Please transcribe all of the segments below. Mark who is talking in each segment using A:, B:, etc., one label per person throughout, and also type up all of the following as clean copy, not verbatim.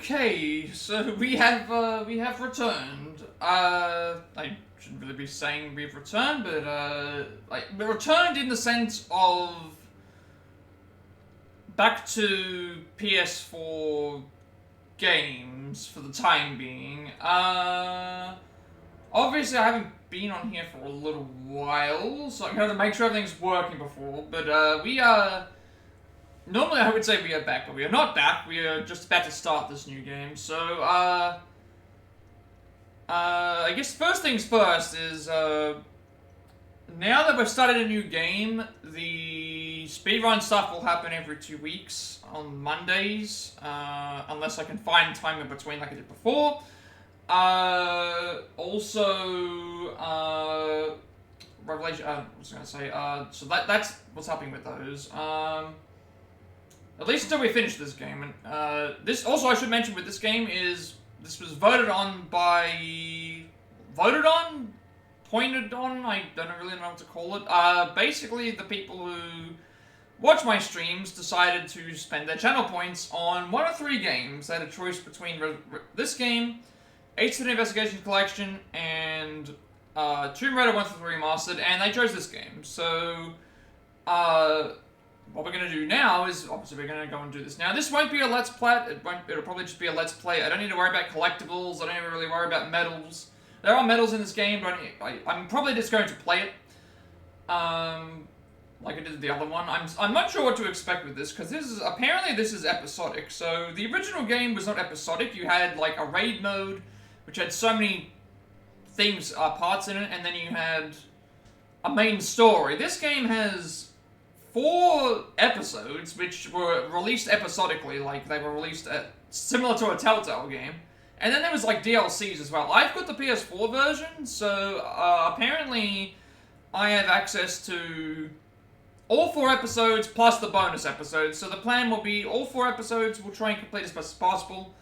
A: Okay, so we have returned. I shouldn't really be saying we've returned, but like we returned in the sense of back to PS4 games for the time being. Obviously I haven't been on here for a little while, so I'm going to make sure everything's working before, but we are... Normally I would say we are back, but we are not back. We are just about to start this new game, so, I guess first things first is, now that we've started a new game, the speedrun stuff will happen every 2 weeks on Mondays, unless I can find time in between like I did before. Revelation, I was gonna say, so that's what's happening with those. At least until we finish this game. And this also I should mention with this game is this was voted on, I don't really know what to call it. Basically the people who watch my streams decided to spend their channel points on one of 3 games. They had a choice between this game, Ace to the Investigation Collection, and Tomb Raider 1 through 3 Remastered, and they chose this game. So what we're going to do now is, obviously we're going to go and do this now. This won't be a Let's Plat, it'll probably just be a Let's Play. I don't need to worry about collectibles, I don't even really worry about medals. There are medals in this game, but I'm probably just going to play it. Like I did the other one. I'm not sure what to expect with this, because apparently this is episodic. So the original game was not episodic, you had like a raid mode, which had so many things, parts in it, and then you had a main story. This game has 4 episodes, which were released episodically, like they were released similar to a Telltale game. And then there was like DLCs as well. I've got the PS4 version, so apparently I have access to all 4 episodes plus the bonus episodes. So the plan will be all 4 episodes, we'll try and complete as best as possible.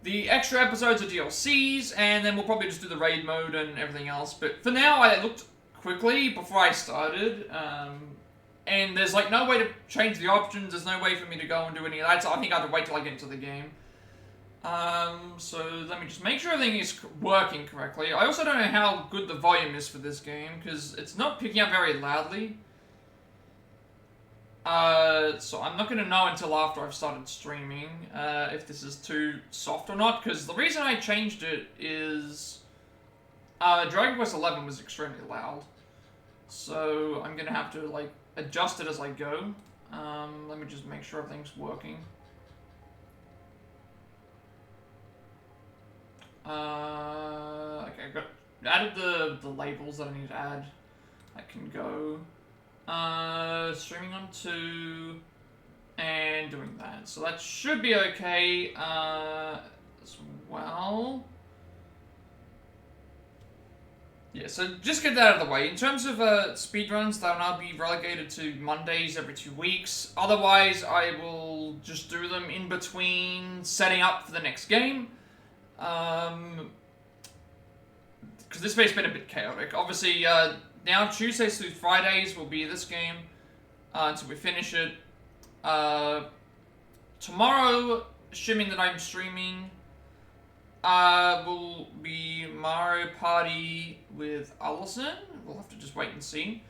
A: The extra episodes are DLCs, and then we'll probably just do the raid mode and everything else. But for now, I looked quickly before I started, and there's like no way to change the options, there's no way for me to go and do any of that, so I think I have to wait till I get into the game. So let me just make sure everything is working correctly. I also don't know how good the volume is for this game, because it's not picking up very loudly. So I'm not going to know until after I've started streaming, if this is too soft or not, because the reason I changed it is, Dragon Quest XI was extremely loud. So I'm going to have to, like, adjust it as I go. Let me just make sure everything's working. Okay, I've added the labels that I need to add. I can go streaming on 2 and doing that. So that should be okay as well. Yeah, so just get that out of the way. In terms of speedruns, they'll now be relegated to Mondays every 2 weeks. Otherwise, I will just do them in between setting up for the next game. Because this week's been a bit chaotic. Obviously, now Tuesdays through Fridays will be this game until we finish it. Tomorrow, assuming that I'm streaming, will be Mario Party with Allison. We'll have to just wait and see.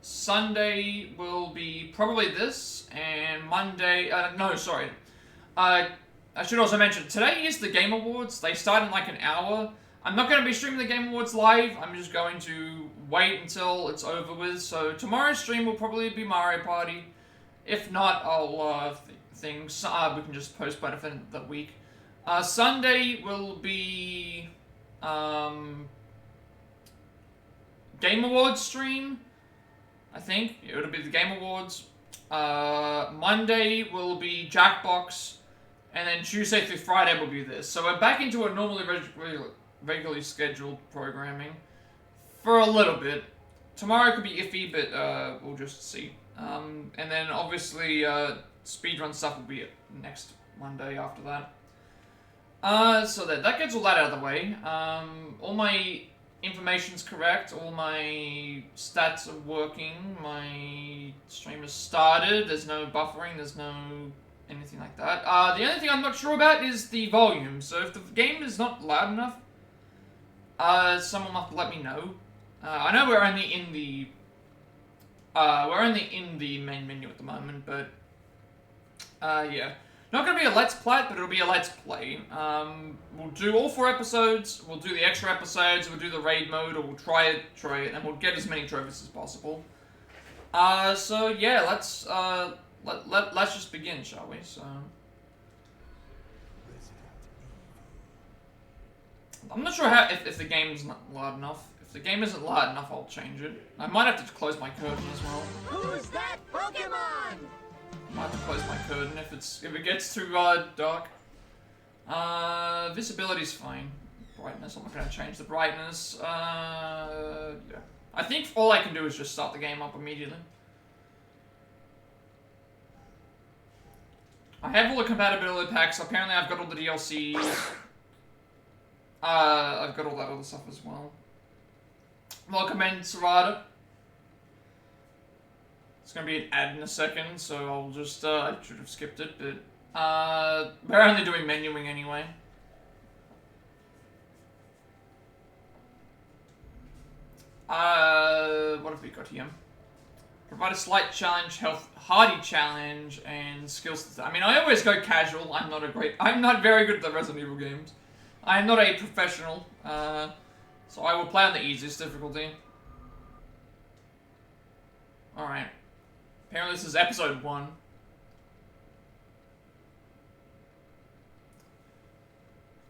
A: Sunday will be probably this, and Monday, no, sorry. I should also mention, today is the Game Awards. They start in like an hour. I'm not going to be streaming the Game Awards live. I'm just going to wait until it's over with. So tomorrow's stream will probably be Mario Party. If not, I'll we can just postpone it for the week. Sunday will be Game Awards stream. I think it'll be the Game Awards. Monday will be Jackbox. And then Tuesday through Friday will be this. So we're back into a normally regularly scheduled programming for a little bit. Tomorrow could be iffy, but we'll just see. And then obviously speedrun stuff will be next Monday after that. So that gets all that out of the way. All my information's correct. All my stats are working. My stream has started. There's no buffering. There's no anything like that. The only thing I'm not sure about is the volume. So if the game is not loud enough, someone will have to let me know. I know we're only in the main menu at the moment, but yeah. Not gonna be a Let's Plat, but it'll be a Let's Play. We'll do all 4 episodes, we'll do the extra episodes, we'll do the raid mode, or we'll try it, and we'll get as many trophies as possible. So yeah, let's just begin, shall we? So I'm not sure how if the game's not loud enough. If the game isn't loud enough, I'll change it. I might have to close my curtain as well.
B: Who's that Pokemon?
A: I might have to close my curtain if it gets too dark. Visibility's fine. Brightness, I'm not gonna change the brightness. Yeah. I think all I can do is just start the game up immediately. I have all the compatibility packs. Apparently, I've got all the DLCs. I've got all that other stuff as well. Welcome in, Serrata. It's gonna be an ad in a second, so I'll just, I should have skipped it, but, we're only doing menuing anyway. What have we got here? Provide a slight challenge, hardy challenge, and skills. I mean, I always go casual. I'm not very good at the Resident Evil games. I am not a professional, so I will play on the easiest difficulty. Alright. Apparently this is episode 1.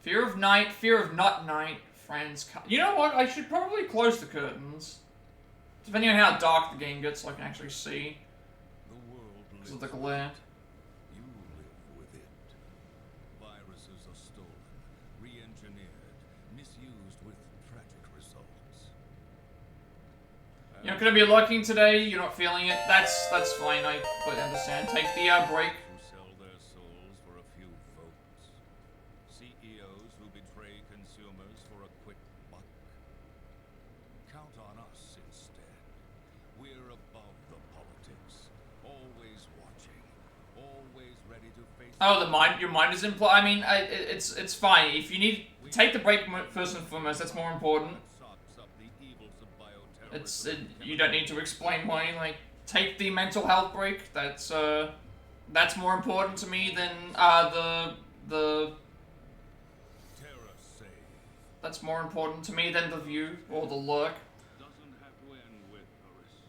A: Fear of night, fear of not night, friends. You know what? I should probably close the curtains. Depending on how dark the game gets, so I can actually see. Because of the glare.
C: You live with it. Viruses are stolen, re-engineered, misused with tragic results.
A: You're not gonna be lurking today, you're not feeling it. That's fine, I completely understand. Take the break.
C: Who sell their souls for a few votes. CEOs who betray consumers for a quick buck. Count on us instead. We're above the politics. Always watching. Always ready to face...
A: Oh, your mind is implied. I mean, it's fine. If you need... Take the break first and foremost, that's more important. You don't need to explain why, like, take the mental health break, that's more important to me than, that's more important to me than the view, or the lurk.
C: Doesn't have to end with a risk.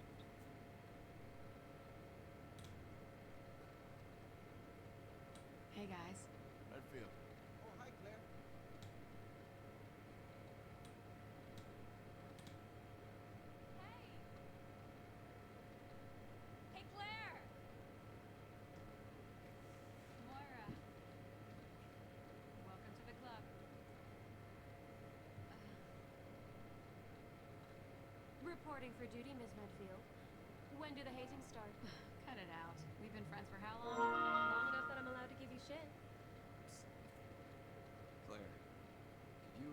D: Hey guys.
C: How'd it feel?
B: Oh, hi, Claire.
D: Hey Claire! Moira. Welcome to the club. Reporting for duty, Ms. Medfield. When do the hazing start? Cut it out. We've been friends for how long? Long enough that I'm allowed to give you shit.
B: Claire, could you,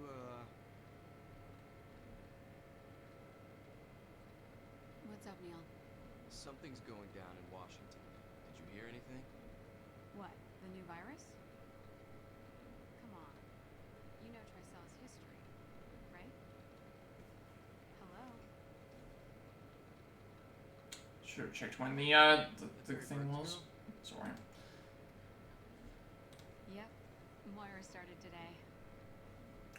D: What's up, Neil?
B: something's going down in Washington. Did you hear anything?
D: What? The new virus? Come on. You know Tricella's history, right? Hello?
A: Should have checked when the thing was. Sorry.
D: Yep. Moira started today.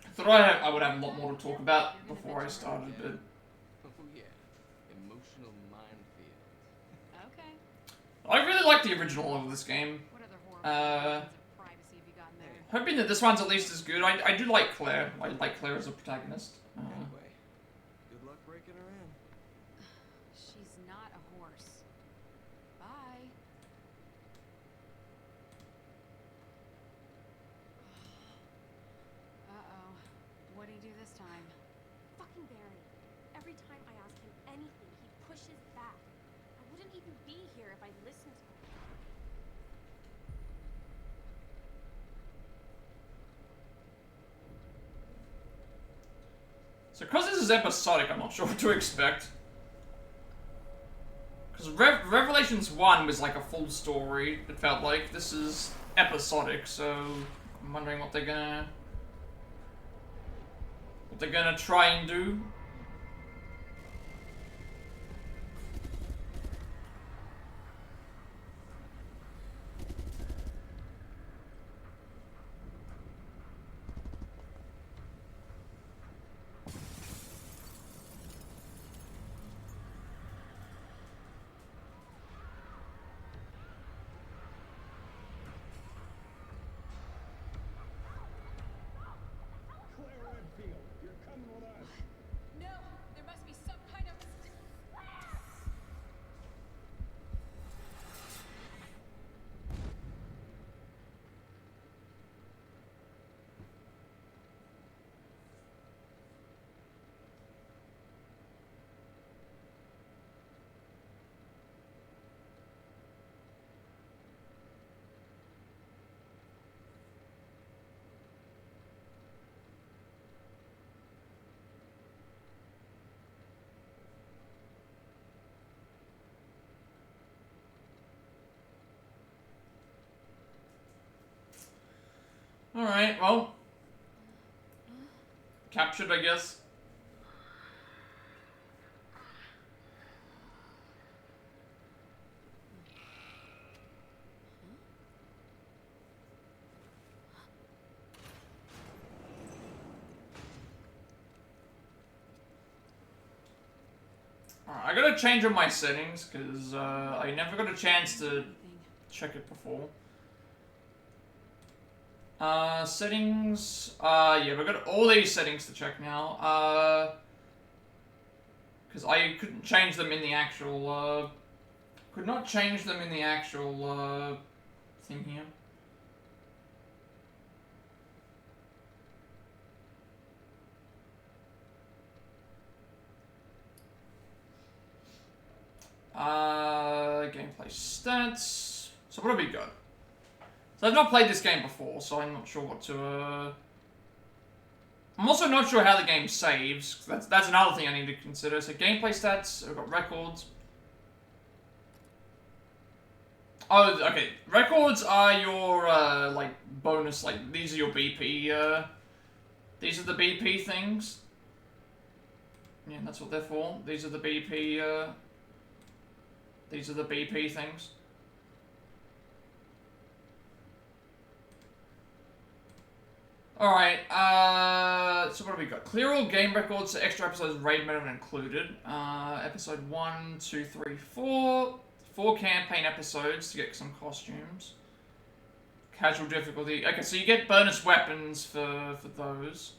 A: I thought I would have a lot more to talk about before I started, but...
B: Oh, yeah. Emotional minefield.
D: Okay.
A: I really like the original of this game.
D: What other horrible of privacy have you gotten there?
A: Hoping that this one's at least as good. I do like Claire. I like Claire as a protagonist.
B: Anyway, good luck breaking her in.
D: She's not a horse. Bye. Uh-oh. What'd he do this time?
E: Fucking Barry. Every time I ask him anything, he pushes back. I wouldn't even be here if I listened to him. So
A: because this is episodic, I'm not sure what to expect. Because Revelations 1 was like a full story, it felt like. This is episodic, so I'm wondering what they're gonna try and do.
D: No, there must be some kind of.
A: Alright, well. Captured, I guess. Alright, I gotta change all my settings, because I never got a chance to check it before. Settings, yeah, we've got all these settings to check now, because I couldn't change them in the actual, could not change them in the actual, thing here. Gameplay stats, so what have we got? So I've not played this game before, so I'm not sure what to, I'm also not sure how the game saves, 'cause that's another thing I need to consider. So gameplay stats, I've got records. Oh, okay. Records are your, like, bonus, like, these are your BP, these are the BP things. Yeah, that's what they're for. These are the BP, these are the BP things. Alright, so what have we got? Clear all game records, so extra episodes, raid mode included. Episode 1, 2, 3, 4. 4 campaign episodes to get some costumes. Casual difficulty. Okay, so you get bonus weapons for those.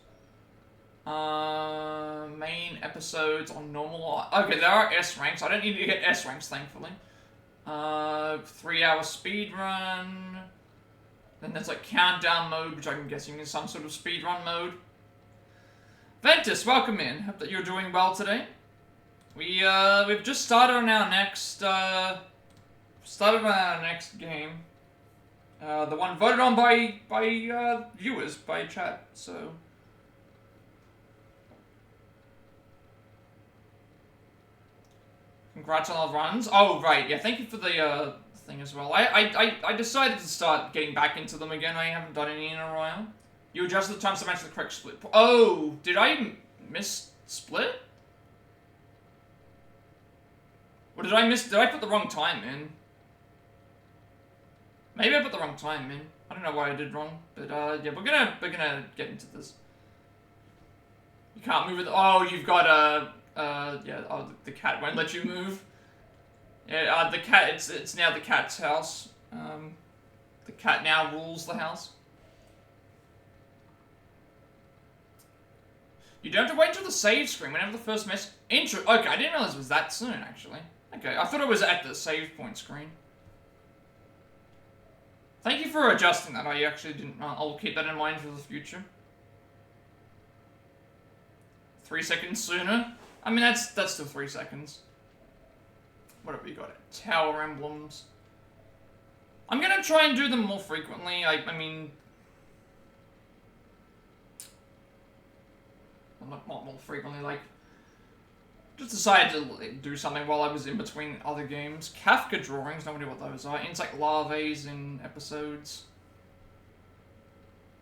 A: Main episodes on normal. Okay, there are S ranks. I don't need to get S ranks, thankfully. 3-hour speed run. Then there's like countdown mode, which I'm guessing is some sort of speedrun mode. Ventus, welcome in. Hope that you're doing well today. We've just started on our next game. The one voted on by viewers, by chat. So congrats on all the runs. Oh right, yeah. Thank you for the thing as well. I decided to start getting back into them again. I haven't done any in a while. You adjusted the times to match the correct split. Oh, did I miss split? Or did I put the wrong time in? Maybe I put the wrong time in. I don't know why I did wrong, but yeah, we're gonna get into this. You can't move it. Oh, you've got yeah. Oh, the cat won't let you move. Yeah, the cat. It's now the cat's house. The cat now rules the house. You don't have to wait until the save screen whenever the first mess. Intro. Okay, I didn't realize it was that soon. Actually. Okay, I thought it was at the save point screen. Thank you for adjusting that. I actually didn't. I'll keep that in mind for the future. 3 seconds sooner. I mean, that's still 3 seconds. What have we got? Tower emblems. I'm gonna try and do them more frequently. I mean, not more frequently. Like, just decided to do something while I was in between other games. Kafka drawings, nobody know what those are. Insect larvae in episodes.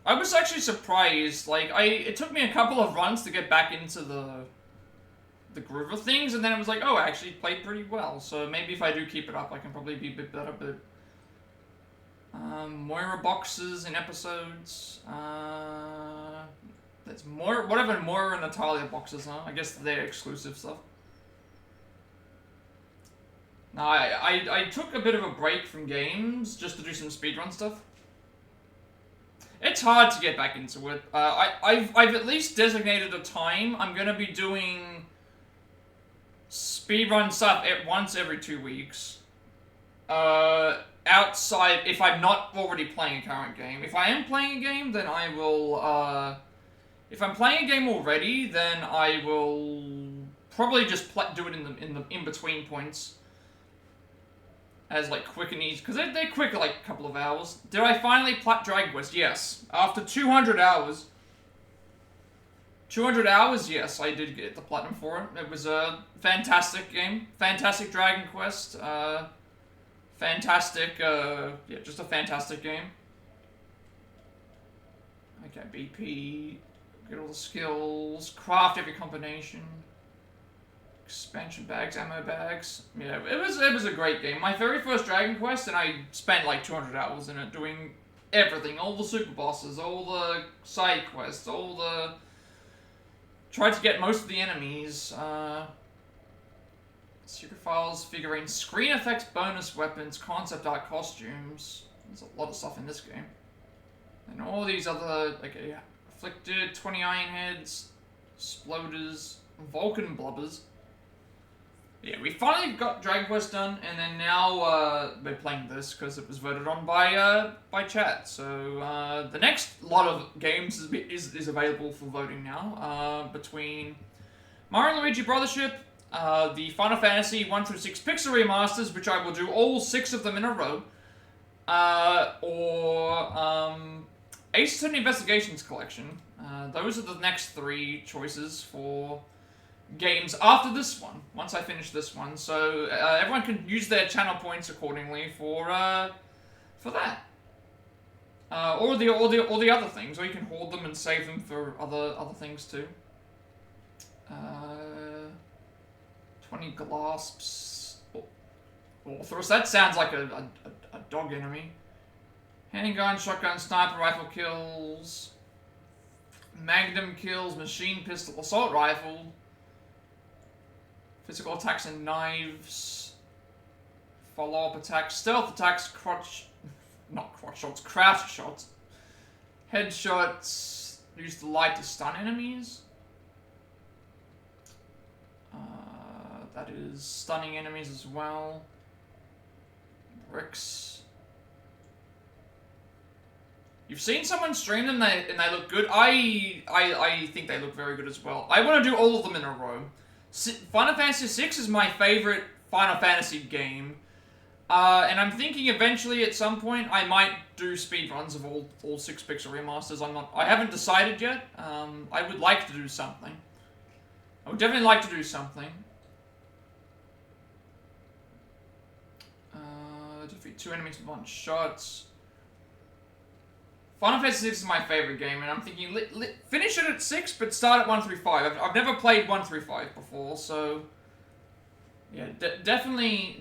A: I was actually surprised, like, it took me a couple of runs to get back into the groove of things, and then it was like, oh, I actually played pretty well, so maybe if I do keep it up, I can probably be a bit better, but... Moira boxes in episodes, that's more, whatever Moira and Natalia boxes are, I guess they're exclusive stuff. No, I took a bit of a break from games, just to do some speedrun stuff. It's hard to get back into it. I've at least designated a time. I'm gonna be doing speedrun stuff once every 2 weeks. Outside, if I'm not already playing a current game. If I am playing a game, then I will, if I'm playing a game already, then I will probably just do it in the in-between points. As, like, quick and easy, because they're quick, like, a couple of hours. Did I finally Plat Dragon Quest? Yes. After 200 hours. 200 hours, yes, I did get the platinum for it. It was a fantastic game. Fantastic Dragon Quest. Fantastic, yeah, just a fantastic game. Okay, BP. Get all the skills. Craft every combination. Expansion bags, ammo bags. Yeah, it was a great game. My very first Dragon Quest, and I spent like 200 hours in it doing everything. All the super bosses, all the side quests, all the... Tried to get most of the enemies. Secret files, figurines, screen effects, bonus weapons, concept art, costumes. There's a lot of stuff in this game. And all these other, okay, Afflicted, 20 Iron Heads, Exploders, Vulcan Blubbers. Yeah, we finally got Dragon Quest done, and then now we're playing this because it was voted on by chat. So the next lot of games is available for voting now. Between Mario and Luigi Brothership, the Final Fantasy 1-6 Pixel remasters, which I will do all 6 of them in a row, or Ace Attorney Investigations Collection. Those are the next 3 choices for games after this one, once I finish this one, so everyone can use their channel points accordingly for that. Or the other things, or you can hoard them and save them for other things too. 20 Glasps. Orthrus, that sounds like a dog enemy. Handgun, shotgun, sniper rifle kills. Magnum kills, machine pistol, assault rifle. Physical attacks and knives. Follow-up attacks, stealth attacks, crouch shots. Headshots, use the light to stun enemies. That is stunning enemies as well. Bricks. You've seen someone stream them and they look good. I think they look very good as well. I want to do all of them in a row. Final Fantasy VI is my favorite Final Fantasy game. And I'm thinking eventually at some point I might do speedruns of all 6 pixel remasters. I haven't decided yet. I would like to do something. I would definitely like to do something. Defeat 2 enemies with 1 shot. Final Fantasy VI is my favorite game, and I'm thinking finish it at 6, but start at 1 through 5. I've never played 1 through 5 before, so yeah, definitely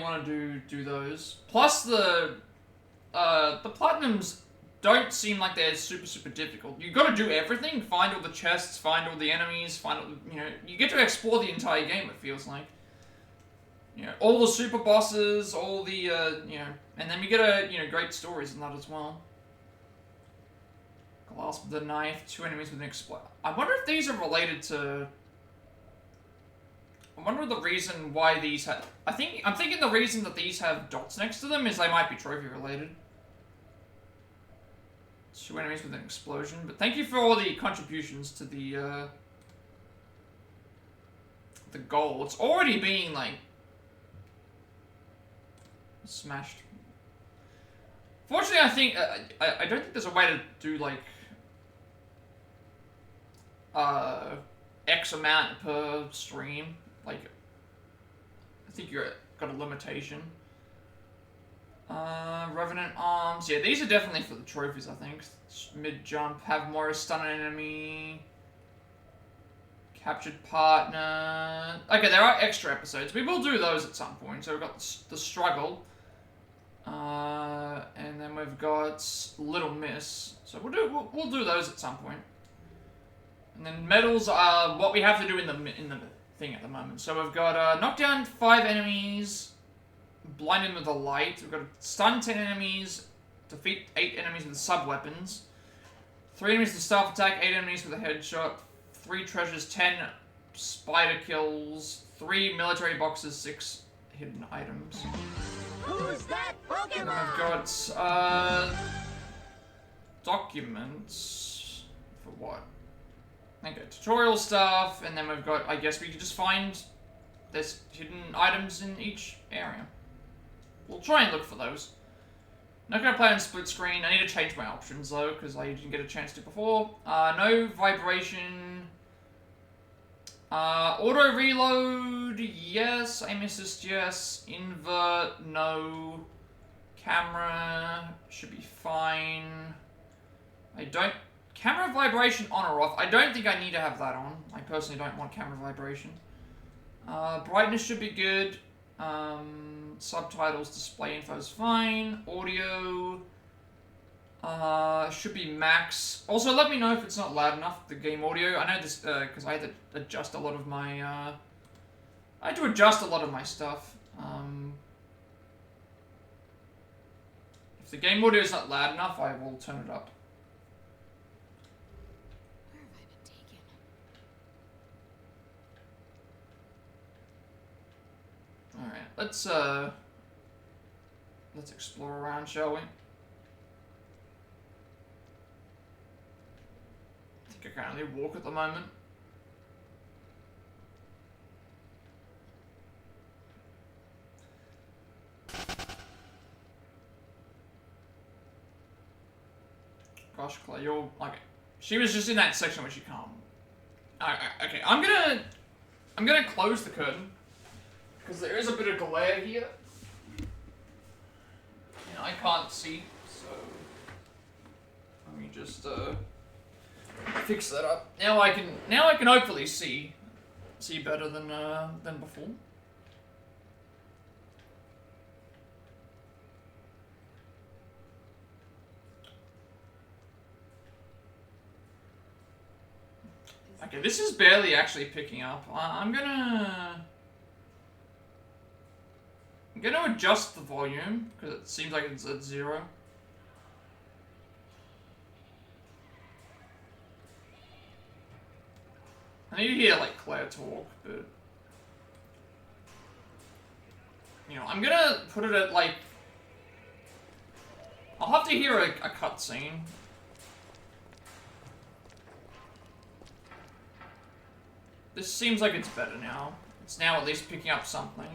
A: want to do those. Plus the platinums don't seem like they're super difficult. You got to do everything, find all the chests, find all the enemies, you get to explore the entire game. It feels like, all the super bosses, all the and then you get great stories in that as well. Glass with a knife, 2 enemies with an explode. I wonder if these are related to... I wonder the reason why these have... I'm thinking the reason that these have dots next to them is they might be trophy related. 2 enemies with an explosion. But thank you for all the contributions to the goal. It's already being, like, smashed. Fortunately, I think... I don't think there's a way to do, like... X amount per stream. like, I think you're got a limitation. Revenant arms. Yeah, these are definitely for the trophies, I think. Mid jump, have Moira stun an enemy. Captured partner. Okay, there are extra episodes. We will do those at some point. So we've got the struggle. And then we've got Little Miss. So we'll do those at some point. And then medals are what we have to do in the thing at the moment. So we've got knock down 5 enemies, blind them with a light. We've got stun 10 enemies, defeat 8 enemies with sub-weapons, 3 enemies with staff attack, 8 enemies with a headshot, 3 treasures, 10 spider kills, 3 military boxes, 6 hidden items.
F: Who's that Pokemon?
A: And then we've got documents for what? Okay, tutorial stuff, and then we've got, I guess we could just find there's hidden items in each area. We'll try and look for those. Not gonna play on split screen. I need to change my options though, because I didn't get a chance to before. No vibration. Auto reload, yes. Aim assist, yes. Invert, no. Camera should be fine. Camera vibration on or off. I don't think I need to have that on. I personally don't want camera vibration. Brightness should be good. Subtitles, display info is fine. Audio should be max. Also, let me know if it's not loud enough, the game audio. I know this because I had to adjust a lot of my stuff. If the game audio is not loud enough, I will turn it up.
D: Where have I been taken?
A: Alright, let's explore around, shall we? I think I can only walk at the moment. Gosh, Clay, you're okay. She was just in that section where she can't. Okay, I'm gonna close the curtain. Because there is a bit of glare here. And I can't see, so let me just fix that up. Now I can hopefully see better than before. Okay, this is barely actually picking up. I'm gonna adjust the volume, because it seems like it's at 0. I need to hear, like, Claire talk, but... You know, I'm gonna put it at, like... I'll have to hear a cutscene. This seems like it's better now. It's now at least picking up something.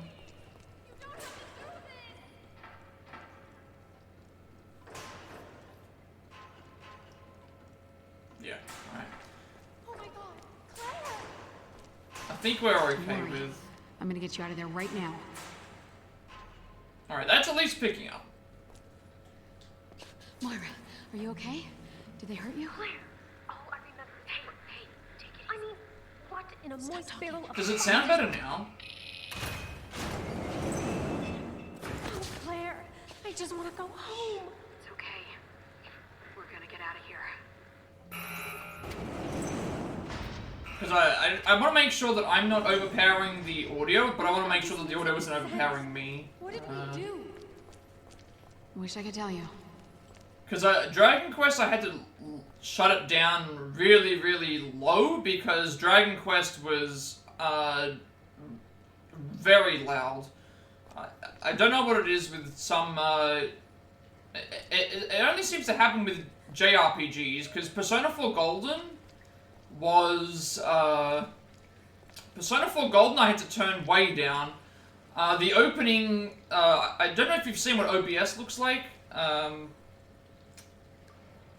A: Yeah, alright.
E: Oh my god, Claire!
A: I think we're okay
D: Don't worry.
A: with...
D: I'm gonna get you out of there right now.
A: Alright, that's at least picking up.
D: Moira, are you okay? Did they hurt you?
E: Claire! Oh, I remember. Hey, take it easy. I mean, what in a moist barrel of...
A: Does it sound better now?
E: Oh, Claire, I just want to go home.
D: It's okay. We're gonna get out of here.
A: Because I want to make sure that I'm not overpowering the audio, but I want to make sure that the audio isn't overpowering me.
E: What did we do?
D: Wish I could tell you.
A: Because Dragon Quest, I had to shut it down really, really low, because Dragon Quest was very loud. I don't know what it is with some... It only seems to happen with JRPGs, because Persona 4 Golden was... Persona 4 Golden I had to turn way down. The opening... I don't know if you've seen what OBS looks like.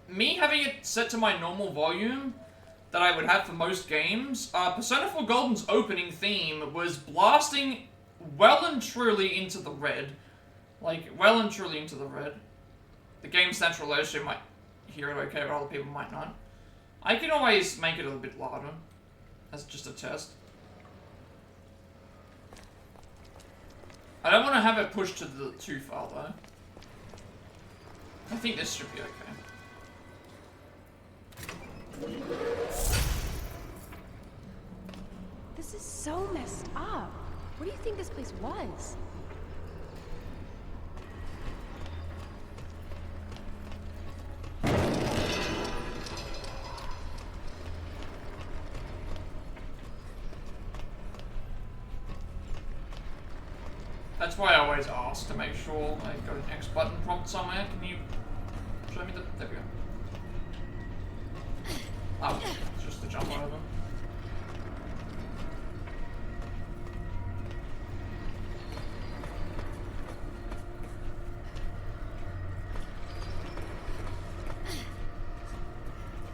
A: Me having it set to my normal volume, that I would have for most games. Persona 4 Golden's opening theme was blasting well and truly into the red. Like, well and truly into the red. The game's natural low might hear it okay, but other people might not. I can always make it a little bit louder. That's just a test. I don't want to have it pushed too far, though. I think this should be okay.
E: This is so messed up. What do you think this place was?
A: That's why I always ask to make sure I got an X button prompt somewhere. Can you show me the... There we go. Oh, it's just the jump over.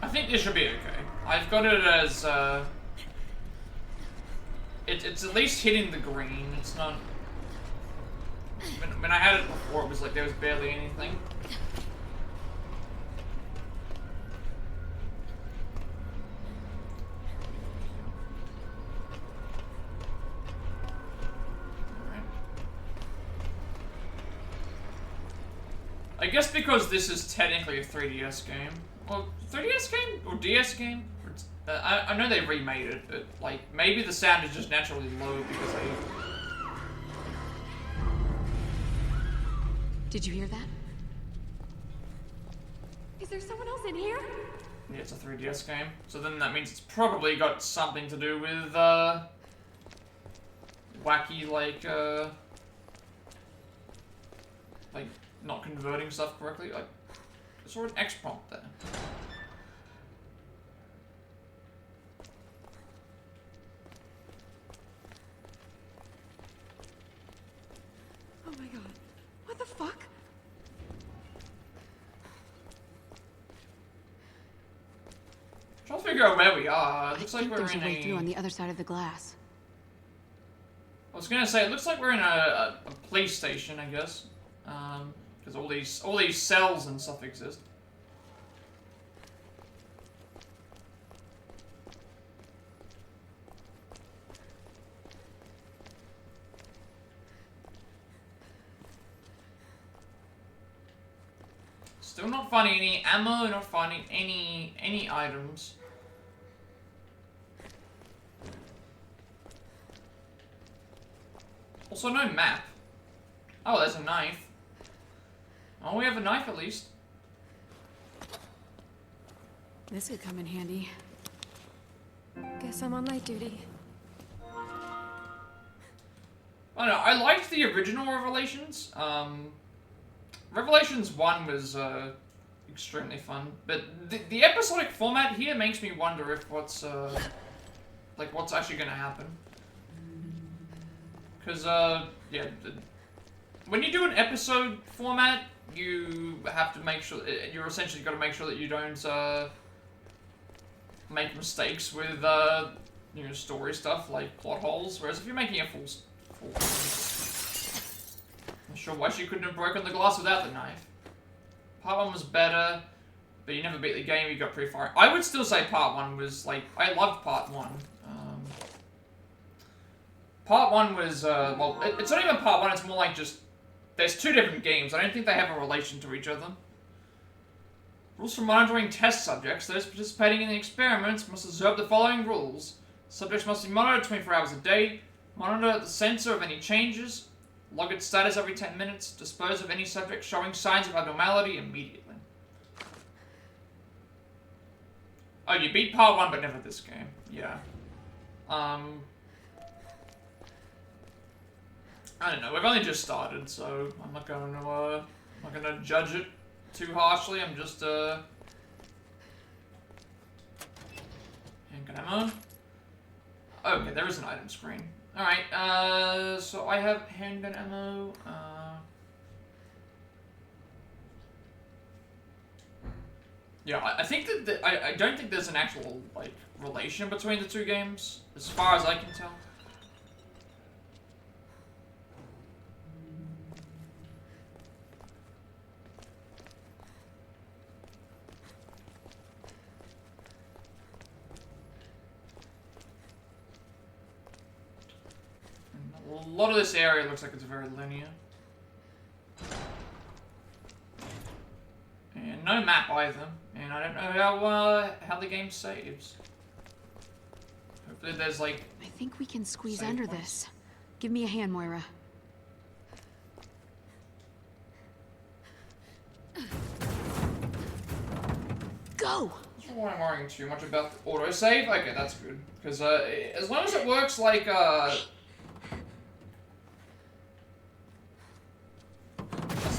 A: I think this should be okay. I've got it as, it's at least hitting the green. It's not... When I had it before, it was like there was barely anything. I guess because this is technically a 3DS game. Well, 3DS game? Or DS game? I know they remade it, but like, maybe the sound is just naturally low because they...
D: Did you hear that?
E: Is there someone else in here?
A: Yeah, it's a 3DS game. So then that means it's probably got something to do with, wacky, like not converting stuff correctly. I saw an X prompt there.
E: Oh my god. What the fuck?
A: Trying to figure out where we are. It looks
D: I
A: like
D: think
A: we're
D: there's
A: in
D: a way through on the other side of the glass.
A: I was gonna say, it looks like we're in a police station, I guess. Because all these cells and stuff exist. Still not finding any ammo, not finding any items. Also no map. Oh, there's a knife. Oh, we have a knife at least.
D: This could come in handy.
E: Guess I'm on light duty.
A: I don't know, I liked the original Revelations. Revelations 1 was extremely fun, but the episodic format here makes me wonder if what's actually gonna happen. Because, yeah, when you do an episode format, you have to make sure, you're essentially got to make sure that you don't make mistakes with, you know, story stuff, like plot holes, whereas if you're making a full I'm not sure why she couldn't have broken the glass without the knife. Part 1 was better, but you never beat the game, you got pretty far. I would still say Part 1 was, like, I loved Part 1. Part 1 was, well, it's not even Part 1, it's more like just, there's two different games. I don't think they have a relation to each other. Rules for monitoring test subjects. Those participating in the experiments must observe the following rules. Subjects must be monitored 24 hours a day, monitor the sensor of any changes, log its status every 10 minutes, dispose of any subject showing signs of abnormality immediately. Oh, you beat Part 1, but never this game. Yeah. I don't know, we've only just started, so I'm not gonna judge it too harshly. I'm just, handgun ammo. Okay, there is an item screen. Alright, so I have handgun ammo, Yeah, I think that I don't think there's an actual like relation between the two games, as far as I can tell. A lot of this area looks like it's very linear. And no map either. And I don't know how the game saves. Hopefully there's like...
G: I think we can squeeze
A: save
G: under
A: points.
G: this. Give me a hand, Moira. Go!
A: That's why I'm worrying too much about the autosave. Okay, that's good. Because as long as it works like... as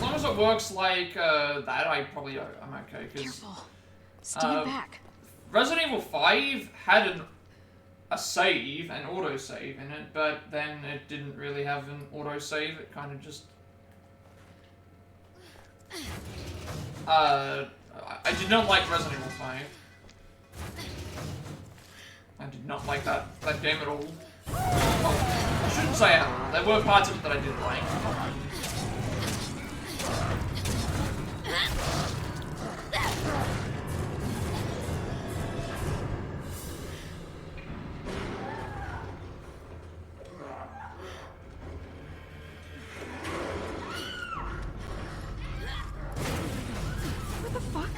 A: long as it works like that, I'm okay. Cause,
G: Careful. Stand
A: uh,
G: back.
A: Resident Evil 5 had a save, an autosave in it, but then it didn't really have an autosave. It kind of just... I did not like Resident Evil 5. I did not like that game at all. Well, I shouldn't say at all. There were parts of it that I did like.
G: What the fuck?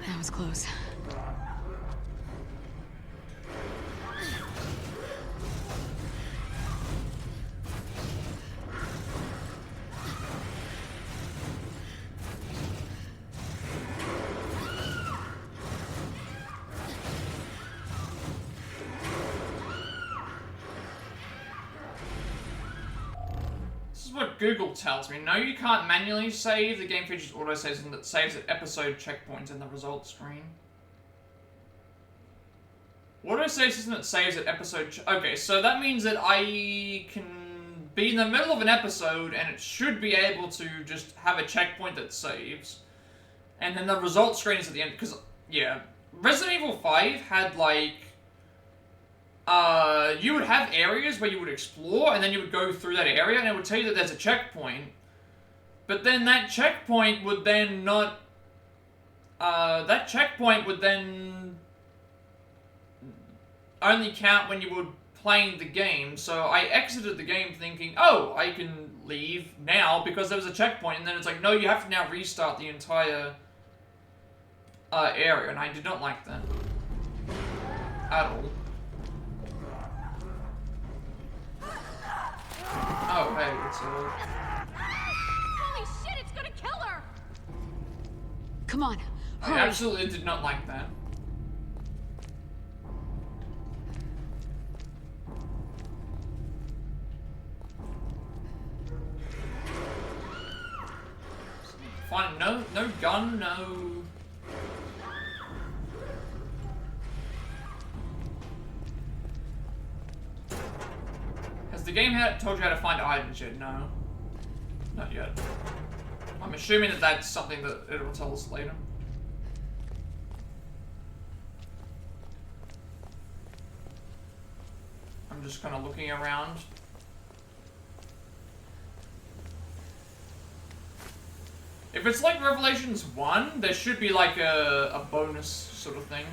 G: That was close.
A: This is what Google tells me. No, you can't manually save. The game features autosaves and that saves at episode checkpoints in the results screen. Autosaves isn't it saves at episode... Okay, so that means that I can be in the middle of an episode and it should be able to just have a checkpoint that saves. And then the results screen is at the end. Because, yeah, Resident Evil 5 had, like... you would have areas where you would explore, and then you would go through that area, and it would tell you that there's a checkpoint. But then that checkpoint would then not... that checkpoint would then... only count when you were playing the game, so I exited the game thinking, oh, I can leave now because there was a checkpoint, and then it's like, no, you have to now restart the entire area, and I did not like that. At all. Oh, hey, it's
E: Holy shit, it's gonna kill her!
G: Come on,
A: I
G: hurry.
A: absolutely did not like that. Fine, no gun, no... Has the game told you how to find items yet? No. Not yet. I'm assuming that that's something that it will tell us later. I'm just kind of looking around. If it's like Revelations 1, there should be like a bonus sort of thing,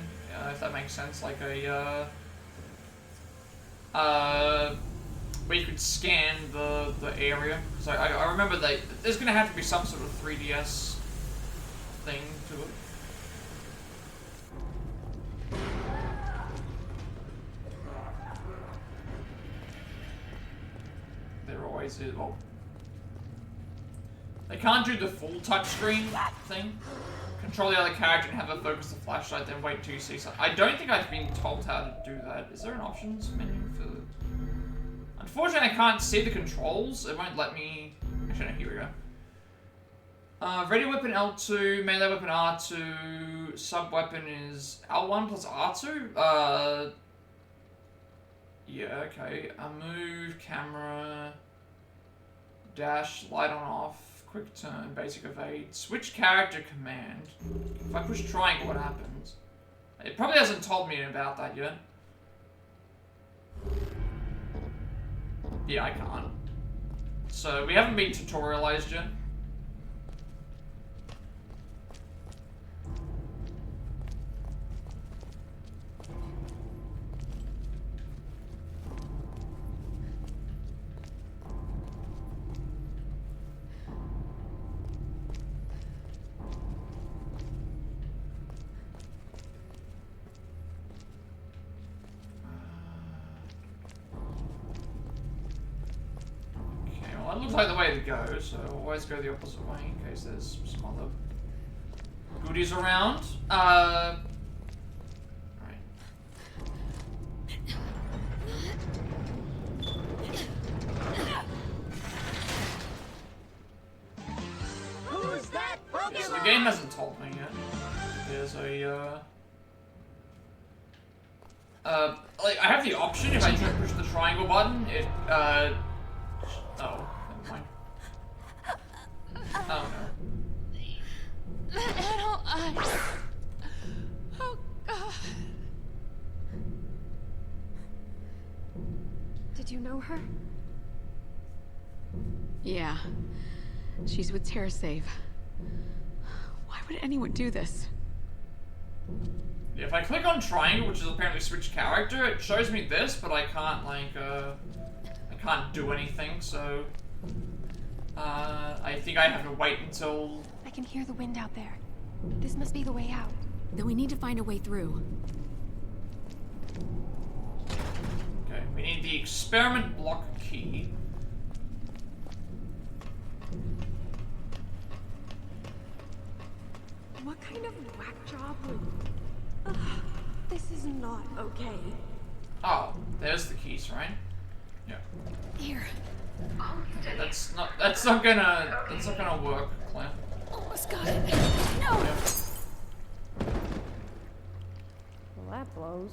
A: if that makes sense. Like a, where you could scan the area. So I remember that there's going to have to be some sort of 3DS thing to it. There always is. Well, they can't do the full touchscreen thing. Control the other character and have it focus the flashlight, then wait till you see something. I don't think I've been told how to do that. Is there an options menu for... Unfortunately, I can't see the controls. It won't let me... Actually, no, here we go. Ready weapon L2, melee weapon R2, sub weapon is L1 plus R2? Yeah, okay. Move, camera, dash, light on off, quick turn, basic evade, switch character command. If I push triangle, what happens? It probably hasn't told me about that yet. Yeah, I can't. So we haven't been tutorialized yet. It looks like the way to go, so always go the opposite way in case there's some other goodies around. Right.
F: Who's that Pokemon?
A: So the game hasn't told me yet. There's a like I have the option if I push the triangle button, it oh. Oh no.
E: Oh God. Did you know her?
G: Yeah. She's with TerraSave. Why would anyone do this?
A: Yeah, if I click on triangle, which is apparently switch character, it shows me this, but I can't like I can't do anything, so I think I have to wait until...
E: I can hear the wind out there. This must be the way out.
G: Then we need to find a way through.
A: Okay, we need the experiment block key.
E: What kind of whack job would... Ugh, this is not okay.
A: Oh, there's the keys, right? Yeah.
G: Here.
A: That's not gonna work, Claire.
G: Almost got it. No!
A: Yeah.
E: Well, that blows.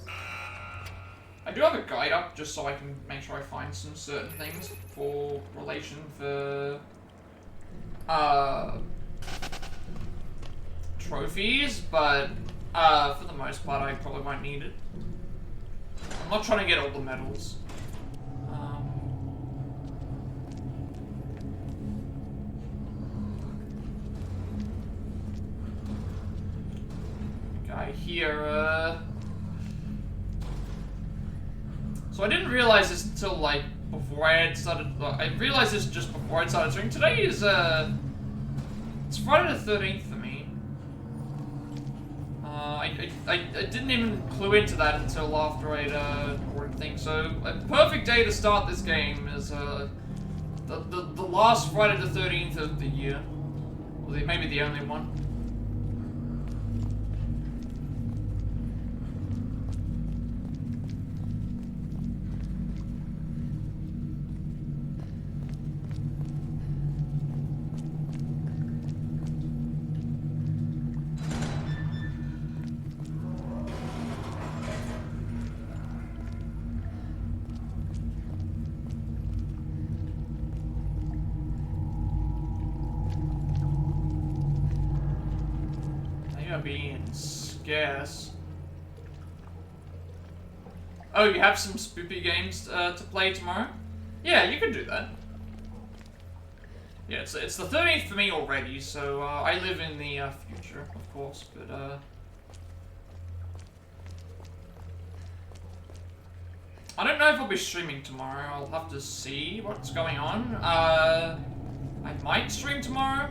A: I do have a guide up just so I can make sure I find some certain things for relation for trophies, but for the most part I probably won't need it. I'm not trying to get all the medals. Guy here, so I didn't realize this until like before I had started. I realized this just before I started streaming. Today is it's Friday the 13th for me. I didn't even clue into that until after I'd recorded things. So a perfect day to start this game is the last Friday the 13th of the year, or maybe the only one. Being scarce. Oh, you have some spoopy games to play tomorrow? Yeah, you can do that. Yeah, it's the 13th for me already, so I live in the future, of course, but I don't know if I'll be streaming tomorrow. I'll have to see what's going on. I might stream tomorrow.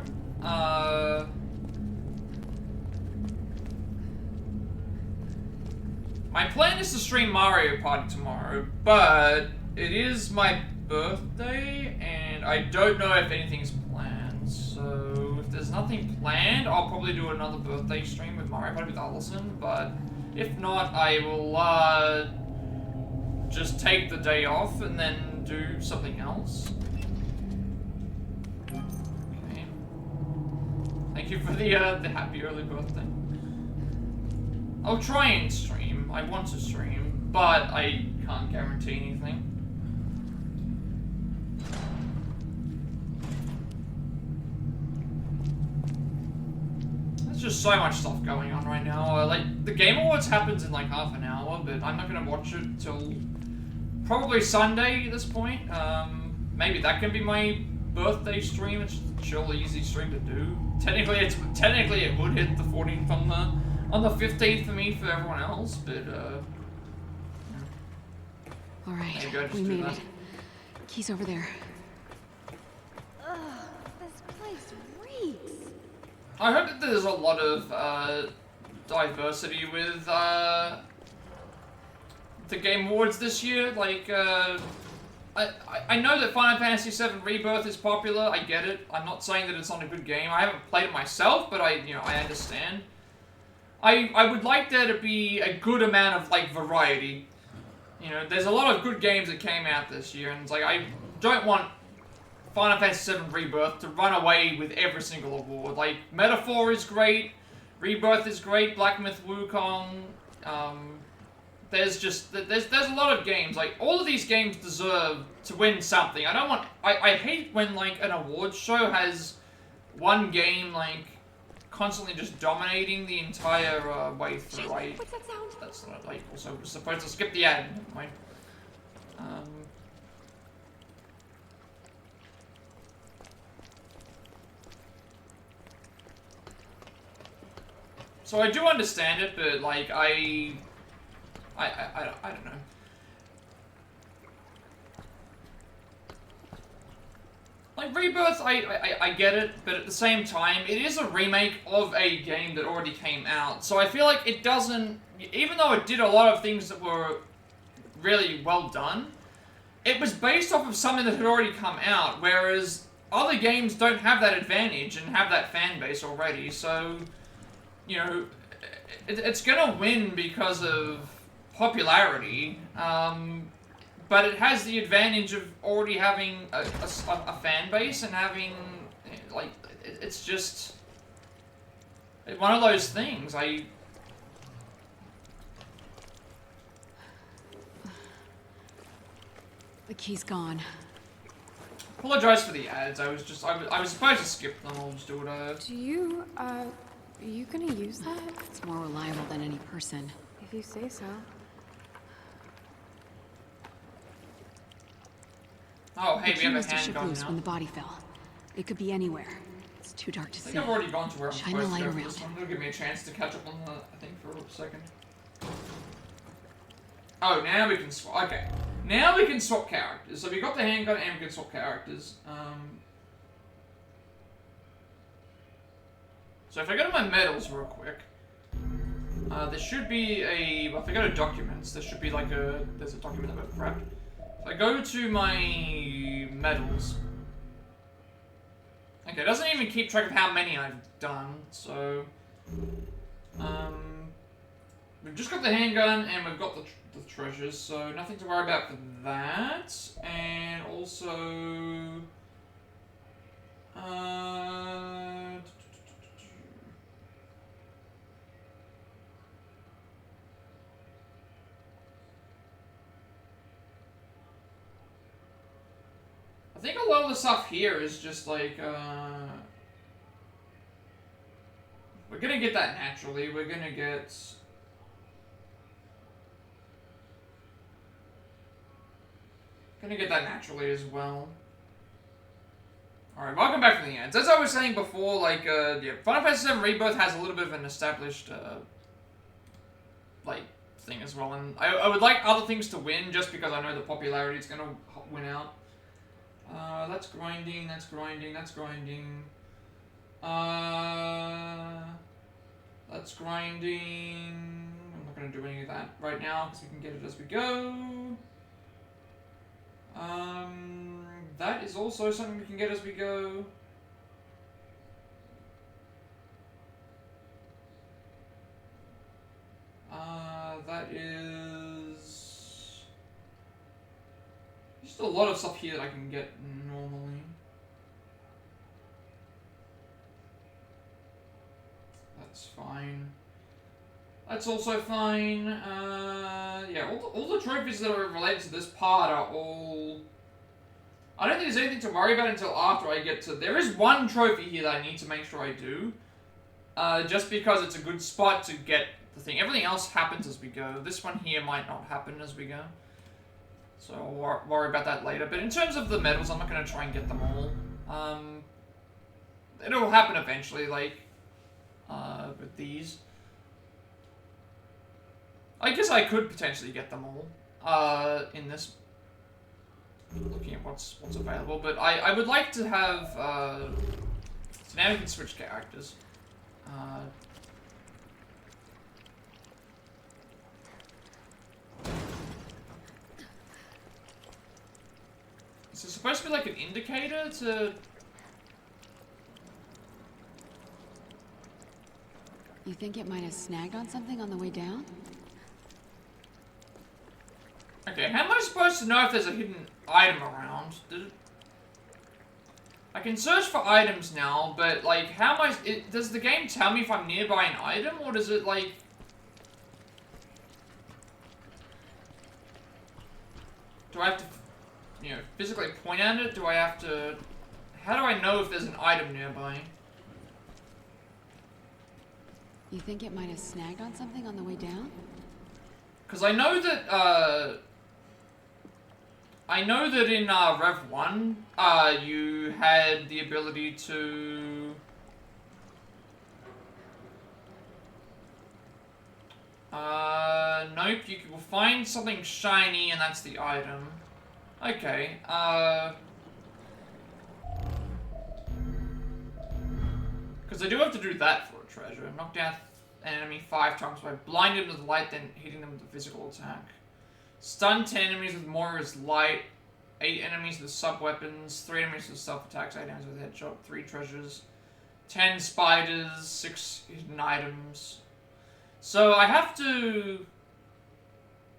A: My plan is to stream Mario Party tomorrow, but it is my birthday, and I don't know if anything's planned. So if there's nothing planned, I'll probably do another birthday stream with Mario Party with Allison, but if not, I will just take the day off and then do something else. Okay. Thank you for the happy early birthday. I'll try and stream. I want to stream, but I can't guarantee anything. just so much stuff going on right now. Like, the Game Awards happens in like half an hour, but I'm not gonna watch it till probably Sunday at this point. Maybe that can be my birthday stream. It's just a chill, easy stream to do. Technically it would hit the 14th on the 15th for me for everyone else, but
G: All right,
A: there you go, just
G: we
A: do
G: made
A: that.
G: it. Key's over there.
E: Ugh, this place reeks.
A: I hope that there's a lot of diversity with the Game Awards this year. Like, I know that Final Fantasy VII Rebirth is popular. I get it. I'm not saying that it's not a good game. I haven't played it myself, but I understand. I would like there to be a good amount of like variety. You know, there's a lot of good games that came out this year, and it's like I don't want Final Fantasy VII Rebirth to run away with every single award. Like, Metaphor is great, Rebirth is great, Black Myth Wukong, there's a lot of games, like, all of these games deserve to win something. I hate when, like, an awards show has one game, like, constantly just dominating the entire way through.
E: What's that sound?
A: That's not, like, also supposed to skip the ad, never mind. So I do understand it, but like I don't know. Like Rebirth, I get it, but at the same time, it is a remake of a game that already came out. So I feel like it doesn't, even though it did a lot of things that were really well done, it was based off of something that had already come out, whereas other games don't have that advantage and have that fan base already. So, you know, it's gonna win because of popularity, but it has the advantage of already having a fan base and having, like, it's just one of those things.
G: The key's gone.
A: Apologize for the ads. I was supposed to skip them. I'll just do it.
D: Are you gonna use that?
G: It's more reliable than any person.
D: If you say so.
A: Oh, hey,
G: The
A: we
G: key
A: have a
G: must have shook
A: handgun
G: loose
A: now.
G: when the body fell. It could be anywhere. It's too dark to
A: I think
G: see.
A: I've already gone to where I'm
G: Shine the
A: supposed to
G: light
A: go for
G: around.
A: this one. It'll give me a chance to catch up on the thing for a second. Oh, now we can swap. Okay. Now we can swap characters. So we got the handgun and we can swap characters. So if I go to my medals real quick, there should be a, well, if I go to documents, there should be like there's a document that I've prepped. If I go to my medals, okay, it doesn't even keep track of how many I've done, so, we've just got the handgun and we've got the treasures, so nothing to worry about for that, and also, I think a lot of the stuff here is just like, we're gonna get that naturally. We're gonna get that naturally as well. Alright, welcome back from the ads. As I was saying before, like, yeah, Final Fantasy VII Rebirth has a little bit of an established, like, thing as well. And I would like other things to win just because I know the popularity is gonna win out. That's grinding, that's grinding, that's grinding. That's grinding. I'm not gonna do any of that right now because we can get it as we go. That is also something we can get as we go. That is just a lot of stuff here that I can get normally. That's fine. That's also fine. Yeah, all the trophies that are related to this part are all... I don't think there's anything to worry about until after I get to... There is one trophy here that I need to make sure I do. just because it's a good spot to get the thing. Everything else happens as we go. This one here might not happen as we go. So I'll worry about that later. But in terms of the medals, I'm not going to try and get them all. It'll happen eventually, like, with these. I guess I could potentially get them all, in this, looking at what's available. But I would like to have, so now we can switch characters. Is it supposed to be like an indicator to...
G: You think it might have snagged on something on the way down?
A: Okay, how am I supposed to know if there's a hidden item around? I can search for items now, but like, how am I... does the game tell me if I'm nearby an item, or does it like... Do I have to, you know, physically point at it? Do I have to... How do I know if there's an item nearby?
G: You think it might have snagged on something on the way down?
A: Because I know that, in, Rev 1, you had the ability to... Nope, you will find something shiny and that's the item. Okay, because I do have to do that for a treasure. Knock down an enemy 5 times by blinding them with light, then hitting them with a physical attack. Stun 10 enemies with Moira's light. 8 enemies with sub-weapons. 3 enemies with self-attacks. 8 enemies with headshot. 3 treasures. 10 spiders. 6 hidden items. So I have to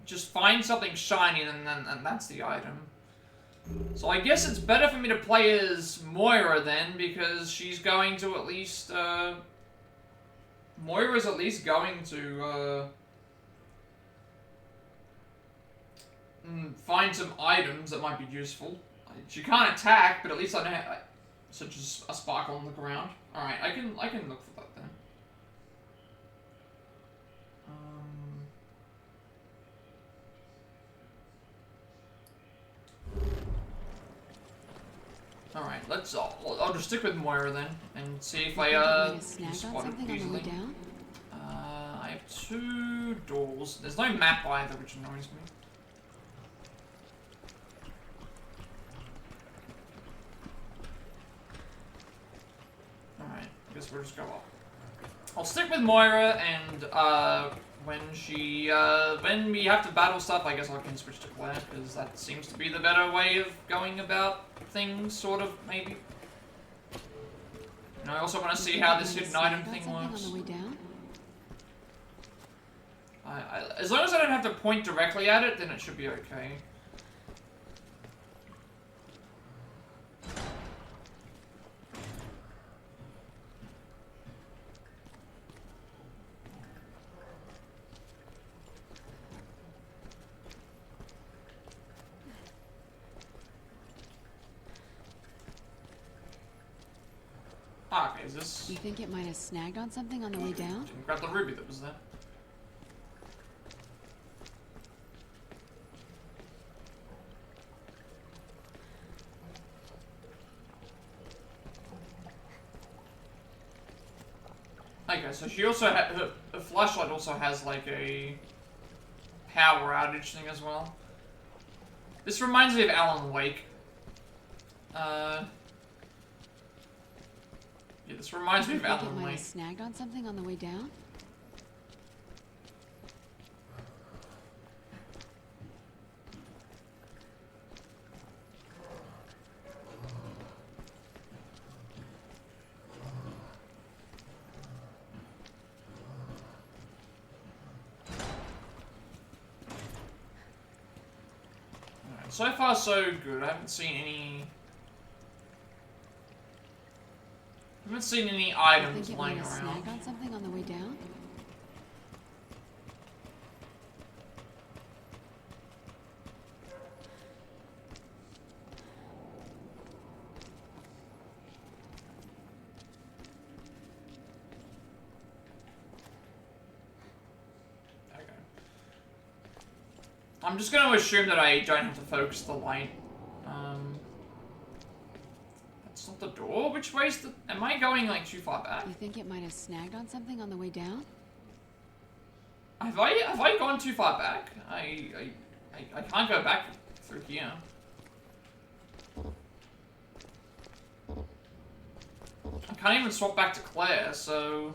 A: just find something shiny and that's the item. So I guess it's better for me to play as Moira then, because she's going to at least, Moira's at least going to, find some items that might be useful. She can't attack, but at least I know how, such as a sparkle on the ground. Alright, I can look for that then. Alright, I'll just stick with Moira then, and see if I, can spot it easily. I have 2 doors. There's no map either, which annoys me. Alright, I guess we'll just go up. I'll stick with Moira, and, when we have to battle stuff, I guess I can switch to Plat, because that seems to be the better way of going about things, sort of, maybe. And I also want to see how this hidden item thing works. As long as I don't have to point directly at it, then it should be okay. Okay, is this...
G: You think it might have snagged on something on the way down?
A: Didn't grab the ruby that was there. Okay, so she also her flashlight also has like a power outage thing as well. This reminds me of Alan Wake. Yeah, this reminds me of Alan Wake.
G: Snagged on something on the way down?
A: Alright, so far so good. I haven't seen any items lying around.
G: Snagged on something on the way down?
A: I'm just gonna assume that I don't have to focus the light. That's not the door. Which way's the... Am I going, like, too far back?
G: You think it might have snagged on something on the way down?
A: Have I gone too far back? I can't go back through here. I can't even swap back to Claire, so...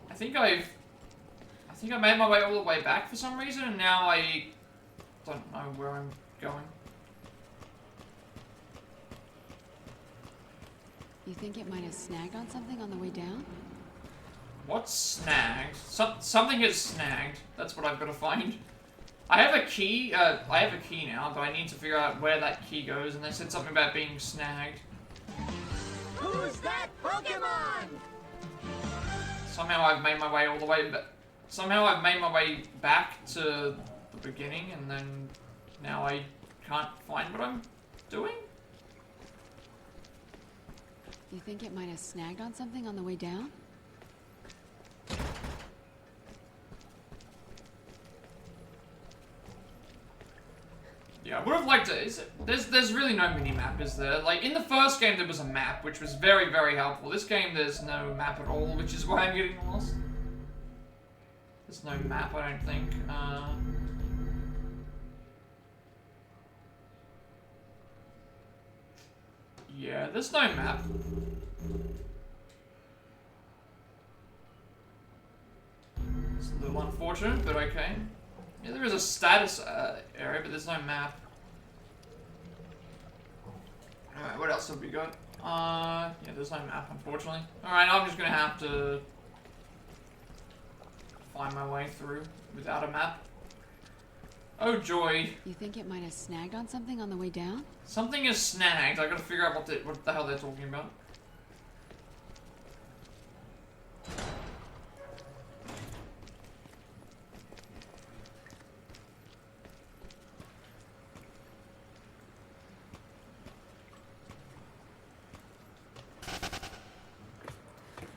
A: I think I made my way all the way back for some reason, and now I don't know where I'm going.
G: You think it might have snagged on something on the way down?
A: What's snagged? Something is snagged. That's what I've got to find. I have a key. I have a key now, but I need to figure out where that key goes. And they said something about being snagged.
F: Who's that Pokemon?
A: Somehow I've made my way all the way, but somehow I've made my way back to the beginning, and then now I can't find what I'm doing.
G: You think it might have snagged on something on the way down?
A: Yeah, I would have liked to. There's really no mini-map, is there? Like, in the first game there was a map, which was very, very helpful. This game there's no map at all, which is why I'm getting lost. There's no map, I don't think. Yeah, there's no map. It's a little unfortunate, but okay. Yeah, there is a status area, but there's no map. Alright, what else have we got? Yeah, there's no map, unfortunately. Alright, I'm just gonna have to find my way through without a map. Oh joy.
G: You think it might have snagged on something on the way down?
A: Something is snagged. I gotta figure out what the hell they're talking about.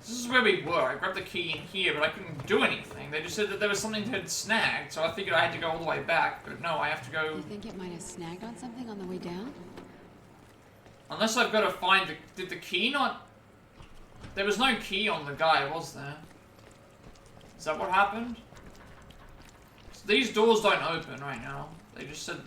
A: This is where we were. I grabbed the key in here, but I couldn't do anything. They just said that there was something that had snagged, so I figured I had to go all the way back. But no, I have to go...
G: You think it might have snagged on something on the way down?
A: Unless I've got to find the... Did the key not... There was no key on the guy, was there? Is that what happened? So these doors don't open right now. They just said...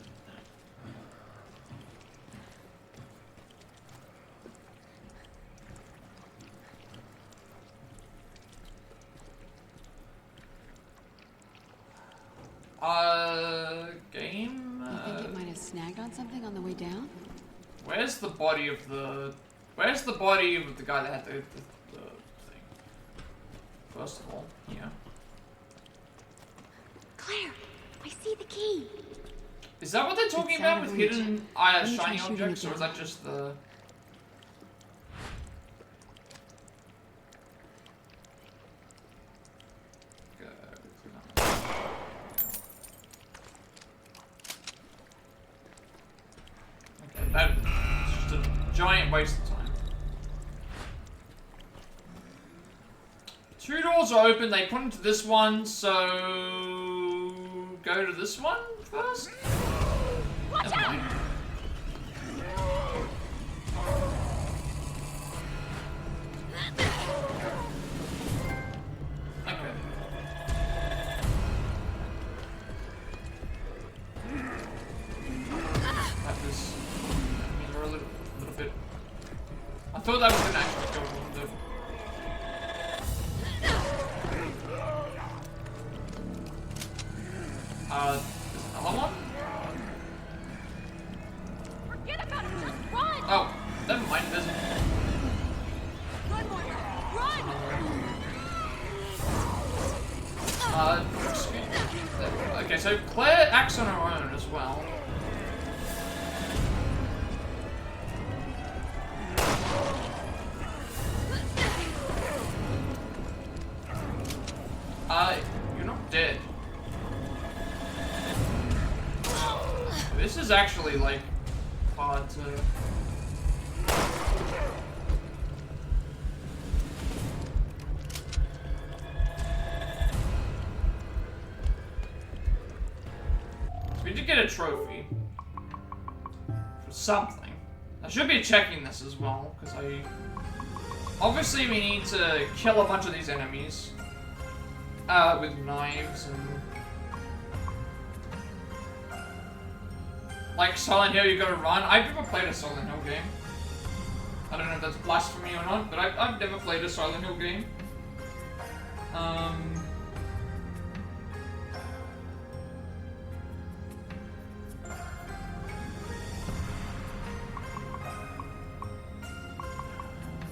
A: Game?
G: You think it might have snagged on something on the way down?
A: Where's the body of the... Where's the body of the guy that had the thing? First of all, yeah.
E: Claire, I see the key.
A: Is that what they're talking
G: It's
A: about
G: out
A: with
G: of reach.
A: hidden
G: Let me try
A: shiny
G: shooting
A: objects, or
G: again.
A: is that just the... Okay, that's just a giant waste of time. Two doors are open, they put into this one, so... Go to this one first?
E: Watch out!
A: Okay. That was... I mean, we're a little bit... I thought that was gonna actually go a little bit... There's another one?
E: Forget about it, just run!
A: Oh, never mind, there's...
E: Run, Moira, run!
A: Excuse me. Okay, so Claire acts on her own as well. You're not dead. This is actually, like, hard to... get a trophy. For something. I should be checking this as well, because I... Obviously we need to kill a bunch of these enemies. With knives and... Like Silent Hill, you gotta run. I've never played a Silent Hill game. I don't know if that's blasphemy or not, but I've never played a Silent Hill game.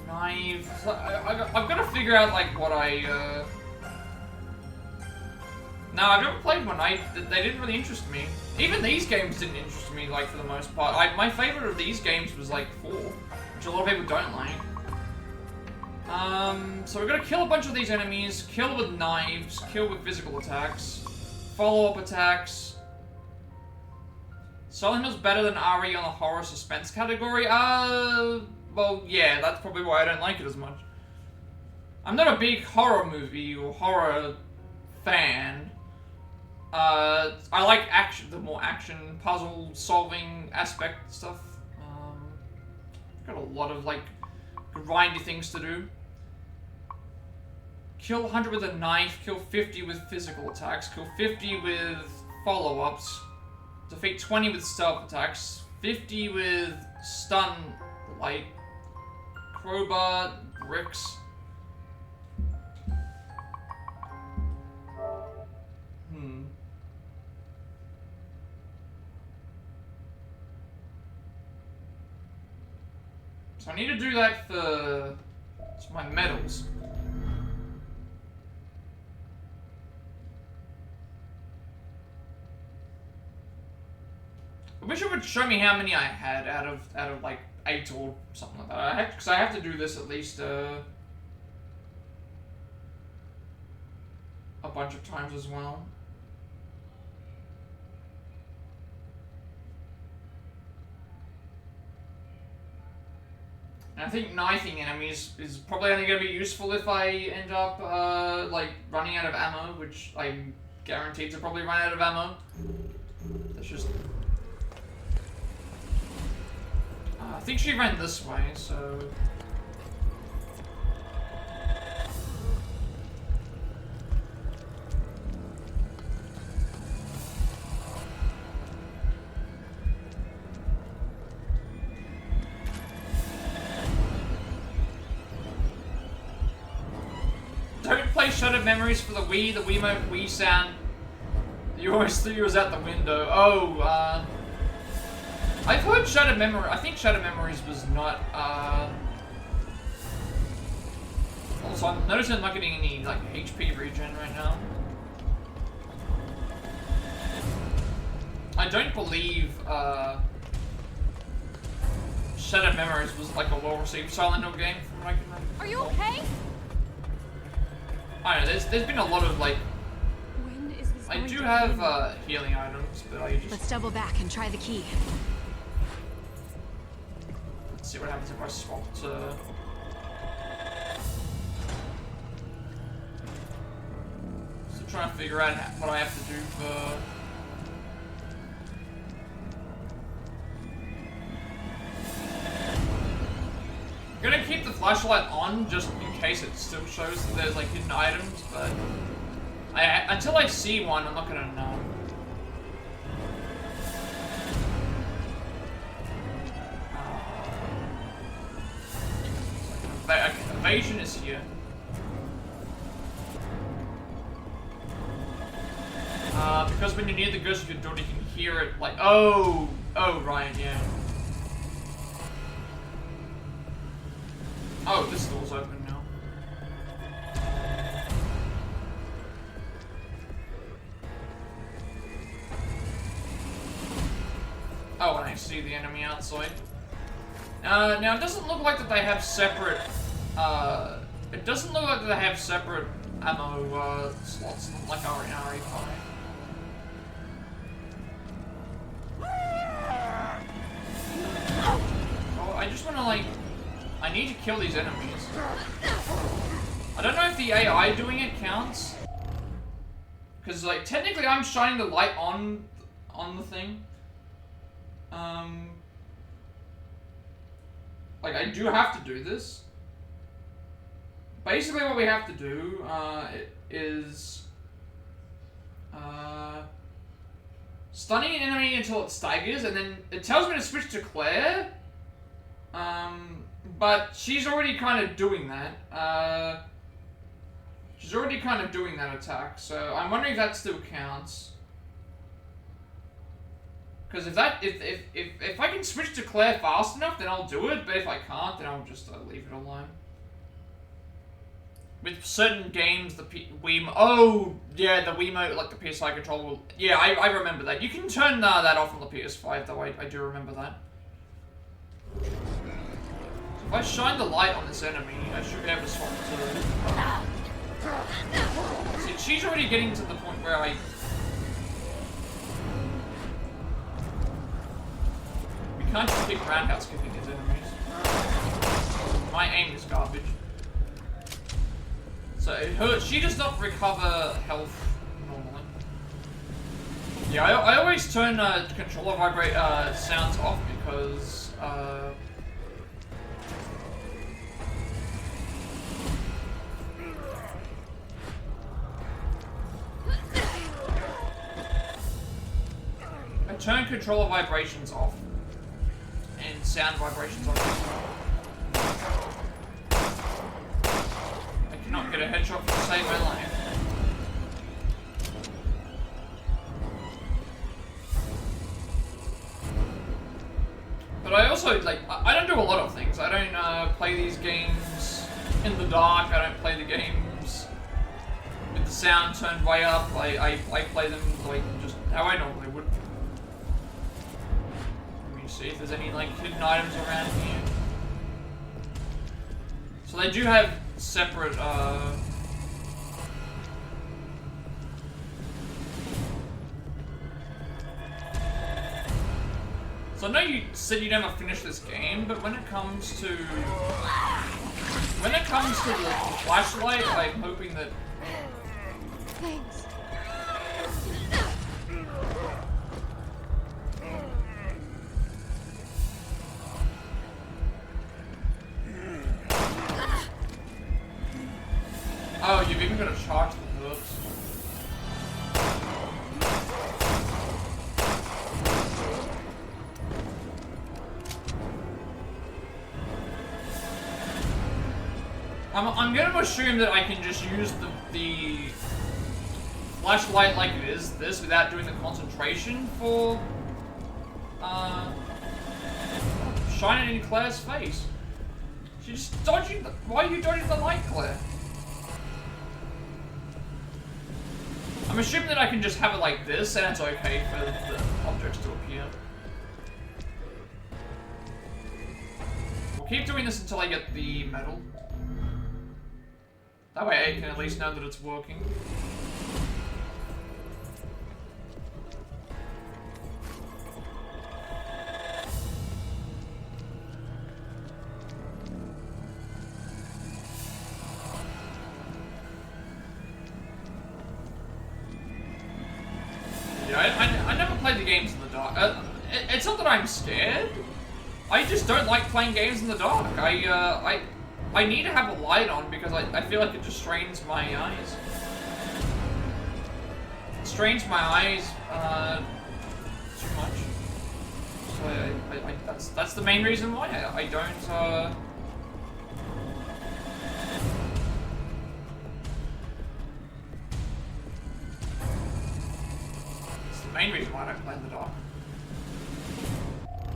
A: Knives. I've got to figure out like what I. No, I've never played one. They didn't really interest me. Even these games didn't interest me, like, for the most part. My favorite of these games was, like, 4, which a lot of people don't like. So we're gonna kill a bunch of these enemies, kill with knives, kill with physical attacks, follow-up attacks. Silent Hill's better than RE on the horror suspense category? Well, yeah, that's probably why I don't like it as much. I'm not a big horror movie or horror fan. I like action, the more action, puzzle solving aspect stuff. Got a lot of like grindy things to do. Kill 100 with a knife, kill 50 with physical attacks, kill 50 with follow-ups, defeat 20 with stealth attacks, 50 with stun light, crowbar, bricks. So I need to do that for my medals. I wish it would show me how many I had out of like 8 or something like that. Because I have to do this at least a bunch of times as well. And I think knifing enemies is probably only going to be useful if I end up, like, running out of ammo, which I'm guaranteed to probably run out of ammo. That's just... I think she ran this way, so... Shattered Memories for the Wii, the Wiimote Wii sound. You always threw yours out the window. Oh, I've heard Shattered Memories. I think Shattered Memories was not, Also, I'm noticing I'm not getting any, like, HP regen right now. I don't believe, Shattered Memories was, like, a well-received Silent Hill game from what I can remember.
E: Are you okay?
A: I don't know, there's been a lot of, like...
E: When is this
A: I
E: going
A: do
E: to
A: have,
E: end?
A: healing items, but I just...
G: Let's double back and try the key.
A: Let's see what happens if I swap to... Still trying to figure out what I have to do for... I'm gonna keep the flashlight on just in case it still shows that there's like hidden items, but until I see one, I'm not gonna know. Okay, evasion is here. Because when you're near the ghost of your daughter, you can hear it like, oh, right, yeah. Oh, this door's open now. Oh, and I see the enemy outside. Now it doesn't look like that they have separate, it doesn't look like that they have separate ammo, slots like our in RE5. Oh, I just wanna like... I need to kill these enemies. I don't know if the AI doing it counts. Because, like, technically I'm shining the light on on the thing. Like, I do have to do this. Basically what we have to do, is... stunning an enemy until it staggers, and then it tells me to switch to Claire. But she's already kind of doing that. She's already kind of doing that attack, so I'm wondering if that still counts. Because if I can switch to Claire fast enough, then I'll do it. But if I can't, then I'll just leave it alone. With certain games, the Wiimote... Oh, yeah, the Wiimote, like the PSI controller will... Yeah, I remember that. You can turn that off on the PS5, though. I do remember that. So if I shine the light on this enemy, I should be able to swap to... See, she's already getting to the point where I... We can't just keep roundhouse kicking these enemies. My aim is garbage. So she does not recover health normally. Yeah, I always turn controller vibrate sounds off because I turn controller vibrations off and sound vibrations on as well. Not get a headshot to save my life. But I also, like, I don't do a lot of things. I don't play these games in the dark. I don't play the games with the sound turned way up. I play them, like, just how I normally would. Let me see if there's any, like, hidden items around here. So they do have separate, So I know you said you never finish this game, but when it comes to... the flashlight, I'm hoping that...
E: Thanks.
A: Oh, you've even got to charge the hooks. I'm going to assume that I can just use the flashlight like it is this without doing the concentration for shining in Claire's face. She's just dodging the... Why are you dodging the light, Claire? I'm assuming that I can just have it like this, and it's okay for the objects to appear. We'll keep doing this until I get the medal. That way I can at least know that it's working. I never played the games in the dark. It's not that I'm scared. I just don't like playing games in the dark. I need to have a light on because I feel like it just strains my eyes. It strains my eyes too much. So that's the main reason why I don't. Main reason why I don't play in the dark.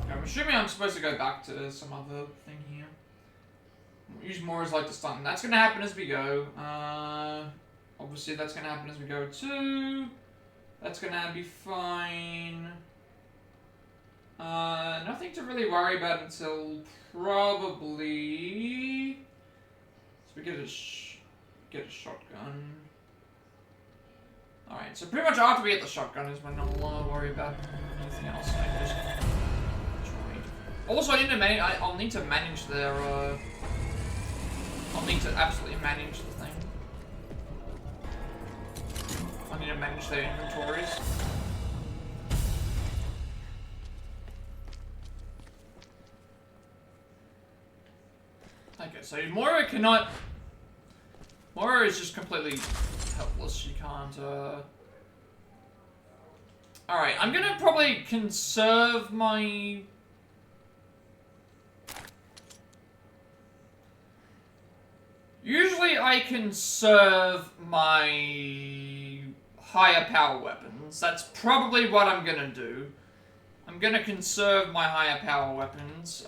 A: Okay, I'm assuming I'm supposed to go back to some other thing here. Use Moira's light to stun. That's going to happen as we go. Obviously, that's going to happen as we go too. That's going to be fine. Nothing to really worry about until probably. So we get a shotgun. Alright, so pretty much after we get the shotgun is when I'll worry about anything else. I just tried. Also, I'll need to manage their, I'll need to absolutely manage the thing. I need to manage their inventories. Okay, so Moira cannot... Moira is just completely helpless. She can't, Alright, I'm gonna probably conserve my... Usually I conserve my higher power weapons. That's probably what I'm gonna do. I'm gonna conserve my higher power weapons.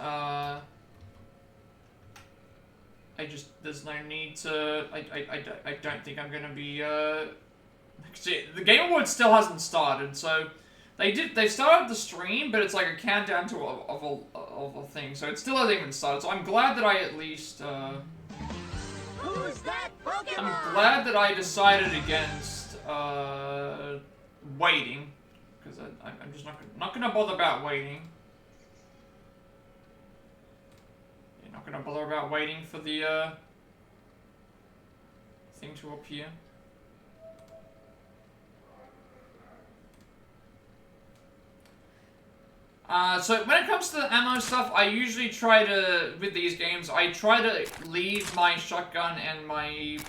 A: There's no need to, I don't think I'm gonna be, see, the Game Awards still hasn't started, so they started the stream, but it's like a countdown to a thing, so it still hasn't even started, so I'm glad that I at least,
F: Who's that Pokemon?
A: I'm glad that I decided against, waiting, because I'm just not gonna bother about waiting. You're not gonna bother about waiting for the, thing to appear. So when it comes to the ammo stuff, I usually try to, with these games, I try to leave my shotgun and my,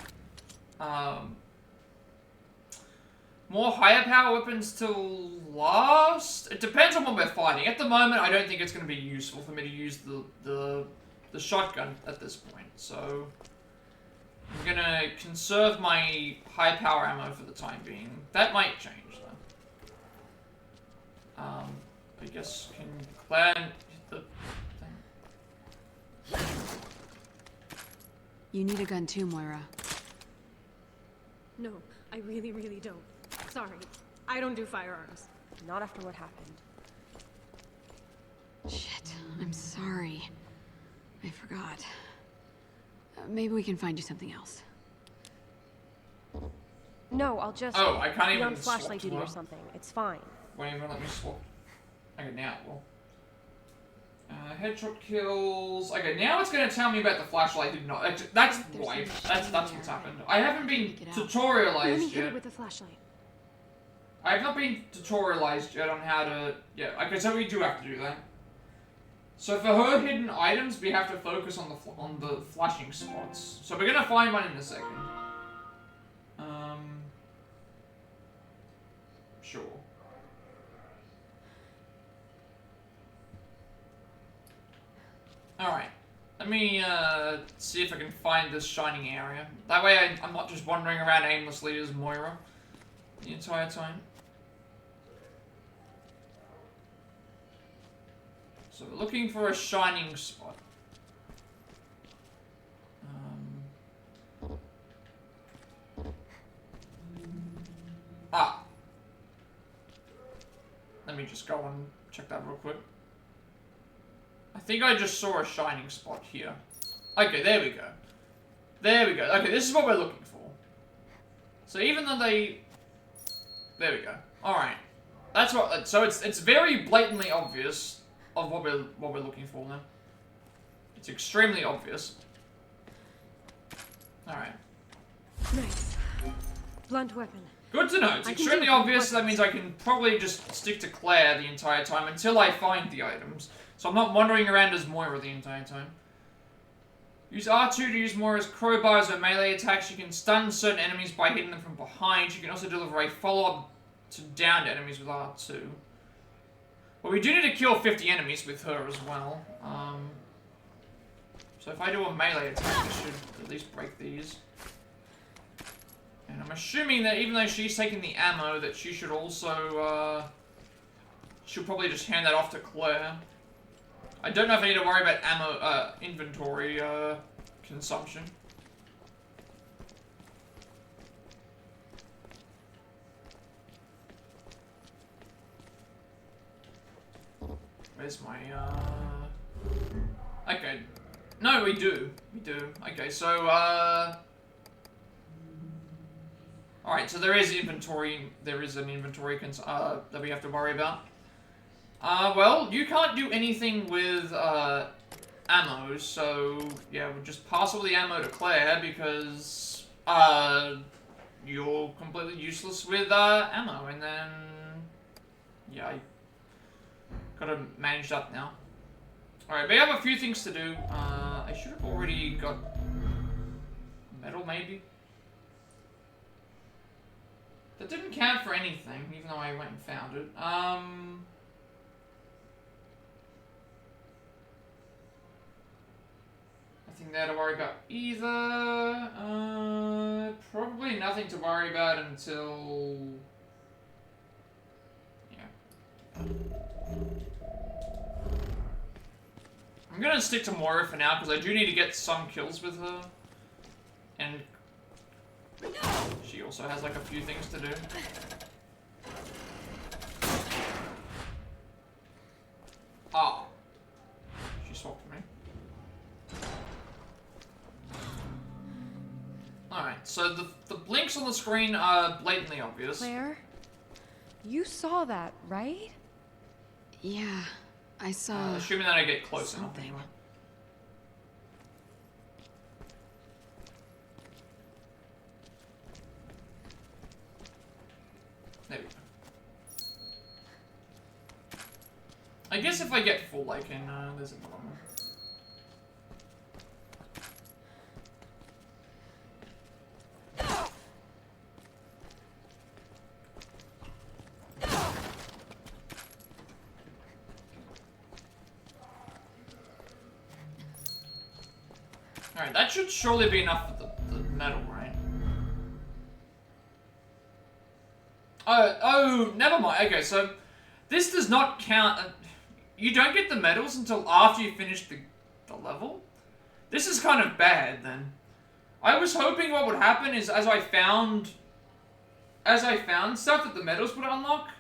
A: more higher power weapons till last. It depends on what we're fighting. At the moment, I don't think it's going to be useful for me to use the shotgun at this point, so I'm gonna conserve my high power ammo for the time being. That might change, though. I guess, can Clan hit the thing?
G: You need a gun too, Moira.
E: No, I really, really don't. Sorry. I don't do firearms.
H: Not after what happened.
G: Shit, I'm sorry. I forgot. Maybe we can find you something else.
H: No, I'll just
A: Oh, I can't
H: be
A: even
H: on flashlight
A: swap
H: duty or
A: to
H: something. It's fine.
A: Won't even let me swap. Okay, now it will. Headshot kills. Okay, now it's going to tell me about the flashlight did not. That's why. That's what's happened. I haven't been
E: Let me
A: tutorialized
E: hit
A: yet.
E: it with a flashlight.
A: I have not been tutorialized yet on how to. Yeah. Okay, so we do have to do that. So for her hidden items, we have to focus on the flashing spots. So we're gonna find one in a second. Sure. Alright. Let me, see if I can find this shining area. That way I'm not just wandering around aimlessly as Moira the entire time. So we're looking for a shining spot. Let me just go and check that real quick. I think I just saw a shining spot here. Okay, there we go. There we go. Okay, this is what we're looking for. So even though they... There we go. Alright. That's what... So it's very blatantly obvious of what we're looking for now. It's extremely obvious. Alright.
E: Nice. Blunt weapon.
A: Good to know. It's extremely obvious. That means I can probably just stick to Claire the entire time until I find the items. So I'm not wandering around as Moira the entire time. Use R2 to use Moira's crowbars or melee attacks. You can stun certain enemies by hitting them from behind. You can also deliver a follow-up to downed enemies with R2. Well, we do need to kill 50 enemies with her as well. So if I do a melee attack, I should at least break these. And I'm assuming that even though she's taking the ammo, that she should also, she'll probably just hand that off to Claire. I don't know if I need to worry about ammo, inventory, consumption. Where's my, Okay. No, we do. We do. Okay, so, Alright, so there is inventory, there is an inventory that we have to worry about. Well, you can't do anything with, ammo, so, yeah, we'll just pass all the ammo to Claire, because, you're completely useless with, ammo, and then, yeah, I gotta manage that now. Alright, we have a few things to do. I should have already got metal, maybe? That didn't count for anything, even though I went and found it. Nothing there to worry about either. Probably nothing to worry about until... yeah. I'm gonna stick to Moira for now, because I do need to get some kills with her. And she also has like a few things to do. Oh. She swapped me. Alright, so the blinks on the screen are blatantly obvious.
H: Claire, you saw that, right?
G: Yeah, I saw.
A: Assuming that I get close enough
G: something.
A: anyway. There we go. I guess if I get full, I can, there's another one. Alright, that should surely be enough for the metal, right? Oh, never mind. Okay, so this does not count. You don't get the medals until after you finish the level? This is kind of bad, then. I was hoping what would happen is as I found stuff that the medals would unlock.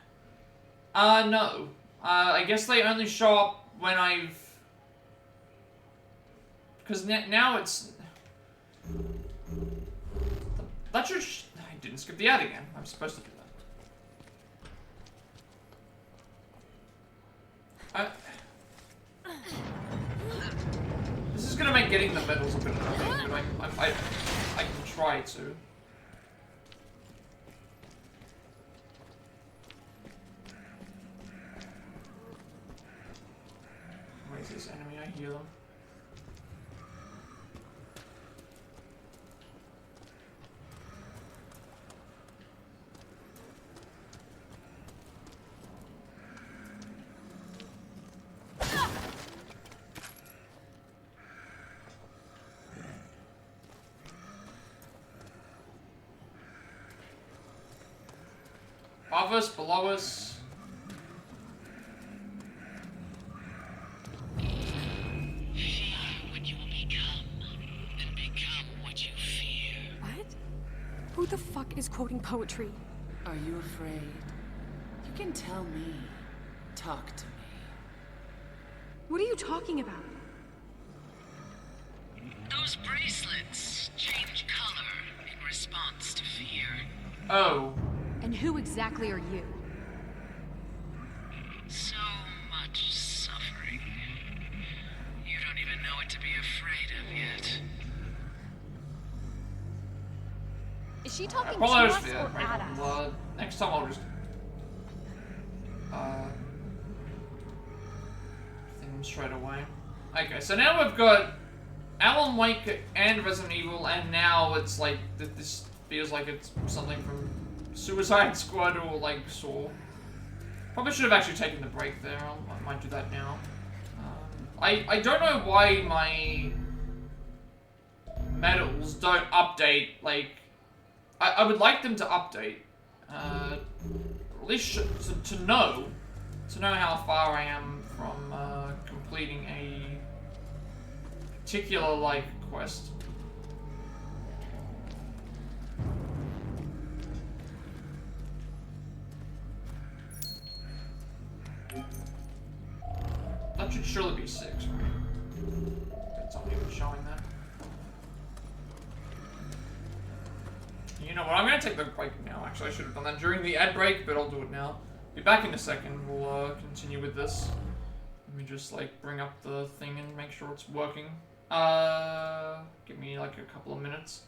A: No. I guess they only show up when I've... because now it's... that should... I didn't skip the ad again. I'm supposed to do that. This is gonna make getting the medals a bit annoying, but I can try to. Where's this enemy? I hear them. Above us, below us.
F: Fear what you will become, and become what you fear.
H: What? Who the fuck is quoting poetry?
I: Are you afraid? You can tell me. Talk to me.
H: What are you talking about?
F: Those bracelets change color in response to fear.
A: Oh.
G: And who exactly are you?
F: So much suffering. You don't even know what to be afraid of yet.
H: Is she talking to
A: Probably
H: us
A: just,
H: or at us?
A: next time I'll just think them straight away. Okay, so now we've got Alan Wake and Resident Evil, and now it's like this feels like it's something from Suicide Squad or like Saw. Probably should have actually taken the break there. I might do that now. I don't know why my medals don't update. Like, I would like them to update. At least to know how far I am from completing a particular like quest. That should surely be 6, right? It's not even showing that. You know what, I'm gonna take the break now. Actually, I should have done that during the ad break, but I'll do it now. Be back in a second. We'll continue with this. Let me just like bring up the thing and make sure it's working. Give me like a couple of minutes.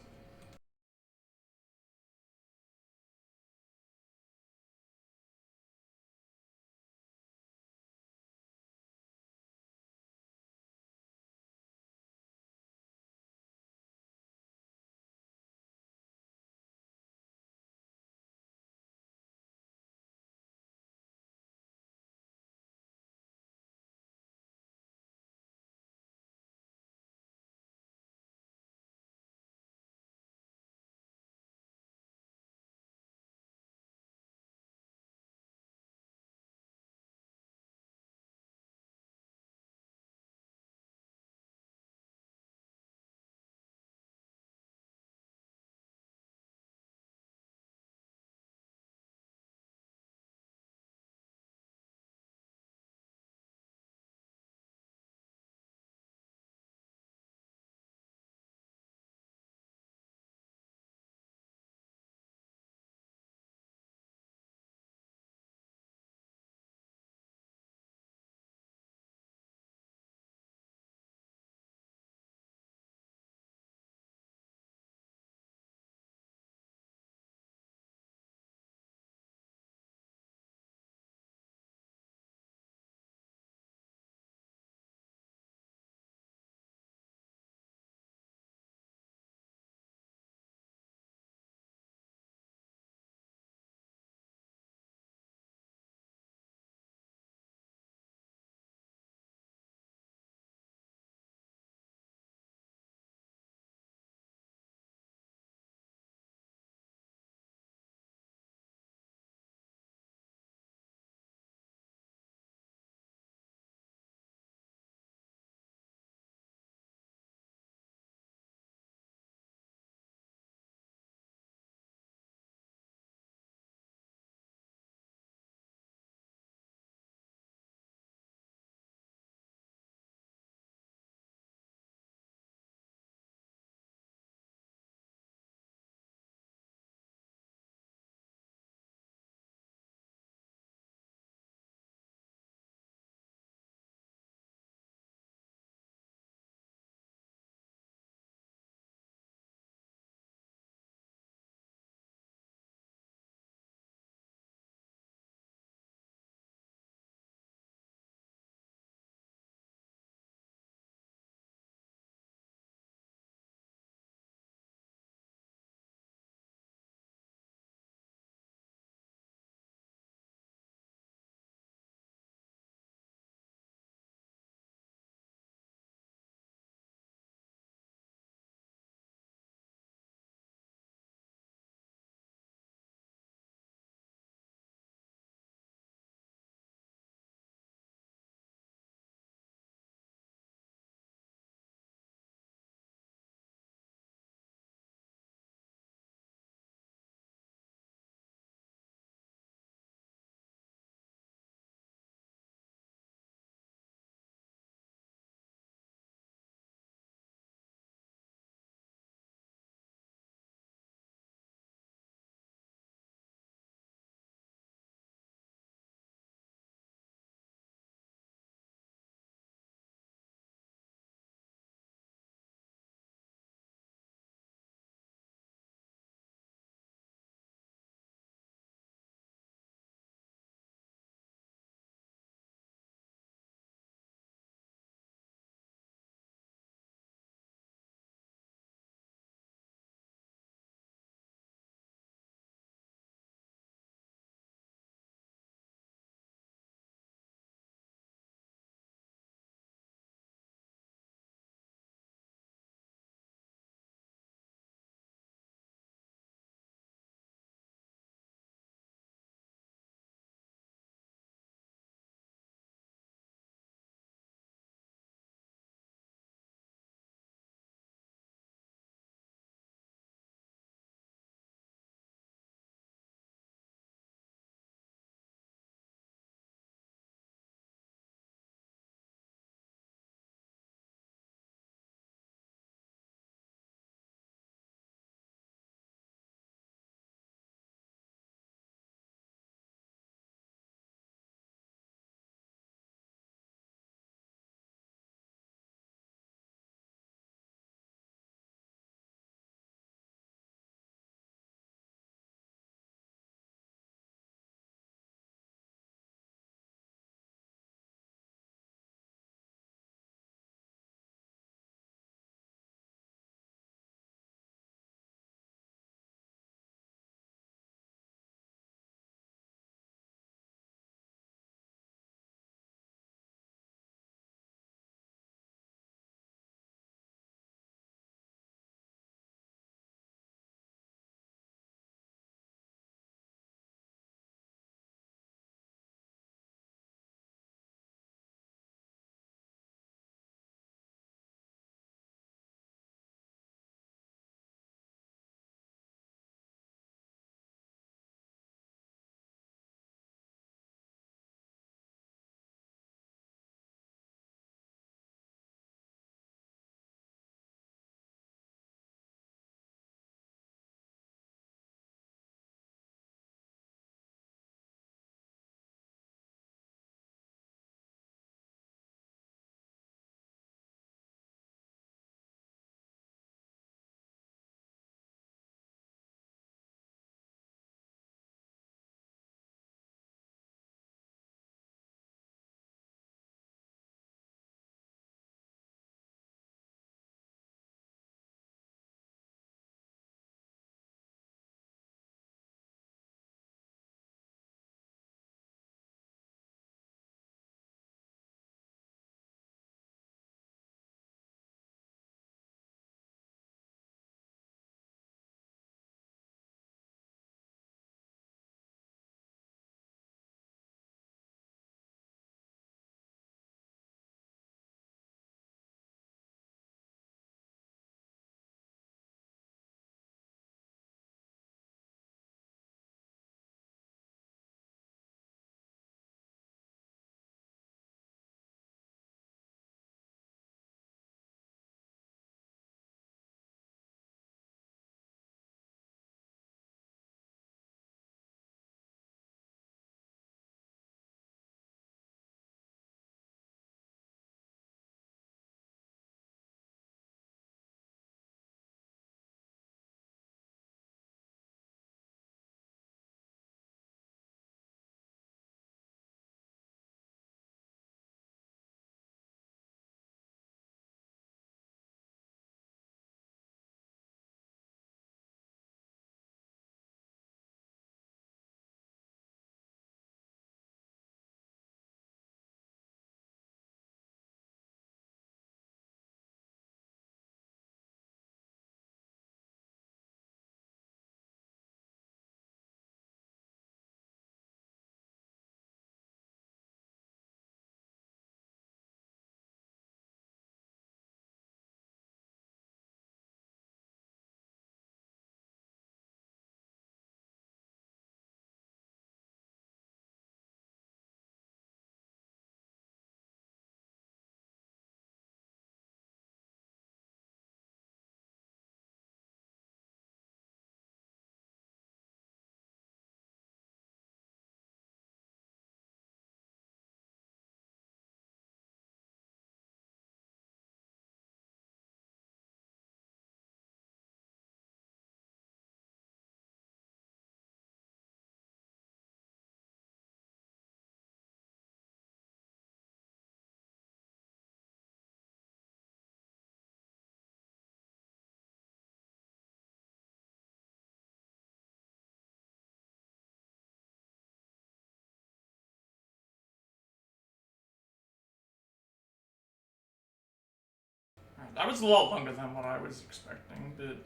A: That was a lot longer than what I was expecting, but,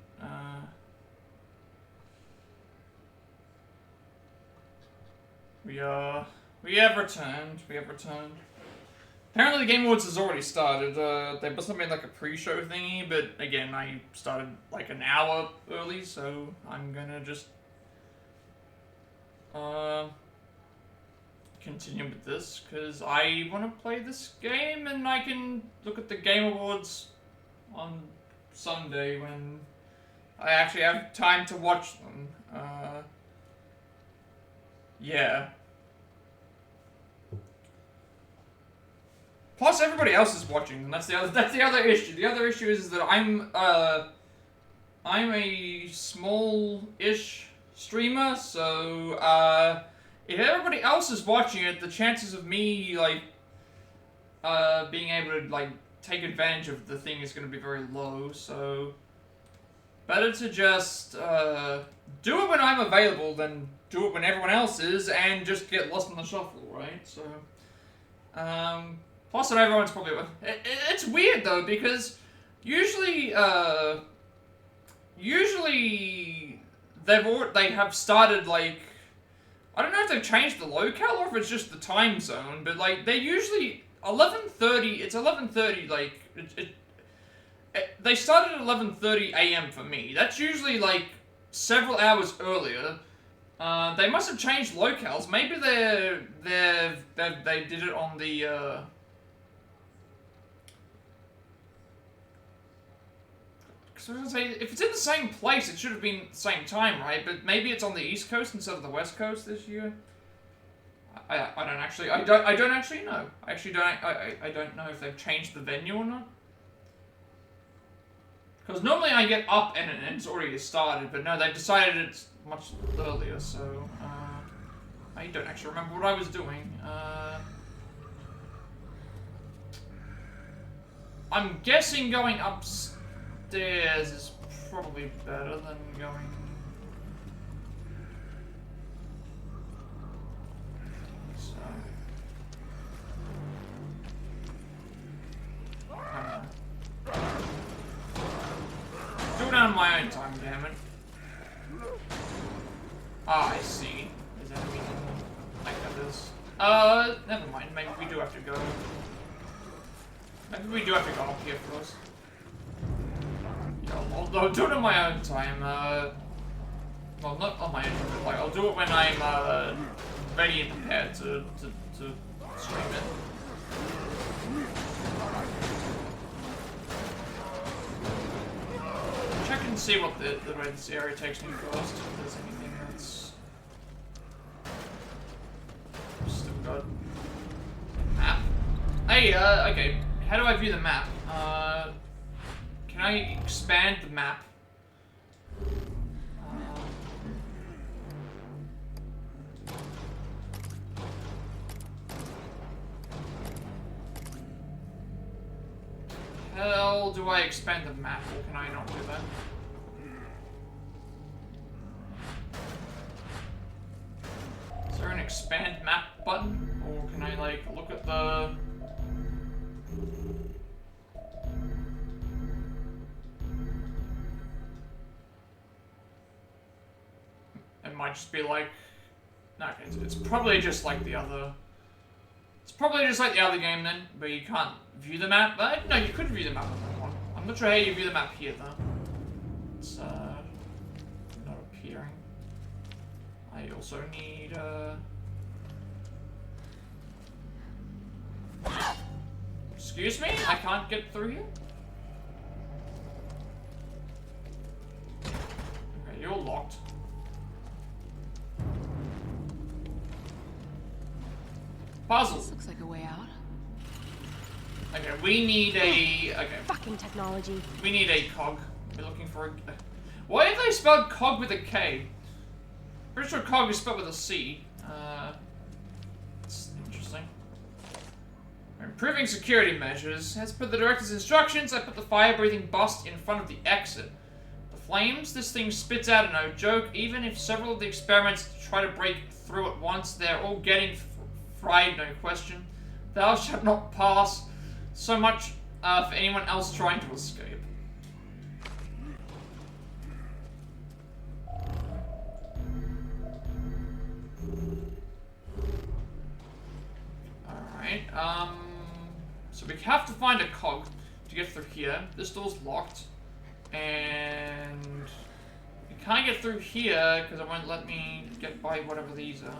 A: we have returned. Apparently the Game Awards has already started. There must have been like a pre-show thingy, but again, I started like an hour early, so I'm gonna just, continue with this, because I want to play this game, and I can look at the Game Awards on Sunday when I actually have time to watch them. Yeah. Plus, everybody else is watching, and that's the other issue. The other issue is that I'm a small-ish streamer, so if everybody else is watching it, the chances of me like being able to like take advantage of the thing is going to be very low. So better to just do it when I'm available than do it when everyone else is, and just get lost in the shuffle, right? So, plus that everyone's probably... It's weird, though, because usually they have started, like... I don't know if they've changed the locale or if it's just the time zone, but, like, they're usually... 11:30, it's 11:30, like... They started at 11:30 a.m. for me. That's usually, like, several hours earlier. They must have changed locales. Maybe they did it on the, Because I was gonna say, if it's in the same place, it should have been the same time, right? But maybe it's on the East Coast instead of the West Coast this year. I don't actually know. I don't know if they've changed the venue or not. Because normally I get up and it's already started, but no, they've decided it's much earlier, so, I don't actually remember what I was doing. I'm guessing going upstairs is probably better than going... So... Do it on my own time, damn it. Ah, I see. Is that like that is? Never mind. Maybe we do have to go. Maybe we do have to go up here first. Yeah, I'll do it on my own time. Well, not on my own time, but like, I'll do it when I'm, ready and prepared to stream it. Check and see what the way this area takes me first, if there's anything that's still got map. Hey, okay, how do I view the map? Can I expand the map? How do I expand the map, or can I not do that? Is there an expand map button, or can I like look at the... It might just be like... No, it's probably just like the other... It's probably just like the other game then, where you can't view the map. But no, you could view the map on that one. I'm not sure how you view the map here though. It's not appearing. I also need Excuse me? I can't get through here? Okay, you're locked. Puzzle.
G: This looks like a way out.
A: Okay, we need a... Okay.
E: Fucking technology.
A: We need a cog. We're looking for a... Why have they spelled cog with a K? Pretty sure cog is spelled with a C. It's interesting. We're improving security measures. As per the director's instructions, I put the fire-breathing bust in front of the exit. The flames this thing spits out are no joke. Even if several of the experiments try to break through at once, they're all getting fried, no question. Thou shalt not pass so much for anyone else trying to escape. Alright, so we have to find a cog to get through here. This door's locked. And you can't get through here because it won't let me get by whatever these are.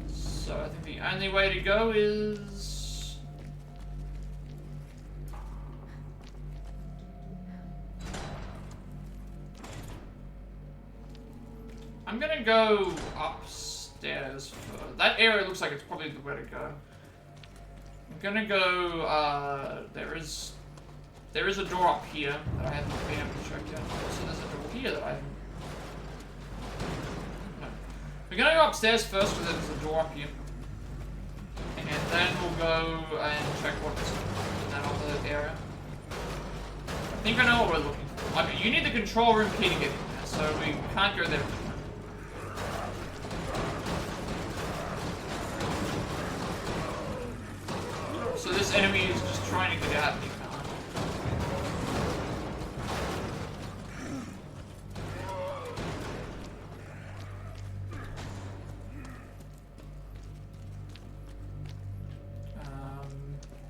A: So I think the only way to go is... I'm gonna go upstairs first. That area looks like it's probably the way to go. I'm gonna go, there is a door up here that I haven't been able to check yet. Also, there's a door here that I haven't... No. We're gonna go upstairs first because there's a door up here. And then we'll go and check what's in that other area. I think I know what we're looking for. I mean, you need the control room key to get in there, so we can't go there. So this enemy is just trying to get at me.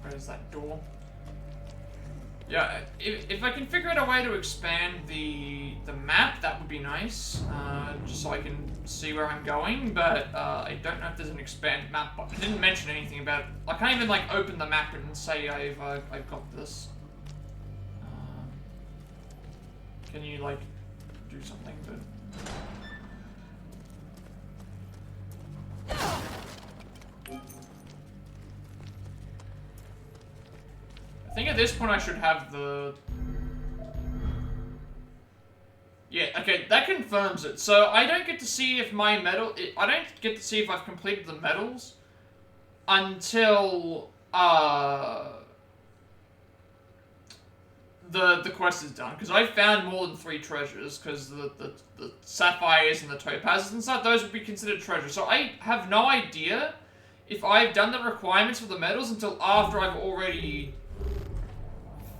A: Where's that door? Yeah, if I can figure out a way to expand the map, that would be nice, just so I can see where I'm going, but I don't know if there's an expand map, but I didn't mention anything about it. I can't even, like, open the map and say I've got this. Can you, like, do something to... I think at this point I should have the... Yeah, okay, that confirms it. So I don't get to see if my medal... I don't get to see if I've completed the medals until, the quest is done. Because I found more than 3 treasures, because the sapphires and the topazes and stuff, those would be considered treasures. So I have no idea if I've done the requirements for the medals until after I've already...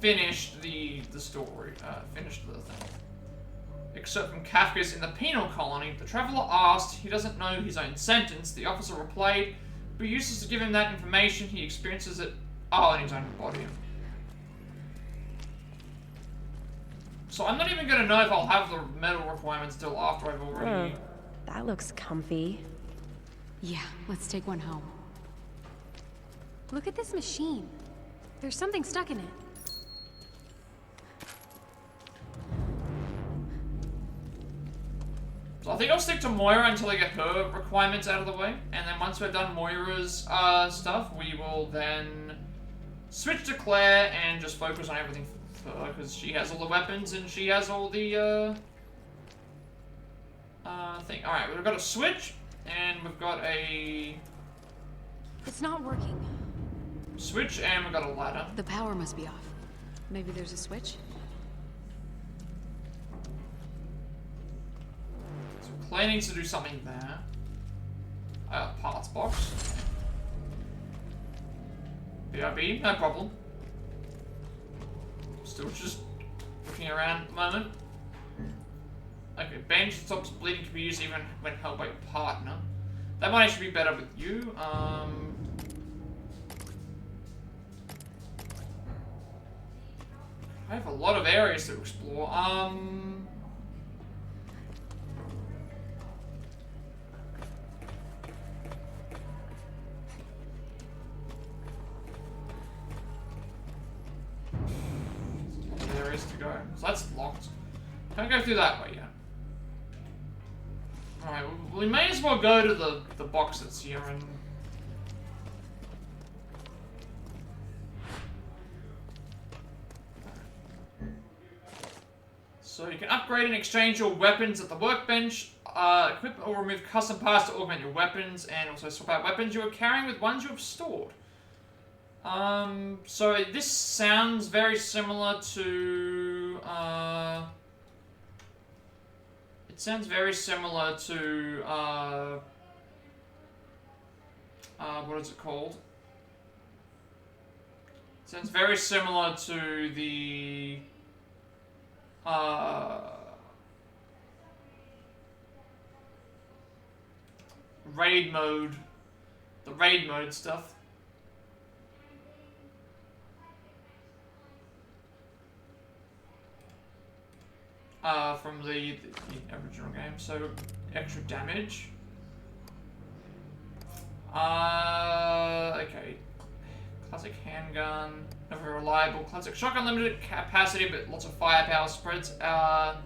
A: finished the story, finished the thing. Except from Kafka's in the penal colony, the traveler asked, he doesn't know his own sentence. The officer replied, but useless to give him that information, he experiences it in his own body. So I'm not even gonna know if I'll have the medal requirements till after I've already...
H: That looks comfy.
G: Yeah, let's take one home.
H: Look at this machine. There's something stuck in it.
A: So I think I'll stick to Moira until I get her requirements out of the way, and then once we're done Moira's stuff, we will then switch to Claire and just focus on everything for her, because she has all the weapons and she has all the thing. Alright, we've got a switch, and we've got a...
H: It's not working.
A: Switch, and we've got a ladder.
G: The power must be off. Maybe there's a switch?
A: Claire needs to do something there. Parts box. BRB, no problem. Still just looking around at the moment. Okay, bandage that stops bleeding can be used even when held by your partner. That might actually be better with you. I have a lot of areas to explore. There is to go. So that's locked. Can't go through that way yet. Alright, we may as well go to the box that's here and... So you can upgrade and exchange your weapons at the workbench, equip or remove custom parts to augment your weapons, and also swap out weapons you are carrying with ones you have stored. So this sounds very similar to, it sounds very similar to, what is it called? Sounds very similar to the raid mode, the raid mode stuff. From the original game, so extra damage. Okay. Classic handgun, not very reliable. Classic shotgun, limited capacity, but lots of firepower. Spreads out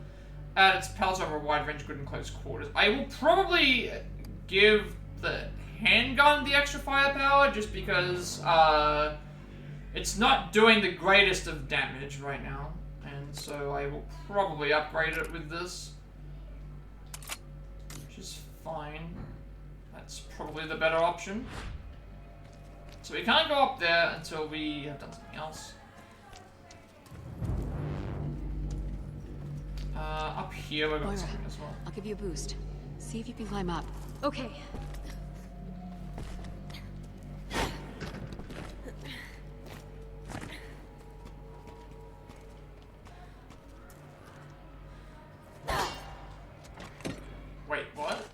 A: its pellets over a wide range, good in close quarters. I will probably give the handgun the extra firepower, just because it's not doing the greatest of damage right now. So I will probably upgrade it with this, which is fine. That's probably the better option. So we can't go up there until we have done something else. Up here we've got
G: Moira,
A: something as well.
G: I'll give you a boost. See if you can climb up.
H: Okay.
A: Wait, what?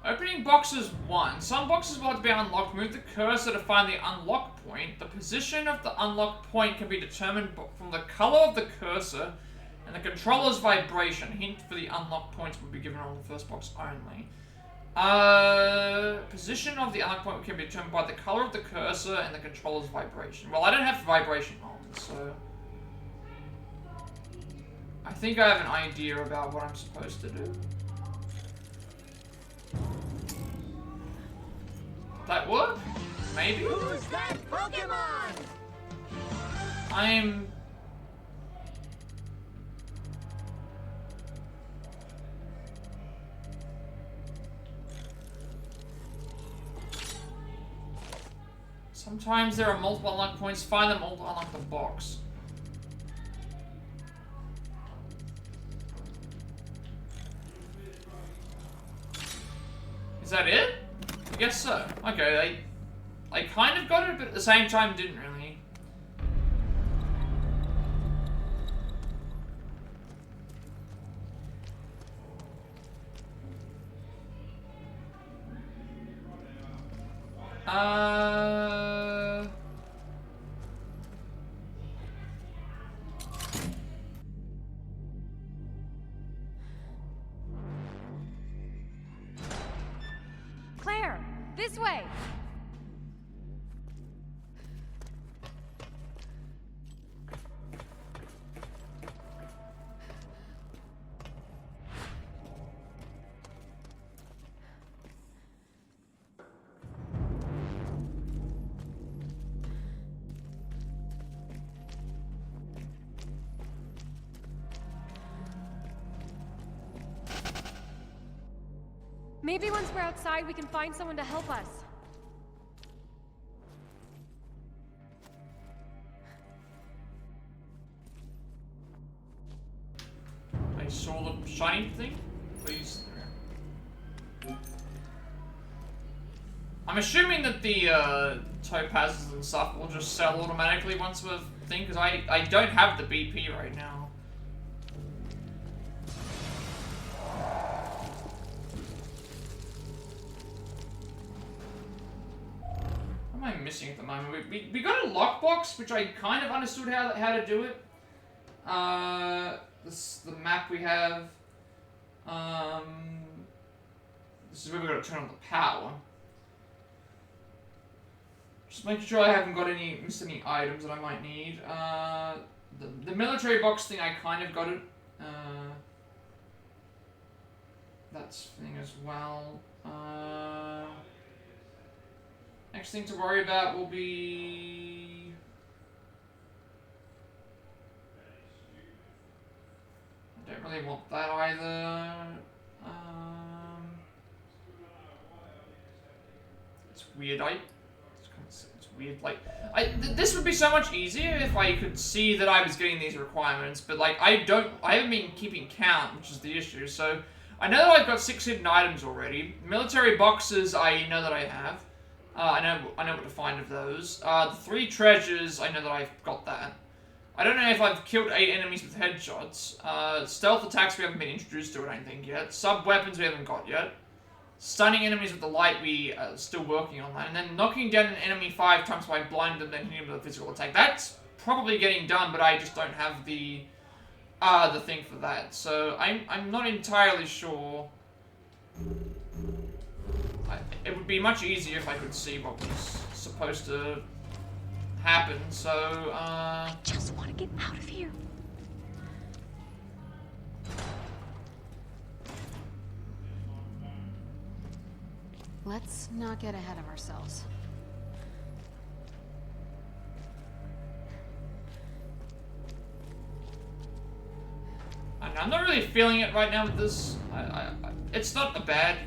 A: Opening boxes 1. Some boxes will have to be unlocked. Move the cursor to find the unlock point. The position of the unlock point can be determined from the color of the cursor and the controller's vibration. Hint for the unlock points will be given on the first box only. Position of the unlock point can be determined by the color of the cursor and the controller's vibration. Well, I don't have vibration on, so I think I have an idea about what I'm supposed to do. That work? Maybe?
J: Who's that Pokemon?
A: I'm... Sometimes there are multiple unlock points. Find them all to unlock the box. Is that it? I guess so. Okay, I kind of got it, but at the same time didn't really.
H: Claire, this way. Maybe once we're outside, we can find someone to help us.
A: I saw the shiny thing. Please. I'm assuming that the topazes and stuff will just sell automatically once we're thing, because I don't have the BP right now. What am I missing at the moment? We got a lockbox, which I kind of understood how to do it. This is the map we have. This is where we've got to turn on the power. Just making sure I haven't got missed any items that I might need. The military box thing, I kind of got it. That's thing as well. Next thing to worry about will be... I don't really want that either. It's weird. It's weird. Like, this would be so much easier if I could see that I was getting these requirements, but like I haven't been keeping count, which is the issue. So I know that I've got 6 hidden items already. Military boxes, I know that I have. I know what to find of those. The 3 treasures, I know that I've got that. I don't know if I've killed 8 enemies with headshots. Stealth attacks we haven't been introduced to, I don't think, yet. Sub-weapons we haven't got yet. Stunning enemies with the light we are still working on that. And then knocking down an enemy 5 times by blinding them, then hitting them with a physical attack. That's probably getting done, but I just don't have the thing for that. So I'm not entirely sure. It would be much easier if I could see what was supposed to happen, so,
H: I just want to get out of here.
G: Let's not get ahead of ourselves.
A: And I'm not really feeling it right now with this. It's not a bad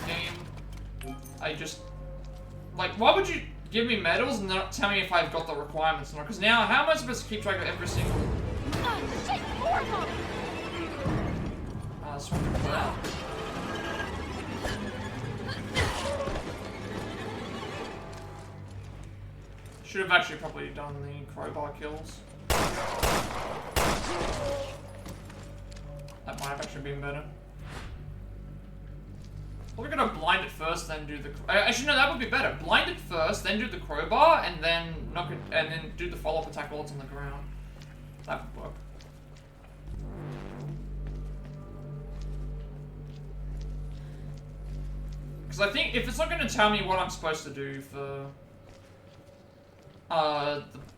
A: game. I just... Like, why would you give me medals and not tell me if I've got the requirements or not? Because now, how am I supposed to keep track of every single...
E: Shit! More of them!
A: Switch to Plat. Should have actually probably done the crowbar kills. That might have actually been better. We're gonna blind it first, then do the. Actually, no, that would be better. Blind it first, then do the crowbar, and then knock it, and then do the follow-up attack while it's on the ground. That would work. Because I think if it's not gonna tell me what I'm supposed to do for,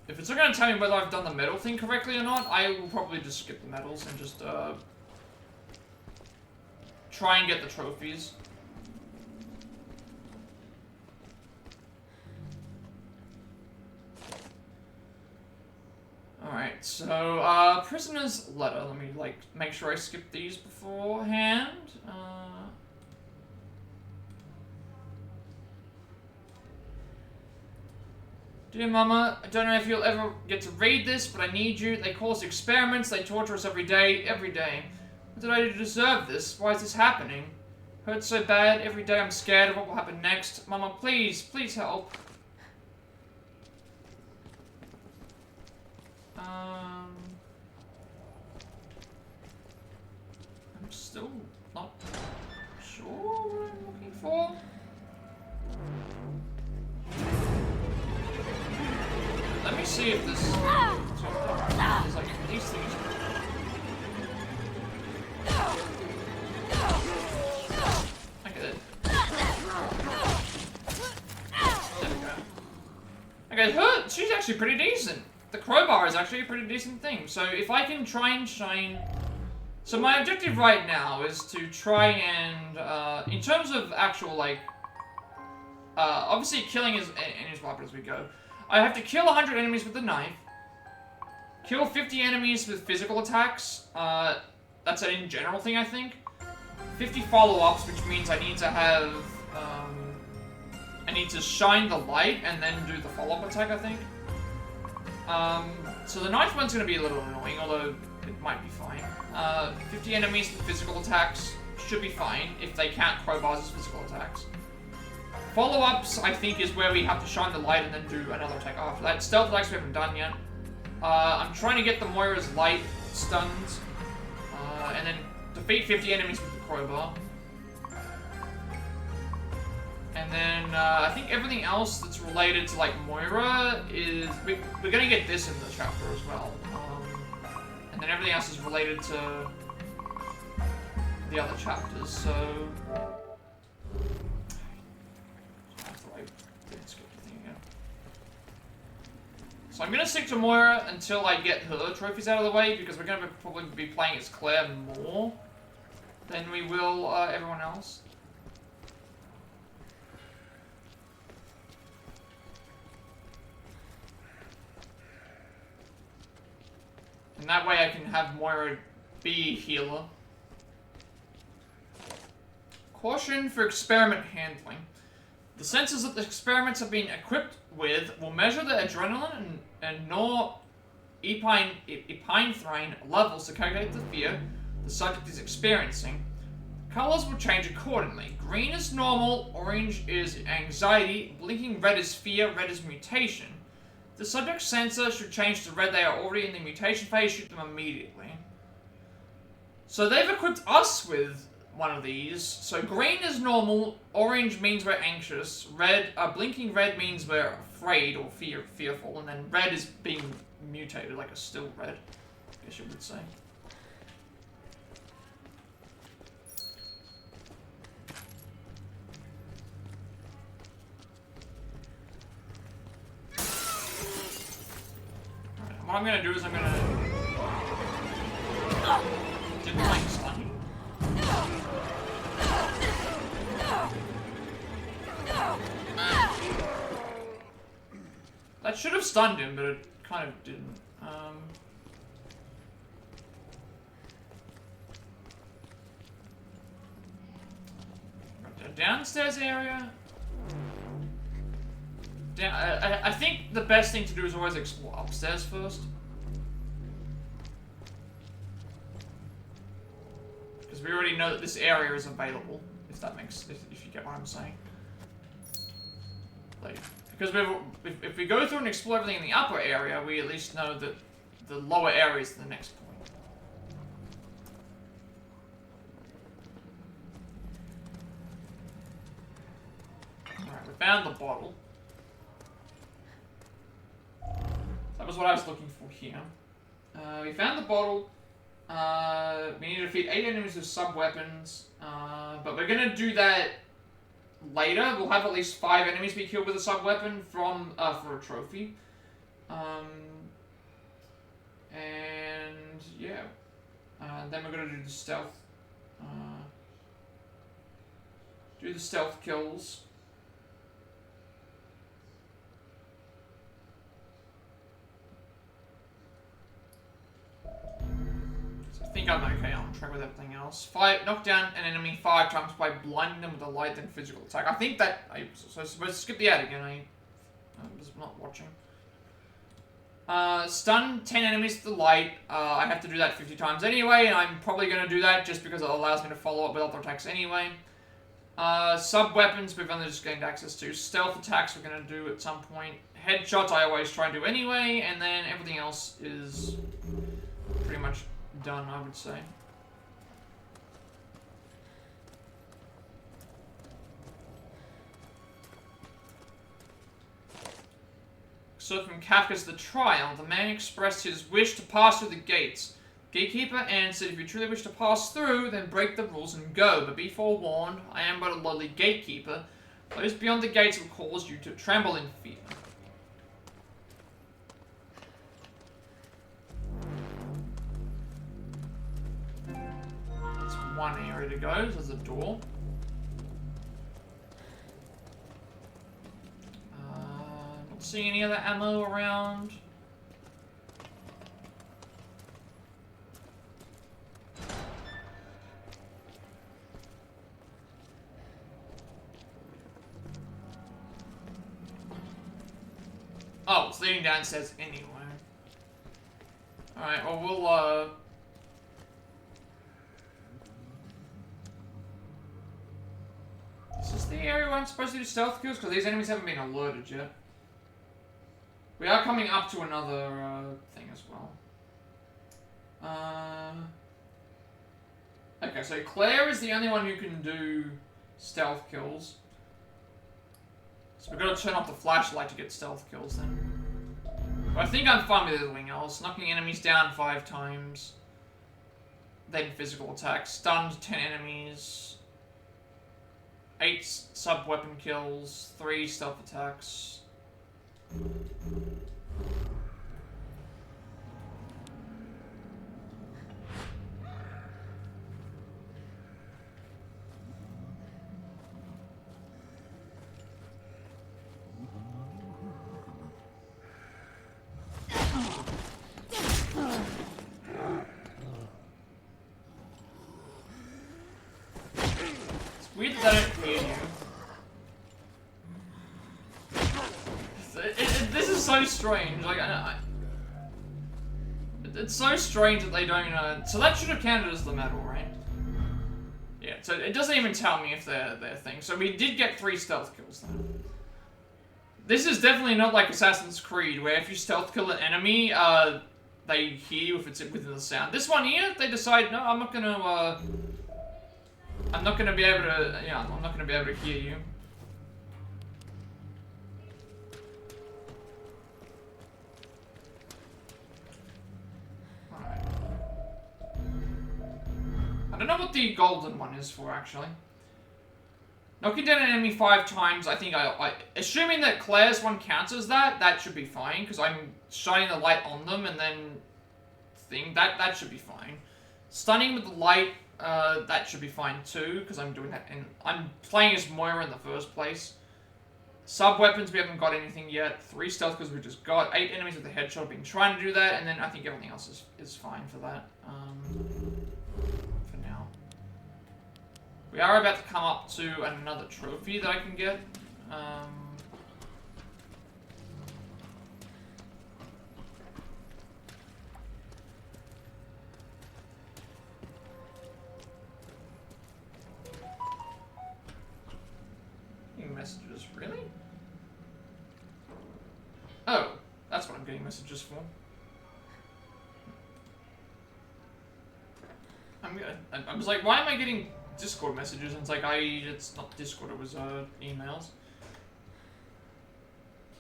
A: if it's not gonna tell me whether I've done the medal thing correctly or not, I will probably just skip the medals and just try and get the trophies. Alright, so, prisoner's letter. Let me, like, make sure I skip these beforehand. Dear Mama, I don't know if you'll ever get to read this, but I need you. They cause experiments, they torture us every day. What did I do to deserve this? Why is this happening? Hurts so bad, every day I'm scared of what will happen next. Mama, please, please help. I'm still not sure what I'm looking for. Let me see if this... There's like these things. Okay, there we go. Okay, she's actually pretty decent. The crowbar is actually a pretty decent thing. So if I can try and shine... So my objective right now is to try and, in terms of actual, like... obviously killing is as rapid as we go. I have to kill 100 enemies with the knife. Kill 50 enemies with physical attacks. That's an in general thing, I think. 50 follow-ups, which means I need to have... I need to shine the light and then do the follow-up attack, I think. So the knife one's going to be a little annoying, although it might be fine. 50 enemies with physical attacks should be fine if they count crowbars as physical attacks. Follow-ups, I think, is where we have to shine the light and then do another attack after that. Stealth attacks we haven't done yet. I'm trying to get the Moira's light stunned, and then defeat 50 enemies with the crowbar. And then, I think everything else that's related to, like, Moira is... We're gonna get this in the chapter as well. And then everything else is related to the other chapters, so... So I'm gonna stick to Moira until I get her trophies out of the way, because we're gonna probably be playing as Claire more than we will everyone else. And that way I can have Moira be healer. Caution for experiment handling. The sensors that the experiments have been equipped with will measure the adrenaline and norepinephrine levels to calculate the fear the subject is experiencing. colors will change accordingly. Green is normal, orange is anxiety, blinking red is fear, red is mutation. The subject's sensor should change to red. They are already in the mutation phase, shoot them immediately. So they've equipped us with one of these. So green is normal, orange means we're anxious, blinking red means we're afraid or fearful, and then red is being mutated, like a still red, I guess you would say. What I'm gonna do is I'm gonna... Didn't like stun you. That should have stunned him, but it kind of didn't. The downstairs area. I think the best thing to do is always explore upstairs first. Because we already know that this area is available, if that makes, if you get what I'm saying. Like, because if we go through and explore everything in the upper area, we at least know that the lower area is the next point. Alright, we found the bottle. That was what I was looking for here. We found the bottle. We need to defeat 8 enemies with sub-weapons. But we're gonna do that later. We'll have at least 5 enemies be killed with a sub-weapon from for a trophy. And yeah. Then we're gonna do the stealth. Do the stealth kills. I think I'm okay on track with everything else. Knock down an enemy 5 times by blinding them with a light, then physical attack. I think that... So I was supposed to skip the ad again. I was not watching. Stun 10 enemies with the light. I have to do that 50 times anyway, and I'm probably going to do that just because it allows me to follow up with other attacks anyway. Sub-weapons we've only just gained access to. Stealth attacks we're going to do at some point. Headshots I always try and do anyway, and then everything else is pretty much done, I would say. So from Kafka's The Trial, the man expressed his wish to pass through the gates. Gatekeeper answered, if you truly wish to pass through, then break the rules and go, but be forewarned, I am but a lowly gatekeeper. Those beyond the gates will cause you to tremble in fear. That's one area to go, there's a door. Not seeing any other ammo around. Oh, it's leading downstairs anyway. Alright, well, we'll, Is this the area where I'm supposed to do stealth kills? Because these enemies haven't been alerted yet. We are coming up to another, thing as well. Okay, so Claire is the only one who can do stealth kills. So we've got to turn off the flashlight to get stealth kills then. But I think I'm fine with everything else. Knocking enemies down 5 times. Then physical attacks. Stunned 10 enemies. 8 sub-weapon kills. 3 stealth attacks. Weird that I don't hear you. This is so strange. Like, it's so strange that they don't. So that should have counted as the medal, right? Yeah, so it doesn't even tell me if they're thing. So we did get 3 stealth kills though. This is definitely not like Assassin's Creed, where if you stealth kill an enemy, they hear you if it's within the sound. This one here, they decide, no, I'm not gonna be able to, yeah, I'm not gonna be able to hear you. Alright. I don't know what the golden one is for, actually. Knocking down an enemy 5 times, I think assuming that Claire's one counts as that, that should be fine, because I'm shining the light on them and then that should be fine. Stunning with the light, that should be fine too, because I'm doing that, and I'm playing as Moira in the first place. Sub-weapons, we haven't got anything yet. 3 stealth kills we just got. 8 enemies with the headshot, I've been trying to do that, and then I think everything else is fine for that. For now. We are about to come up to another trophy that I can get. Messages, really? Oh, that's what I'm getting messages for. I was like, why am I getting Discord messages? And it's like, it's not Discord, it was emails.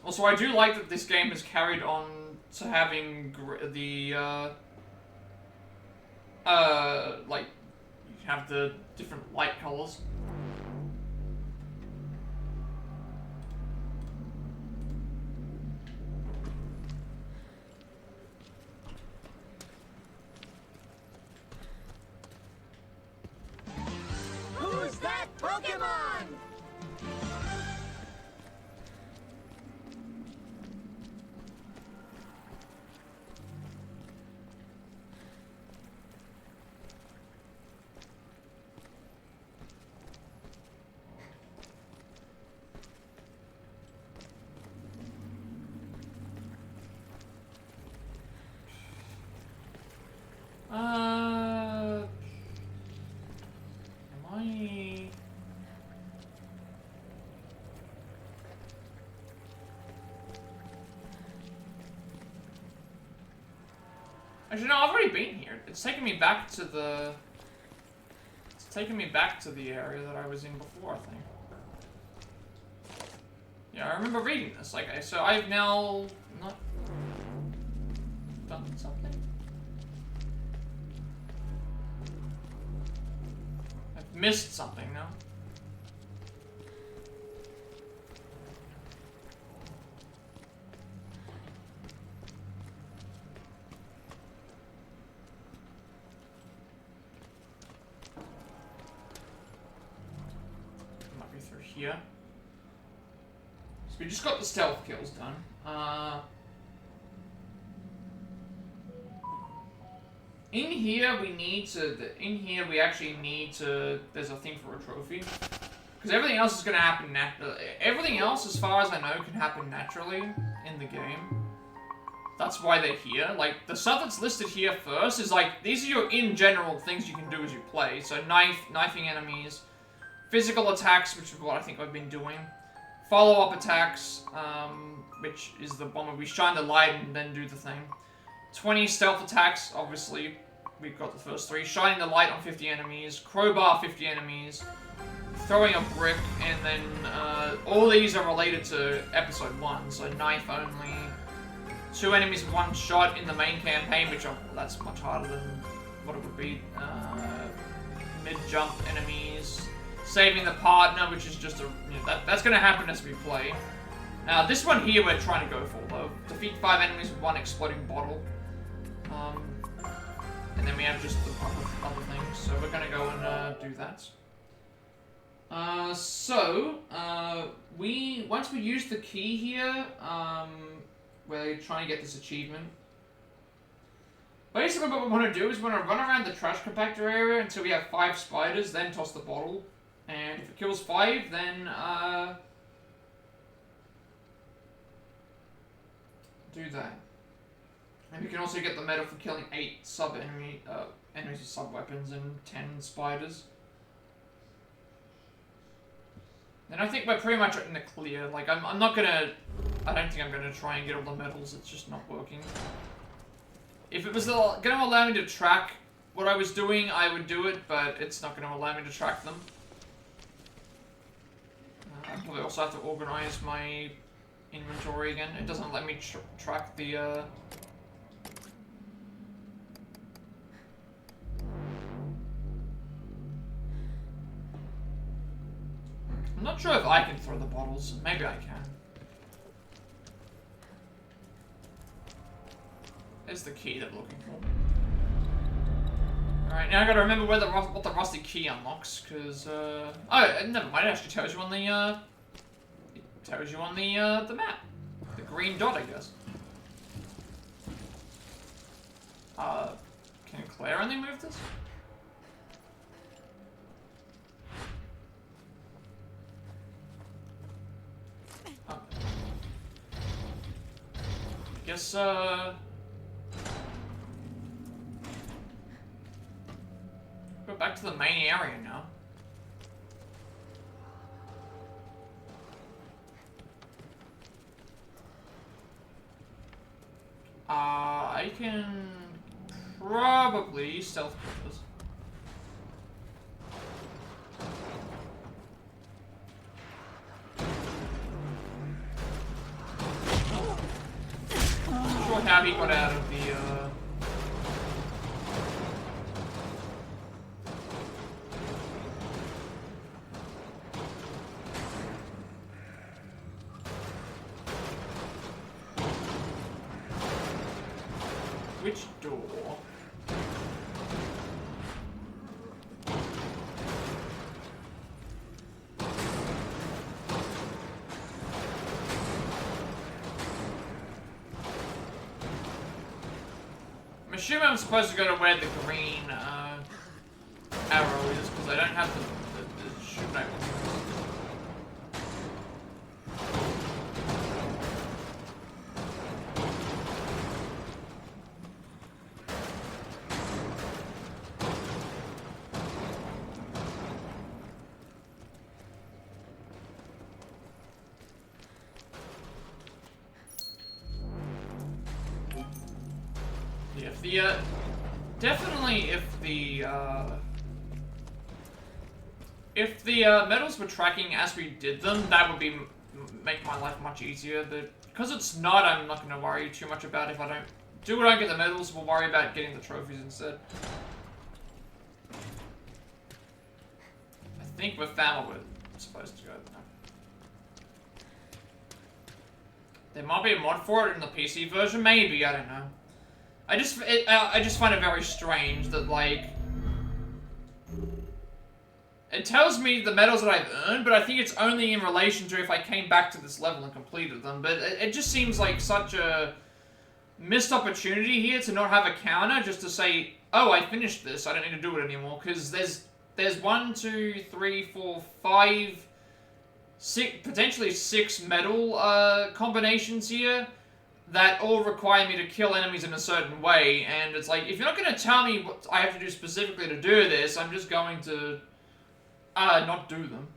A: Also, I do like that this game has carried on to having like, you have the different light colors.
J: Who's that Pokemon?
A: Am I... Actually, no, I've already been here. It's taken me back to the... It's taken me back to the area that I was in before, I think. Yeah, I remember reading this. Like, so I've now not done something. I've missed something now. Might be through here. So we just got the stealth kills done. In here we need to. In here we actually need to. There's a thing for a trophy, because everything else is going to happen naturally. Everything else, as far as I know, can happen naturally in the game. That's why they're here. Like the stuff that's listed here first is like these are your in general things you can do as you play. So knifing enemies, physical attacks, which is what I think I've been doing. Follow-up attacks, which is the one where we shine the light and then do the thing. 20 stealth attacks, obviously, we've got the first 3. Shining the light on 50 enemies, crowbar 50 enemies, throwing a brick, and then all these are related to episode 1, so knife only. 2 enemies, 1 shot in the main campaign, which that's much harder than what it would be. Mid-jump enemies. Saving the partner, which is just that's going to happen as we play. Now, this one here we're trying to go for, though. Defeat 5 enemies with 1 exploding bottle. And then we have just the other things. So we're going to go and do that. Once we use the key here, we're trying to get this achievement. Basically, what we want to do is we want to run around the trash compactor area until we have 5 spiders, then toss the bottle. And if it kills 5, then, do that. And we can also get the medal for killing 8 enemies with sub-weapons and 10 spiders. And I think we're pretty much in the clear. Like, I'm not gonna... I don't think I'm gonna try and get all the medals. It's just not working. If it was gonna allow me to track what I was doing, I would do it, but it's not gonna allow me to track them. I probably also have to organize my inventory again. It doesn't let me track the, I'm not sure if I can throw the bottles. Maybe I can. There's the key that we're looking for. Alright, now I gotta remember where what the rusty key unlocks, because, oh, never mind, it actually tells you on the, it tells you on the map. The green dot, I guess. Can Claire only move this? Oh. I guess, go back to the main area now. I can probably stealth kill this. Not sure how he got out of the, which door? I'm assuming I'm supposed to go to where the green arrow is, because I don't have the shoot knife. Definitely if the medals were tracking as we did them, that would make my life much easier, but because it's not, I'm not going to worry too much about if I don't get the medals, we'll worry about getting the trophies instead. I think we've found what we're supposed to go now. There might be a mod for it in the PC version, maybe, I don't know. I just find it very strange that, like, it tells me the medals that I've earned, but I think it's only in relation to if I came back to this level and completed them. But it just seems like such a missed opportunity here to not have a counter, just to say, oh, I finished this, I don't need to do it anymore, because there's 1, 2, 3, 4, 5, 6, potentially 6 medal combinations here that all require me to kill enemies in a certain way, and it's like, if you're not going to tell me what I have to do specifically to do this, I'm just going to not do them.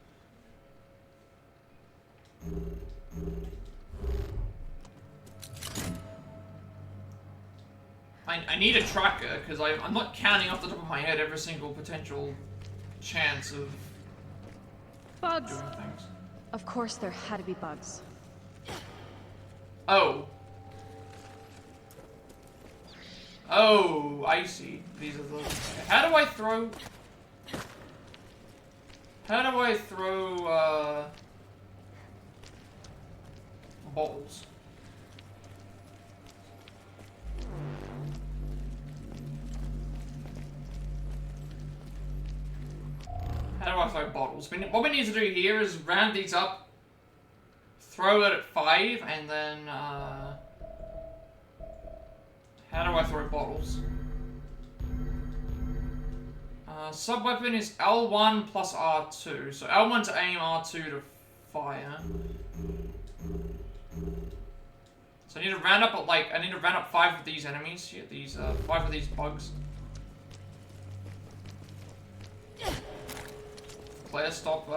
A: I need a tracker, because I'm not counting off the top of my head every single potential chance of
E: bugs.
A: Doing things.
E: Of course there had to be bugs.
A: Oh. Oh, I see. These are the... How do I throw... balls? How do I throw bottles? What we need to do here is round these up, throw it at 5, and then, how do I throw bottles? Sub-weapon is L1 plus R2. So L1 to aim, R2 to fire. So I need to round up, I need to round up 5 of these enemies. Here, 5 of these bugs. Claire, stop,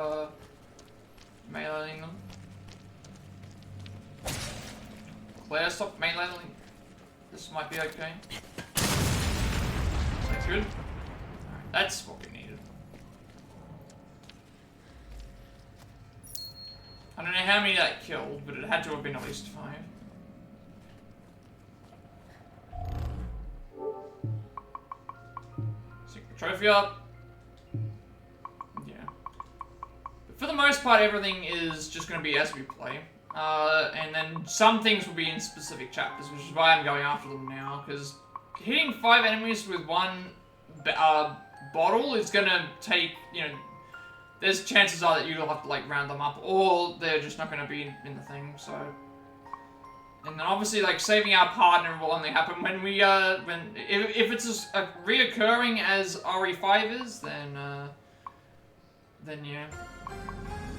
A: meleeing them. Claire, stop meleeing. This might be okay. That's good. Alright, that's what we needed. I don't know how many that killed, but it had to have been at least 5. Secret trophy up. Yeah. But for the most part, everything is just going to be as we play. And then some things will be in specific chapters, which is why I'm going after them now, because hitting 5 enemies with one bottle is going to take, you know, there's chances are that you'll have to, like, round them up, or they're just not going to be in the thing, so... And then obviously, like, saving our partner will only happen when we, if it's a reoccurring as RE5 is, then yeah.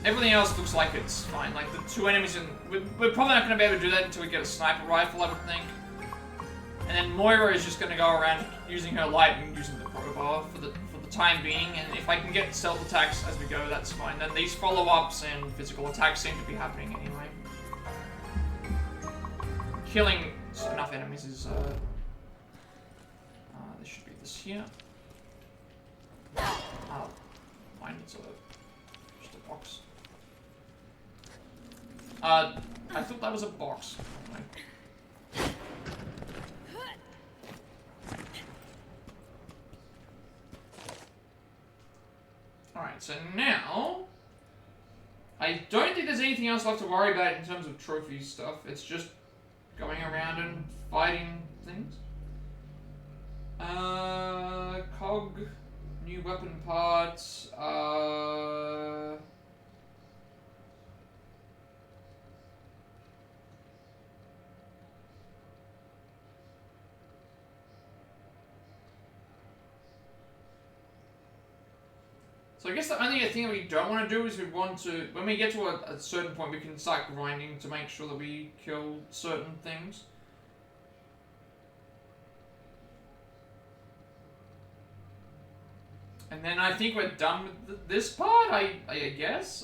A: Everything else looks like it's fine. Like, the 2 enemies in... We're probably not going to be able to do that until we get a sniper rifle, I would think. And then Moira is just going to go around using her light and using the crowbar for the time being. And if I can get stealth attacks as we go, that's fine. Then these follow-ups and physical attacks seem to be happening anyway. Killing enough enemies is... there should be this here. Oh, fine, it's just a box. I thought that was a box. Anyway. Alright, so now... I don't think there's anything else left to worry about in terms of trophy stuff. It's just going around and fighting things. Kog, new weapon parts, so I guess the only thing that we don't want to do is we want to, when we get to a certain point, we can start grinding to make sure that we kill certain things. And then I think we're done with this part, I guess.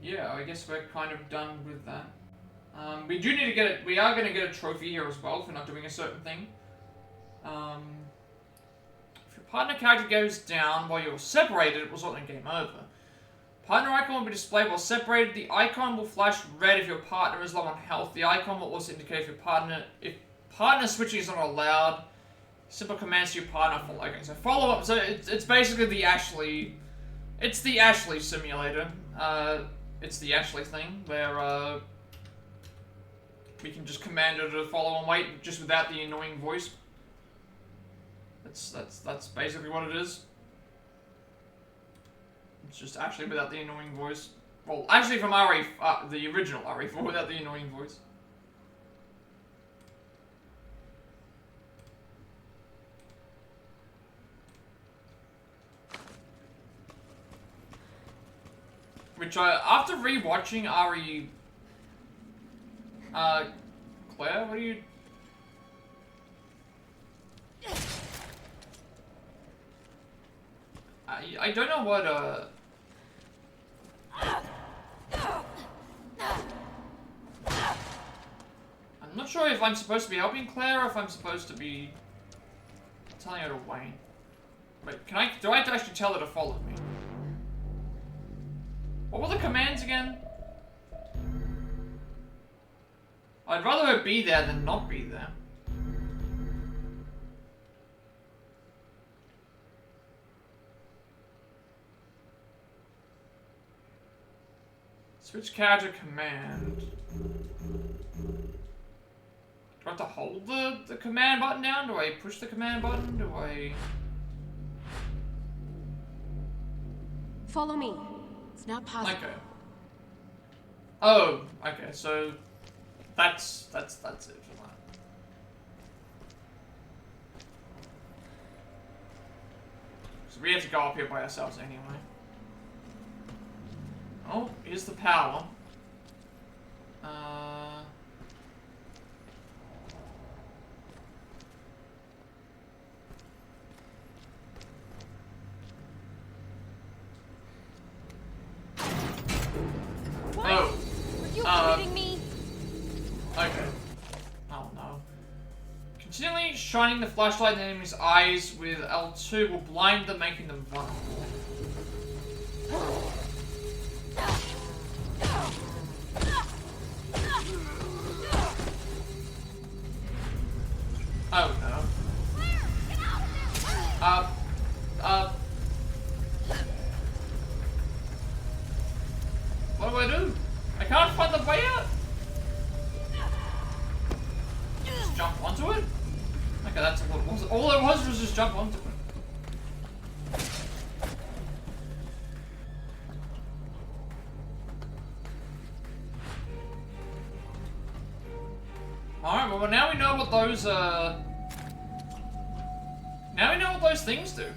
A: Yeah, I guess we're kind of done with that. We do need to get it, we are going to get a trophy here as well for not doing a certain thing. Partner character goes down while you're separated, it will result in game over. Partner icon will be displayed while separated. The icon will flash red if your partner is low on health. The icon will also indicate if partner switching is not allowed. Simple commands to your partner follow. Okay, so follow up. So it's basically the Ashley. It's the Ashley simulator. It's the Ashley thing where we can just command her to follow and wait just without the annoying voice. That's basically what it is. It's just Ashley without the annoying voice. Well, actually from RE, the original RE4 without the annoying voice. Which after rewatching RE, Claire, what are you? I don't know what, I'm not sure if I'm supposed to be helping Claire or if I'm supposed to be telling her to wait. Wait, do I have to actually tell her to follow me? What were the commands again? I'd rather her be there than not be there. Switch character command. Do I have to hold the command button down? Do I push the command button? Do I...
H: Follow me. It's not possible.
A: Okay. Oh, okay, so that's it for that. So we have to go up here by ourselves anyway. Oh, here's the power. shining the flashlight in the enemy's eyes with L2 will blind them, making them vulnerable. Oh no. What do I do? I can't find the way out. Just jump onto it? Okay, that's all it was. All it was just jump onto it. Alright, well now we know what those, now we know what those things do.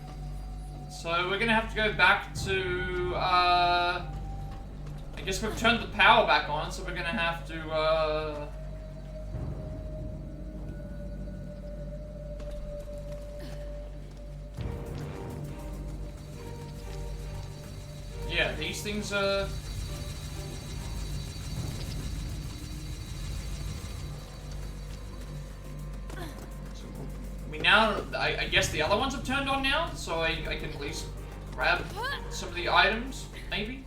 A: So we're gonna have to go back to, I guess we've turned the power back on, so we're gonna have to, yeah, these things are... Now, I guess the other ones have turned on now, so I can at least grab some of the items, maybe?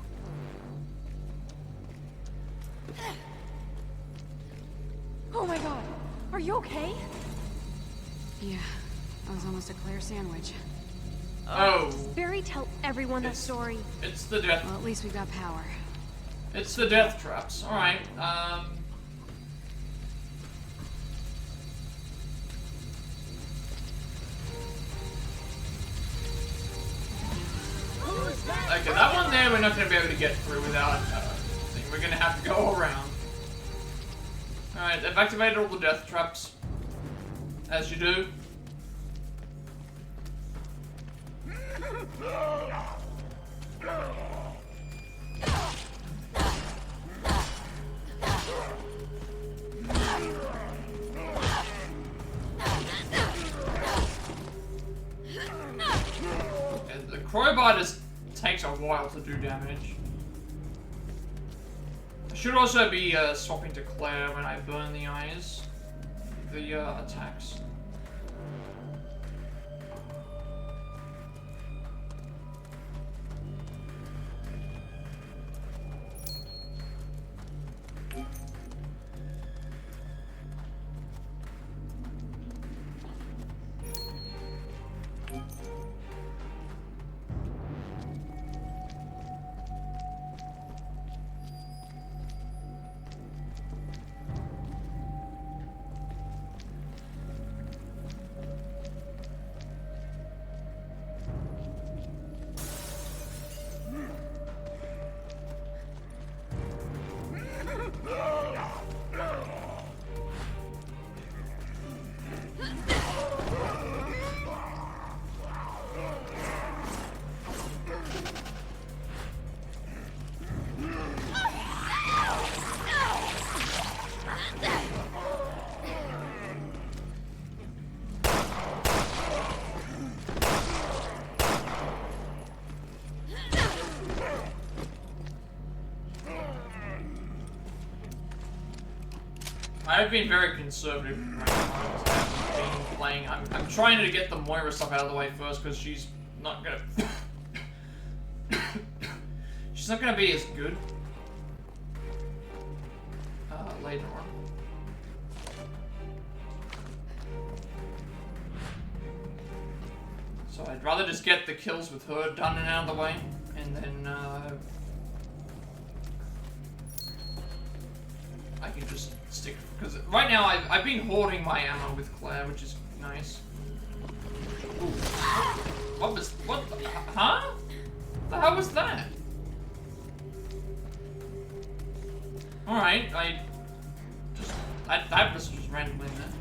H: Oh my god, are you okay?
G: Yeah, that was almost a Claire sandwich.
A: Oh.
H: Barry, tell everyone that story.
A: It's the death...
G: Well, at least we got power.
A: It's the death traps. Alright, Okay, that one there we're not going to be able to get through without thing. We're going to have to go around. Alright, they've activated all the death traps. As you do. And the crowbar just takes a while to do damage. I should also be swapping to Claire when I burn the eyes. The attacks. I've been very conservative been playing. I'm trying to get the Moira stuff out of the way first because she's not gonna she's not gonna be as good later on. So I'd rather just get the kills with her done and out of the way, and then I can just stick, because right now I've been hoarding my ammo with Claire, which is nice. Ooh. What the, huh? The hell was that? Alright, that was just randomly in there.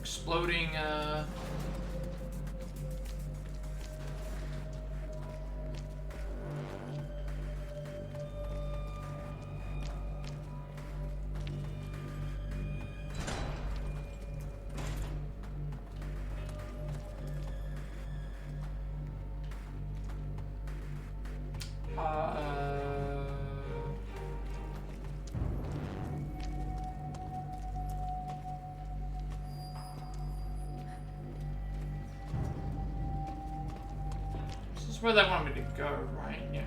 A: Exploding, where they want me to go, right? Yeah.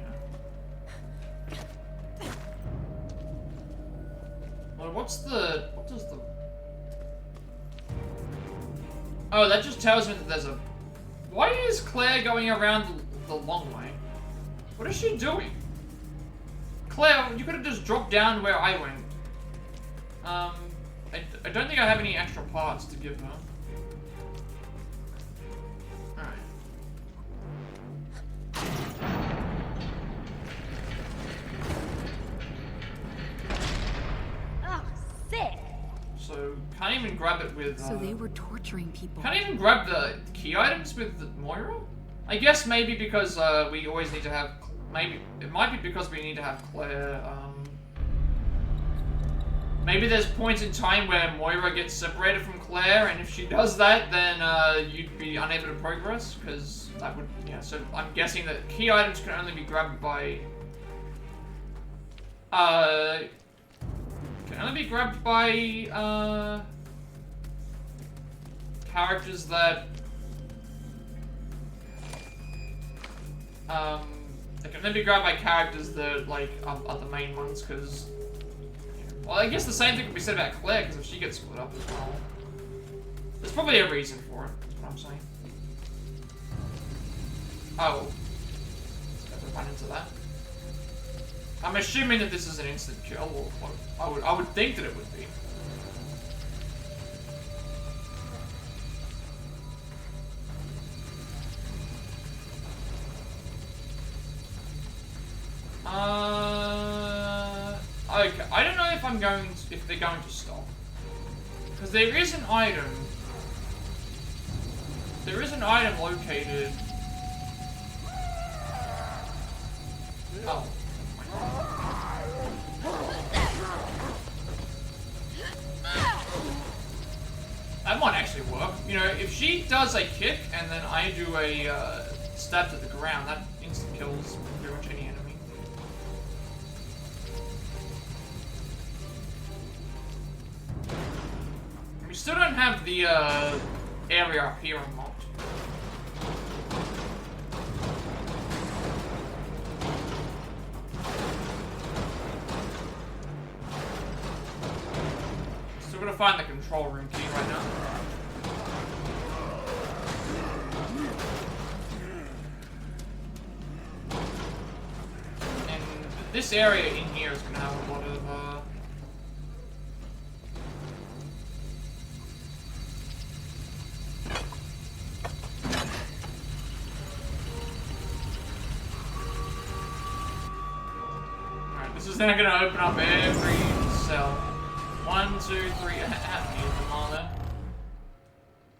A: Well, what does the... Oh, that just tells me that there's a... Why is Claire going around the long way? What is she doing? Claire, you could have just dropped down where I went. I don't think I have any extra parts to give her. Alright.
E: Oh, sick!
A: So, can't even grab it with,
G: So they were torturing people.
A: Can't even grab the key items with Moira? I guess maybe because, we always need to have... Maybe... It might be because we need to have Claire, Maybe there's points in time where Moira gets separated from Claire, and if she does that, then, you'd be unable to progress, because that would... Yeah, so I'm guessing that key items can only be grabbed by... Can only be grabbed by, characters that... They can only be grabbed by characters that, like, are the main ones, because... Well, I guess the same thing could be said about Claire, because if she gets split up as well. There's probably a reason for it, is what I'm saying. Oh. Let's never run into that. I'm assuming that this is an instant kill, or I would think that it would be. Okay, I don't know if if they're going to stop. Because there is an item. There is an item located. Oh. That might actually work. You know, if she does a kick and then I do a stab to the ground, that instant kills pretty much any enemy. We still don't have the area up here unlocked. Still gonna find the control room key right now. And this area in here is gonna have a lot of This is now gonna open up every cell. 1, 2, 3, how many of them are there?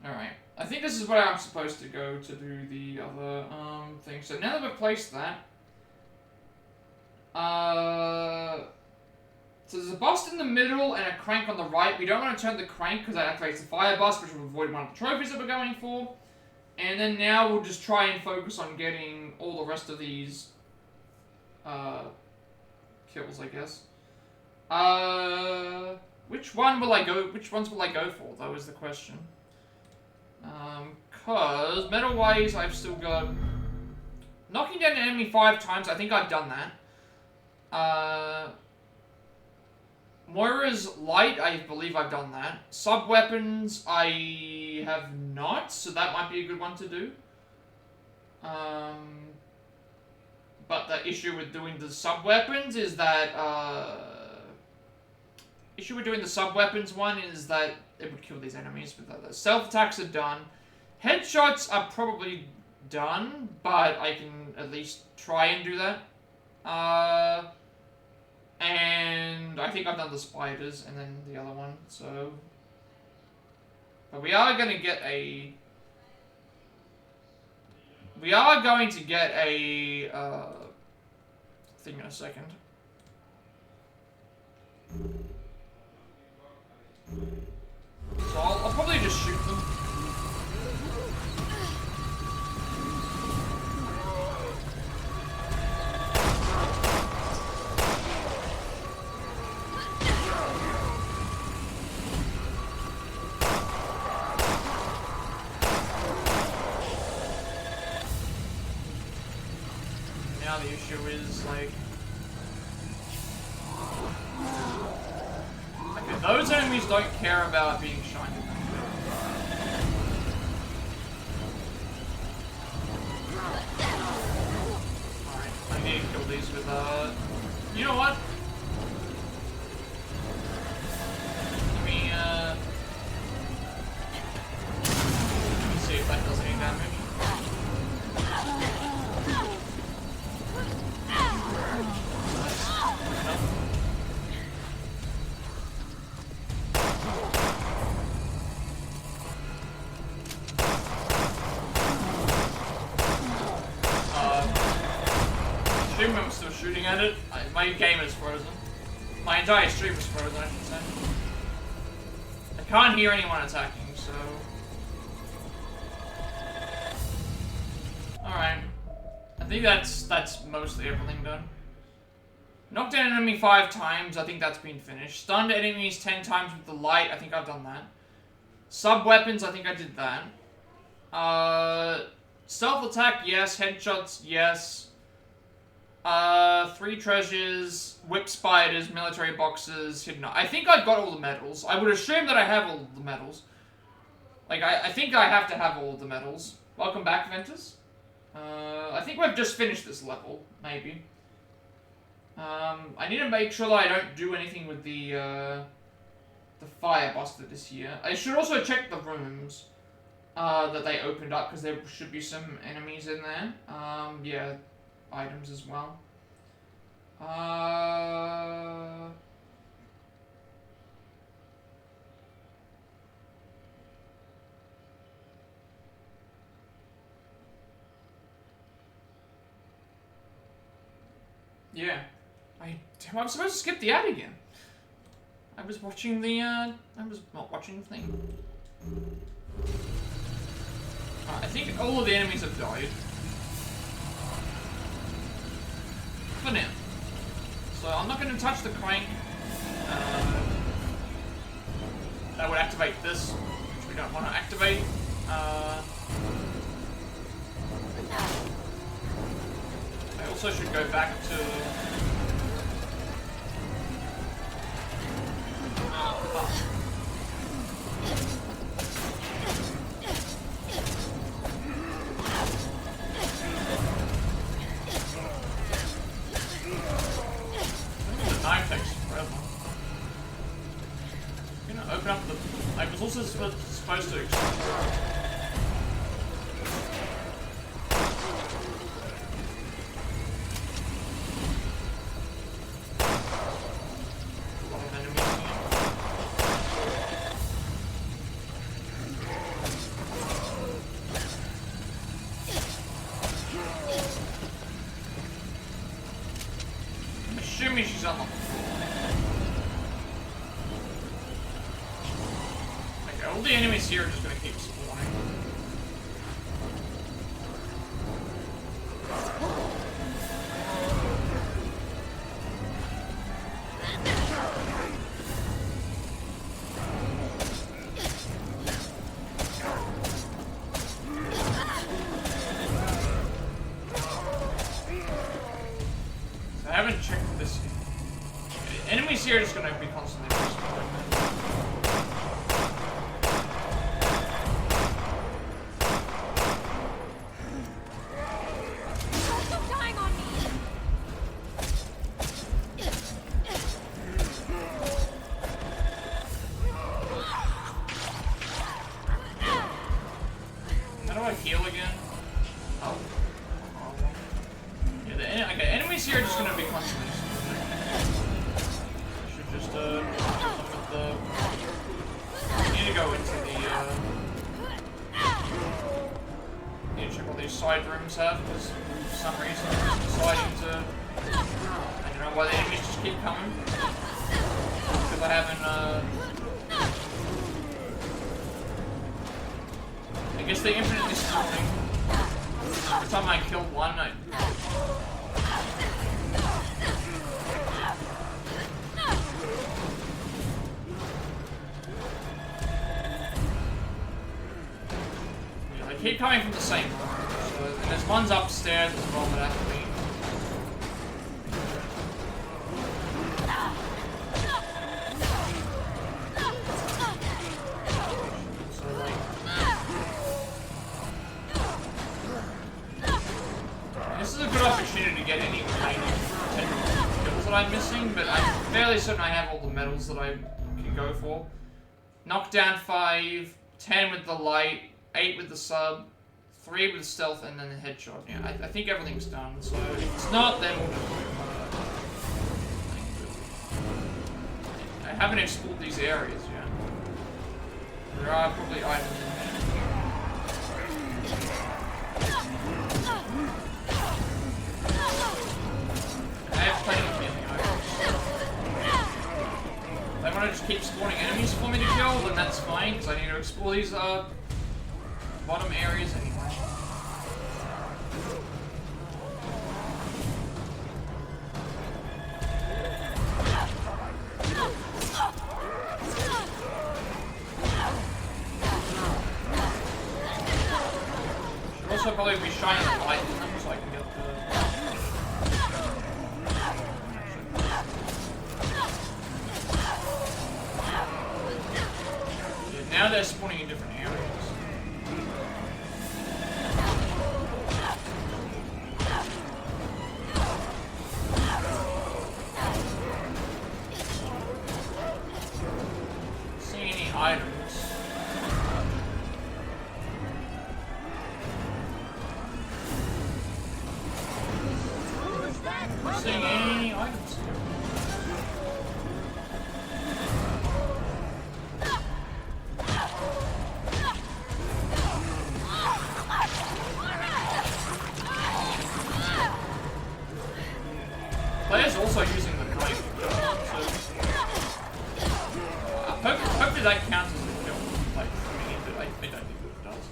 A: Alright. I think this is where I'm supposed to go to do the other thing. So now that we've placed that, so there's a bust in the middle and a crank on the right. We don't want to turn the crank because that activates the fire bust, which will avoid one of the trophies that we're going for. And then now we'll just try and focus on getting all the rest of these kills, I guess. Which one will I go? Which ones will I go for? Though is the question. Cause metal-wise, I've still got knocking down an enemy 5 times. I think I've done that. Moira's light, I believe I've done that. Sub-weapons, I have not, so that might be a good one to do. But the issue with doing the sub-weapons is that, issue with doing the sub-weapons one is that it would kill these enemies, but the self-attacks are done. Headshots are probably done, but I can at least try and do that. And I think I've done the spiders and then the other one, so... But we are going to get a... We are going to get a thing in a second. So I'll probably just shoot them. now the issue is, like... Okay, those enemies don't care about being shiny. Alright, I need to kill these with, you know what? Let me see if that does any damage. I'm still shooting at it. My game is frozen. My entire stream is frozen, I should say. I can't hear anyone attacking, so... Alright. I think that's mostly everything done. Knocked down an enemy 5 times, I think that's been finished. Stunned enemies 10 times with the light, I think I've done that. Sub-weapons, I think I did that. Stealth attack, yes. Headshots, yes. 3 treasures, whip spiders, military boxes, hidden... I think I've got all the medals. I would assume that I have all the medals. Like, I think I have to have all of the medals. Welcome back, Ventus. I think we've just finished this level, maybe. I need to make sure that I don't do anything with the fire buster this year. I should also check the rooms that they opened up, because there should be some enemies in there. Yeah. Items as well. Yeah. I'm supposed to skip the ad again. I was watching the, I was not watching the thing. I think all of the enemies have died. For now. So I'm not going to touch the crank. That would activate this, which we don't want to activate. I also should go back to... The knife takes forever. You know, open up the... I was also supposed to... Here are just gonna keep spawning. So I haven't checked this yet. Enemies here are just gonna be constantly spawning. Keep coming from the same room. So, and there's ones upstairs as well that have to be. This is a good opportunity to get any remaining kills that I'm missing, but I'm fairly certain I have all the medals that I can go for. Knockdown 5, 10 with the light, 8 with the sub, 3 with stealth, and then the headshot. Yeah, I think everything's done, so if it's not, then we'll just I haven't explored these areas yet. There are probably items in there. I have plenty of healing items. If they want to just keep spawning enemies for me to kill, then that's fine, because I need to explore these bottom areas anyway. Should also probably be shining a light in them so I can get the... Yeah, now they're spawning in different areas. See any items? Not seeing any items here. Player's also using the knife, so hopefully that counts as a kill, like for me, but I don't think it does.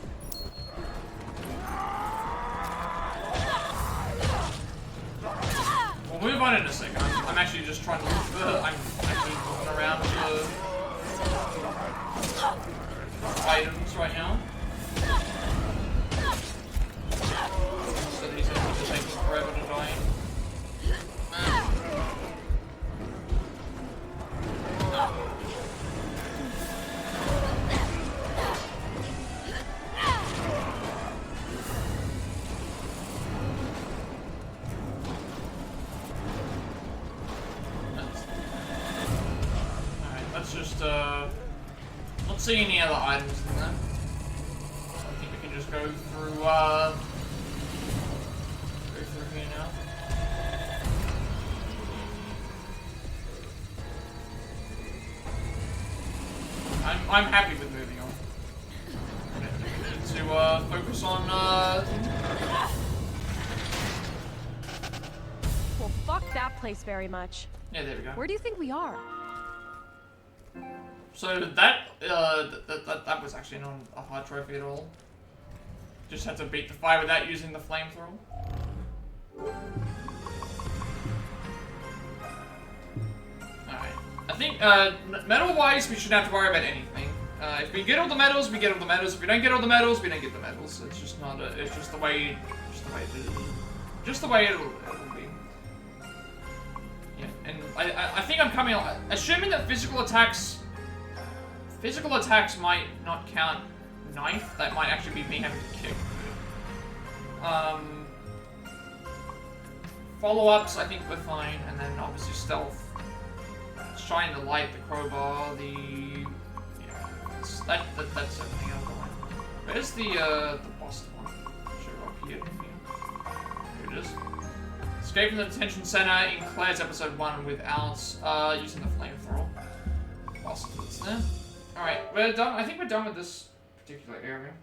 A: We'll move on in a second. I'm actually just trying to look for. I'm actually looking around for items right now. So these enemies are taking forever to die. Not seeing any other items in there. So I think we can just go through here now. I'm happy with moving on. I need to focus on
E: Well, fuck that place very much.
A: Yeah, there we go.
E: Where do you think we are?
A: So that was actually not a hard trophy at all. Just had to beat the fire without using the flamethrower. Alright. I think medal-wise we shouldn't have to worry about anything. If we get all the medals, we get all the medals. If we don't get all the medals, we don't get the medals. It's just not it's just the way it is. Just the way it'll be. Yeah, and I think I'm coming assuming that physical attacks might not count knife. That might actually be me having to kick. Follow-ups, I think we're fine, and then obviously stealth. Shine the light, the crowbar, the that's everything else going. Where's the boss one? Should up here. Here it is. Escape from the detention center in Claire's episode 1 without using the flamethrower. Boss is there. Alright, we're done. I think we're done with this particular area.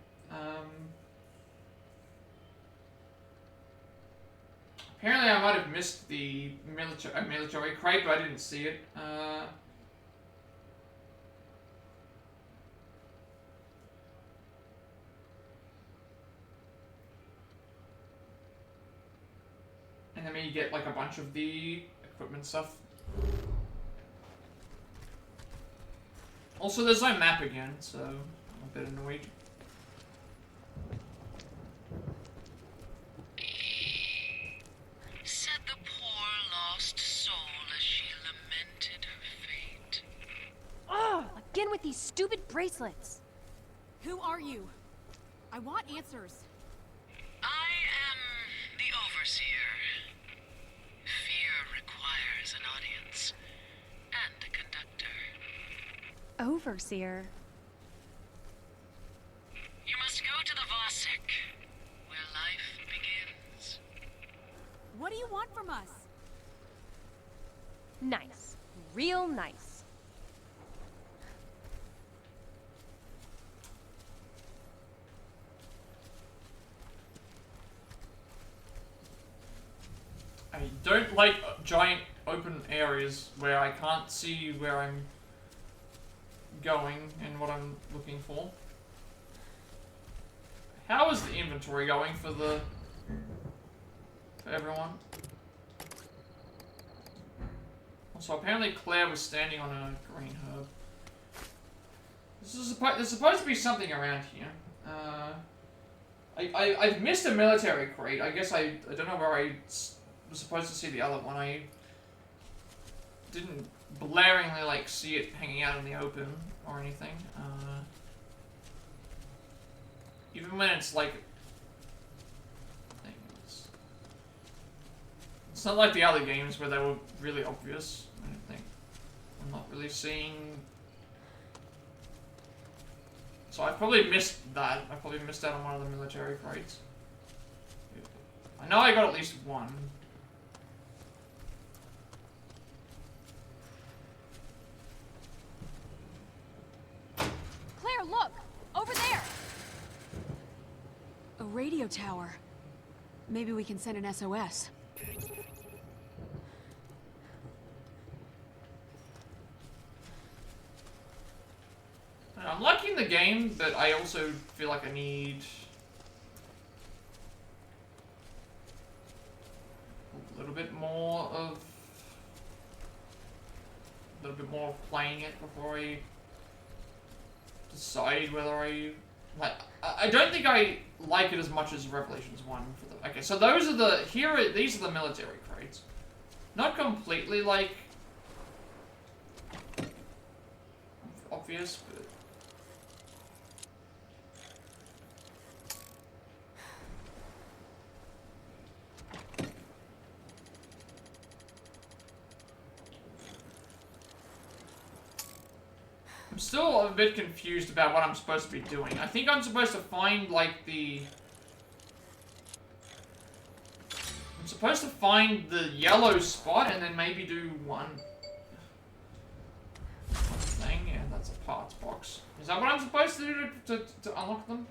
A: Apparently I might have missed the military crate, but I didn't see it. And then you get like a bunch of the equipment stuff. Also, there's no map again, so I'm a bit annoyed.
F: Said the poor lost soul as she lamented her fate.
E: Ugh! Again with these stupid bracelets!
H: Who are you? I want answers.
F: I am the Overseer. Fear requires an audience and a conductor.
H: Overseer?
F: You must go to the Vosik, where life begins.
E: What do you want from us?
H: Nice. Real nice.
A: I don't like giant open areas where I can't see where I'm going and what I'm looking for. How is the inventory going for everyone? Also, apparently Claire was standing on a green herb. There's supposed to be something around here. I've missed a military crate. I guess I don't know where I was supposed to see the other one. I didn't blaringly like see it hanging out in the open or anything. Even when it's like, it's not like the other games where they were really obvious. I don't think. I'm not really seeing. So I probably missed that. I probably missed out on one of the military crates. I know I got at least one.
E: Claire, look! Over there!
G: A radio tower. Maybe we can send an SOS.
A: I'm liking the game, but I also feel like I need a little bit more of playing it before I decide whether I like. I don't think I like it as much as Revelations 1. Okay, so those are these are the military crates. Not completely like obvious, but. I'm still a bit confused about what I'm supposed to be doing. I think I'm supposed to find, like, I'm supposed to find the yellow spot and then maybe do one thing. Yeah, that's a parts box. Is that what I'm supposed to do to unlock them?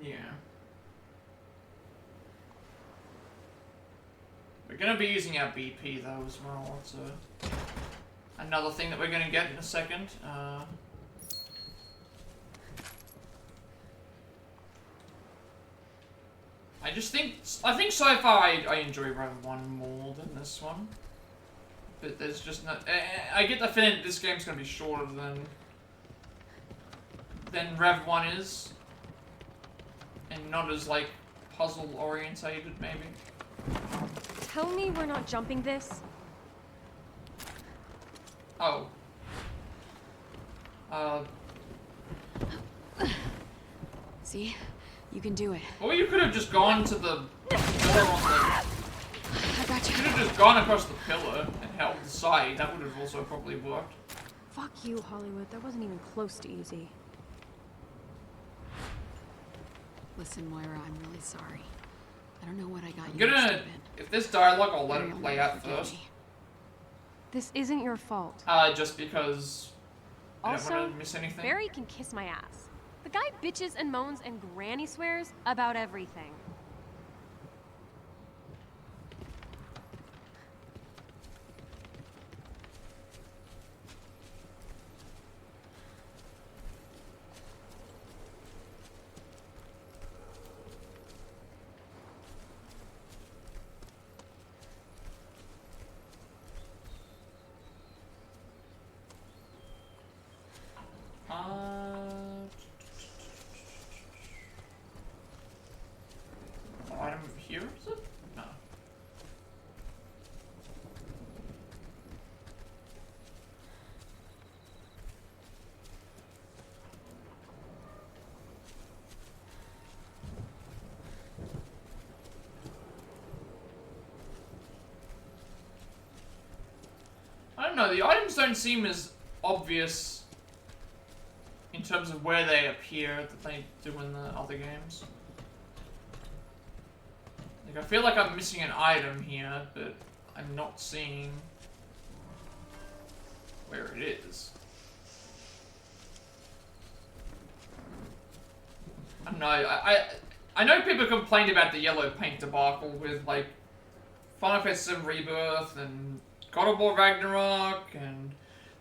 A: Yeah. We're gonna be using our BP though as well. It's another thing that we're gonna get in a second. I think so far I enjoy Rev 1 more than this one. But there's just no. I get the feeling that this game's gonna be shorter than Rev 1 is. And not as, like, puzzle-orientated, maybe.
H: Tell me we're not jumping this.
A: Oh.
G: See? You can do it.
A: Or you could have just gone to the pillar on the...
G: I got you.
A: You could have just gone across the pillar and held the side. That would have also probably worked.
H: Fuck you, Hollywood. That wasn't even close to easy.
G: Listen, Moira, I'm really sorry. I don't know what I got
A: I'm
G: you.
A: gonna... If there's dialogue, I'll let it play out first.
H: This isn't your fault.
A: Just because I don't
H: Also,
A: want to miss anything.
H: Barry can kiss my ass. The guy bitches and moans and granny swears about everything.
A: know, the items don't seem as obvious in terms of where they appear that they do in the other games. Like, I feel like I'm missing an item here, but I'm not seeing where it is. I don't know, I know people complained about the yellow paint debacle with, like, Final Fantasy VII Rebirth and God of War Ragnarok and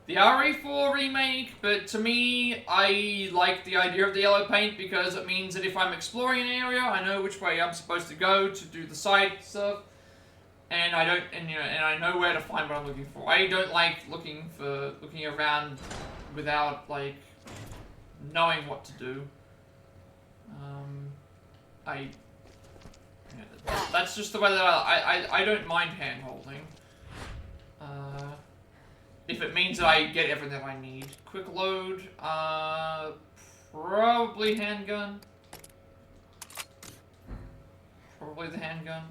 A: the RE4 remake, but to me, I like the idea of the yellow paint because it means that if I'm exploring an area, I know which way I'm supposed to go to do the side stuff, and I know where to find what I'm looking for. I don't like looking around without, like, knowing what to do. That's just the way that I don't mind hand-holding. If it means that I get everything I need. Quick load, probably handgun. Probably the handgun.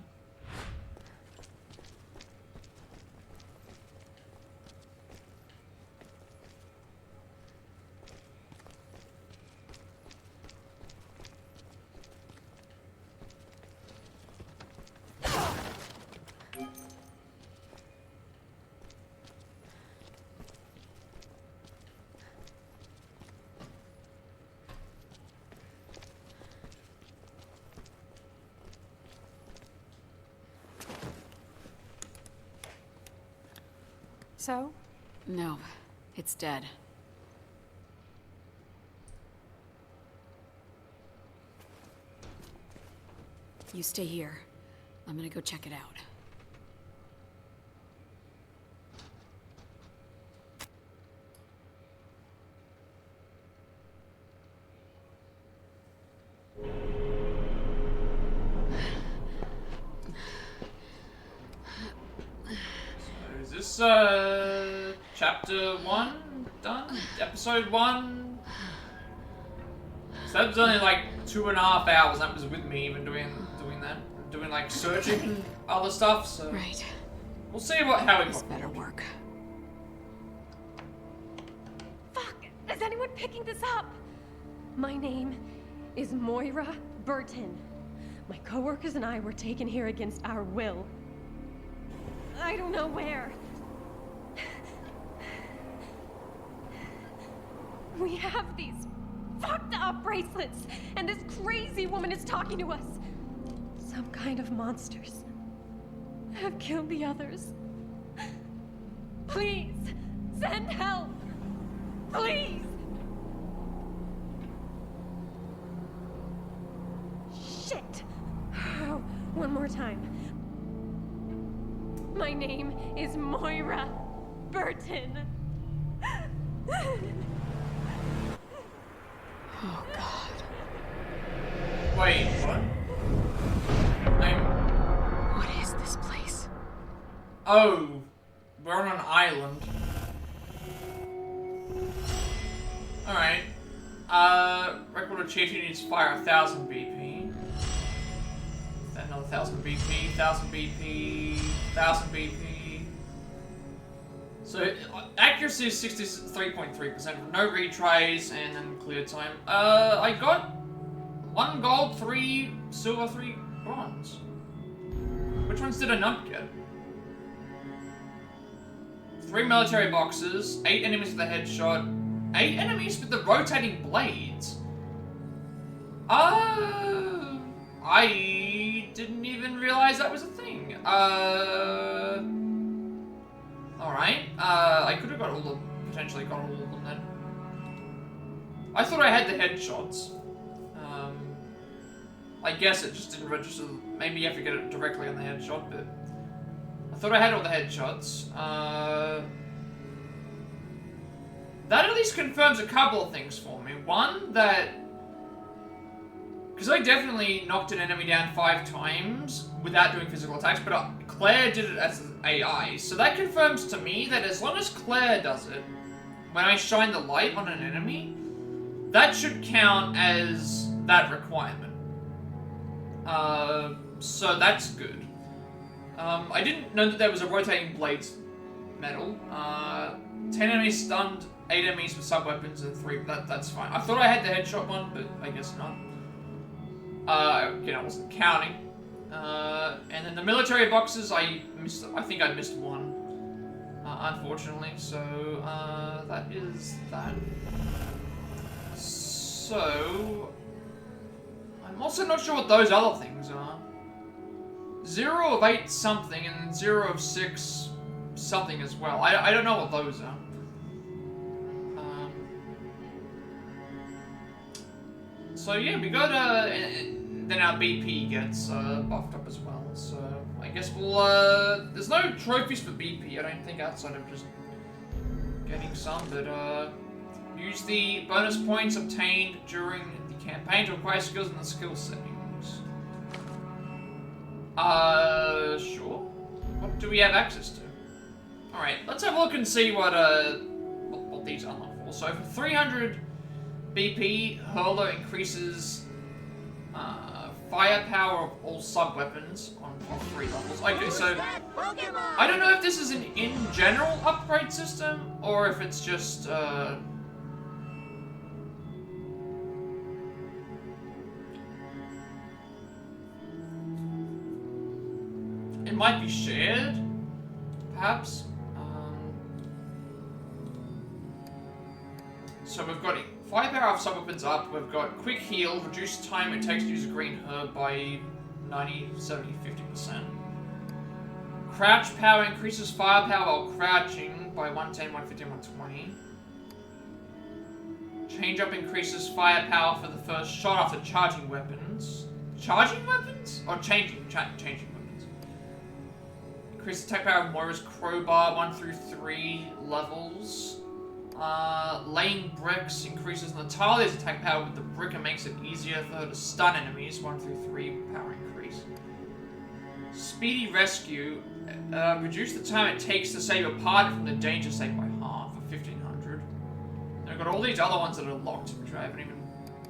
H: So?
G: No, it's dead. You stay here. I'm gonna go check it out.
A: Is this, chapter 1 done? Episode 1? So that was only like 2.5 hours. That was with me even doing that. Doing like searching and other stuff, so...
G: Right.
A: We'll see how it
G: This
A: goes.
G: better work.
H: Fuck! Is anyone picking this up? My name is Moira Burton. My coworkers and I were taken here against our will. I don't know where. We have these fucked up bracelets, and this crazy woman is talking to us. Some kind of monsters have killed the others. Please, send help. Please. Shit. Oh, one more time. My name is Moira Burton.
G: Oh, God.
A: Wait, what?
G: What is this place?
A: Oh, we're on an island. Alright. Record achieved needs fire 1000 BP. Then another 1000 BP, 1000 BP, 1000 BP. So, accuracy is 63.3%, no retries, and then clear time. I got 1 gold, 3 silver, 3 bronze. Which ones did I not get? 3 military boxes, 8 enemies with a headshot, 8 enemies with the rotating blades. I didn't even realize that was a thing. Alright. I could have got potentially got all of them then. I thought I had the headshots. I guess it just didn't register. Maybe you have to get it directly on the headshot, but I thought I had all the headshots. That at least confirms a couple of things for me. One, that... Because I definitely knocked an enemy down 5 times without doing physical attacks, but Claire did it as an AI. So that confirms to me that as long as Claire does it, when I shine the light on an enemy, that should count as that requirement. So that's good. I didn't know that there was a rotating blades metal. 10 enemies stunned, 8 enemies with sub-weapons, and 3... That's fine. I thought I had the headshot one, but I guess not. Again, I wasn't counting. And then the military boxes, I think I missed one. Unfortunately, so that is that. So I'm also not sure what those other things are. 0 of 8 something and 0 of 6 something as well. I don't know what those are. So yeah, we got then our BP gets buffed up as well. So I guess we'll there's no trophies for BP, I don't think, outside of just getting some, but use the bonus points obtained during the campaign to acquire skills in the skill settings. Sure. What do we have access to? Alright, let's have a look and see what these unlock for. So for 300 BP, Hurler increases firepower of all sub-weapons on 3 levels. Okay, so I don't know if this is an in-general upgrade system, or if it's just, it might be shared, perhaps. So we've got firepower of sub-weapons up, we've got quick heal, reduced time it takes to use a green herb by 90, 70, 50%. Crouch power increases firepower while crouching by 110, 150, 120. Change up increases firepower for the first shot after charging weapons. Charging weapons? Or changing weapons. Increase attack power of Moira's crowbar 1 through 3 levels. Laying bricks increases Natalia's attack power with the brick and makes it easier for her to stun enemies. 1 through 3 power increase. Speedy rescue. Reduce the time it takes to save a partner from the danger state by half for 1500. And I've got all these other ones that are locked, which I haven't even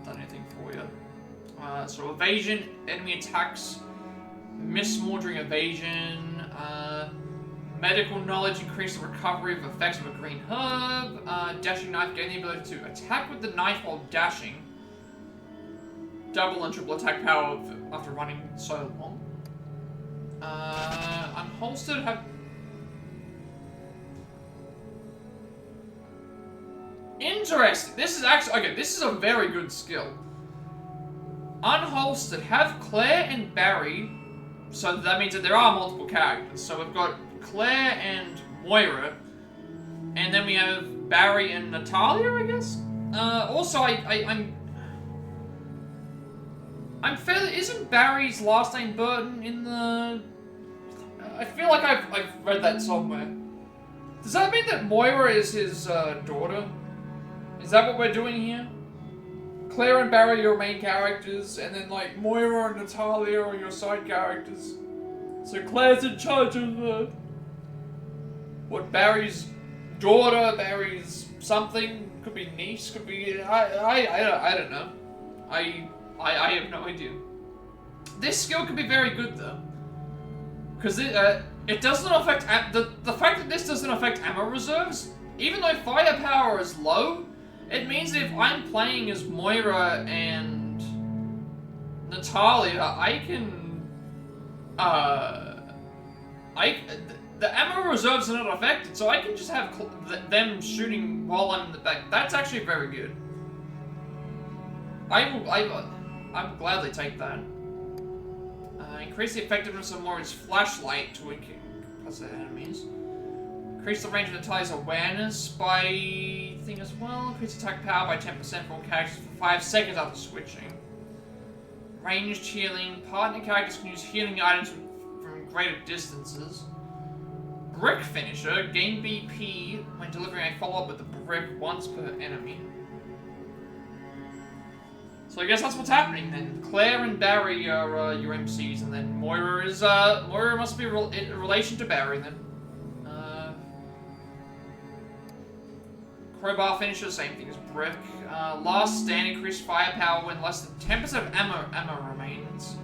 A: done anything for yet. So evasion, enemy attacks, miss more during evasion. Medical knowledge increase the recovery of effects of a green herb. Dashing knife gain the ability to attack with the knife while dashing. Double and triple attack power after running so long. Unholstered have... Interesting. This is actually... Okay, this is a very good skill. Unholstered have Claire and Barry. So that means that there are multiple characters. So we've got Claire and Moira, and then we have Barry and Natalia, I guess. Also, I'm fairly. Isn't Barry's last name Burton in the? I feel like I've read that somewhere. Does that mean that Moira is his daughter? Is that what we're doing here? Claire and Barry are your main characters, and then like Moira and Natalia are your side characters. So Claire's in charge of what, Barry's daughter, Barry's something, could be niece, could be, I don't know. I have no idea. This skill could be very good though. Because it doesn't affect, the fact that this doesn't affect ammo reserves, even though firepower is low, it means that if I'm playing as Moira and Natalia, I can, the ammo reserves are not affected, so I can just have them shooting while I'm in the back. That's actually very good. I would gladly take that. Increase the effectiveness of Moira's flashlight to increase enemies. Increase the range of Natalia's awareness by thing as well. Increase attack power by 10% for all characters for 5 seconds after switching. Ranged healing. Partner characters can use healing items from greater distances. Brick finisher. Gain BP when delivering a follow-up with the brick once per enemy. So I guess that's what's happening then. Claire and Barry are your MCs, and then Moira is Moira must be in relation to Barry then. Crowbar finisher, same thing as brick. Last stand, increased firepower when less than 10% of ammo remains.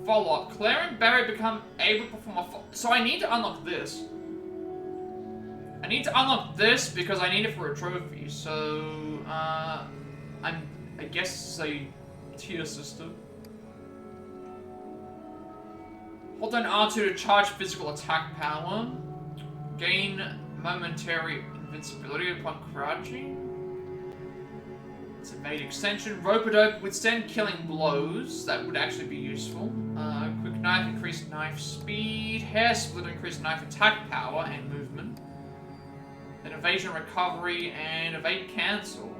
A: follow-up. Claire and Barry become able to perform a so I need to unlock this. I need to unlock this because I need it for a trophy. So, I guess it's a tier system. Hold down R2 to charge physical attack power. Gain momentary invincibility upon crouching. It's evade extension. Rope-a-dope, withstand killing blows. That would actually be useful. Quick knife, increased knife speed. Hair split, increased knife attack power and movement. Then evasion recovery and evade cancel.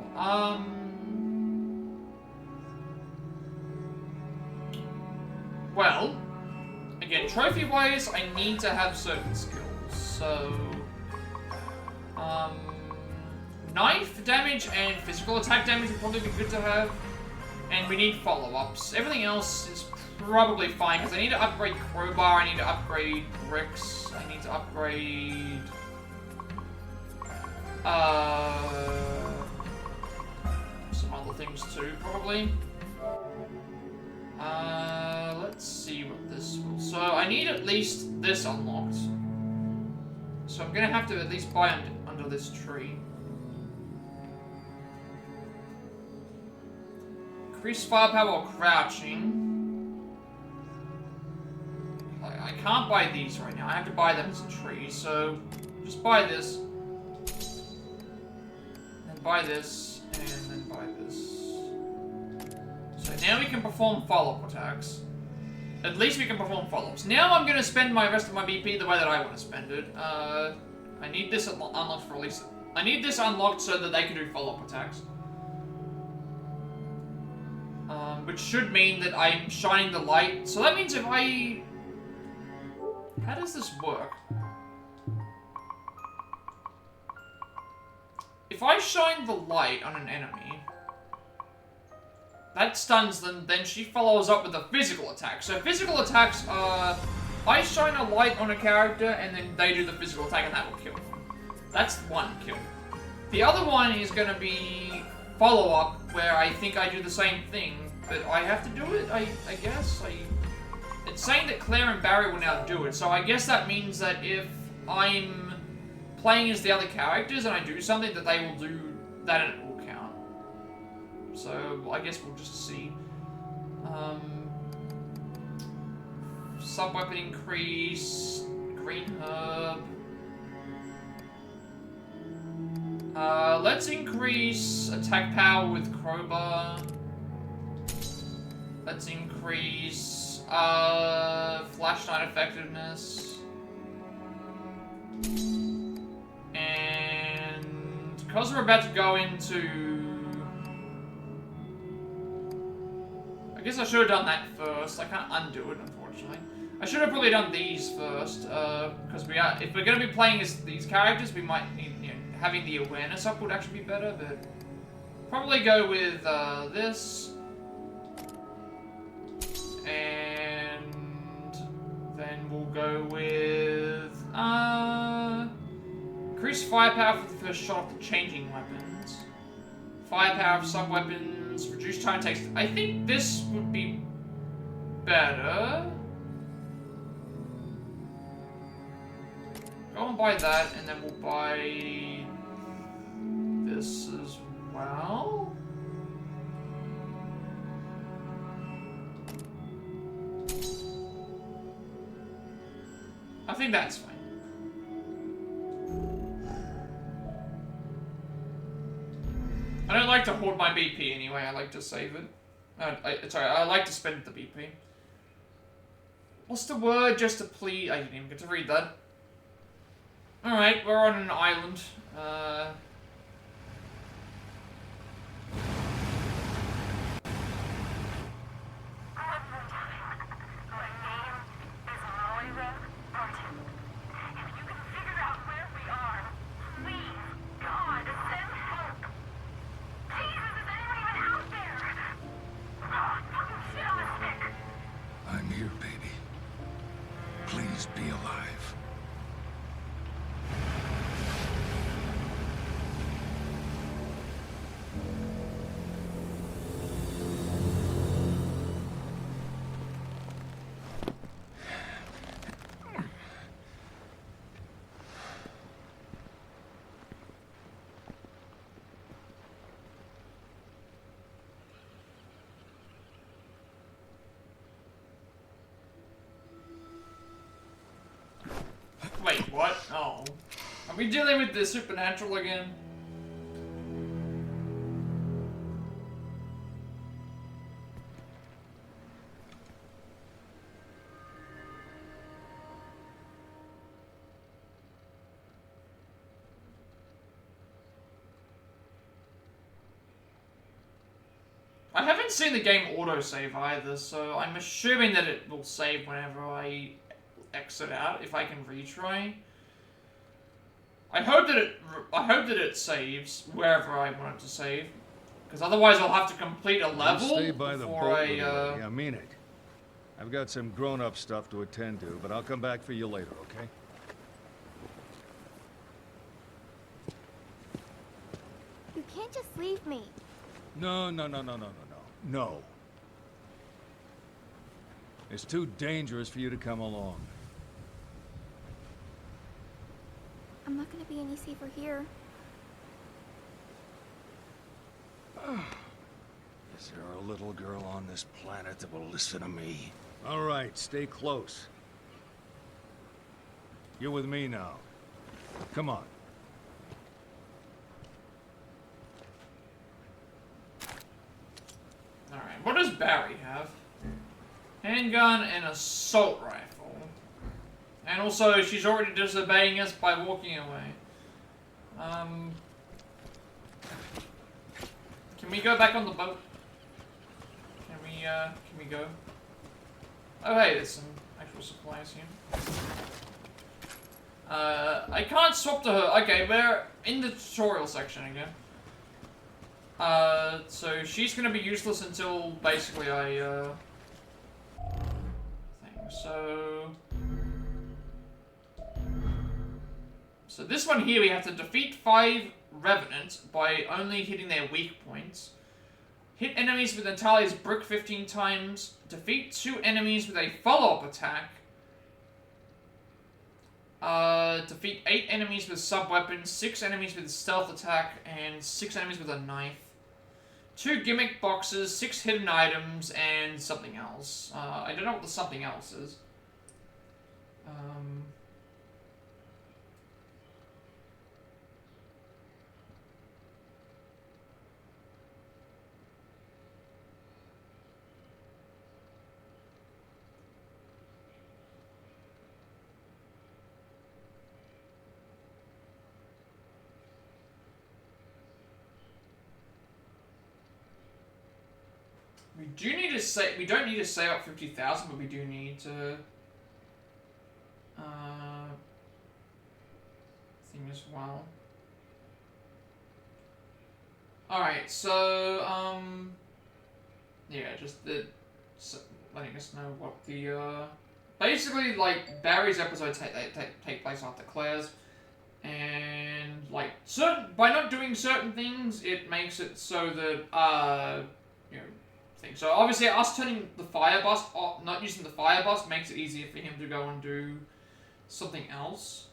A: Well, again, trophy-wise, I need to have certain skills. So, knife damage and physical attack damage would probably be good to have. And we need follow-ups. Everything else is probably fine, because I need to upgrade crowbar, I need to upgrade bricks, I need to upgrade... some other things too, probably. Let's see what this will... So, I need at least this unlocked. So I'm gonna have to at least buy under this tree. Increase firepower while crouching. I can't buy these right now. I have to buy them as a tree. So just buy this. Then buy this. And then buy this. So now we can perform follow-up attacks. At least we can perform follow-ups. Now I'm gonna spend my rest of my BP the way that I want to spend it. I need this unlocked for release. I need this unlocked so that they can do follow-up attacks. Which should mean that I'm shining the light. So that means if I... How does this work? If I shine the light on an enemy, that stuns them, then she follows up with a physical attack. So physical attacks are... I shine a light on a character, and then they do the physical attack, and that will kill them. That's one kill. The other one is going to be follow-up, where I think I do the same thing, but I have to do it, I guess. It's saying that Claire and Barry will now do it, so I guess that means that if I'm playing as the other characters and I do something, that they will do that and it will count. So, I guess we'll just see. Sub-weapon increase, green herb. Let's increase attack power with crowbar. Let's increase flashlight effectiveness. And because we're about to go into... I guess I should have done that first. I can't undo it, unfortunately. I should have probably done these first, because if we're going to be playing as these characters, we might need, having the awareness up would actually be better, but probably go with this. And then we'll go with increase firepower for the first shot of the changing weapons. Firepower of sub-weapons, reduce time takes. I think this would be better. Go and buy that, and then we'll buy this as well. I think that's fine. I don't like to hoard my BP anyway, I like to save it. I like to spend the BP. What's the word just to please? I didn't even get to read that. Alright, we're on an island.
C: I'm here, baby. Please be alive.
A: Wait, what? Oh. Are we dealing with the supernatural again? I haven't seen the game autosave either, so I'm assuming that it will save whenever I exit out, if I can retry. I hope that it saves wherever I want it to save, because otherwise I'll have to complete a level
C: Stay by the
A: before
C: boat,
A: I.
C: little lady. I mean it. I've got some grown-up stuff to attend to, but I'll come back for you later, okay?
E: You can't just leave me.
C: No. No. It's too dangerous for you to come along.
E: I'm not gonna be any safer here.
C: Is there a little girl on this planet that will listen to me? All right, stay close. You're with me now. Come on.
A: Alright, what does Barry have? Handgun and assault rifle. And also, she's already disobeying us by walking away. Can we go back on the boat? Can we go? Oh hey, there's some actual supplies here. I can't swap to her. Okay, we're in the tutorial section again. So she's gonna be useless until basically So this one here, we have to defeat 5 revenants by only hitting their weak points. Hit enemies with Natalia's brick 15 times. Defeat 2 enemies with a follow-up attack. Defeat 8 enemies with sub-weapons, 6 enemies with stealth attack, and 6 enemies with a knife. 2 gimmick boxes, 6 hidden items, and something else. I don't know what the something else is. We do need to say, we don't need to save up 50,000, but we do need to thing as well. Alright, so yeah, just letting us know what the basically, like, Barry's episodes take place after Claire's, and like by not doing certain things, it makes it so that you know, thing. So obviously us turning the fire bust off, not using the fire bust, makes it easier for him to go and do something else.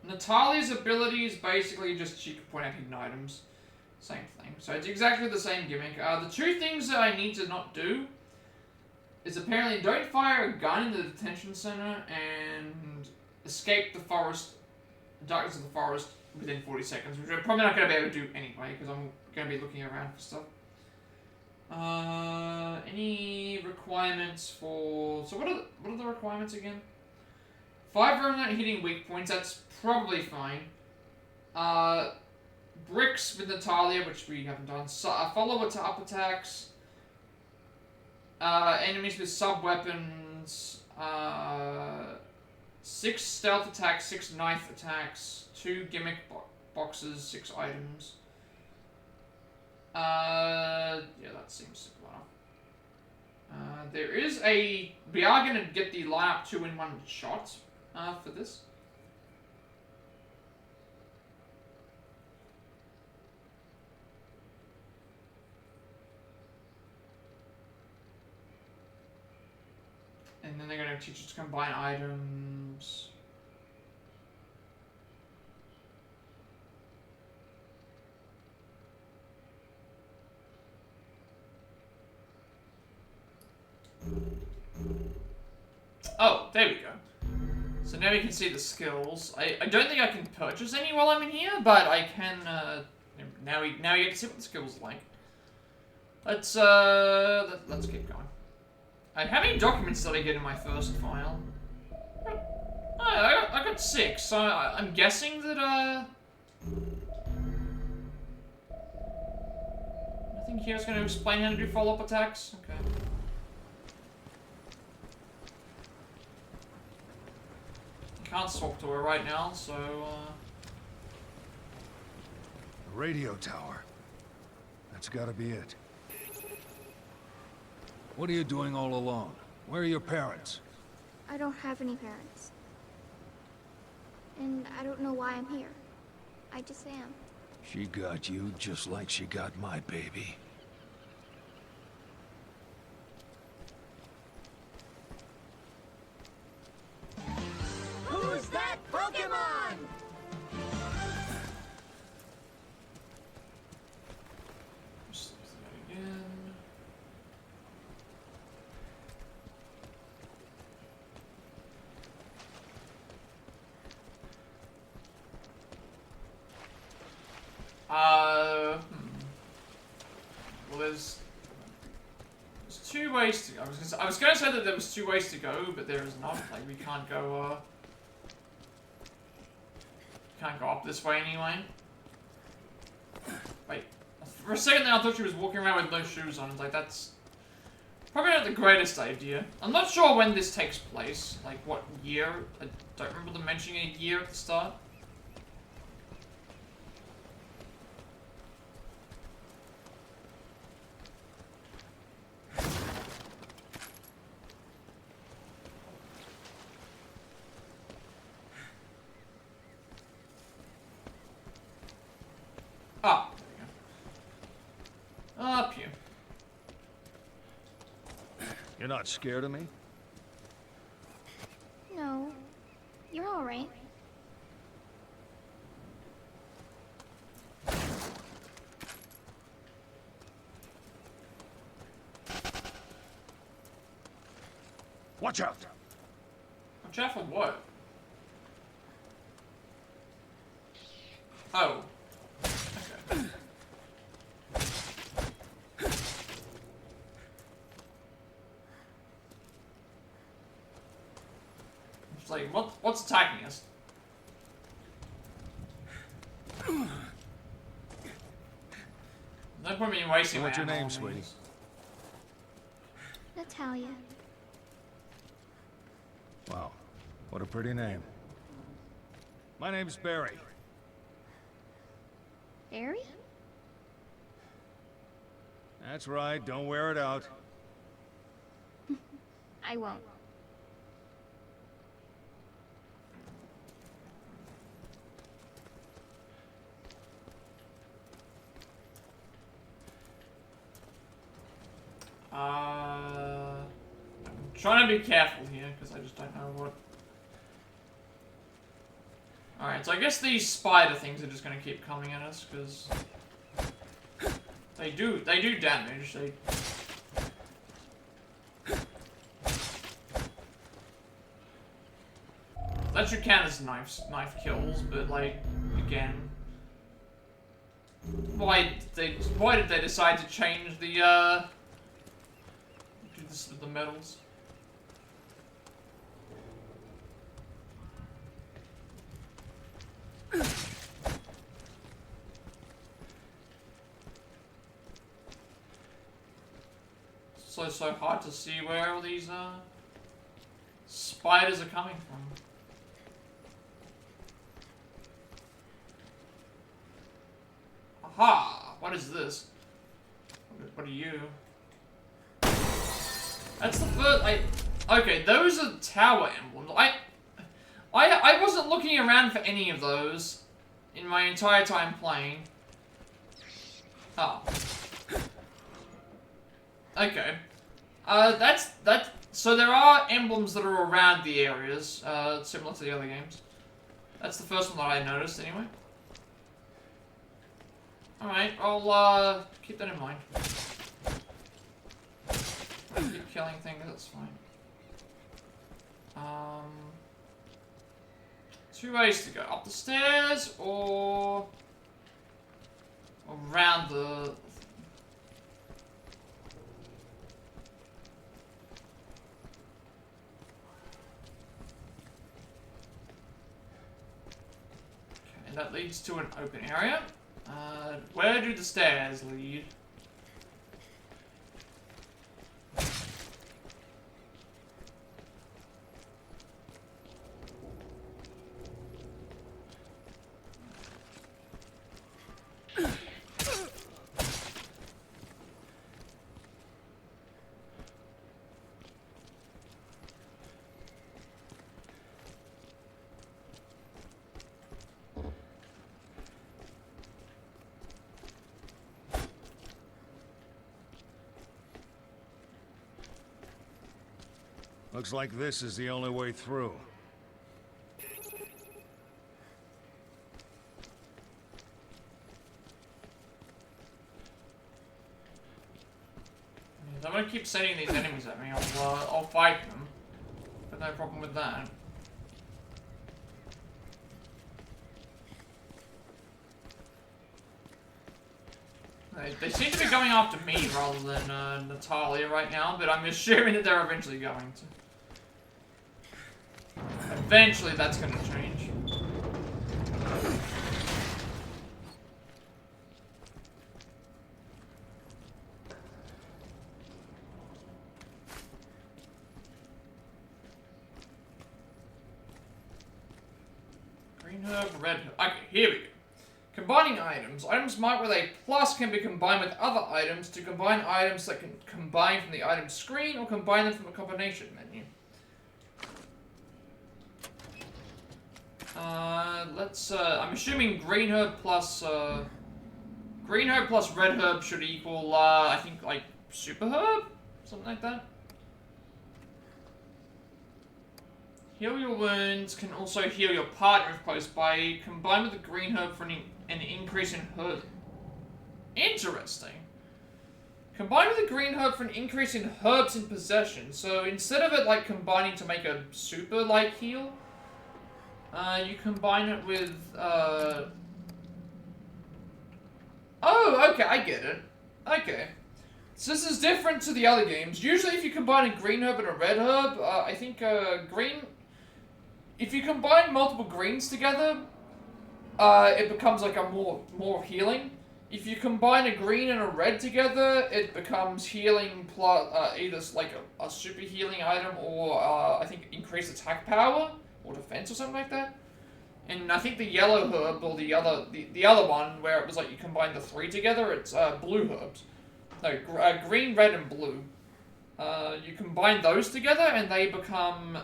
A: Natalia's ability is basically just she can point out hidden items. Same thing. So it's exactly the same gimmick. The 2 things that I need to not do is apparently don't fire a gun in the detention center and escape the forest, darkness of the forest, within 40 seconds, which I'm probably not going to be able to do anyway, because I'm going to be looking around for stuff. Any requirements for... So what are the requirements again? 5 revenant hitting weak points, that's probably fine. Bricks with Natalia, which we haven't done. Follow-up to up attacks. Enemies with sub-weapons. 6 stealth attacks, 6 knife attacks, 2 gimmick boxes, 6 items. Yeah, that seems enough. There is a... We are going to get the lineup 2-in-1 shot for this. And then they're going to teach us to combine items. Oh, there we go. So now we can see the skills. I don't think I can purchase any while I'm in here, but I can, now we get to see what the skills are like. Let's keep going. How many documents did I get in my first file? Oh, I got 6, so I'm guessing that, nothing here is going to explain how to do follow-up attacks? Okay. Can't talk to her right now, so,
C: A radio tower. That's gotta be it. What are you doing all alone? Where are your parents?
K: I don't have any parents. And I don't know why I'm here. I just am.
C: She got you just like she got my baby.
J: Who's that Pokemon?
A: just do that again. Well, there's 2 ways to go. I was gonna say that there was 2 ways to go, but there is not. Like, we can't go, can't go up this way anyway. Wait. For a second there, I thought she was walking around with no shoes on. Like, that's probably not the greatest idea. I'm not sure when this takes place. Like, what year? I don't remember them mentioning a year at the start. Ah, there we go. Up here.
C: You're not scared of me?
K: No. You're alright.
C: Watch out!
A: Watch out for what? Oh. Okay. It's like, what's attacking us? No point in wasting my
C: What's your
A: ammo
C: name,
A: on
C: sweetie?
A: these.
K: Natalia.
C: Wow, what a pretty name. My name's Barry.
K: Barry?
C: That's right, don't wear it out.
K: I won't.
A: I'm trying to be careful here, because I just don't know what... Alright, so I guess these spider things are just gonna keep coming at us, because... They do damage, That should count as knife kills, but like, again... Why did they decide to change the, do this with the metals? So hard to see where all these, spiders are coming from. Aha! What is this? What are you? That's the first, okay, those are tower emblems. I wasn't looking around for any of those in my entire time playing. Oh. Okay. So there are emblems that are around the areas, similar to the other games. That's the first one that I noticed, anyway. Alright, I'll, keep that in mind. Keep killing things, that's fine. Two ways to go. Up the stairs or around the... And that leads to an open area. Where do the stairs lead?
C: Looks like this is the only way through.
A: I'm gonna keep sending these enemies at me. I'll fight them. But no problem with that. They seem to be going after me rather than Natalia right now, but I'm assuming that they're eventually going to. Eventually that's gonna change. Green herb, red herb. Okay, here we go. Combining items. Items marked with a plus can be combined with other items to combine items that can combine from the item screen or combine them from a combination menu. I'm assuming green herb plus red herb should equal, I think, like, super herb? Something like that. Heal your wounds can also heal your partner if close by. Combine with the green herb for an increase in herb. Interesting. Combine with the green herb for an increase in herbs in possession. So instead of it, like, combining to make a super, like, heal, you combine it with, Oh, okay, I get it. Okay. So this is different to the other games. Usually if you combine a green herb and a red herb, I think, green... If you combine multiple greens together, it becomes like a more healing. If you combine a green and a red together, it becomes healing plus, either like a super healing item or, I think, increased attack power or defense or something like that. And I think the yellow herb or the other one where it was like you combine the three together, it's blue herbs. No, green, red, and blue. You combine those together and they become,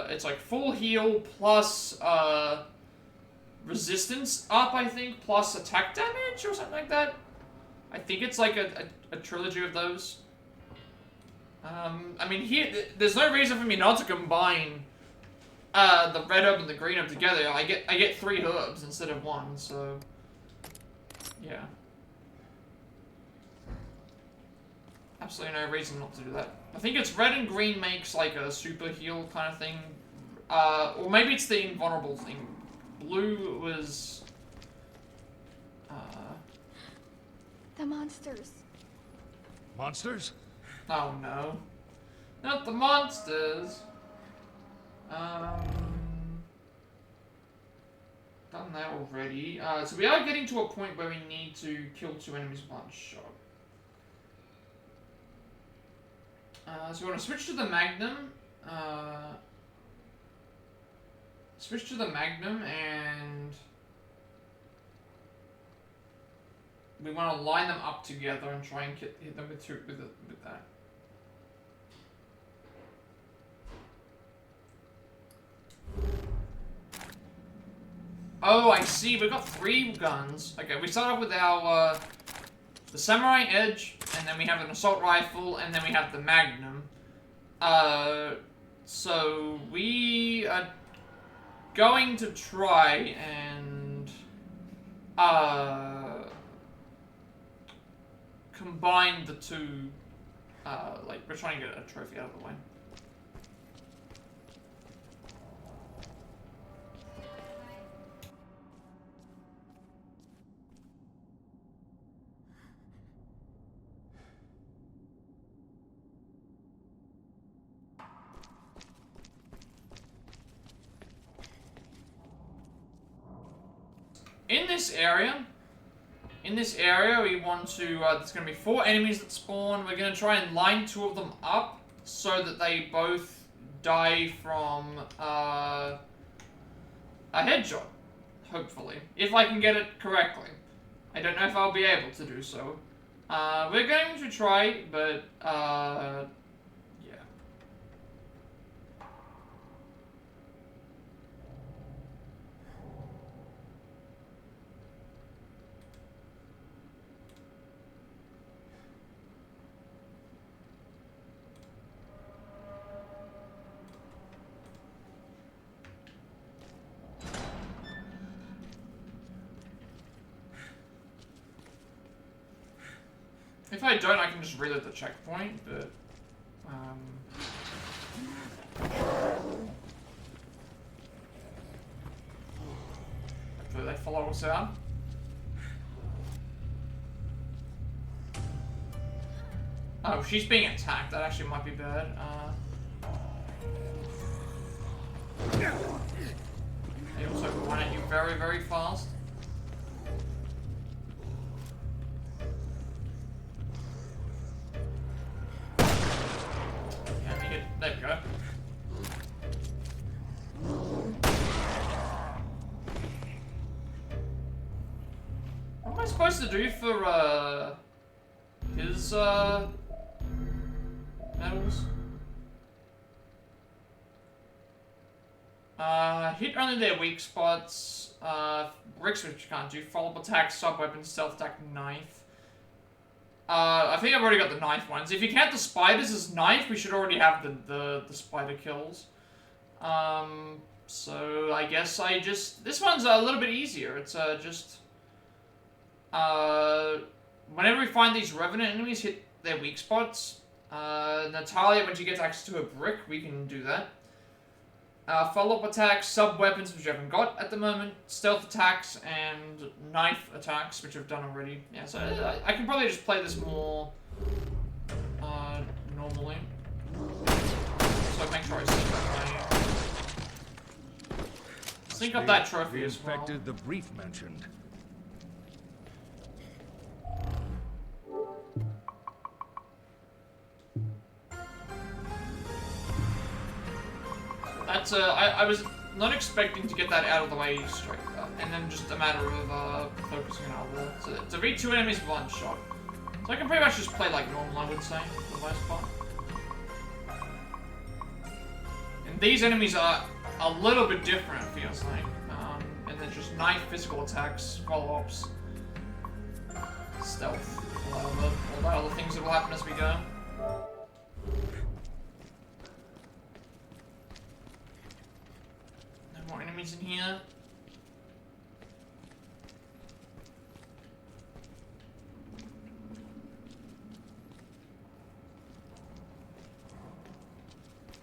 A: it's like full heal plus resistance up, I think, plus attack damage or something like that. I think it's like a trilogy of those. I mean, here, there's no reason for me not to combine the red herb and the green herb together. I get 3 herbs instead of 1, so yeah. Absolutely no reason not to do that. I think it's red and green makes like a super heal kind of thing. Or maybe it's the invulnerable thing. Blue was...
K: The monsters.
C: Monsters?
A: Oh no. Not the monsters. Done that already. So we are getting to a point where we need to kill 2 enemies with 1 shot. So we want to switch to the Magnum. Switch to the Magnum and we want to line them up together and try and hit them with that. Oh, I see. We've got 3 guns. Okay, we start off with our the Samurai Edge, and then we have an assault rifle, and then we have the Magnum. So we are going to try and combine the 2. Like we're trying to get a trophy out of the way. in this area, we want to, there's going to be 4 enemies that spawn. We're going to try and line 2 of them up so that they both die from, a headshot. Hopefully. If I can get it correctly. I don't know if I'll be able to do so. We're going to try, but, yeah. If I don't, I can just reload the checkpoint, but, hopefully they follow us out. Oh, she's being attacked. That actually might be bad. They also run at you very, very fast. There we go. What am I supposed to do for, his, medals? Hit only their weak spots, bricks which you can't do, follow-up attack, sub-weapon, stealth attack, knife. I think I've already got the knife ones. If you count the spiders as knife, we should already have the spider kills. So I guess I just... This one's a little bit easier. It's just... whenever we find these Revenant enemies hit their weak spots, Natalia, when she gets access to a brick, we can do that. Follow-up attacks, sub-weapons, which I haven't got at the moment, stealth attacks, and knife attacks, which I've done already. Yeah, so I can probably just play this more, normally. So make sure I sync up that trophy
C: We
A: as well.
C: inspected the brief mentioned.
A: That's, I was not expecting to get that out of the way straight up, and then just a matter of, focusing on other. So to beat 2 enemies with 1 shot. So I can pretty much just play like normal, I would say, for the most part. And these enemies are a little bit different, it feels like. And then just knife, physical attacks, follow-ups, stealth, all the other things that will happen as we go. More enemies in here.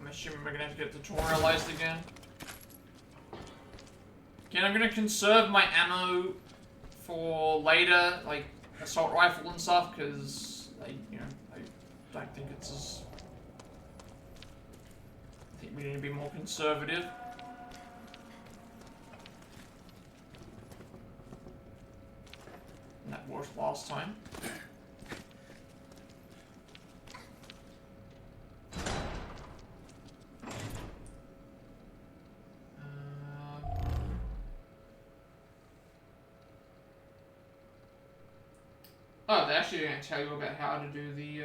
A: I'm assuming we're gonna have to get tutorialized again. Again, I'm gonna conserve my ammo for later, like assault rifle and stuff, because I don't think it's as... I think we need to be more conservative. And that worked last time. Oh, they're actually going to tell you about how to do the,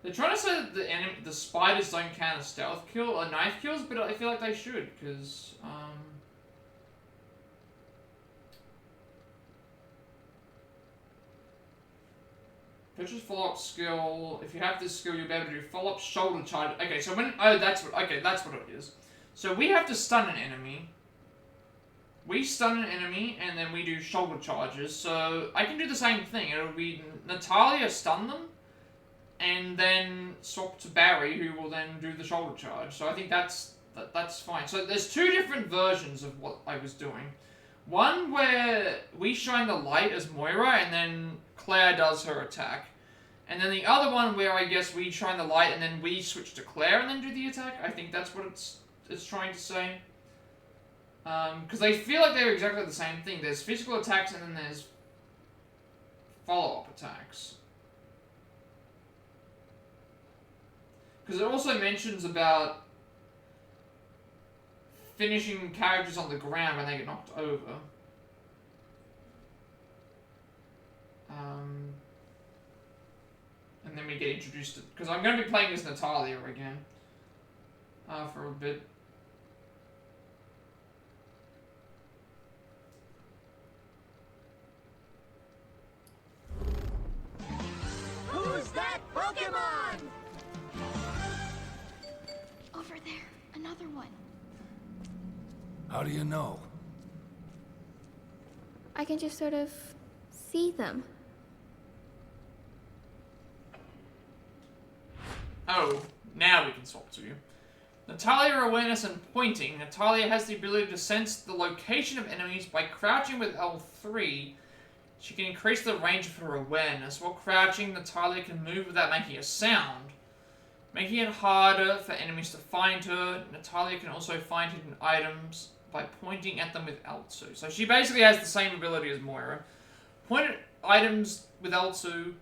A: They're trying to say that the spiders don't count as stealth kill or knife kills, but I feel like they should, because, purchase follow-up skill. If you have this skill, you'll be able to do follow-up shoulder charge. Okay, so when... Oh, that's what it is. So we have to stun an enemy. We stun an enemy, and then we do shoulder charges. So I can do the same thing. It'll be Natalia stun them, and then swap to Barry, who will then do the shoulder charge. So I think that's fine. So there's 2 different versions of what I was doing. One where we shine the light as Moira, and then Claire does her attack. And then the other one where I guess we shine the light, and then we switch to Claire, and then do the attack. I think that's what it's trying to say. Because they feel like they're exactly the same thing. There's physical attacks and then there's follow-up attacks. Because it also mentions about finishing characters on the ground when they get knocked over. And then we get introduced to... Because I'm going to be playing as Natalia again. For a bit.
J: Who's that Pokemon?
K: Over there, another one.
C: How do you know?
K: I can just sort of see them.
A: Oh, now we can swap to you. Natalia awareness and pointing. Natalia has the ability to sense the location of enemies by crouching with L3. She can increase the range of her awareness. While crouching, Natalia can move without making a sound, making it harder for enemies to find her. Natalia can also find hidden items by pointing at them with L2. So she basically has the same ability as Moira. Point at items with L2,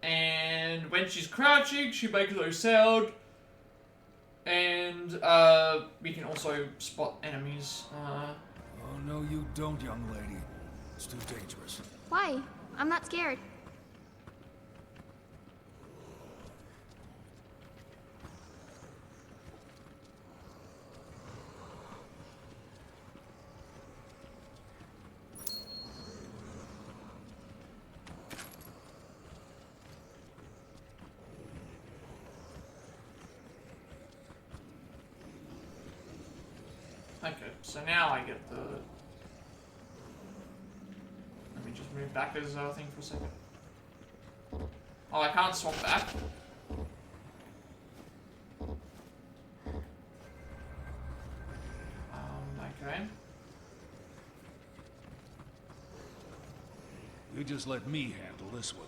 A: and when she's crouching, she makes no sound. And we can also spot enemies.
C: Oh, no you don't, young lady. It's too dangerous.
K: Why? I'm not scared.
A: Okay, so now I get the... Let me just move back to this other thing for a second. Oh, I can't swap back. Okay.
C: You just let me handle this one.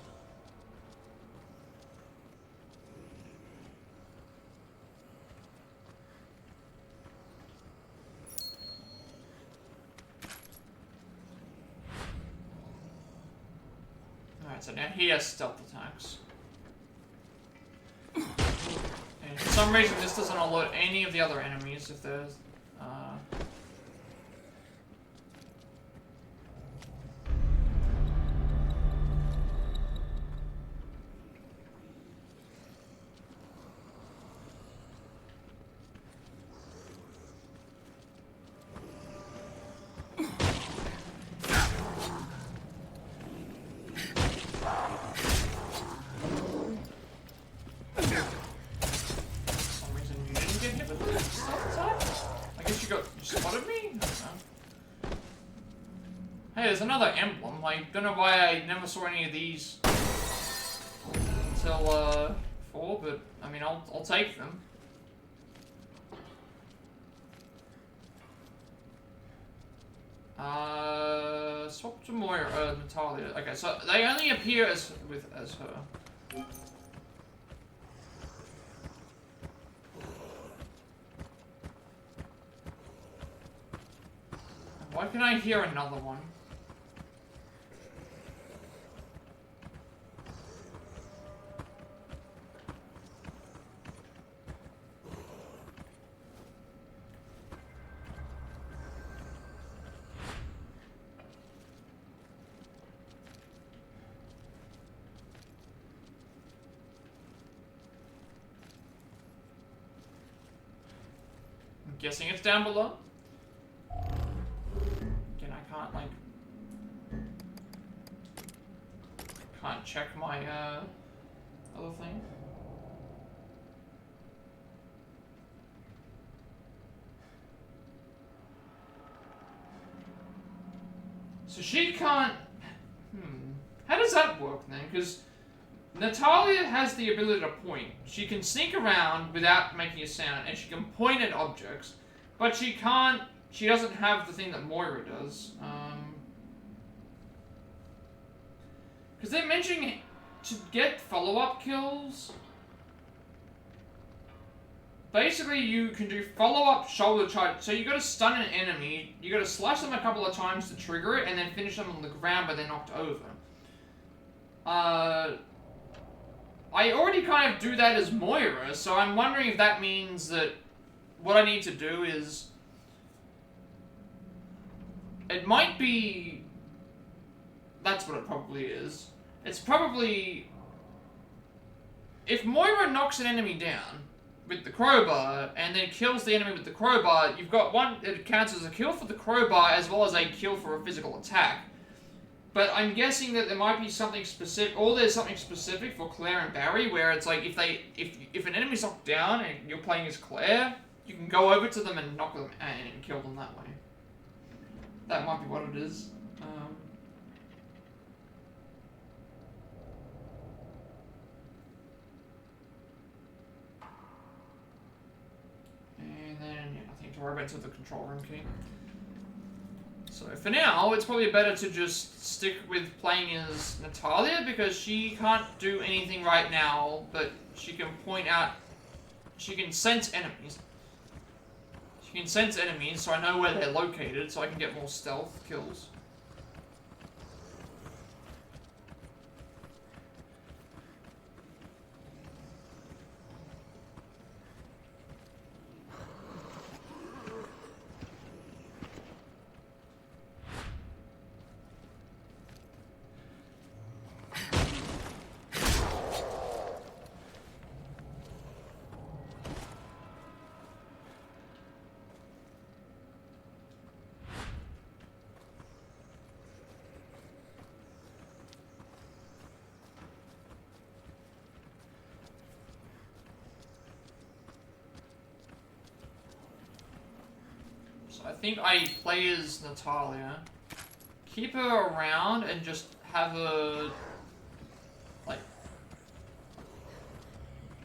A: Alright, so now he has stealth attacks. And for some reason this doesn't alert any of the other enemies if there's... Hey, there's another emblem. I don't know why I never saw any of these until, before, but, I mean, I'll take them. Swap to Moira, Natalia. Okay, so they only appear as her. Why can I hear another one? I'm guessing it's down below. Again, I can't, like... Can't check my, other thing. So she can't... How does that work, then? Because Natalia has the ability to point. She can sneak around without making a sound, and she can point at objects, but she can't... She doesn't have the thing that Moira does. Because they're mentioning to get follow-up kills. basically you can do follow-up shoulder charge. So you got to stun an enemy, you got to slash them a couple of times to trigger it, and then finish them on the ground but they're knocked over. I already kind of do that as Moira, so I'm wondering if that means that what I need to do is... It might be... That's what it probably is. It's probably... If Moira knocks an enemy down with the crowbar, and then kills the enemy with the crowbar, you've got one, it counts as a kill for the crowbar, as well as a kill for a physical attack. But I'm guessing that there might be something specific, or there's something specific for Claire and Barry, where it's like, if an enemy's knocked down and you're playing as Claire, you can go over to them and knock them and kill them that way. That might be what it is. And then, yeah, nothing to worry about until the control room key. So for now, it's probably better to just stick with playing as Natalia, because she can't do anything right now, but she can point out, she can sense enemies. She can sense enemies, so I know where they're located, so I can get more stealth kills. I think I play as Natalia, keep her around, and just have her, like,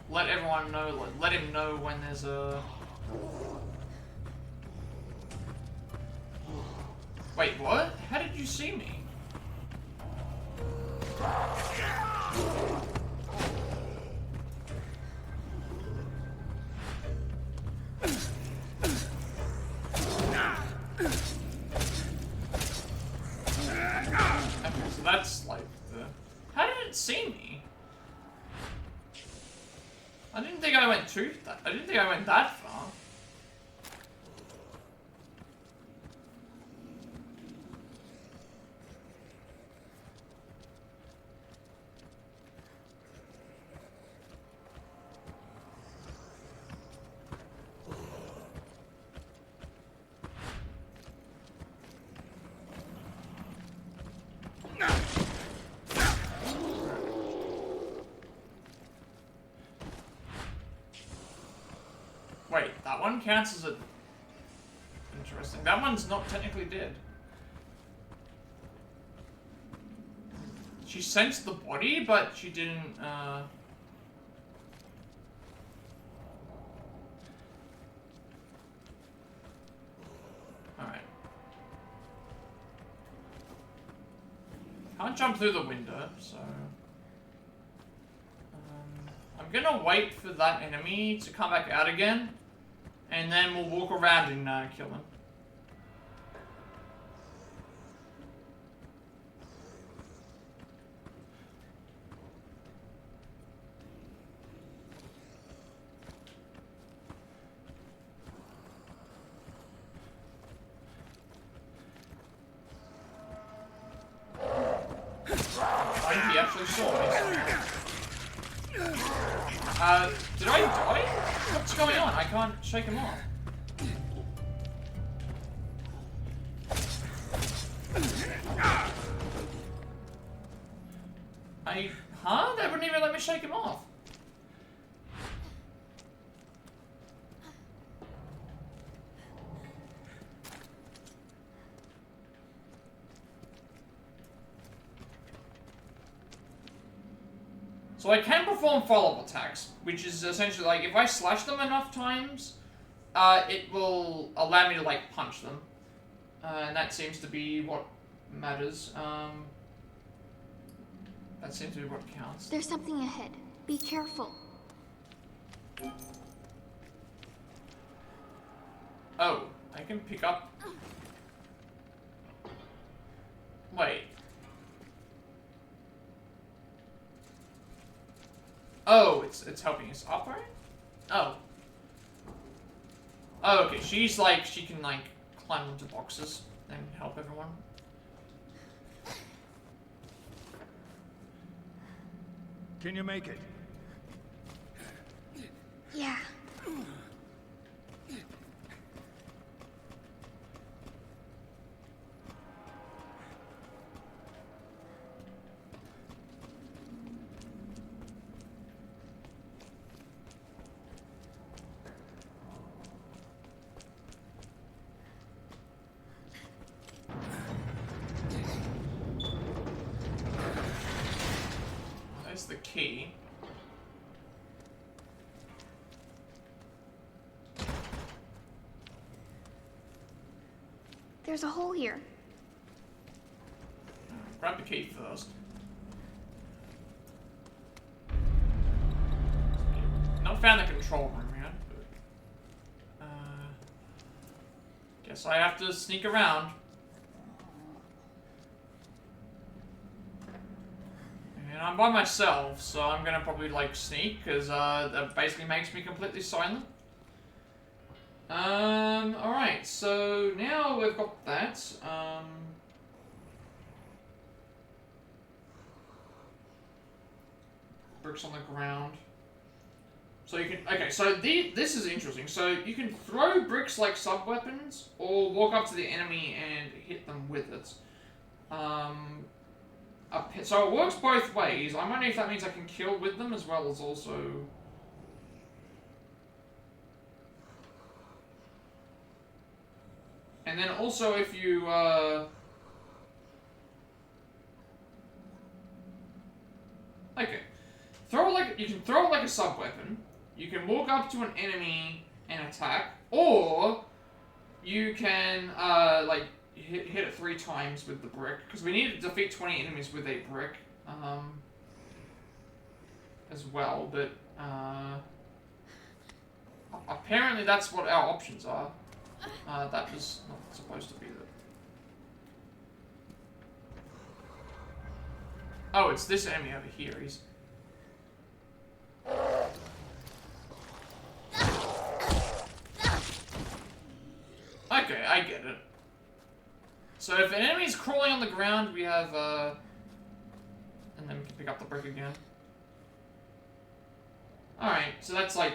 A: let everyone know, like, let him know when there's a... Wait, what? How did you see me? That's like the... How did it see me? I didn't think I went too... I didn't think I went that far. Wait, that one counts as a... Interesting. That one's not technically dead. She sensed the body, but she didn't, Alright. Can't jump through the window, so... I'm gonna wait for that enemy to come back out again, and then we'll walk around and kill him. I think he actually saw me. Did I die? What's going on? I can't shake him off. Huh? They wouldn't even let me shake him off. So I can perform follow-up attacks, which is essentially like, if I slash them enough times, it will allow me to, like, punch them. And that seems to be what matters. That seems to be what counts.
K: There's something ahead. Be careful.
A: Oh, I can pick up... Wait. Oh, it's helping us up, right? Oh. Oh, okay. She's like, she can like climb into boxes and help everyone.
C: Can you make it?
K: Yeah.
A: There's the key.
K: There's a hole here.
A: Grab the key first. Not found the control room yet, but... guess I have to sneak around. And I'm by myself, so I'm gonna probably, like, sneak, because, that basically makes me completely silent. Alright, so now we've got that, bricks on the ground. So you can, okay, so this is interesting. So you can throw bricks like sub-weapons, or walk up to the enemy and hit them with it. So it works both ways. I'm wondering if that means I can kill with them as well as also... And then also if you, okay. You can throw it like a sub-weapon. You can walk up to an enemy and attack. Or you can, like, hit it 3 times with the brick. Because we need to defeat 20 enemies with a brick, as well. But, apparently that's what our options are. That was not supposed to be the... Oh, it's this enemy over here. He's... Okay, I get it. So if an enemy's crawling on the ground, we have, and then we can pick up the brick again. Alright, so that's like...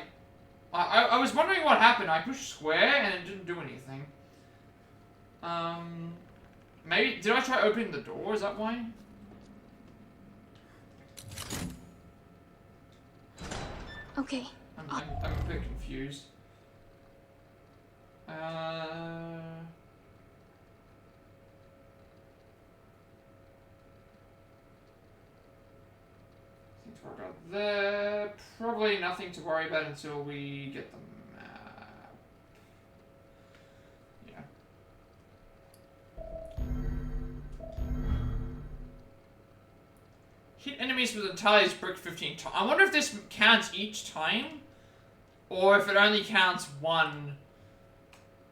A: I was wondering what happened. I pushed square and it didn't do anything. Maybe... Did I try opening the door? Is that why?
K: Okay.
A: I'm a bit confused. Nothing to worry about there. Probably nothing to worry about until we get the map. Yeah. Hit enemies with Natalia's brick 15 times. I wonder if this counts each time, or if it only counts one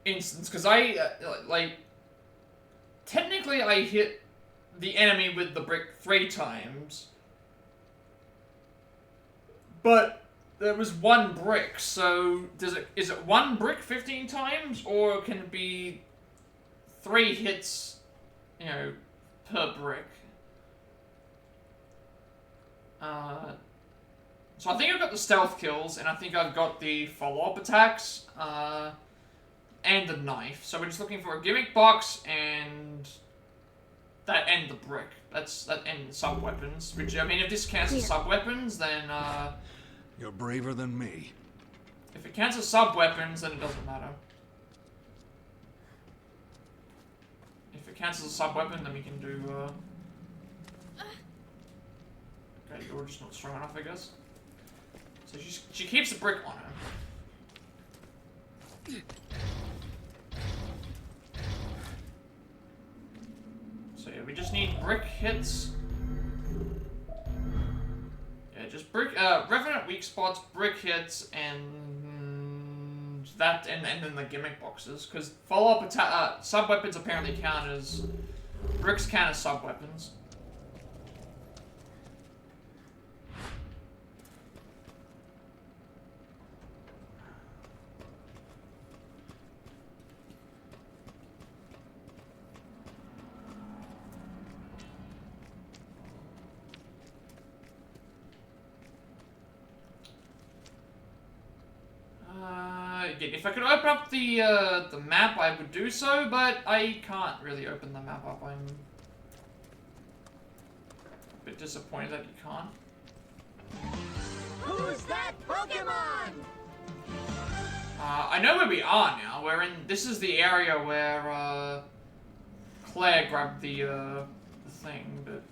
A: instance. Because like, technically I hit the enemy with the brick 3 times, but there was 1 brick. So is it 1 brick 15 times, or can it be 3 hits, you know, per brick? So I think I've got the stealth kills, and I think I've got the follow-up attacks, and the knife. So we're just looking for a gimmick box, and that and the brick. That and sub-weapons, which, I mean, if this counts as sub-weapons, then,
C: You're braver than me.
A: if it counts as sub-weapons, then it doesn't matter. If it counts as a sub-weapon, then we can do, okay, you're just not strong enough, I guess. So she keeps the brick on her. So yeah, we just need brick hits. Yeah, just brick, Revenant weak spots, brick hits, and that and then the gimmick boxes, because follow-up attack sub-weapons apparently count as bricks count as sub-weapons. Again, if I could open up the map, I would do so, but I can't really open the map up. I'm a bit disappointed that you can't.
J: Who's that Pokemon?
A: I know where we are now. We're in. This is the area where Claire grabbed the thing, but.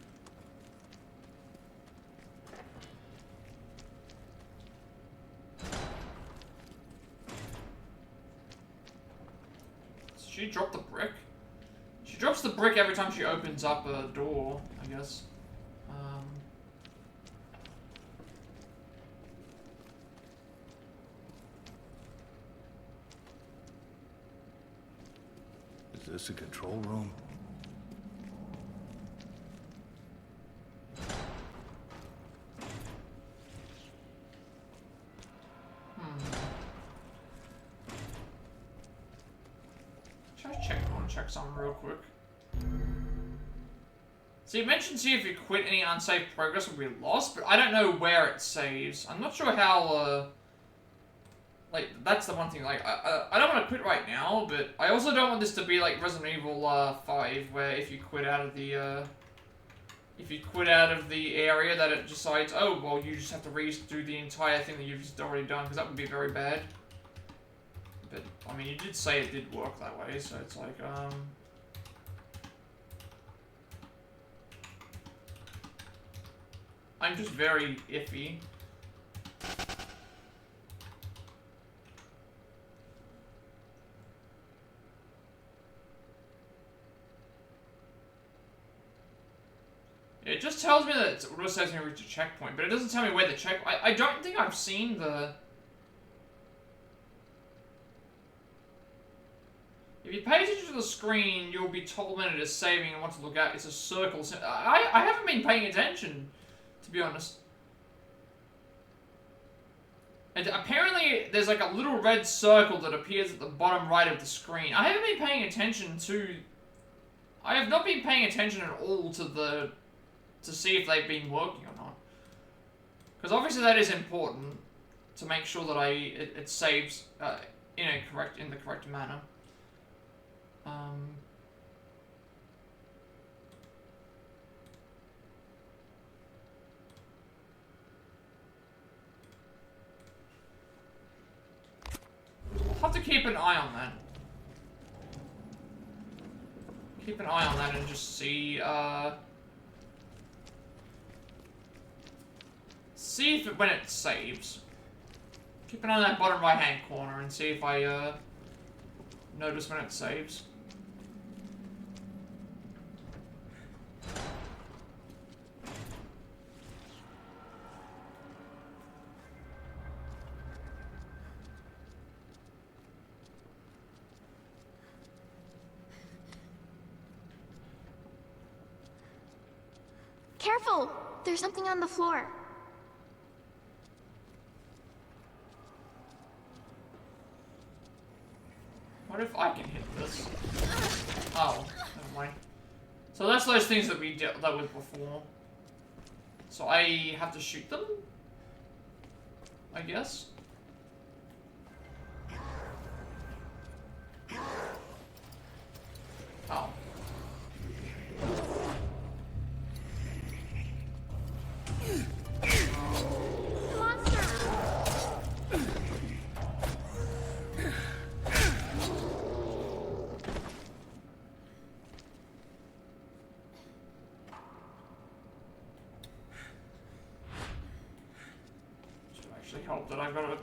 A: She dropped the brick? She drops the brick every time she opens up a door, I guess.
C: Is this a control room?
A: Check something real quick. So you mentioned see if you quit any unsafe progress will be lost, but I don't know where it saves. I'm not sure how, like, that's the one thing, like, I don't want to quit right now, but I also don't want this to be like Resident Evil 5, where if you quit out of the area that it decides, oh, well, you just have to redo the entire thing that you've just already done, because that would be very bad. But, I mean, you did say it did work that way, so it's like, I'm just very iffy. It just tells me that it auto saves me reach a checkpoint, but it doesn't tell me where the I don't think I've seen the... If you pay attention to the screen, you'll be told when it is saving and what to look at. It's a circle. I haven't been paying attention, to be honest. And apparently, there's like a little red circle that appears at the bottom right of the screen. I haven't been paying attention to... I have not been paying attention at all to see if they've been working or not. Because obviously that is important to make sure that it saves in the correct manner. I'll have to keep an eye on that. Keep an eye on that and just see, see if when it saves. Keep an eye on that bottom right-hand corner and see if I, notice when it saves.
K: Careful! There's something on the floor.
A: What if I can hit this? Oh, never mind. So that's those things that we dealt with before. So I have to shoot them? I guess? Oh. Help that I've got it.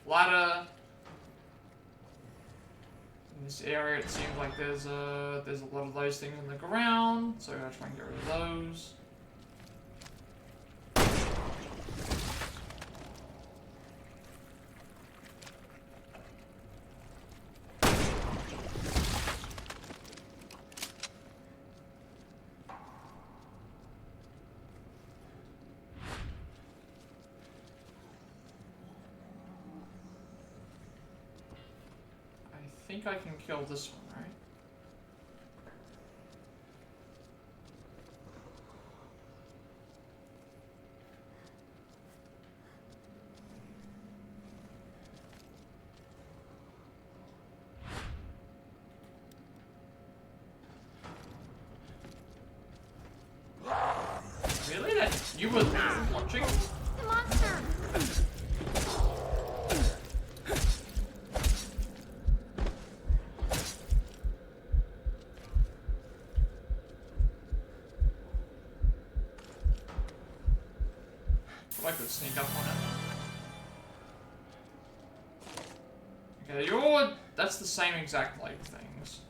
A: ladder. In this area, it seems like there's a lot of those things on the ground, so I'm gonna try and get rid of those. I think I can kill this one, right? Really? That you were watching?
E: The monster!
A: I could sneak up on it. Okay, that's the same exact like things.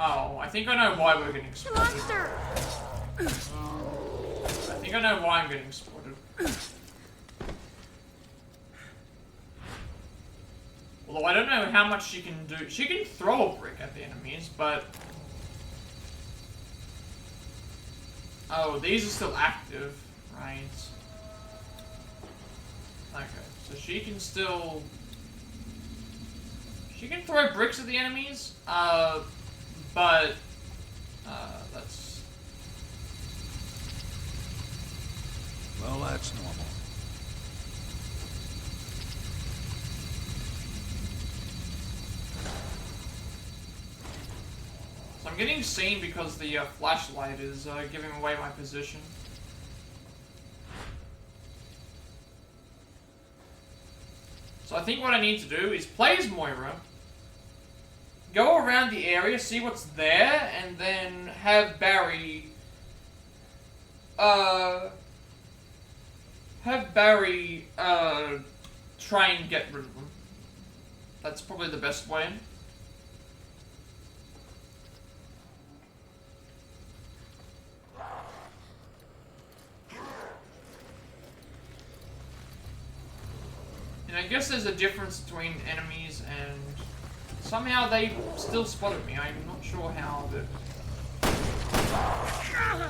A: Oh, I think I know why we're getting spotted.
E: Monster!
A: I think I know why I'm getting spotted. Although I don't know how much she can do. She can throw a brick at the enemies, but... Oh, these are still active, right? Okay, so she can still... She can throw bricks at the enemies, but, that's...
C: Well, that's normal.
A: So I'm getting seen because the flashlight is giving away my position. So I think what I need to do is play as Moira, go around the area, see what's there, and then have Barry, try and get rid of them. That's probably the best way. And I guess there's a difference between enemies and somehow they still spotted me. I'm not sure how, but... I'm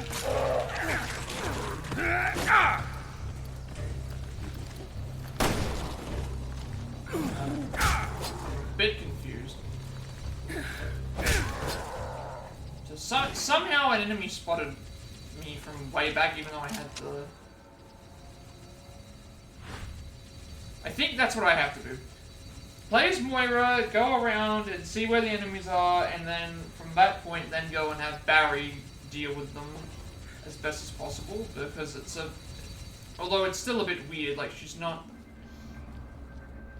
A: a bit confused. So somehow an enemy spotted me from way back even though I had the... I think that's what I have to do. Play as Moira, go around and see where the enemies are, and then from that point then go and have Barry deal with them as best as possible, because it's a... Although it's still a bit weird, like she's not...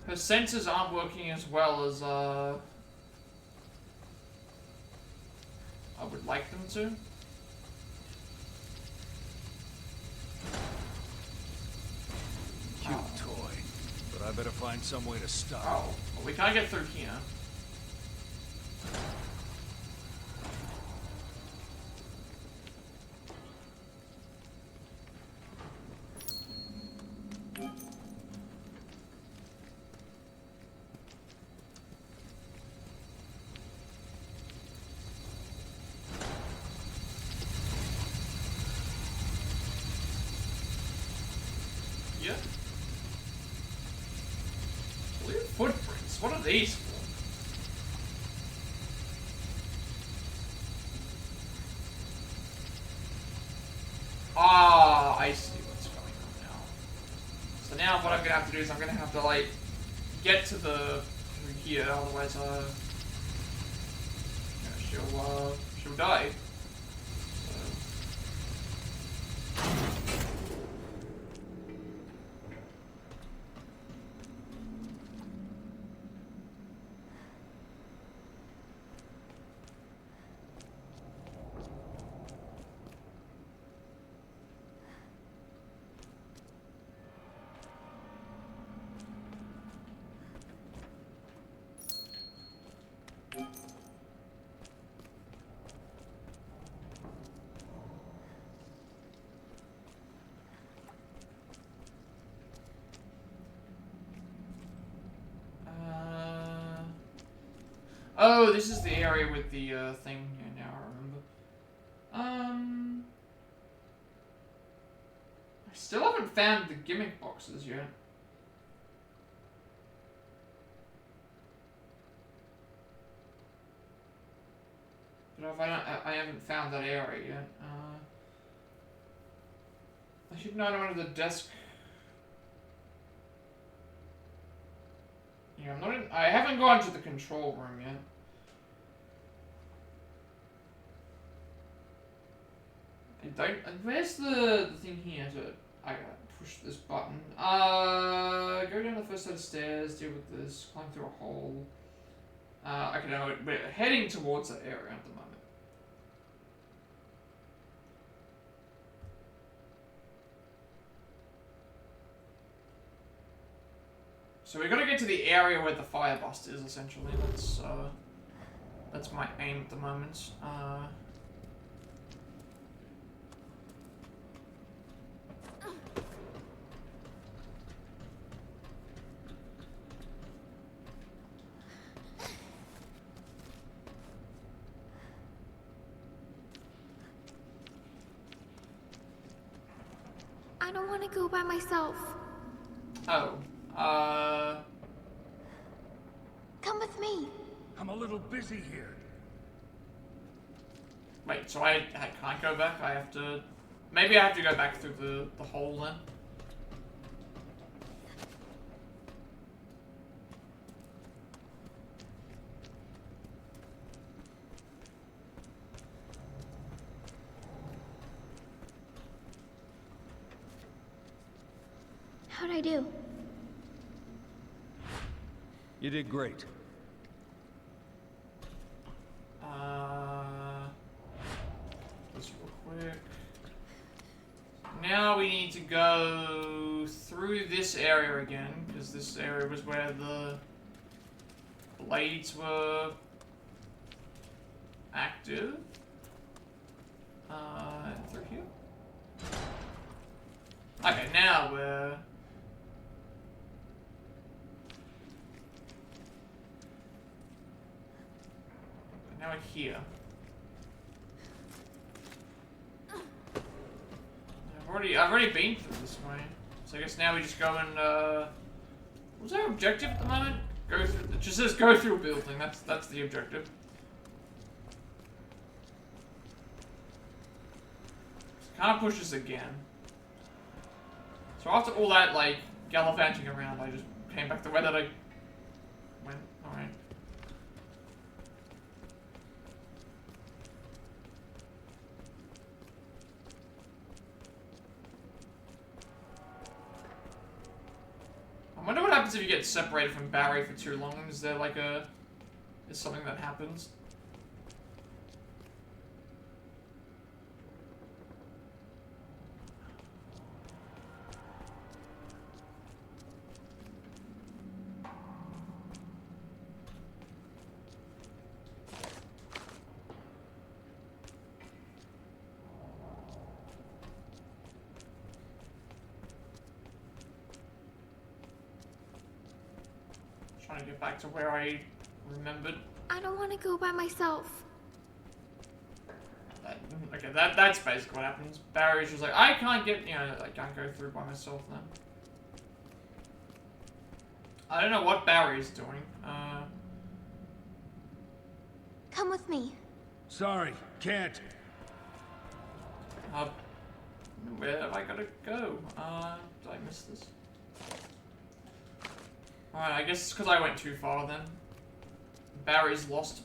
A: Her senses aren't working as well as I would like them to.
C: Cute toy. But I better find some way to stop.
A: Oh, well, we can't get through here. Yeah. Weird footprints. What are these for? Ah, I see what's going on now. is I'm gonna have to like get to the here, otherwise she'll die. Oh, this is the area with the thing. Yeah, now I remember. I still haven't found the gimmick boxes yet. But I haven't found that area yet. I should know one of the desk. Yeah, I'm not in, I haven't gone to the control room yet. I don't. Where's the thing here to? I gotta push this button. Go down the first set of stairs. Deal with this. Climb through a hole. Okay, no, we're heading towards that area at the moment. So we gotta get to the area where the fire bust is, essentially. That's my aim at the moment.
K: I don't want to go by myself.
A: Oh.
K: Come with me.
C: I'm a little busy here.
A: Wait, so I can't go back? I have to... Maybe I have to go back through the hole then?
K: How'd I do?
C: You did great.
A: This real quick. Now we need to go through this area again, because this area was where the blades were active. And through here. Okay, now we're... Now we're here. I've already been through this way. So I guess now we just go and what's our objective at the moment? Go through it just says go through a building, that's the objective. Can't push this again. So after all that like gallivanting around, I just came back the way that I went. Alright. I wonder what happens if you get separated from Barry for too long. Is there like is something that happens? Trying to get back to where I remembered.
K: I don't want to go by myself.
A: Okay, that's basically what happens. Barry's just like, I can't get, I can't go through by myself then. I don't know what Barry's doing.
K: Come with me.
C: Sorry, can't.
A: Where have I gotta go? Did I miss this? Alright, I guess it's because I went too far then. Barry's lost.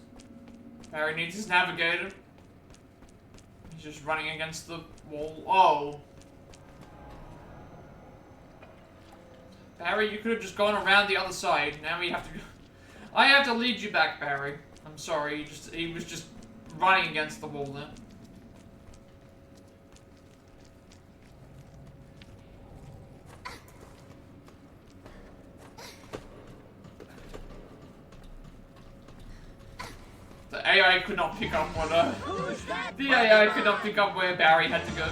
A: Barry needs his navigator. He's just running against the wall. Oh. Barry, you could have just gone around the other side. Now we have to go. I have to lead you back, Barry. I'm sorry, he was just running against the wall there. The AI could not pick up what the AI could not pick up where Barry had to go.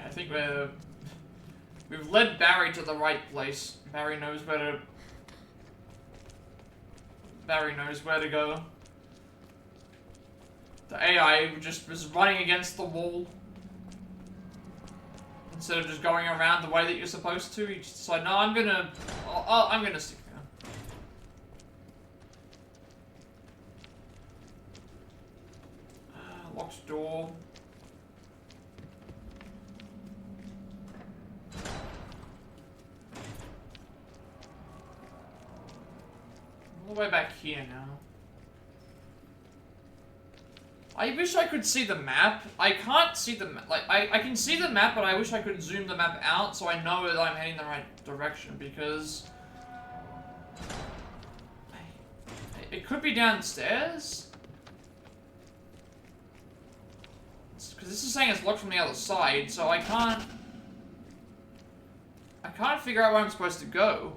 A: I think we've led Barry to the right place. Barry knows where to go. The AI just was running against the wall. Instead of just going around the way that you're supposed to, he just decided, no, I'm gonna stick there. Locked door. All the way back here now. I wish I could see the map. I can't see the map. Like, I can see the map, but I wish I could zoom the map out so I know that I'm heading the right direction, because it could be downstairs. Because this is saying it's locked from the other side, so I can't figure out where I'm supposed to go.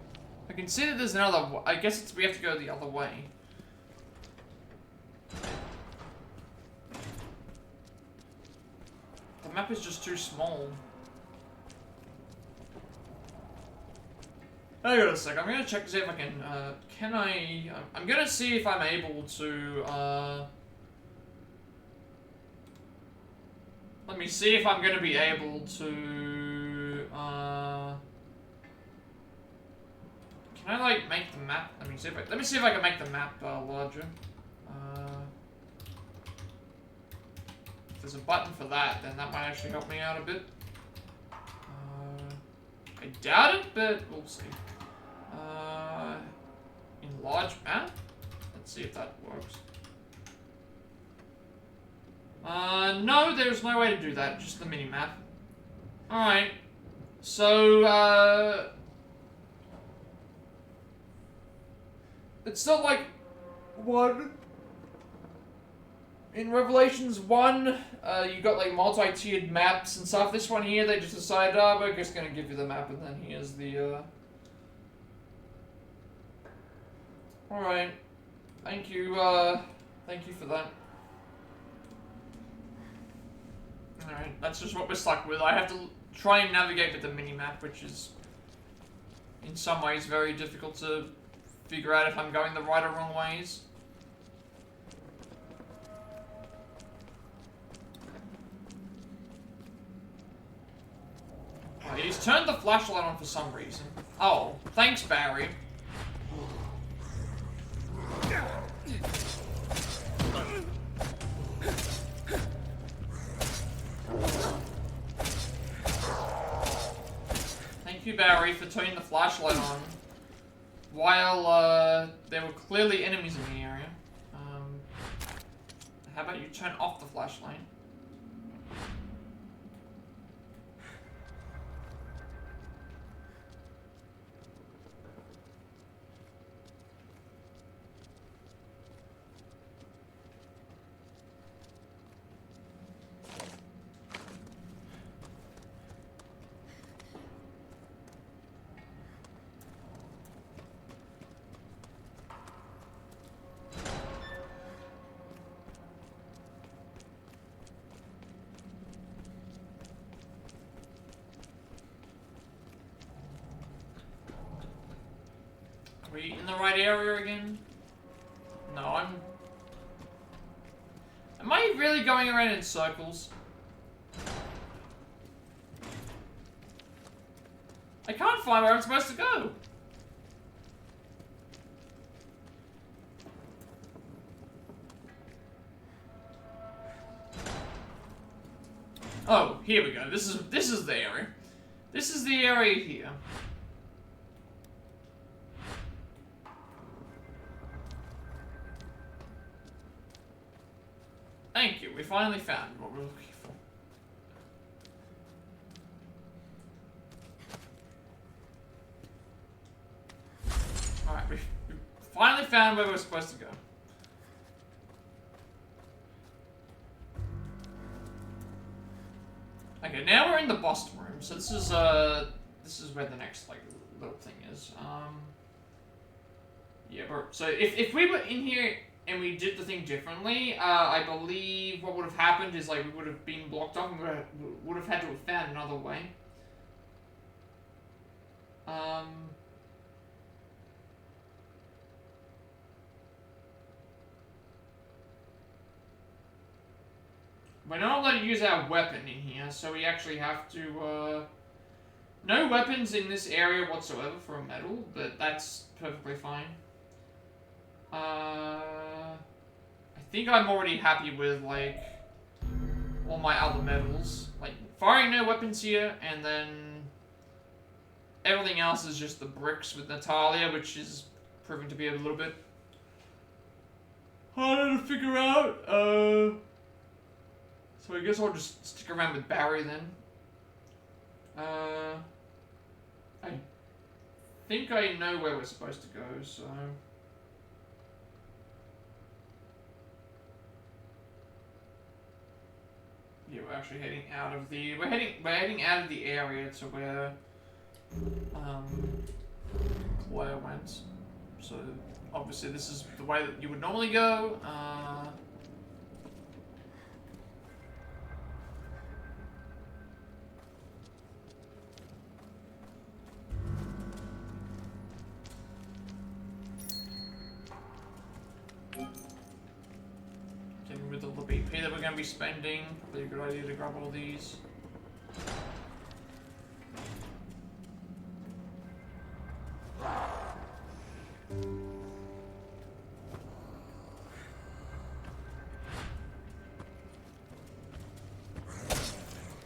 A: I can see that there's another. I guess we have to go the other way. The map is just too small. Hang on a sec. I'm gonna check to see if I can. I'm gonna see if I'm able to. Let me see if I'm gonna be able to. Can I like make the map? Let me see if I can make the map larger. If there's a button for that, then that might actually help me out a bit. I doubt it, but we'll see. Enlarge map? Let's see if that works. No, there's no way to do that, just the mini-map. Alright. So, it's not like one. In Revelations 1, you got like multi-tiered maps and stuff. This one here, they just decided, oh, we're just gonna give you the map, and then here's the, Alright. Thank you for that. Alright, that's just what we're stuck with. I have to try and navigate with the mini-map, which is, in some ways, very difficult to figure out if I'm going the right or wrong ways. Oh, he's turned the flashlight on for some reason. Oh, thanks, Barry. Thank you, Barry, for turning the flashlight on while there were clearly enemies in the area. How about you turn off the flashlight? Are we in the right area again? No, I'm really going around in circles? I can't find where I'm supposed to go. Oh, here we go. This is the area. This is the area here. Thank you. We finally found what we're looking for. Alright, we finally found where we're supposed to go. Okay, now we're in the boss room, so this is where the next, like, little thing is. Yeah, so if we were in here and we did the thing differently, I believe what would have happened is, like, we would have been blocked off and we would have had to have found another way. We're not allowed to use our weapon in here, so we actually have to, no weapons in this area whatsoever for a medal, but that's perfectly fine. I think I'm already happy with, like, all my other medals. Like, firing no weapons here, and then everything else is just the bricks with Natalia, which is proving to be a little bit harder to figure out. So I guess I'll just stick around with Barry then. I think I know where we're supposed to go, so... Yeah, we're actually heading out of the... We're heading out of the area to where... Claire went. So, obviously this is the way that you would normally go. Getting rid of the BP that we're going to be spending. Probably a good idea to grab all these.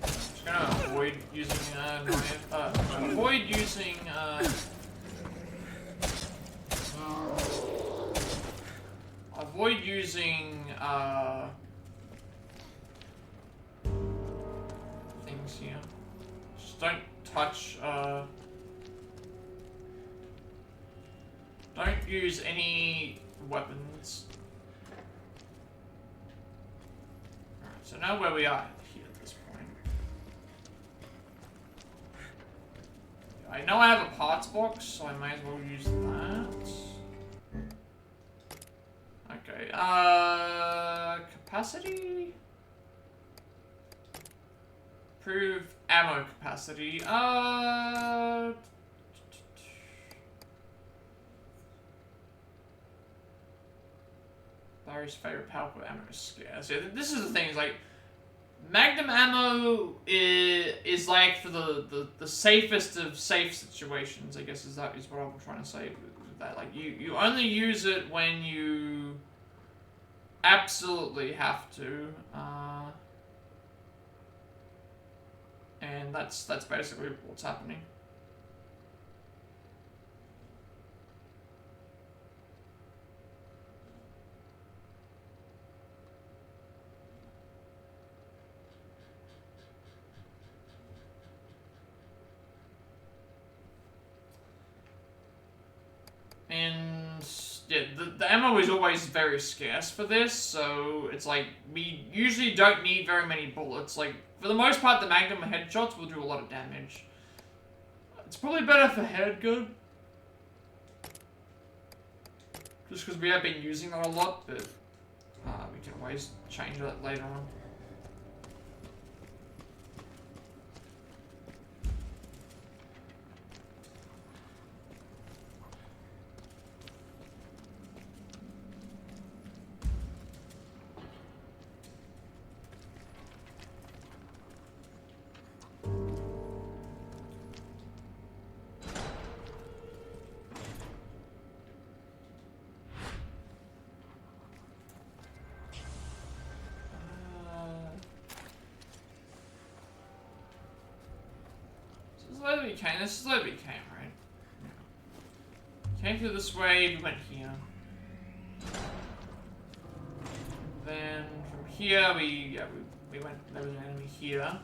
A: Just gonna avoid using avoid using things here. Just don't touch don't use any weapons. Alright, so now where we are here at this point. I know I have a parts box, so I may as well use that. Okay, capacity? Improve ammo capacity. Barry's favorite powerful ammo is scarce. Yeah, this is the thing, is like, Magnum ammo is like for the safest of safe situations, I guess is what I'm trying to say with that. Like, you only use it when you absolutely have to, and that's basically what's happening. And yeah, the ammo is always very scarce for this, so it's like, we usually don't need very many bullets. Like, for the most part, the Magnum headshots will do a lot of damage. It's probably better for handgun, just because we have been using that a lot, but we can always change that later on. where we came. This is where we came, right? Came through this way, we went here. Then from here we went, there was an enemy here.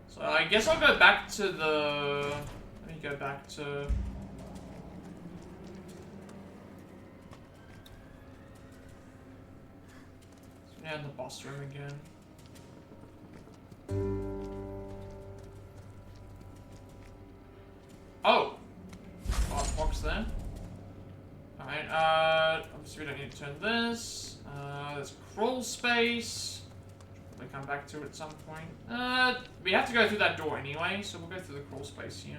A: So I guess I'll go back to the... Let me go back to... Yeah, in the boss room again. Oh! Glass box there. Alright, obviously we don't need to turn this. There's crawl space. We'll come back to it at some point. We have to go through that door anyway, so we'll go through the crawl space here.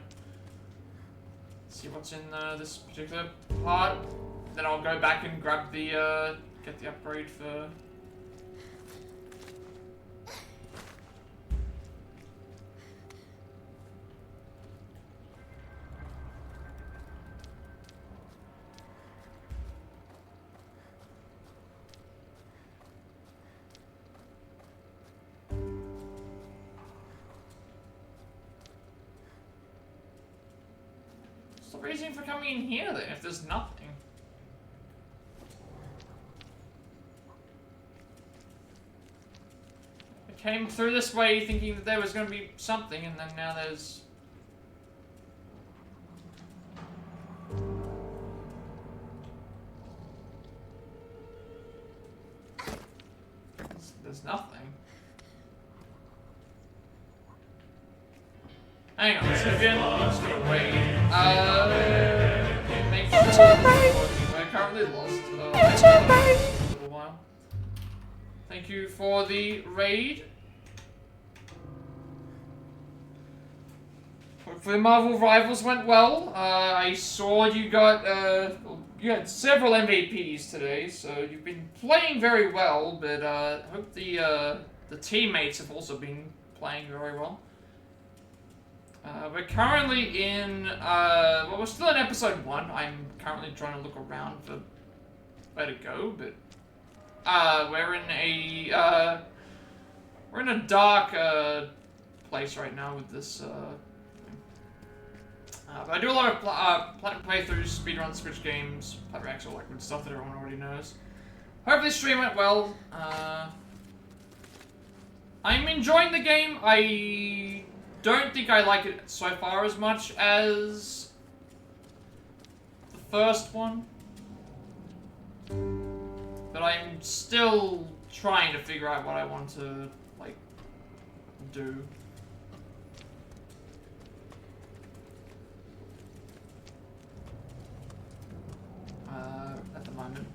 A: See what's in this particular part. Then I'll go back and grab the, get the upgrade for... reason for coming in here then, if there's nothing? I came through this way thinking that there was going to be something, and then now there's... There's nothing. Hang on, let's go again. Let's go away. Make sure we're currently lost. A little while. Thank you for the raid. Hopefully Marvel Rivals went well. I saw you got, you had several MVPs today, so you've been playing very well, but I hope the teammates have also been playing very well. We're currently in, well, we're still in episode 1. I'm currently trying to look around for where to go, but, we're in a dark, place right now with this, but I do a lot of, Plat playthroughs, speedrun Switch games, Plat reacts, all that good stuff that everyone already knows. Hope this stream went well. I'm enjoying the game. I don't think I like it so far as much as the first one, but I'm still trying to figure out what I want to, like, do. At the moment.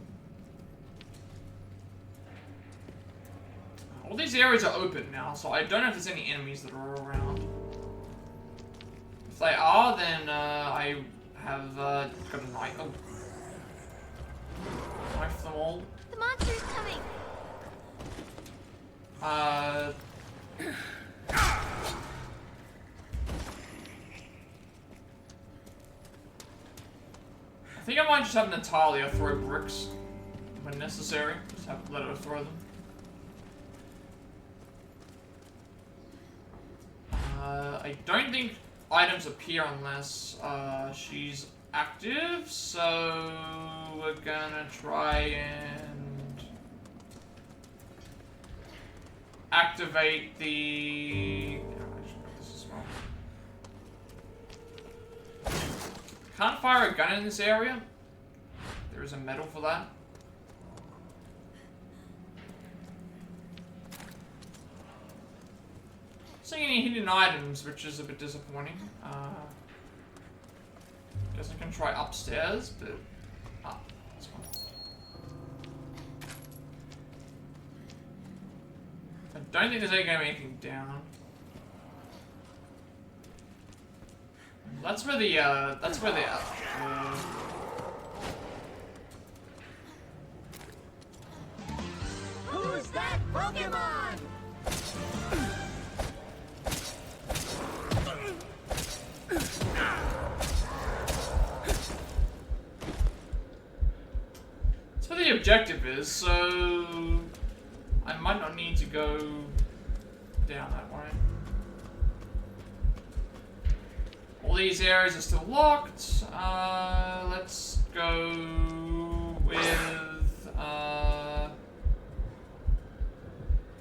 A: All these areas are open now, so I don't know if there's any enemies that are around. If they are, then I have got a knife. Oh. Knife them all.
K: The monster's coming! I think I might just have Natalia throw bricks when necessary. Just let her throw them. I don't think items appear unless she's active, so we're gonna try and activate the... Oh, I should put this as well. Can't fire a gun in this area. There is a medal for that. Seeing any hidden items, which is a bit disappointing. Guess I can try upstairs, but... Ah, this one.
A: Don't think there's anything down. That's where the,
J: Who's that Pokemon?
A: that's where the objective is, so I might not need to go down that way. All these areas are still locked. Let's go with,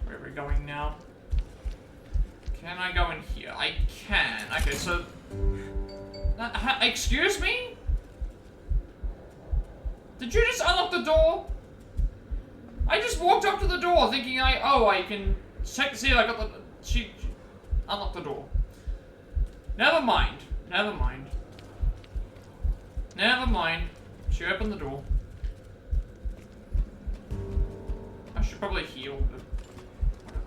A: where are we going now? Can I go in here? I can. Okay, so, excuse me? Did you just unlock the door? I just walked up to the door thinking I can check to see if I got the, she unlocked the door. Never mind. Never mind. Never mind. She opened the door. I should probably heal, but whatever.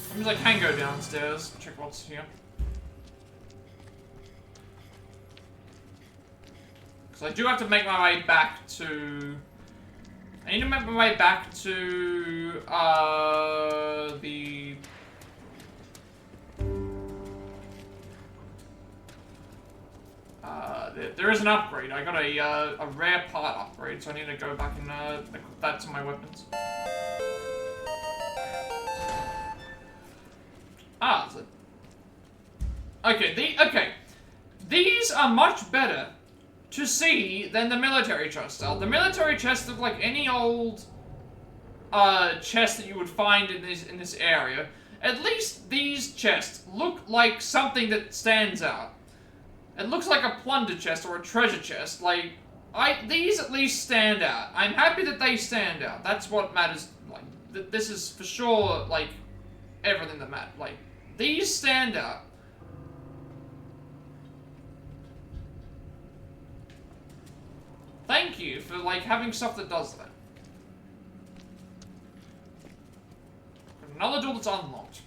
A: That means I can go downstairs, check what's here. Because I do have to make my way back to... I need to make my way back to, the... there is an upgrade. I got a rare part upgrade, so I need to go back and equip that to my weapons. Ah, so... Okay, these are much better to see than the military chests are. The military chests look like any old chest that you would find in this area. At least these chests look like something that stands out. It looks like a plunder chest or a treasure chest. Like, these at least stand out. I'm happy that they stand out. That's what matters. Like, this is for sure, like, everything that matters. Like, these stand out. Thank you for, like, having stuff that does that. Another door that's unlocked.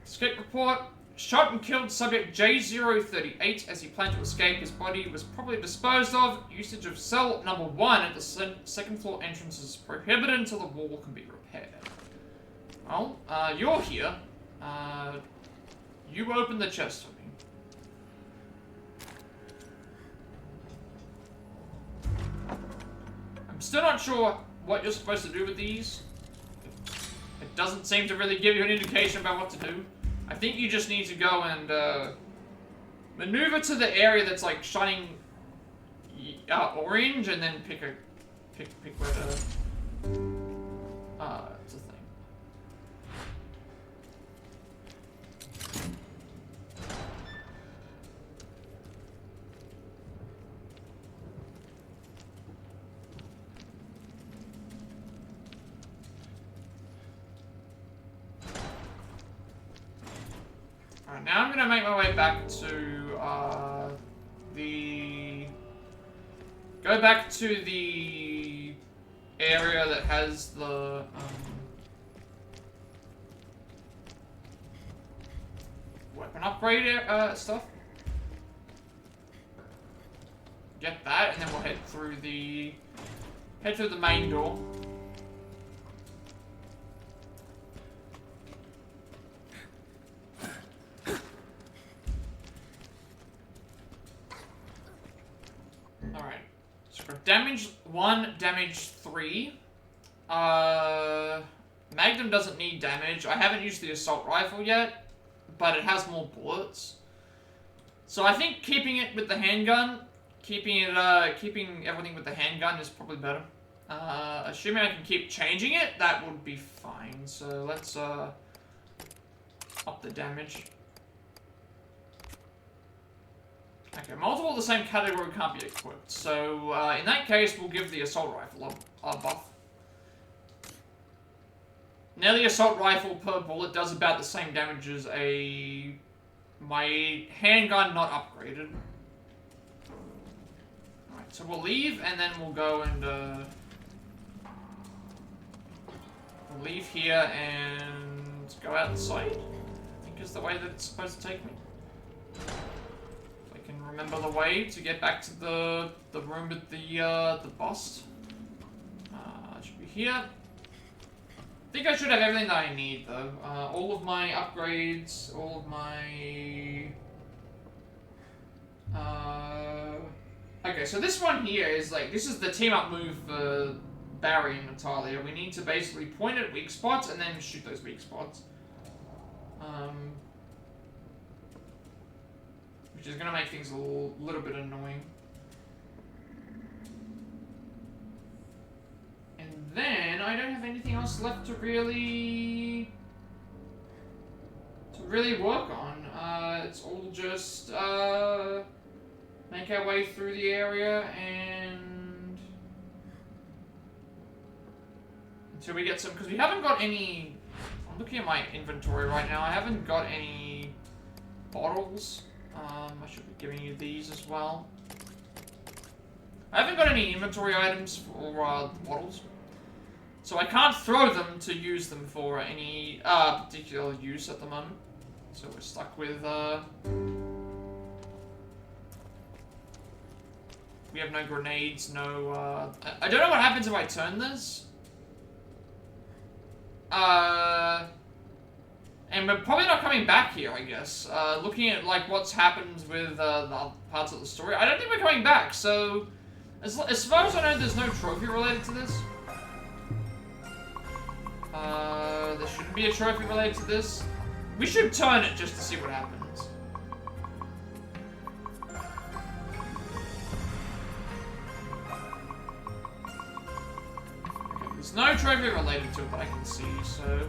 A: Escape report. Shot and killed subject J038 as he planned to escape. His body was probably disposed of. Usage of cell number 1 at the second floor entrance is prohibited until the wall can be repaired. Well, you're here. You open the chest for me. I'm still not sure what you're supposed to do with these. It doesn't seem to really give you an indication about what to do. I think you just need to go and maneuver to the area that's like shining orange, and then pick where to. It's a thing. Alright, now I'm gonna make my way back to, go back to the area that has the, weapon upgrade, stuff. Get that, and then we'll head through the main door. Damage 1, damage 3. Magnum doesn't need damage. I haven't used the assault rifle yet, but it has more bullets. So I think keeping it with the handgun, keeping everything with the handgun is probably better. Assuming I can keep changing it, that would be fine. So let's up the damage. Okay, multiple of the same category can't be equipped, so in that case we'll give the assault rifle a buff. Now the assault rifle per bullet does about the same damage as my handgun not upgraded. Alright, so we'll leave and then we'll go and We'll leave here and go outside. I think is the way that it's supposed to take me. If I can remember the way to get back to the room with the boss. It should be here. I think I should have everything that I need though. All of my upgrades, all of my... Okay, so this one here is like, this is the team up move for Barry and Natalia. We need to basically point at weak spots and then shoot those weak spots. Which is gonna make things a little bit annoying. And then I don't have anything else left to really work on. It's all just make our way through the area and until we get some, because we haven't got any. I'm looking at my inventory right now. I haven't got any bottles. I should be giving you these as well. I haven't got any inventory items for bottles, so I can't throw them to use them for any particular use at the moment. So we're stuck with we have no grenades, no I don't know what happens if I turn this. And we're probably not coming back here, I guess. Looking at like what's happened with the other parts of the story, I don't think we're coming back. So, as far as I know, there's no trophy related to this. There shouldn't be a trophy related to this. We should turn it just to see what happens. Okay, there's no trophy related to it that I can see, so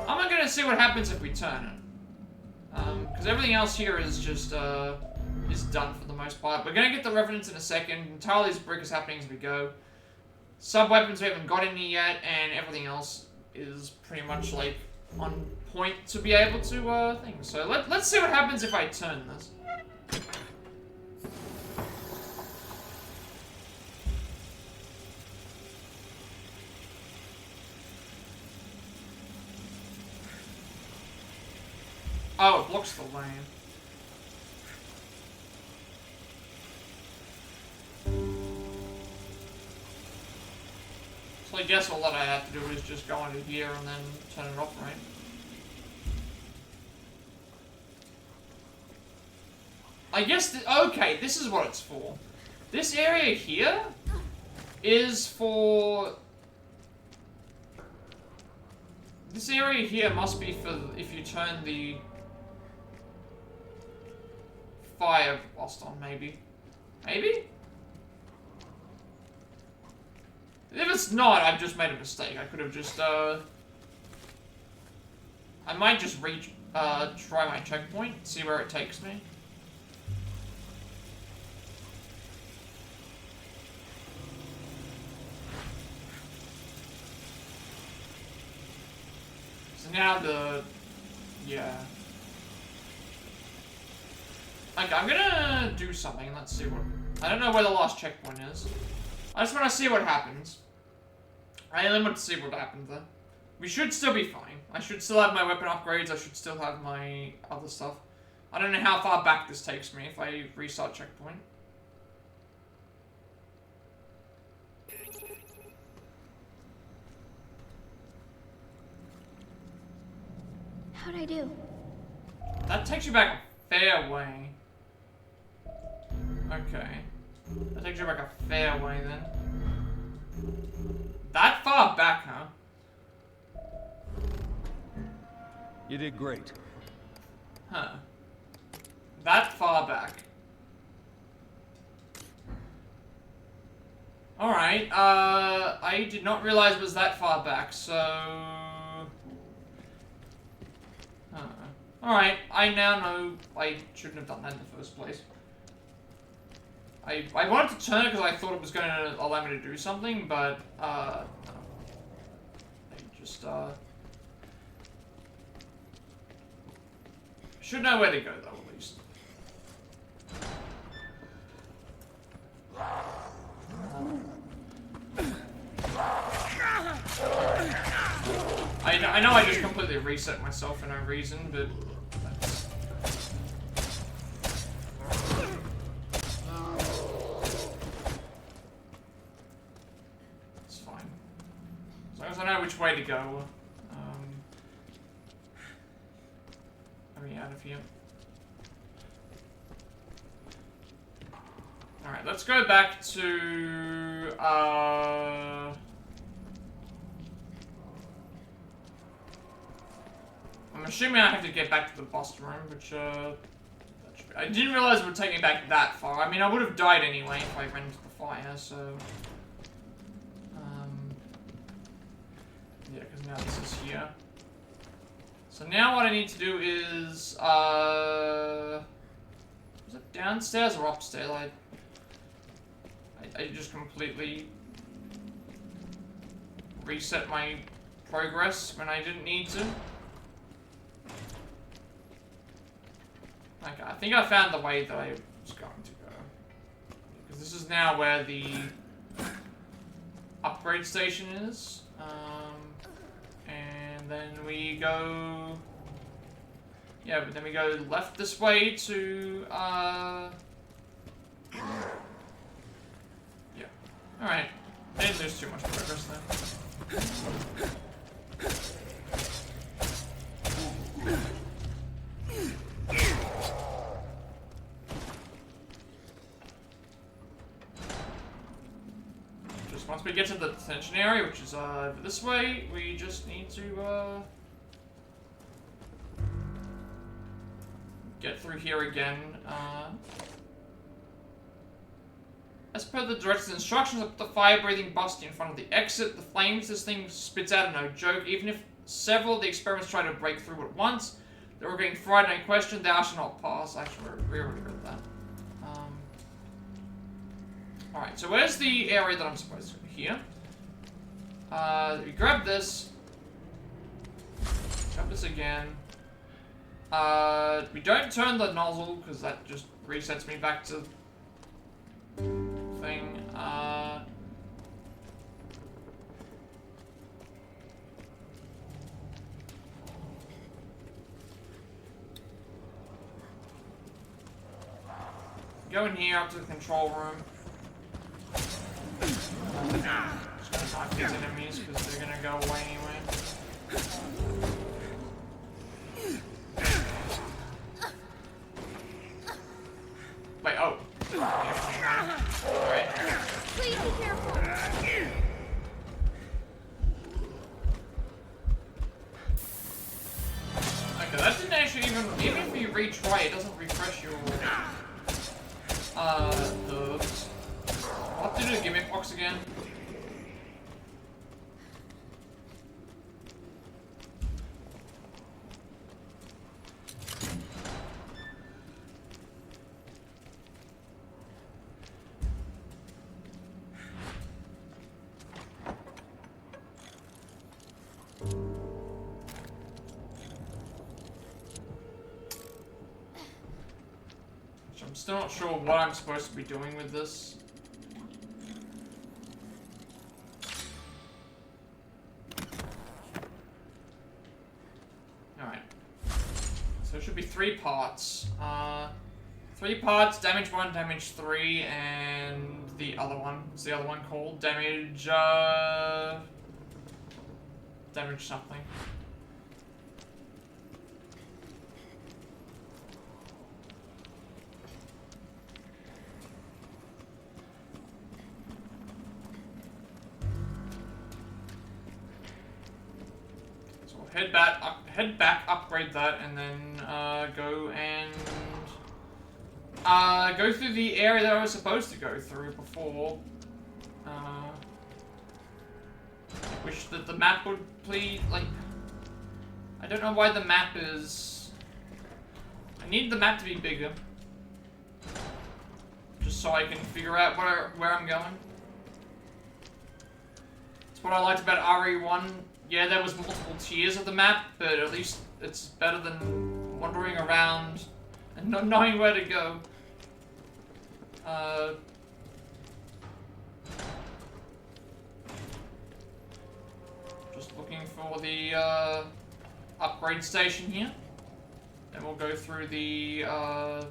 A: I'm not gonna see what happens if we turn it. Because everything else here is just, is done for the most part. We're gonna get the reference in a second. Natalia's brick is happening as we go. Sub-weapons we haven't got any yet, and everything else is pretty much, like, on point to be able to, things. So let's see what happens if I turn this. Oh, it blocks the lane. So I guess all that I have to do is just go into here and then turn it off, right? I guess, okay, this is what it's for. This area here is for... This area here must be for if you turn the fire blast on, maybe. Maybe? If it's not, I've just made a mistake. I could have just, I might just try my checkpoint, see where it takes me. So now yeah. Okay, I'm gonna do something. Let's see what... I don't know where the last checkpoint is. I just want to see what happens. I only want to see what happens there. We should still be fine. I should still have my weapon upgrades. I should still have my other stuff. I don't know how far back this takes me if I restart checkpoint.
L: How'd I do?
A: That takes you back a fair way. Okay. That takes you back a fair way then. That far back, huh?
C: You did great.
A: Huh. That far back. Alright, I did not realize it was that far back, so... Alright, I now know I shouldn't have done that in the first place. I wanted to turn it because I thought it was going to allow me to do something, but, I just, should know where to go, though, at least. I know I just completely reset myself for no reason, but that's... It's fine. As long as I know which way to go. Let me out of here. Alright, let's go back to, I'm assuming I have to get back to the boss room, which, I didn't realize it would take me back that far. I mean, I would have died anyway if I ran into the fire, so... yeah, because now this is here. So now what I need to do is, is it downstairs or upstairs? I just completely reset my progress when I didn't need to. Okay, I think I found the way that I was going to go. Because this is now where the upgrade station is. And then we go... yeah, but then we go left this way to, yeah. Alright. I didn't lose too much progress then. Just once we get to the detention area, which is, this way, we just need to, get through here again. As per the director's instructions, I put the fire-breathing busty in front of the exit. The flames this thing spits out are no joke. Even if several of the experiments try to break through at once, they were getting fried no question. Thou shalt not pass. Actually, we already read that. Alright, so where's the area that I'm supposed to be? Here. We grab this. Grab this again. We don't turn the nozzle, because that just resets me back to thing. Go in here up to the control room. Just gonna knock these enemies, because they're gonna go away anyway. Wait, oh. Alright.
E: Please be careful.
A: Okay, that didn't actually even if you retry, it doesn't refresh your, herbs. I'll have to do the gimmick box again. I'm still not sure what I'm supposed to be doing with this. Alright. So it should be 3 parts. 3 parts, damage 1, damage 3, and the other one. What's the other one called? Damage, damage something. Head back, upgrade that, and then go and go through the area that I was supposed to go through before. Wish that the map would please, like, I don't know why the map is. I need the map to be bigger, just so I can figure out where I'm going. That's what I liked about RE1. Yeah, there was multiple tiers of the map, but at least it's better than wandering around and not knowing where to go. Just looking for the upgrade station here. Then we'll go through the yeah,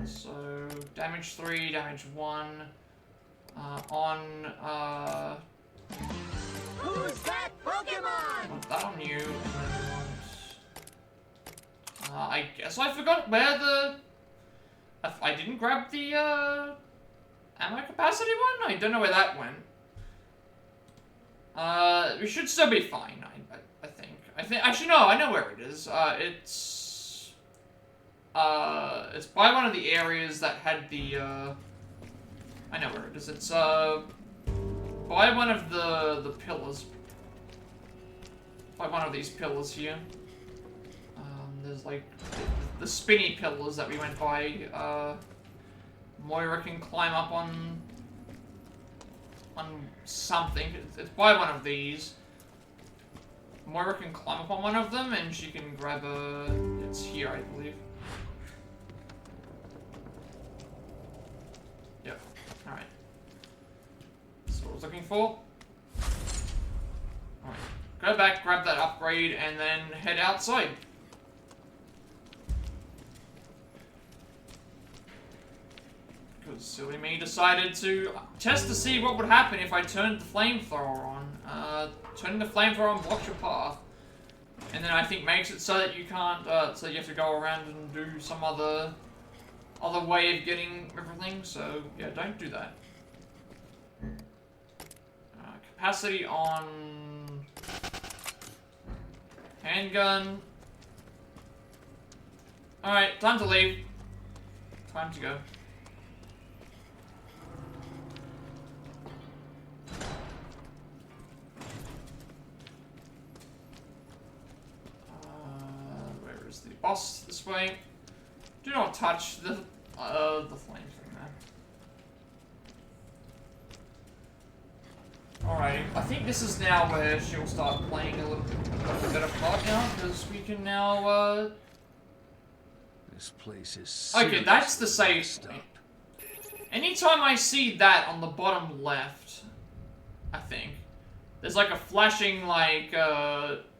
A: so damage 3, damage 1,
J: Who's that Pokemon?
A: want that on you, and then I guess I forgot where the... I didn't grab the ammo capacity one? I don't know where that went. We should still be fine, I think. Actually, no, I know where it is. It's by one of the areas that had the, I know where it is. It's, by one of the pillars. By one of these pillars here. There's, like, the spinny pillars that we went by. Moira can climb up on something. It's by one of these. Moira can climb up on one of them, and she can grab a... It's here, I believe. Yep. Alright. That's what I was looking for. Alright. Go back, grab that upgrade, and then head outside. Because silly me decided to test to see what would happen if I turned the flamethrower on. Turning the flamethrower on blocks your path. And then I think makes it so that you can't, so you have to go around and do some other way of getting everything. So, yeah, don't do that. Capacity on handgun. Alright, time to leave. Time to go. Where is the boss? This way. Do not touch the flame thing there. Alright, I think this is now where she'll start playing a little bit of a better part now, because we can now,
C: This place is
A: okay, that's the save point. Anytime I see that on the bottom left, I think, there's like a flashing, like,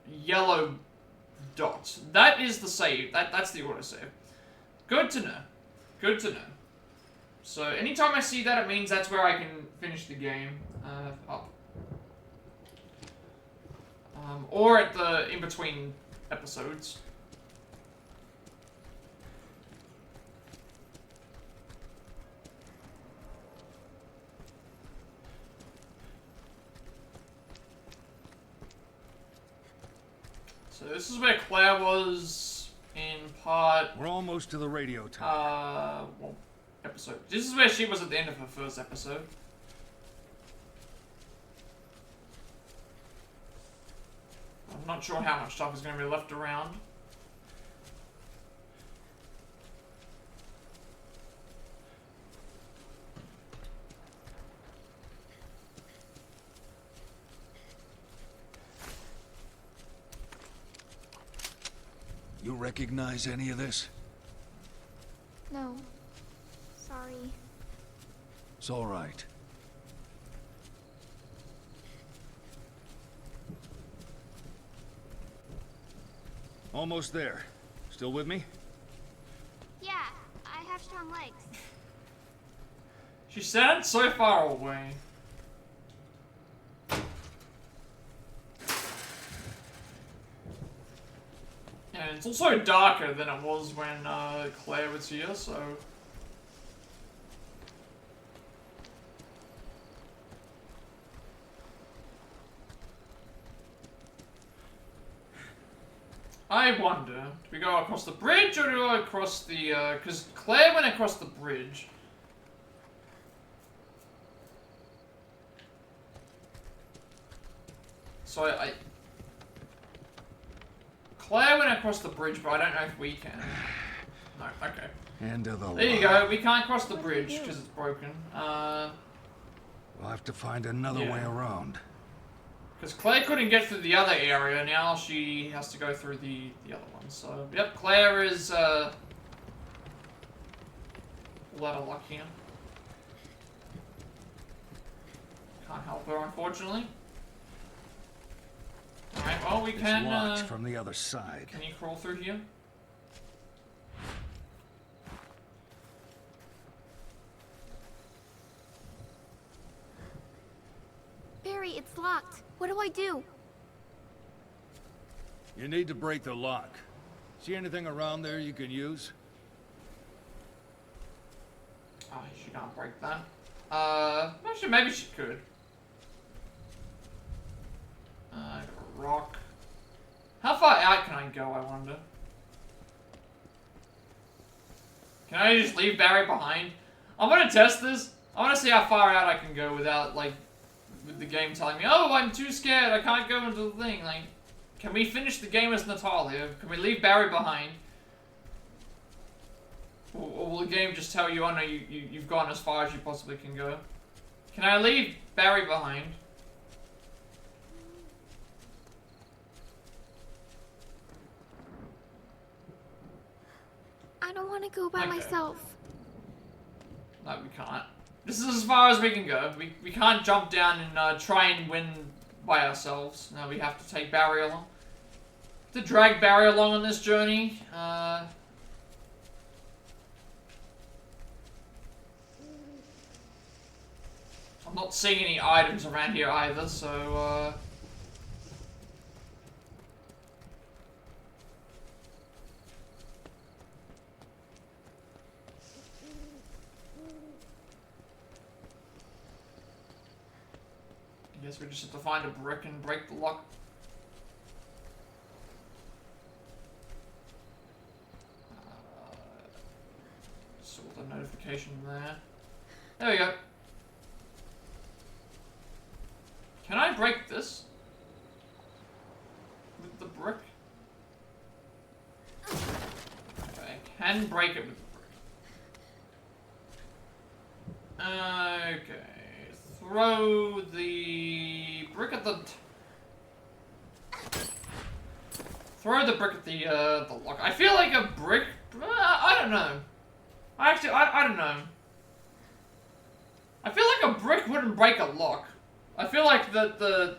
A: yellow dot. That is the save. That's the autosave. Good to know. Good to know. So, anytime I see that, it means that's where I can finish the game up. Or at the in-between episodes. So this is where Claire was in part...
C: We're almost to the radio tower.
A: Well, episode. This is where she was at the end of her first episode. I'm not sure how much stuff is going to be left around.
C: You recognize any of this?
L: No. Sorry.
C: It's all right. Almost there. Still with me?
L: Yeah, I have strong legs.
A: She sounds so far away. And it's also darker than it was when Claire was here, so... I wonder, do we go across the bridge or do we go across the, because Claire went across the bridge. So Claire went across the bridge, but I don't know if we can. No, okay.
C: End of the line.
A: There you go, we can't cross the bridge because it's broken.
C: We'll have to find another way around.
A: Because Claire couldn't get through the other area, now she has to go through the other one. So, yep, Claire is, a lot of luck here. Can't help her, unfortunately. Well, we
C: It's
A: can,
C: locked from the other side.
A: Can you crawl through here?
L: Barry, it's locked. What do I do?
C: You need to break the lock. See anything around there you can use?
A: Oh, she can't break that. Actually, maybe she could. I got a rock. How far out can I go, I wonder? Can I just leave Barry behind? I'm gonna test this. I wanna see how far out I can go without, like, with the game telling me, oh, I'm too scared, I can't go into the thing. Like, can we finish the game as Natalia? Can we leave Barry behind? Or will the game just tell you, oh no, you've gone as far as you possibly can go? Can I leave Barry behind?
L: I don't want to go by myself.
A: No, we can't. This is as far as we can go. We can't jump down and try and win by ourselves. No, we have to take Barry along. To drag Barry along on this journey. I'm not seeing any items around here either, so I guess we just have to find a brick and break the lock. Saw the notification there. There we go. Can I break this? With the brick? Okay, I can break it with the brick. Okay. Throw the brick at the... Throw the brick at the lock. I feel like a brick... I don't know. Actually, I don't know. I feel like a brick wouldn't break a lock. I feel like the...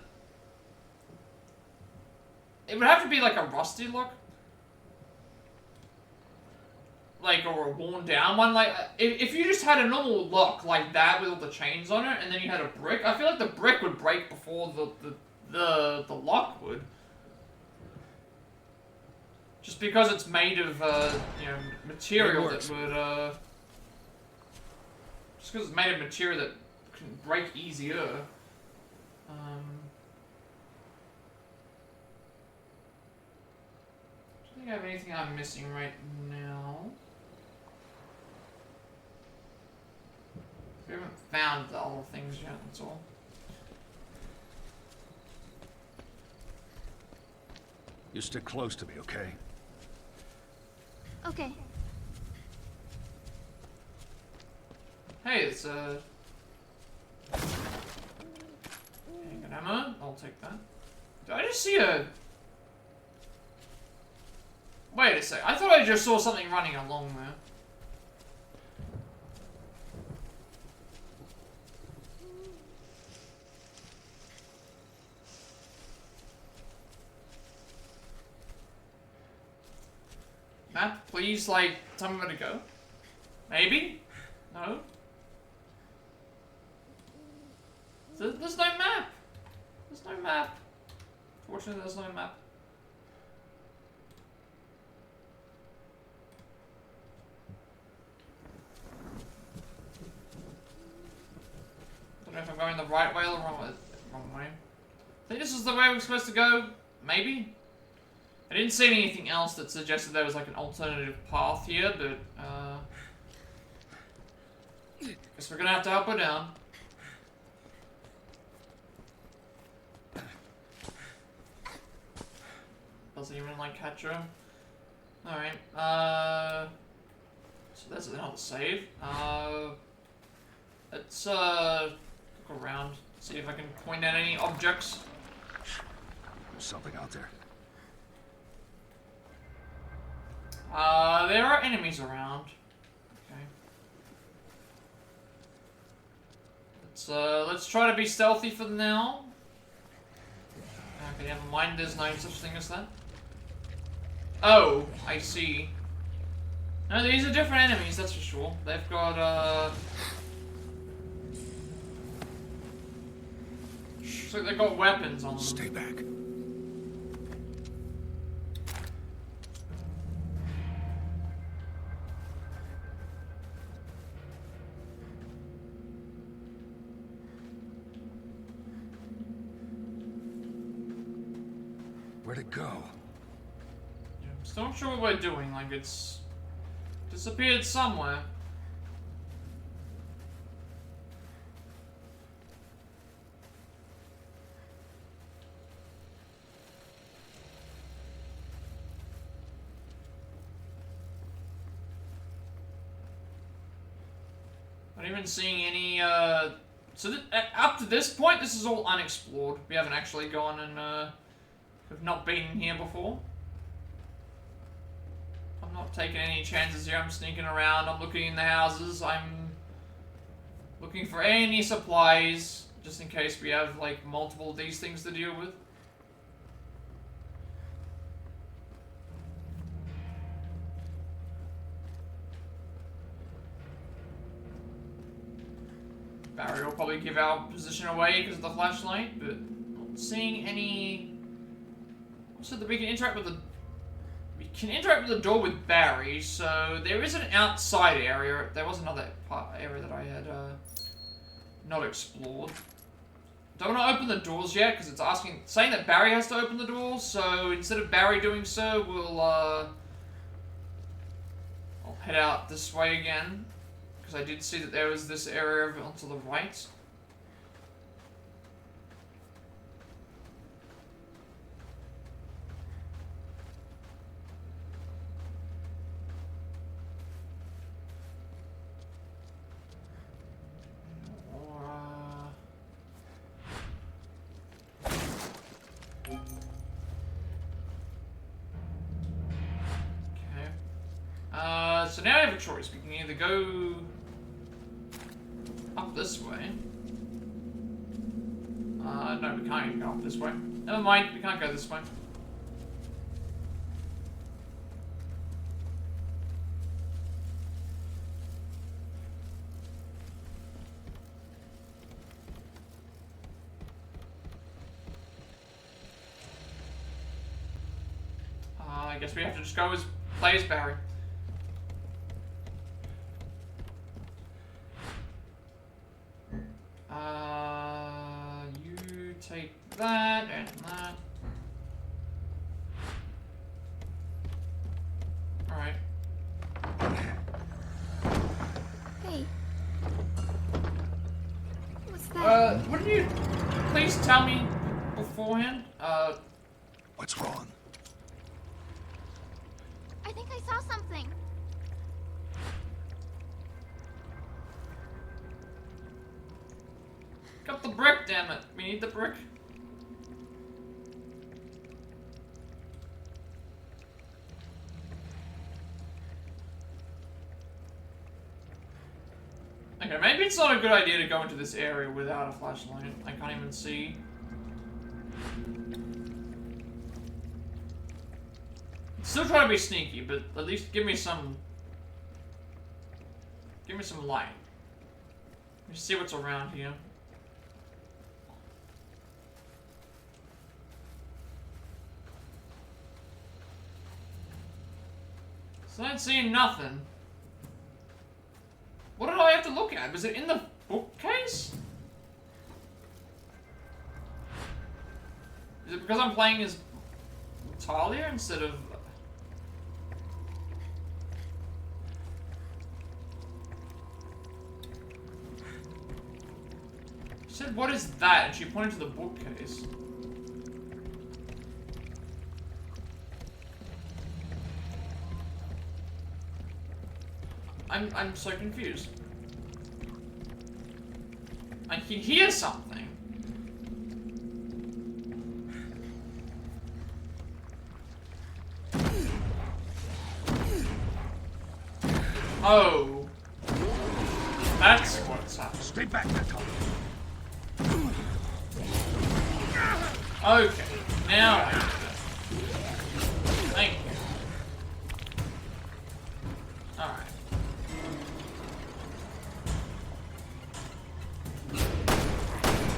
A: It would have to be like a rusty lock. Like, or a worn down one. Like, if you just had a normal lock like that with all the chains on it, and then you had a brick, I feel like the brick would break before the lock would. Just because it's made of, you know, material that would, just because it's made of material that can break easier. I don't think I have anything I'm missing right now. We haven't found the other things yet, that's all.
C: You stick close to me, okay?
L: Okay.
A: Hey, it's handgun ammo. I'll take that. Did I just see a... Wait a sec. I thought I just saw something running along there. Map, please, like, tell me where to go. Maybe? No? There's no map! There's no map. Fortunately, there's no map. Don't know if I'm going the right way or the wrong way. I think this is the way we're supposed to go. Maybe? I didn't see anything else that suggested there was like an alternative path here, but guess we're gonna have to up or down. Doesn't even like catch her. Alright, so there's another save. Let's look around, see if I can point out any objects.
C: There's something out there.
A: There are enemies around. Okay. Let's try to be stealthy for now. Okay, never mind, there's no such thing as that. Oh, I see. No, these are different enemies, that's for sure. They've got, looks like they've got weapons on them.
C: Stay back. Where'd it go?
A: Yeah, I'm still not sure what we're doing, like it's disappeared somewhere. Not even seeing any, so up to this point, this is all unexplored. We haven't actually gone and, we've not been in here before. I'm not taking any chances here. I'm sneaking around. I'm looking in the houses. I'm looking for any supplies, just in case we have, like, multiple of these things to deal with. Barry will probably give our position away because of the flashlight, but not seeing any. So that we can interact with the door with Barry. So there is an outside area. There was another area that I had not explored. Don't want to open the doors yet because it's saying that Barry has to open the doors. So instead of Barry doing so, we'll I'll head out this way again. I did see that there was this area onto the right. Okay. So now I have a choice. We can either go up this way. No, we can't even go up this way. Never mind, we can't go this way. I guess we have to just go as play as Barry. You take that and that. Alright.
L: Hey. What's that?
A: Wouldn't you please tell me beforehand?
C: What's wrong?
L: I think I saw something.
A: Got the brick, damn it. We need the brick. Okay, maybe it's not a good idea to go into this area without a flashlight. I can't even see. Still trying to be sneaky, but at least give me some light. Let me see what's around here. So I'm seeing nothing. What did I have to look at? Was it in the bookcase? Is it because I'm playing as Talia instead of... She said, what is that? And she pointed to the bookcase. I'm so confused. I can hear something. Oh. That's what's happening.
C: Stay back, Natal.
A: Okay, now I get it. Thank you. Alright.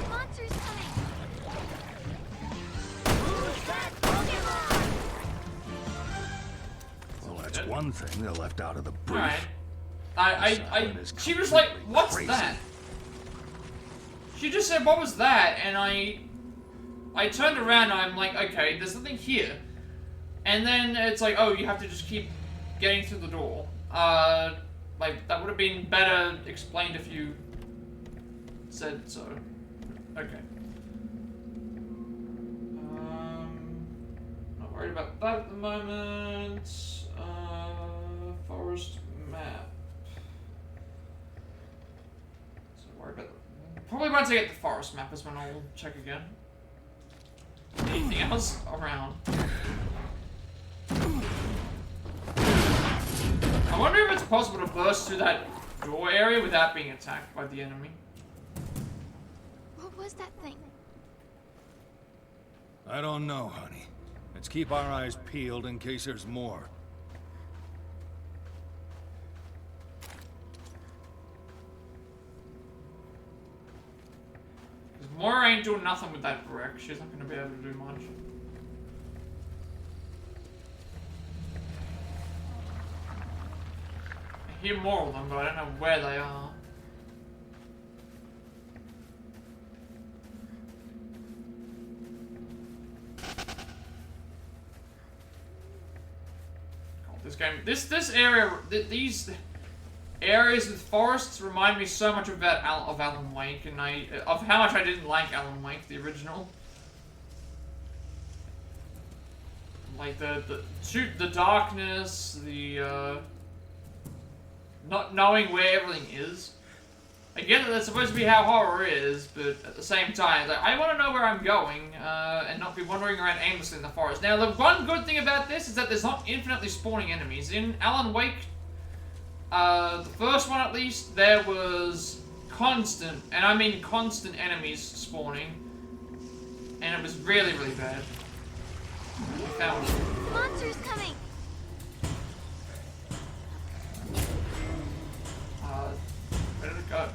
L: Monsters coming!
J: Who's that Pokemon?
C: Well, that's one thing they left out of the brief.
A: Alright. She was like, what's that? She just said, what was that? And I turned around and I'm like, okay, there's nothing here. And then it's like, oh, you have to just keep getting through the door. Like, that would have been better explained if you said so. Okay. Not worried about that at the moment. Forest map. So worried about probably once I get the forest map is when I'll check again. Anything else around? I wonder if it's possible to burst through that door area without being attacked by the enemy.
L: What was that thing?
C: I don't know, honey. Let's keep our eyes peeled in case there's more.
A: Because Moira ain't doing nothing with that brick. She's not going to be able to do much. I hear more of them, but I don't know where they are. This game, this area, these areas with forests remind me so much about Alan Wake, and of how much I didn't like Alan Wake, the original. Like the darkness, the not knowing where everything is. I get that that's supposed to be how horror is, but at the same time, like, I want to know where I'm going, and not be wandering around aimlessly in the forest. Now, the one good thing about this is that there's not infinitely spawning enemies. In Alan Wake, the first one at least, there was constant, and I mean constant enemies spawning, and it was really, really bad. I found it.
L: Monsters coming!
A: Where did it go?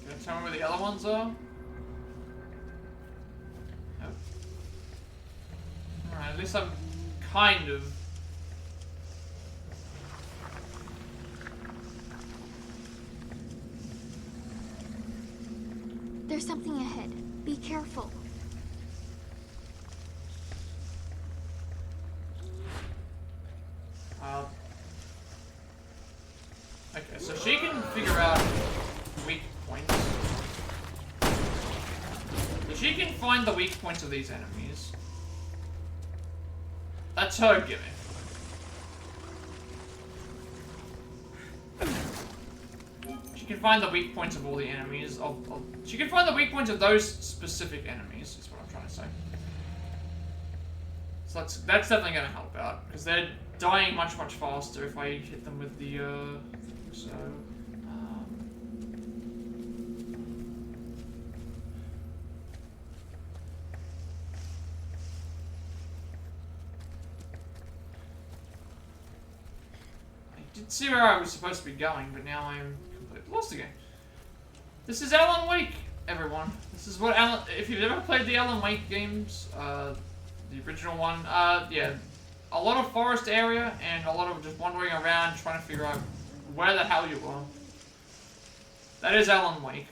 A: Can you tell me where the other ones are? Nope. Alright, at least I'm kind of...
L: There's something ahead. Be careful.
A: Okay, so she can figure out weak points. So she can find the weak points of these enemies. That's her gimmick. She can find the weak points of all the enemies. She can find the weak points of those specific enemies, is what I'm trying to say. So that's definitely going to help out, because they're dying much, much faster if I hit them with the, so... I did see where I was supposed to be going, but now I'm completely lost again. This is Alan Wake, everyone. This is what Alan... If you've ever played the Alan Wake games, the original one, yeah. A lot of forest area, and a lot of just wandering around trying to figure out where the hell you are. That is Alan Wake.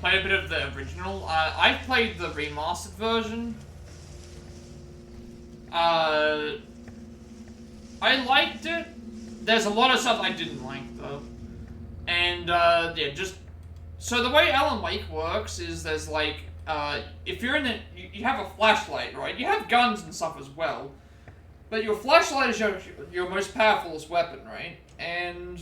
A: Played a bit of the original. I played the remastered version. I liked it. There's a lot of stuff I didn't like though. And yeah, just So the way Alan Wake works is there's like, if you're in the, you have a flashlight, right? You have guns and stuff as well. But your flashlight is your most powerful weapon, right? And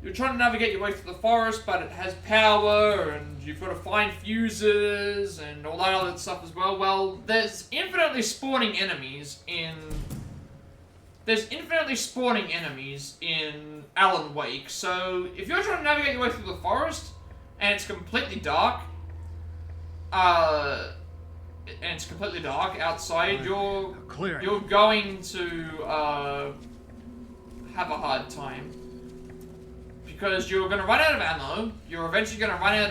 A: you're trying to navigate your way through the forest, but it has power, and you've got to find fuses, and all that other stuff as well. Well, there's infinitely spawning enemies in... There's infinitely spawning enemies in Alan Wake, so if you're trying to navigate your way through the forest, and it's completely dark, outside, you're going to have a hard time. Because you're going to run out of ammo, you're eventually going to run out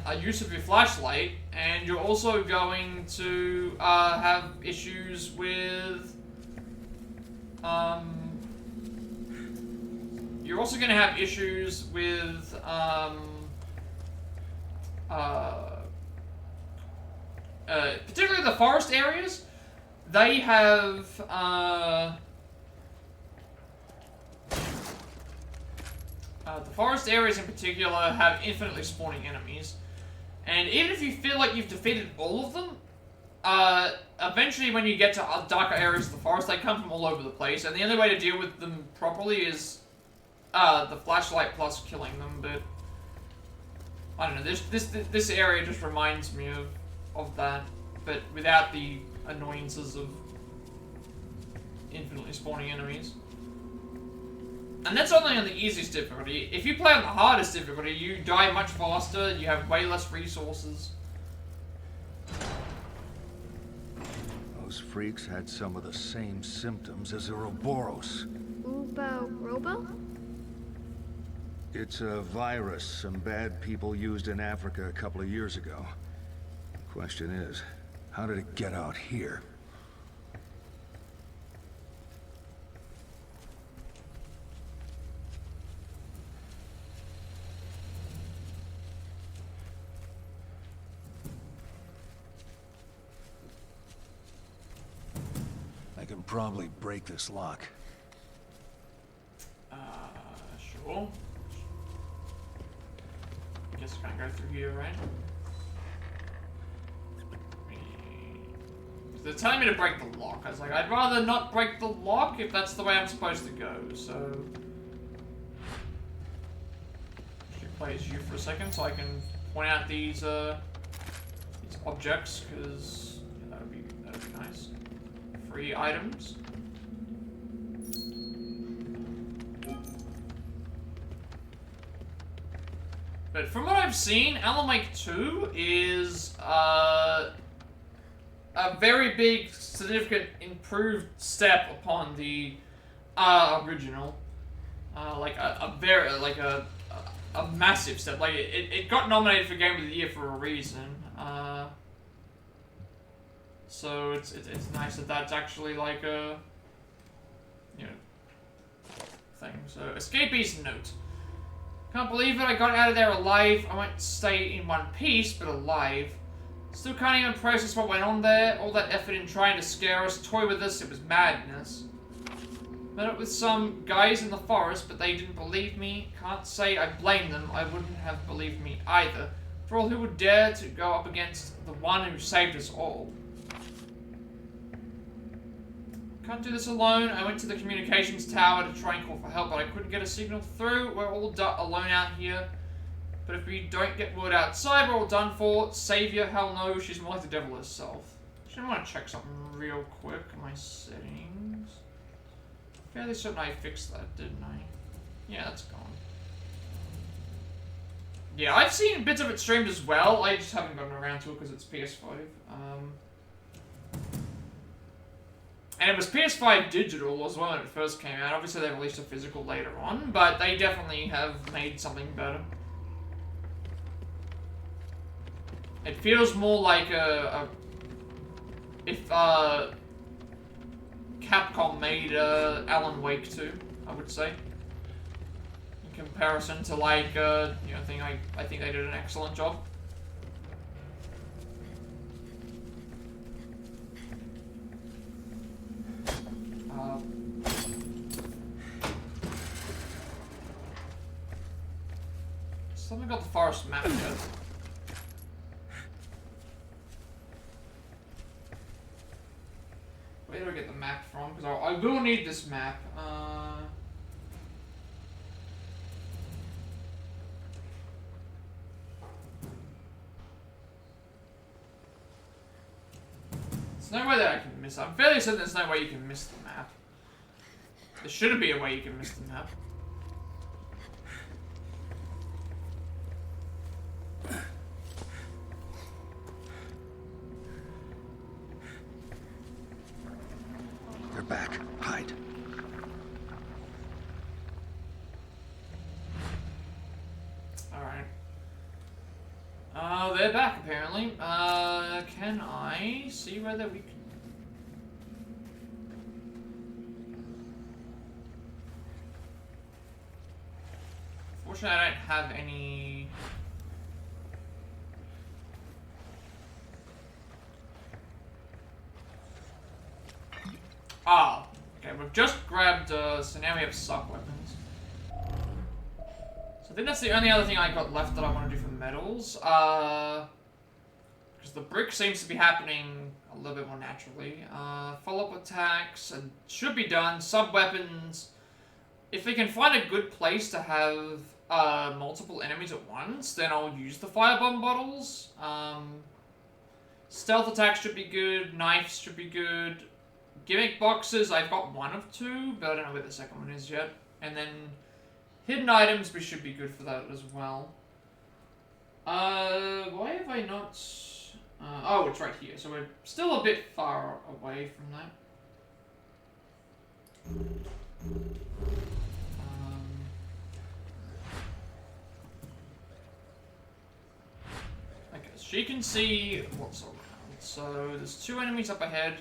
A: of use of your flashlight, and you're also going to have issues with... you're also going to have issues with... particularly the forest areas. They have... the forest areas in particular have infinitely spawning enemies. And even if you feel like you've defeated all of them, eventually when you get to darker areas of the forest, they come from all over the place. And the only way to deal with them properly is the flashlight plus killing them. But I don't know, this area just reminds me of that, but without the annoyances of infinitely spawning enemies. And that's only on the easiest difficulty. If you play on the hardest difficulty, you die much faster, you have way less resources.
C: Those freaks had some of the same symptoms as Ouroboros.
L: Robo?
C: It's a virus some bad people used in Africa a couple of years ago. Question is, how did it get out here? I can probably break this lock.
A: Sure. Guess I can't go through here, right? They're telling me to break the lock. I was like, I'd rather not break the lock if that's the way I'm supposed to go, so... I should play as you for a second so I can point out these objects, because yeah, that'd be nice. Free items. But from what I've seen, Alan Wake 2 is a very big, significant, improved step upon the original. Like a massive step. Like it got nominated for Game of the Year for a reason. So it's nice that that's actually like a thing. So escapee's note. Can't believe it, I got out of there alive. I won't stay in one piece, but alive. Still can't even process what went on there. All that effort in trying to scare us, toy with us, it was madness. Met up with some guys in the forest, but they didn't believe me. Can't say I blame them, I wouldn't have believed me either. For all who would dare to go up against the one who saved us all. Can't do this alone. I went to the communications tower to try and call for help, but I couldn't get a signal through. We're all alone out here. But if we don't get word outside, we're all done for. Savior, hell no, she's more like the devil herself. Actually, I want to check something real quick. My settings. Fairly certain I fixed that, didn't I? Yeah, that's gone. Yeah, I've seen bits of it streamed as well. I just haven't gotten around to it because it's PS5. And it was PS5 digital as well when it first came out. Obviously they released a physical later on, but they definitely have made something better. It feels more like if Capcom made Alan Wake 2, I would say. In comparison to like, I think they did an excellent job. Still haven't got the forest map yet. Where do I get the map from? Because I will need this map. There's no way that I can miss it. I'm fairly certain there's no way you can miss the map. There shouldn't be a way you can miss the map.
C: They're back. Hide.
A: Alright. They're back apparently. Can I see whether we can... Fortunately, I don't have any... Ah, okay, we've just grabbed, so now we have sub-weapons. So I think that's the only other thing I got left that I want to do for metals. Because the brick seems to be happening a little bit more naturally. Follow-up attacks should be done. Sub-weapons. If we can find a good place to have multiple enemies at once, then I'll use the firebomb bottles. Stealth attacks should be good. Knives should be good. Gimmick boxes, I've got one of two, but I don't know where the second one is yet. And then hidden items, we should be good for that as well. Why have I not... oh, it's right here, so we're still a bit far away from that. Okay, so you can see what's around. So there's two enemies up ahead.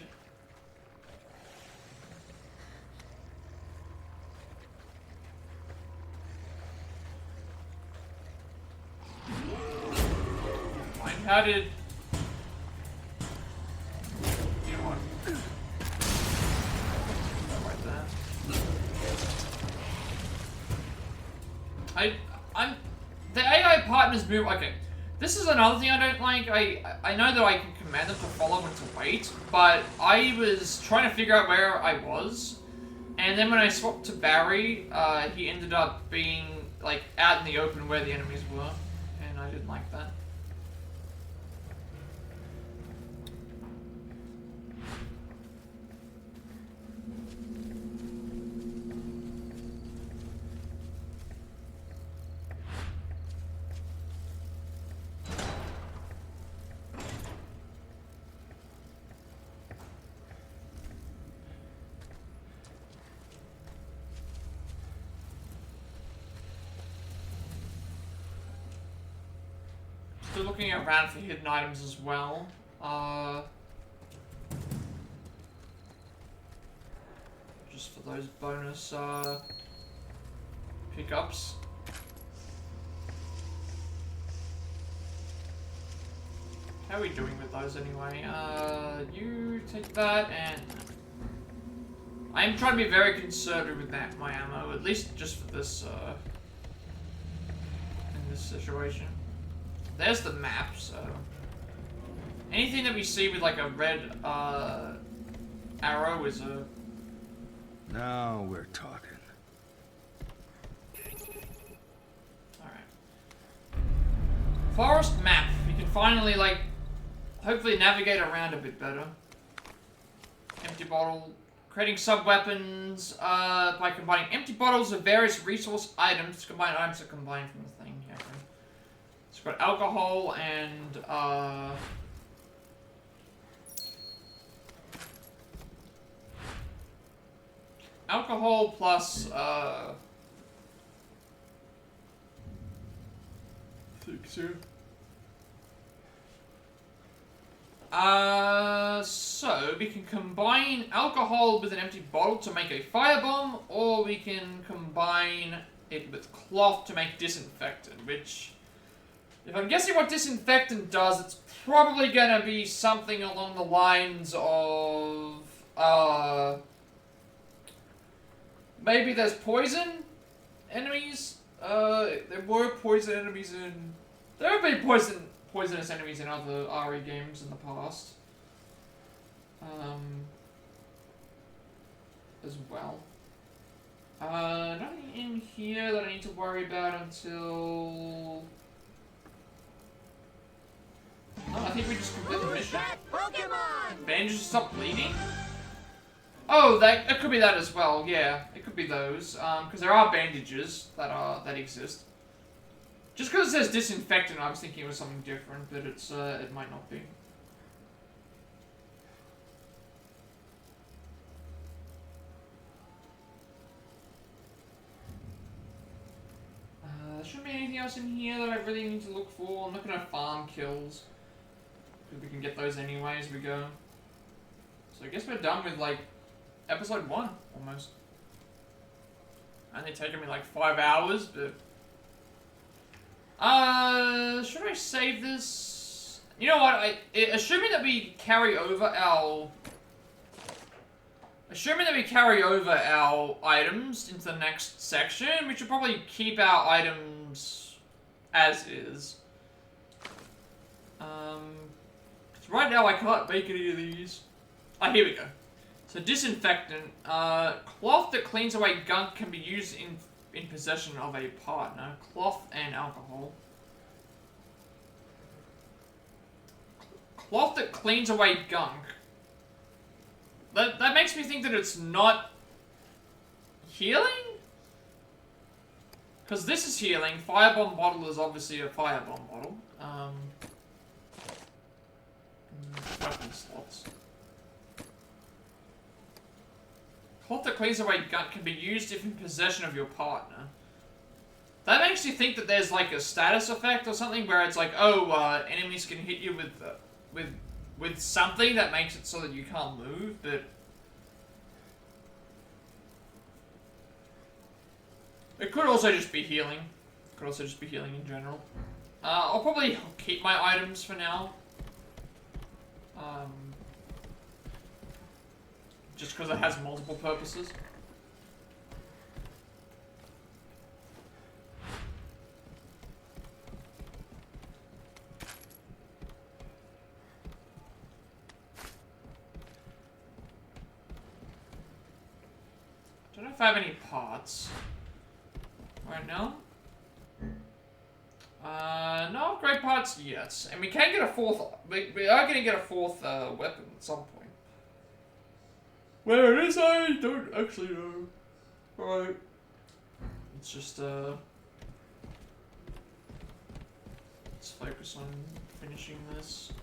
A: How did... You know what? Right there. I'm... The AI partners move... Okay. This is another thing I don't like. I know that I can command them to follow and to wait, but I was trying to figure out where I was, and then when I swapped to Barry, he ended up being, like, out in the open where the enemies were, and I didn't like that. Still looking around for hidden items as well. Just for those bonus pickups. How are we doing with those anyway? You take that, and I'm trying to be very conservative with my ammo, at least just for this in this situation. There's the map, so... Anything that we see with, like, a red, arrow is a...
C: Now we're talking.
A: Alright. Forest map. You can finally, like, hopefully navigate around a bit better. Empty bottle. Creating sub-weapons, by combining empty bottles of various resource items. Combine items that combine from the thing. Yeah, okay. It's got alcohol and, alcohol plus, fixer. So we can combine alcohol with an empty bottle to make a firebomb, or we can combine it with cloth to make disinfectant, which, if I'm guessing what disinfectant does, it's probably gonna be something along the lines of, maybe there's poison enemies There were poison enemies in... There have been poisonous enemies in other RE games in the past. As well. Nothing in here that I need to worry about until... No, I think we just complete the mission. Bandages stop bleeding? Oh, it could be that as well, yeah. It could be those. Because there are bandages that exist. Just because it says disinfectant, I was thinking it was something different, but it might not be. There shouldn't be anything else in here that I really need to look for. I'm not gonna farm kills. Because we can get those anyway as we go. So I guess we're done with, like, episode 1, almost. Only taken me, like, 5 hours, but... should I save this? You know what, assuming that we carry over our... Assuming that we carry over our items into the next section, we should probably keep our items as is. 'Cause right now I can't make any of these. Ah, here we go. So disinfectant, cloth that cleans away gunk can be used in possession of a partner. Cloth and alcohol. Cloth that cleans away gunk. That makes me think that it's not healing? Because this is healing. Firebomb bottle is obviously a firebomb bottle. Weapon slots. Cloth that cleans away gunk can be used if in possession of your partner. That makes you think that there's like a status effect or something where it's like, oh, enemies can hit you with something that makes it so that you can't move, but... It could also just be healing. It could also just be healing in general. I'll probably keep my items for now. Just because it has multiple purposes. Don't know if I have any parts right now. No upgrade parts yet, and we can get a fourth. We are going to get a fourth weapon at some point. Where it is, I don't actually know. Right. It's just let's focus on finishing this.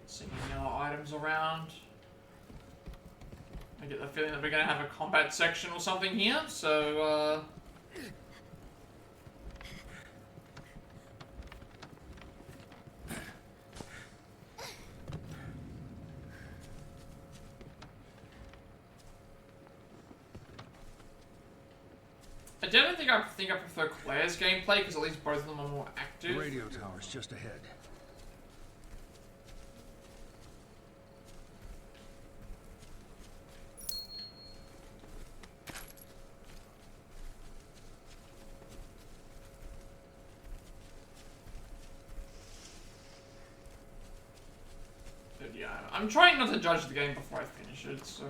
A: Seeing any other items around. I get the feeling that we're going to have a combat section or something here, so I definitely think I prefer Claire's gameplay because at least both of them are more active.
C: The radio tower's just ahead.
A: But yeah, I'm trying not to judge the game before I finish it, so...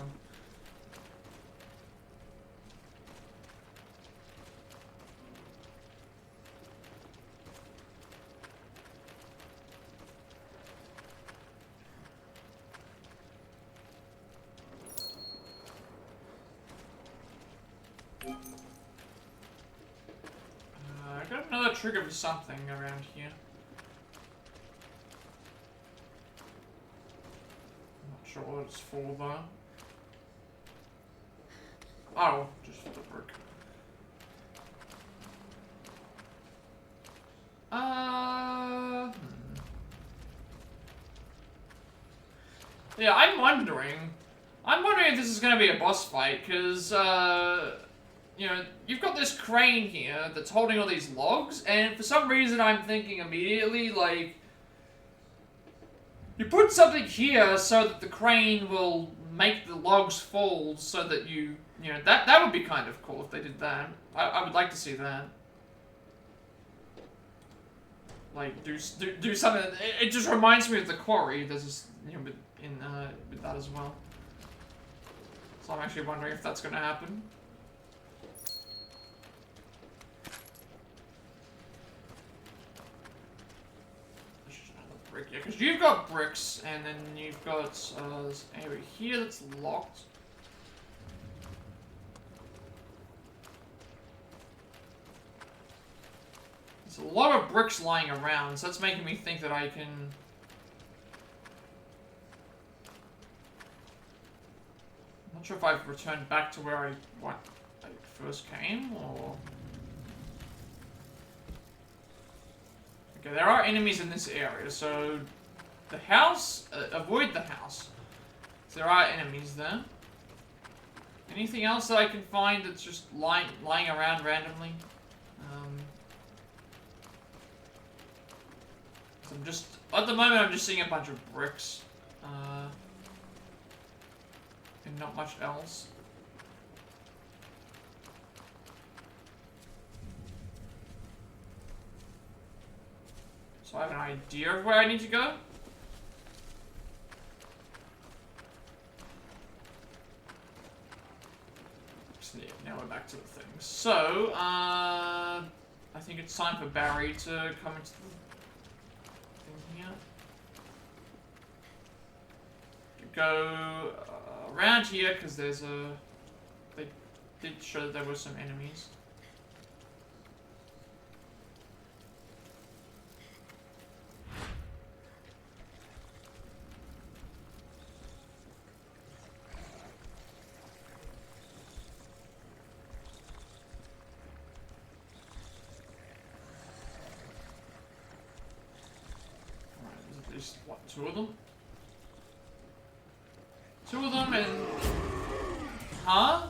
A: I got another trigger for something around here. Not sure what it's for though. Oh, just for the brick. Yeah, I'm wondering if this is gonna be a boss fight, because, you know, you've got this crane here that's holding all these logs, and for some reason I'm thinking immediately, like, You put something here so that the crane will make the logs fall so that you know, that would be kind of cool if they did that. I would like to see that. Like, do something. It just reminds me of the quarry. There's this, you know, with that as well. So I'm actually wondering if that's going to happen. Brick, yeah, because you've got bricks, and then you've got this area here that's locked. There's a lot of bricks lying around, so that's making me think that I can... I'm not sure if I've returned back to where I first came, or... Okay, there are enemies in this area, so the house, avoid the house. So there are enemies there. Anything else that I can find that's just lying around randomly? So I'm just, at the moment I'm just seeing a bunch of bricks. And not much else. So I have an idea of where I need to go. Now we're back to the thing. So, I think it's time for Barry to come into the thing here. Go around here, because there's a... They did show that there were some enemies. What, two of them? Two of them and... Huh?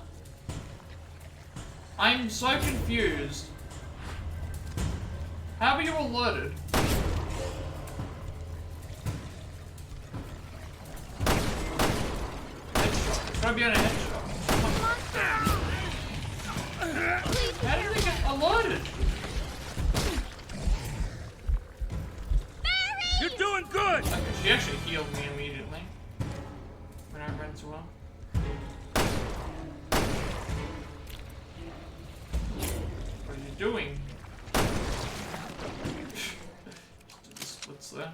A: I'm so confused. How are you alerted? Headshot. It's gotta be on a headshot. How did they get alerted?
J: You're doing good!
A: Okay, she actually healed me immediately when I ran to her. What are you doing? Did the splits there.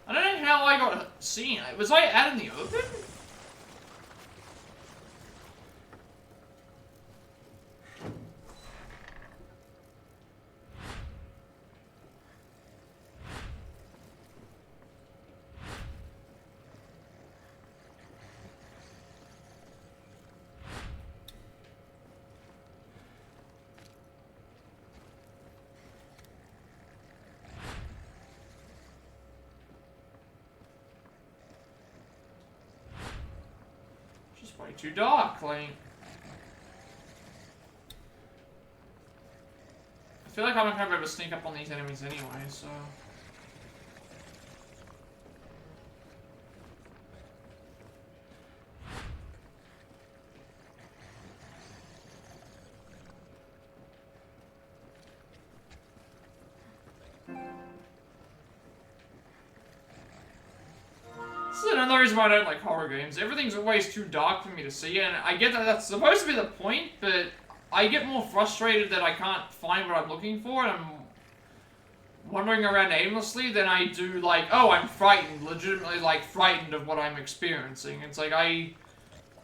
A: I don't know how I got seen. Was I out in the open? Way too dark, like... I feel like I'm not gonna be able to sneak up on these enemies anyway, so... This is another reason why I don't like horror games. Everything's always too dark for me to see, and I get that that's supposed to be the point, but I get more frustrated that I can't find what I'm looking for, and I'm wandering around aimlessly than I do, like, oh, I'm frightened, legitimately, like, frightened of what I'm experiencing. It's like,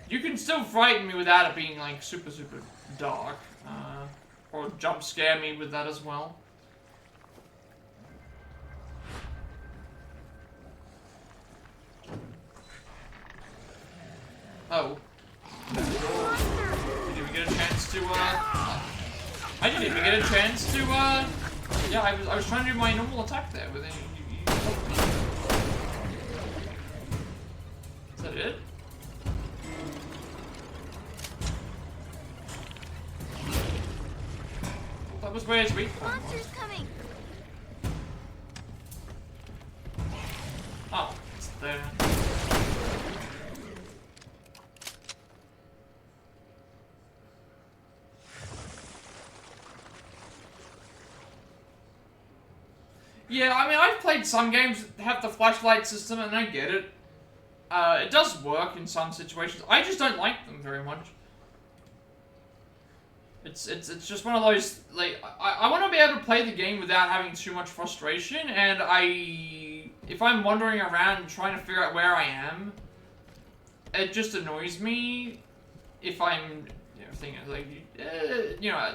A: you can still frighten me without it being, like, super, super dark, or jump scare me with that as well. Oh. Did we get a chance to, I didn't even get a chance to, yeah, I was trying to do my normal attack there, but then you Is that it? That was where his weak point was.
J: Monster's coming.
A: Oh, it's there. Yeah, I mean, I've played some games that have the flashlight system, and I get it. It does work in some situations. I just don't like them very much. It's just one of those, like, I want to be able to play the game without having too much frustration, and if I'm wandering around trying to figure out where I am, it just annoys me if I'm, you know, thinking, like, you know,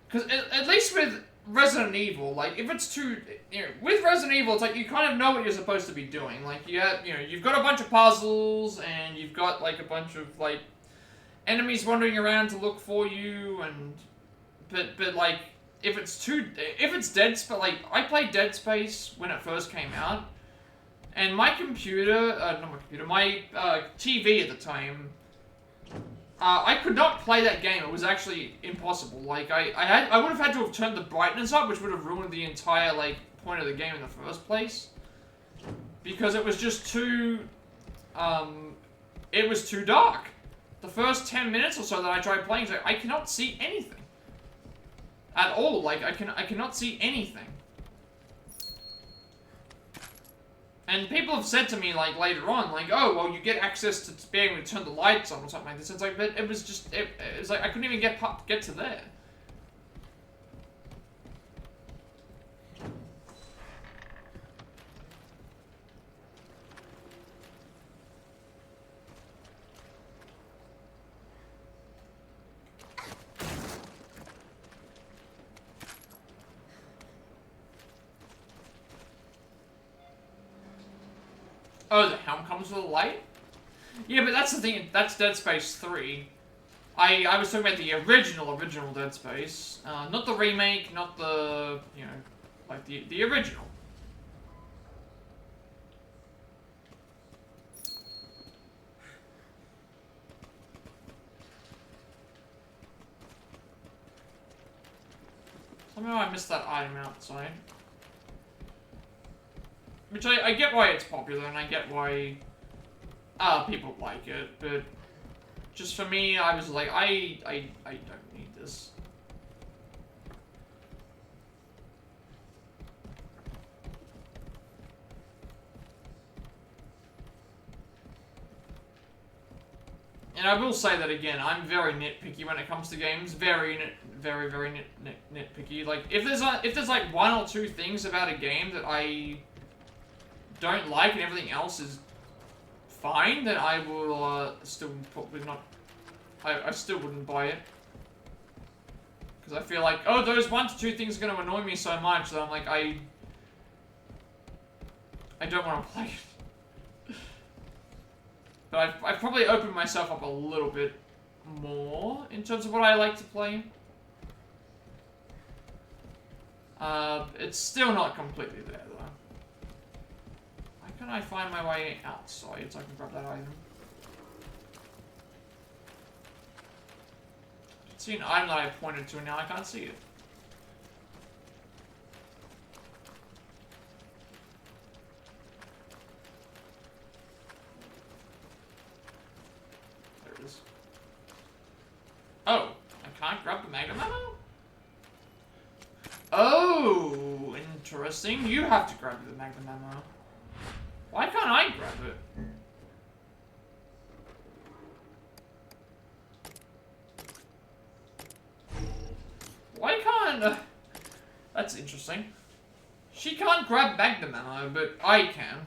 A: because at least with Resident Evil, like, if it's too, you know, with Resident Evil, it's like you kind of know what you're supposed to be doing. Like, you have, you know, you've got a bunch of puzzles, and you've got, like, a bunch of, like, enemies wandering around to look for you, and, but like, if it's Dead Space, like, I played Dead Space when it first came out, and my computer, my TV at the time, I could not play that game. It was actually impossible. Like, I would have had to have turned the brightness up, which would have ruined the entire, like, point of the game in the first place. Because it was just too, it was too dark. The first 10 minutes or so that I tried playing, I cannot see anything. At all. Like, I cannot see anything. And people have said to me, like, later on, like, oh, well, you get access to be able to turn the lights on or something like this. It's like, but it was just, it was like, I couldn't even get to there. Oh, the helm comes with a light? Yeah, but that's the thing, that's Dead Space 3. I was talking about the original Dead Space. Not the remake, not the, you know, like the original. Somehow I missed that item outside. Which I get why it's popular, and I get why people like it, but just for me, I was like, I don't need this. And I will say that again, I'm very nitpicky when it comes to games. Very nitpicky. Like, if there's like one or two things about a game that I don't like and everything else is fine, then I will still probably not. I still wouldn't buy it, because I feel like, oh, those 1 to 2 things are going to annoy me so much that I'm like, I don't want to play it. But I've probably opened myself up a little bit more in terms of what I like to play. It's still not completely there though. Why can't I find my way outside so I can grab that item? I see an item that I pointed to and now I can't see it. There it is. Oh, I can't grab the Magnum ammo? Oh, interesting. You have to grab the Magnum ammo. Why can't I grab it? Why can't... that's interesting. She can't grab Magnum ammo, but I can.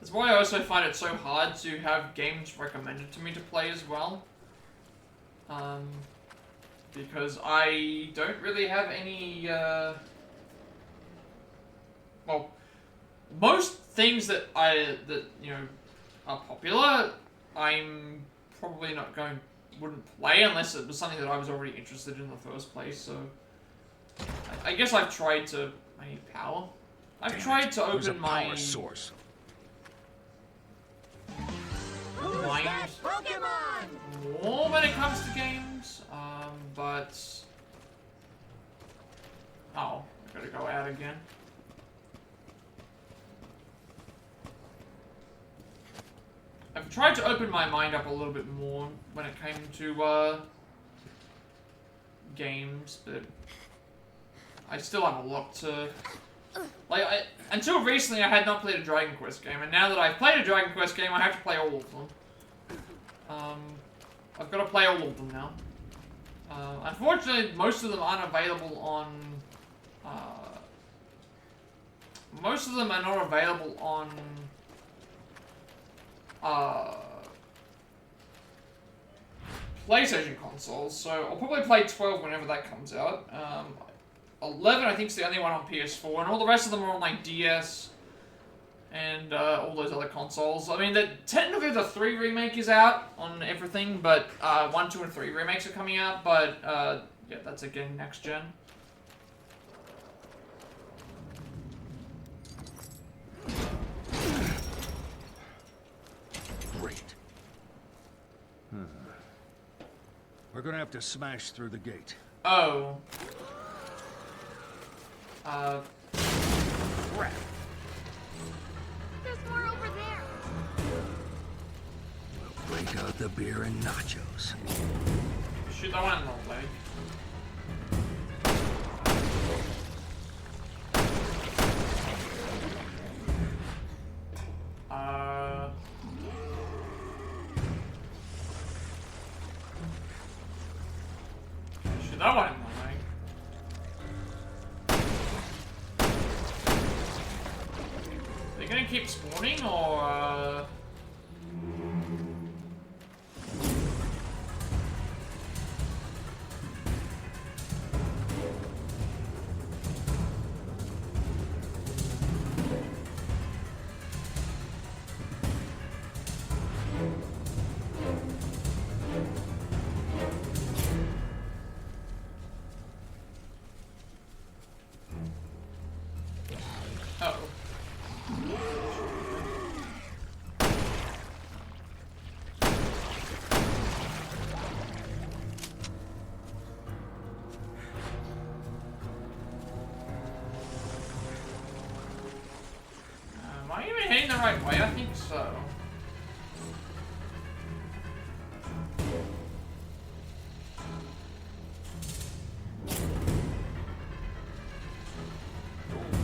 A: That's why I also find it so hard to have games recommended to me to play as well. Because I don't really have any well, most things that you know are popular, I'm probably wouldn't play unless it was something that I was already interested in the first place. So I guess I've tried to. I need power. I've tried to open my
C: power source.
A: mind more when it comes to games, but oh, I gotta go out again. I've tried to open my mind up a little bit more when it came to games, but I still have a lot to. Like, until recently, I had not played a Dragon Quest game, and now that I've played a Dragon Quest game, I have to play all of them. I've got to play all of them now. Unfortunately, most of them aren't available on... most of them are not available on... PlayStation consoles, so I'll probably play 12 whenever that comes out. 11, I think, is the only one on PS4, and all the rest of them are on, like, DS and all those other consoles. I mean, technically the 3 remake is out on everything, but 1, 2, and 3 remakes are coming out, but yeah, that's again next gen.
C: Great. We're gonna have to smash through the gate.
A: Oh.
C: Crap.
J: There's more over there.
C: We'll break out the beer and nachos.
A: Shoot that one in the leg. Shoot that one in the leg. They're gonna keep spawning, or am I even heading the right way? I think so.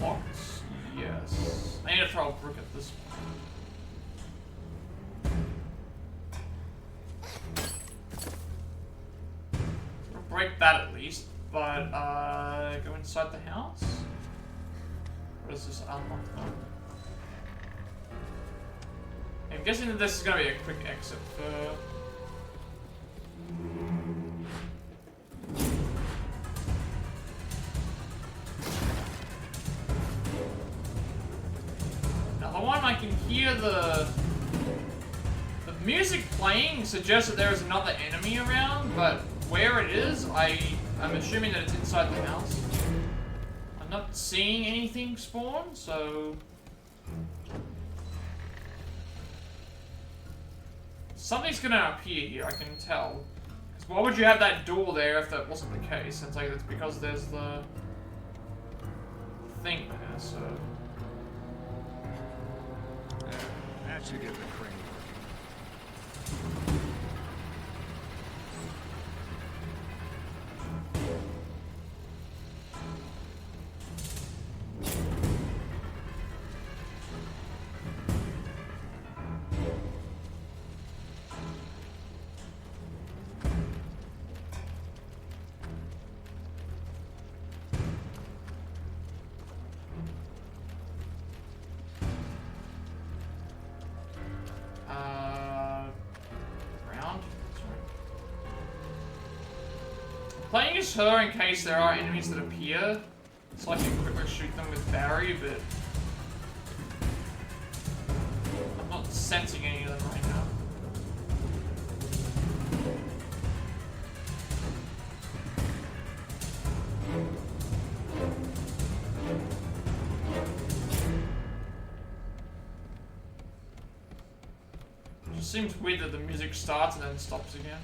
A: Box? Yes. I need to throw a brick at this one. We'll break that at least, but go inside the house? What is this unlocked one? I'm guessing that this is gonna be a quick exit for... Another one, I can hear the music playing suggests that there is another enemy around, but where it is, I'm assuming that it's inside the house. I'm not seeing anything spawn, so... Something's gonna appear here, I can tell. Because why would you have that door there if that wasn't the case? It's like it's because there's the thing there, so...
C: That should get the crane
A: Playing as her in case there are enemies that appear, so I can quickly shoot them with Barry, but sensing any of them right now. It just seems weird that the music starts and then stops again.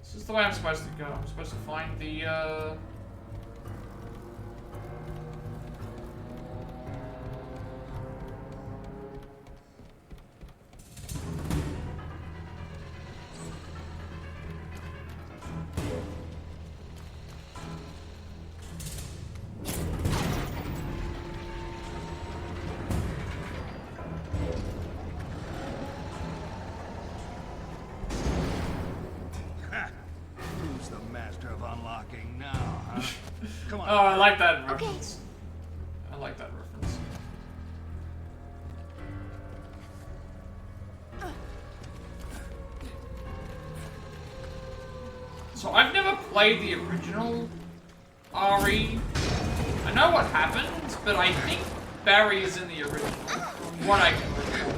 A: This is the way I'm supposed to go. I'm supposed to find the,
C: Who's the master of unlocking now, huh? Come on.
A: Oh, I like that reference. I like that reference. So I've never played the original RE. I know what happens, but I think Barry is in the original, from what I can recall.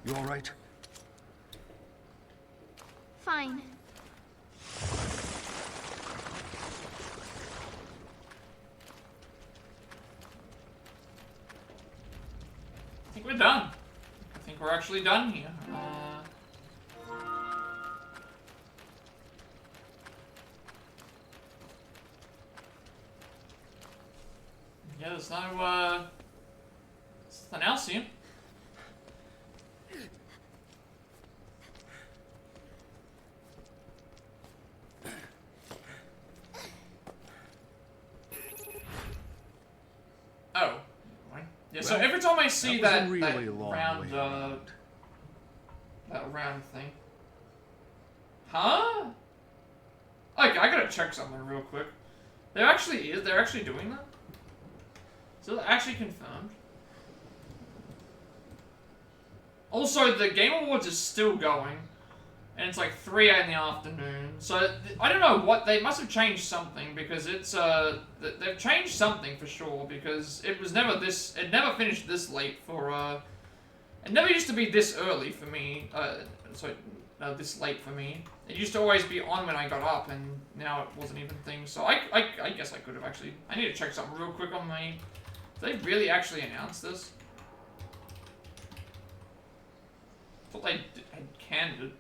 C: You all right?
L: Fine.
A: I think we're done. I think we're actually done here. Yeah, there's no, nothing else here. Oh. Yeah, so every time I see that round thing. Huh? Okay, I gotta check something real quick. They're actually doing that? So they're actually confirmed. Also, the Game Awards is still going. And it's like 3 in the afternoon. So, I don't know what, they must have changed something, because it's, they've changed something for sure, because it was never this, it never finished this late for, it never used to be this early for me, this late for me. It used to always be on when I got up, and now it wasn't even a thing, so I guess I could have actually, I need to check something real quick on my, did they really actually announce this? I thought they had canned it.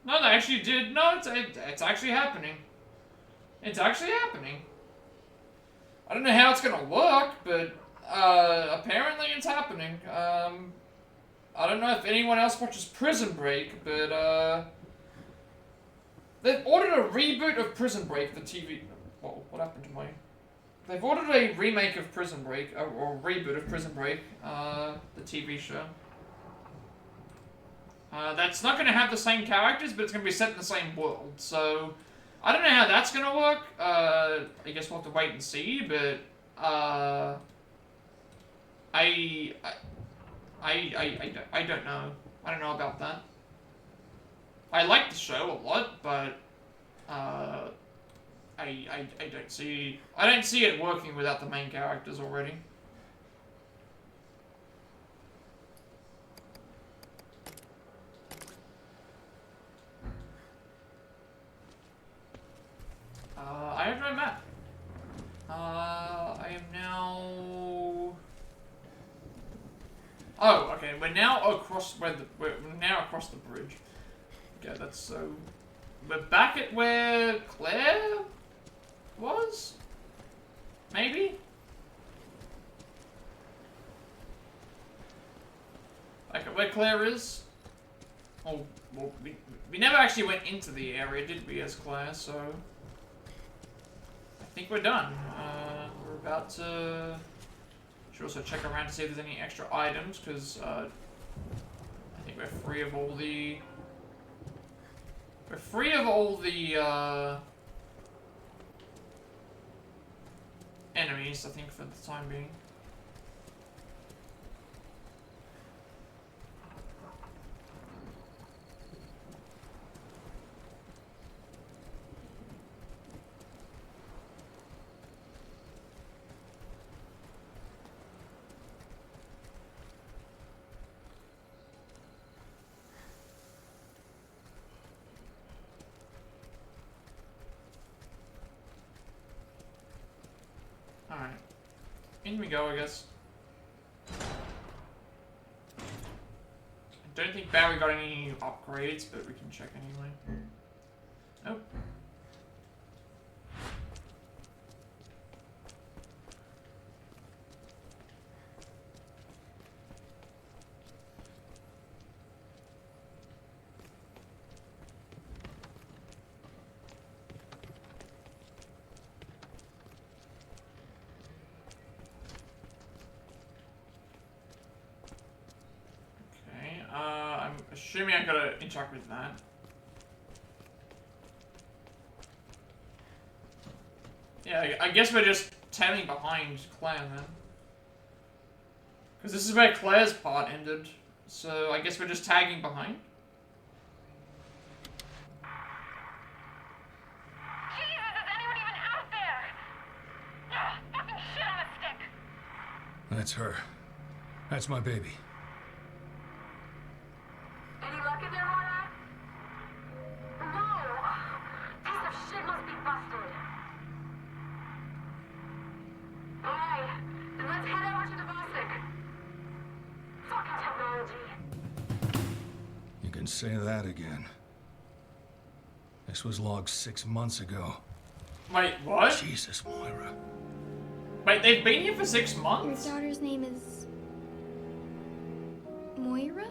A: No, they actually did. No, it's actually happening. It's actually happening. I don't know how it's gonna work, but apparently it's happening. I don't know if anyone else watches Prison Break, but they've ordered a reboot of Prison Break, the TV. Whoa, what happened to my? They've ordered a remake of Prison Break, or reboot of Prison Break, the TV show. That's not going to have the same characters, but it's going to be set in the same world. So, I don't know how that's going to work. I guess we'll have to wait and see, but I don't know. I don't know about that. I like the show a lot, but I don't see it working without the main characters already. I have no map. I am now. Oh, okay. We're now across we're now across the bridge. Okay, that's so. We're back at where Claire was. Maybe. Okay, where Claire is. Oh, well, we never actually went into the area, did we, as Claire? So. I think we're done. We're about to... Should also check around to see if there's any extra items, because I think we're free of all the... We're free of all the least, I think, for the time being. Alright. In we go, I guess. I don't think Barry got any upgrades, but we can check anyway. Oh. I'm assuming I gotta interact with that. Yeah, I guess we're just tailing behind Claire then. Because this is where Claire's part ended. So I guess we're just tagging behind.
J: Jesus, is anyone even out there? Ugh, fucking shit on a stick.
C: That's her. That's my baby.
J: Any luck in there, Moira? No! Piece of shit must be busted. Alright, then let's head over to the Bostic. Fucking technology.
C: You can say that again. This was logged 6 months ago.
A: Wait, what?
C: Jesus, Moira.
A: Wait, they've been here for 6 months?
L: Your daughter's name is... Moira?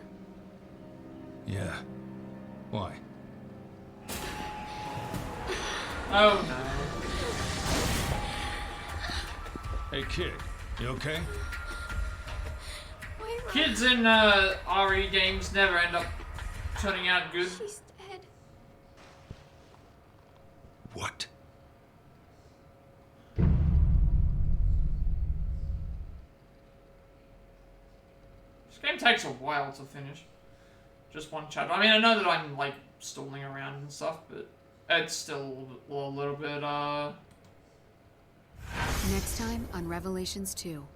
C: Yeah. Why?
A: Oh no.
C: Hey kid, you okay?
L: Moira.
A: Kids in RE games never end up turning out good.
L: She's dead.
C: What?
A: This game takes a while to finish. Just one chapter. I mean, I know that I'm, like, stalling around and stuff, but it's still a little bit,
G: Next time on Revelations 2.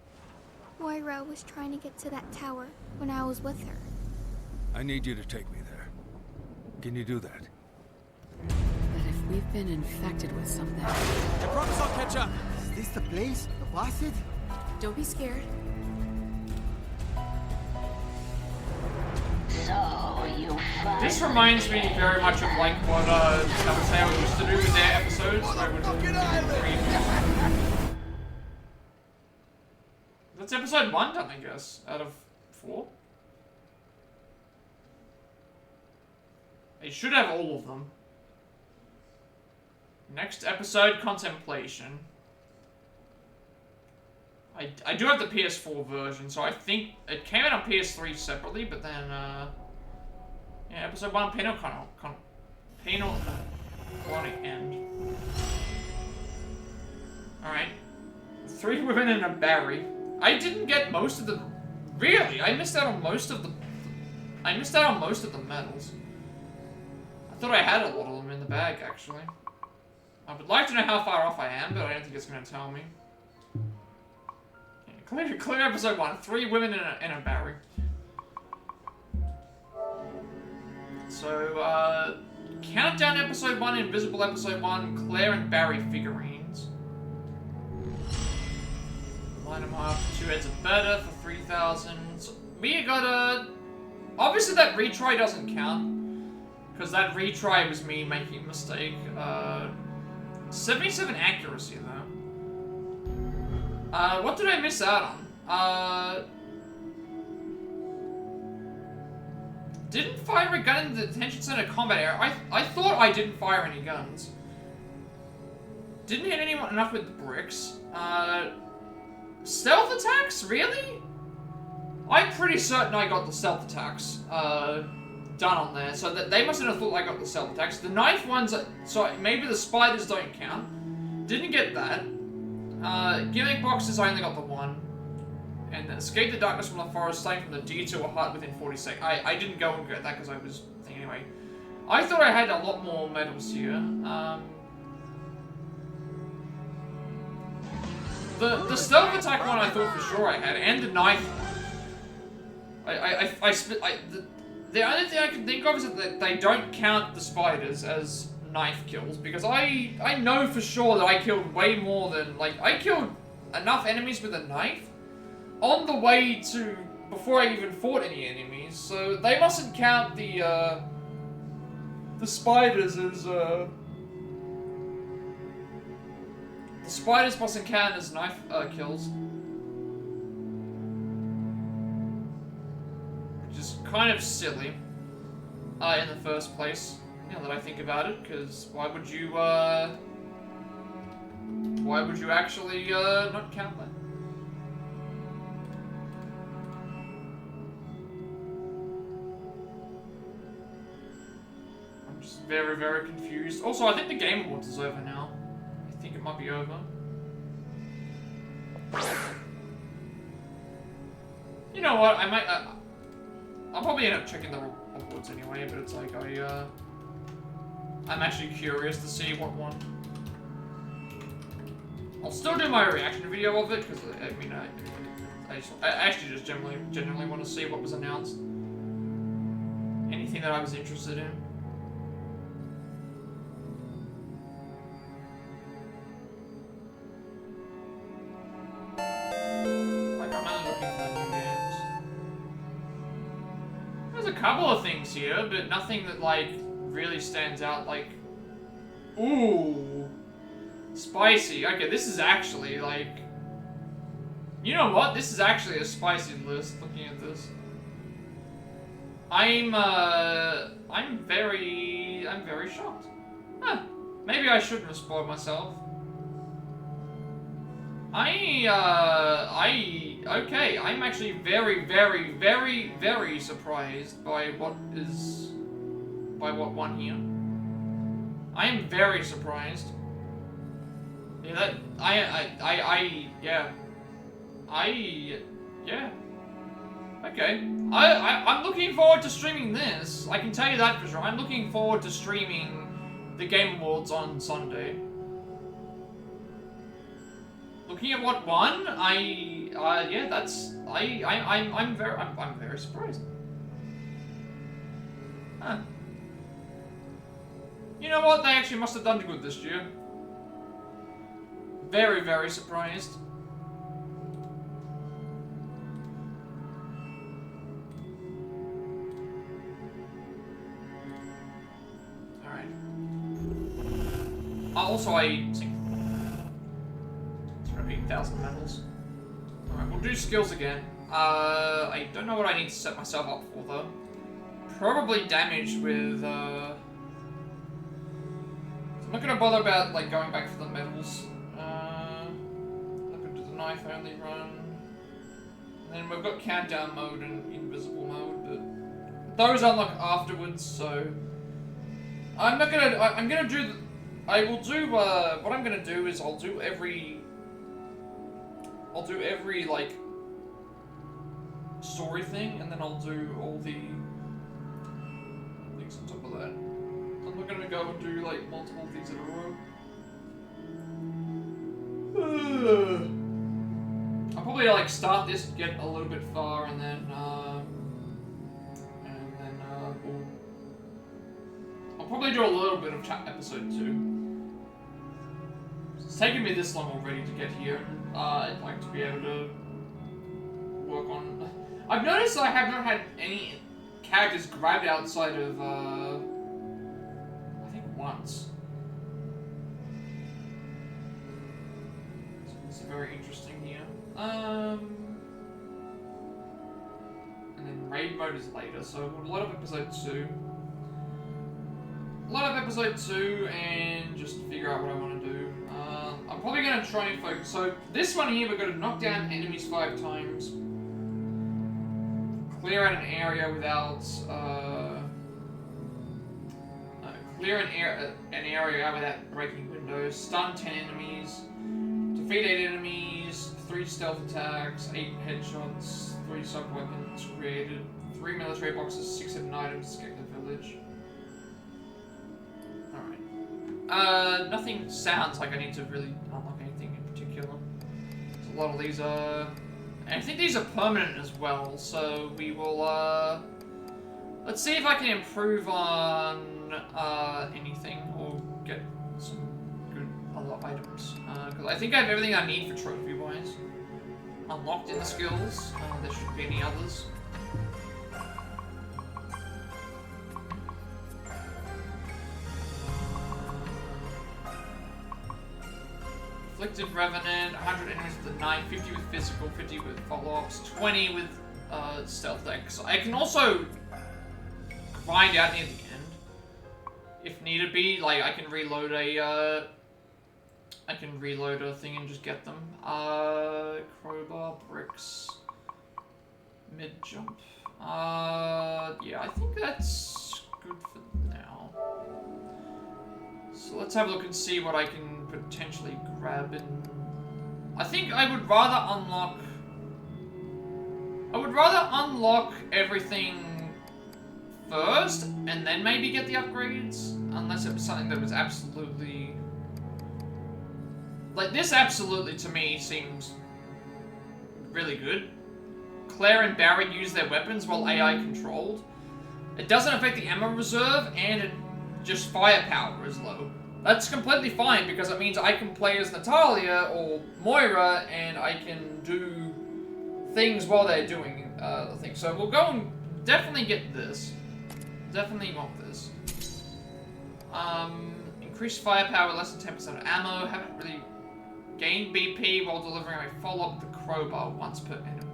L: Moira was trying to get to that tower when I was with her.
C: I need you to take me there. Can you do that?
G: But if we've been infected with something...
M: I promise I'll catch up.
N: Is this the place? The Placid?
G: Don't be scared.
A: This reminds me very much of like what Telltale used to do with their episodes. That's episode 1 done, I guess, out of 4. They should have all of them. Next episode, Contemplation. I do have the PS4 version, so I think it came out on PS3 separately, but then, yeah, episode 1, Penal Colonic End. Alright. 3 women and a Barry. I didn't get most of the... Really? I missed out on most of the... I missed out on most of the medals. I thought I had a lot of them in the bag, actually. I would like to know how far off I am, but I don't think it's going to tell me. Yeah, clear episode 1. 3 women and a Barry. So, Countdown episode 1, Invisible episode 1, Claire and Barry figurines. Line them up. 2 heads are better for 3,000. So we got a... Obviously that retry doesn't count. Because that retry was me making a mistake. 77 accuracy though. What did I miss out on? Didn't fire a gun in the detention center combat area. I thought I didn't fire any guns. Didn't hit anyone enough with the bricks. Stealth attacks? Really? I'm pretty certain I got the stealth attacks done on there. So that they mustn't have thought I got the stealth attacks. The knife ones, so maybe the spiders don't count. Didn't get that. Gimmick boxes, I only got the one. And escape the darkness from the forest, staying from the deer to a hut within 40 seconds. I didn't go and get that because I was thinking anyway. I thought I had a lot more medals here. The stealth attack one I thought for sure I had, and the knife one. The only thing I can think of is that they don't count the spiders as knife kills, because I know for sure that I killed way more than, like, I killed enough enemies with a knife on the way to, before I even fought any enemies, so they mustn't count the spiders as, the spiders mustn't count as knife, kills. Which is kind of silly, in the first place, now that I think about it, because why would you actually, not count that? I'm just very, very confused. Also, I think the Game Awards is over now. I think it might be over. You know what, I might, I'll probably end up checking the awards anyway, but it's like, I'm actually curious to see what one. I'll still do my reaction video of it, because, I mean, I actually just genuinely want to see what was announced. Anything that I was interested in. Like, I'm only looking for new games. There's a couple of things here, but nothing that, like, really stands out, like, ooh, spicy. Okay, this is actually, like, you know what? This is actually a spicy list, looking at this. I'm very shocked. Huh. Maybe I shouldn't have spoiled myself. Okay, I'm actually very surprised by what won here. I am very surprised. Yeah, yeah. Okay. I'm looking forward to streaming this. I can tell you that for sure. I'm looking forward to streaming the Game Awards on Sunday. Looking at what won, yeah, that's, I'm very surprised. Huh. You know what? They actually must have done good this year. Very surprised. Alright. Also, I think it's gonna be 8,000 medals. Alright, we'll do skills again. I don't know what I need to set myself up for, though. Probably damage with, I'm not gonna bother about, like, going back for the medals. Look into the knife only run. And then we've got countdown mode and invisible mode, but those unlock afterwards, so I'm not gonna, what I'm gonna do is I'll do every, like, story thing, and then I'll do all the things on top of that. I'm not gonna go and do, like, multiple things in a row. I'll probably, like, start this, get a little bit far, and then, I'll probably do a little bit of episode 2. It's taken me this long already to get here. I'd like to be able to work on... I've noticed I have not had any characters grabbed outside of, I think once. So this is very interesting here. And then raid mode is later, so a lot of episode 2. A lot of episode 2, and just figure out what I want to do. I'm probably going to try and focus. So this one here, we're going to knock down enemies 5 times. Clear out an area without, clear an area out without breaking windows. Stun 10 enemies. Defeat 8 enemies, 3 stealth attacks, 8 headshots, 3 sub-weapons created, 3 military boxes, 6 hidden items, escape the village. Alright. Nothing sounds like I need to really unlock anything in particular. There's a lot of these and I think these are permanent as well, so we will, let's see if I can improve on, anything, or get some good other items. Because I think I have everything I need for trophy-wise. Unlocked in the skills. There shouldn't be any others. Afflicted Revenant, 100 enemies with the 9, 50 with physical, 50 with follow-ups, 20 with stealth deck. So I can also grind out near the end, if needed be. Like I can reload a thing and just get them. Crowbar, bricks, mid jump. Yeah, I think that's good for now. So let's have a look and see what I can potentially grab in. I think I would rather unlock everything first and then maybe get the upgrades, unless it was something that was absolutely like this. Absolutely, to me, seems really good. Claire and Barry use their weapons while AI controlled. It doesn't affect the ammo reserve, and it just firepower is low. That's completely fine, because it means I can play as Natalia or Moira, and I can do things while they're doing the thing. So we'll go and definitely get this. Definitely want this. Increased firepower, less than 10% of ammo. Haven't really gained BP while delivering a follow-up with the crowbar once per enemy.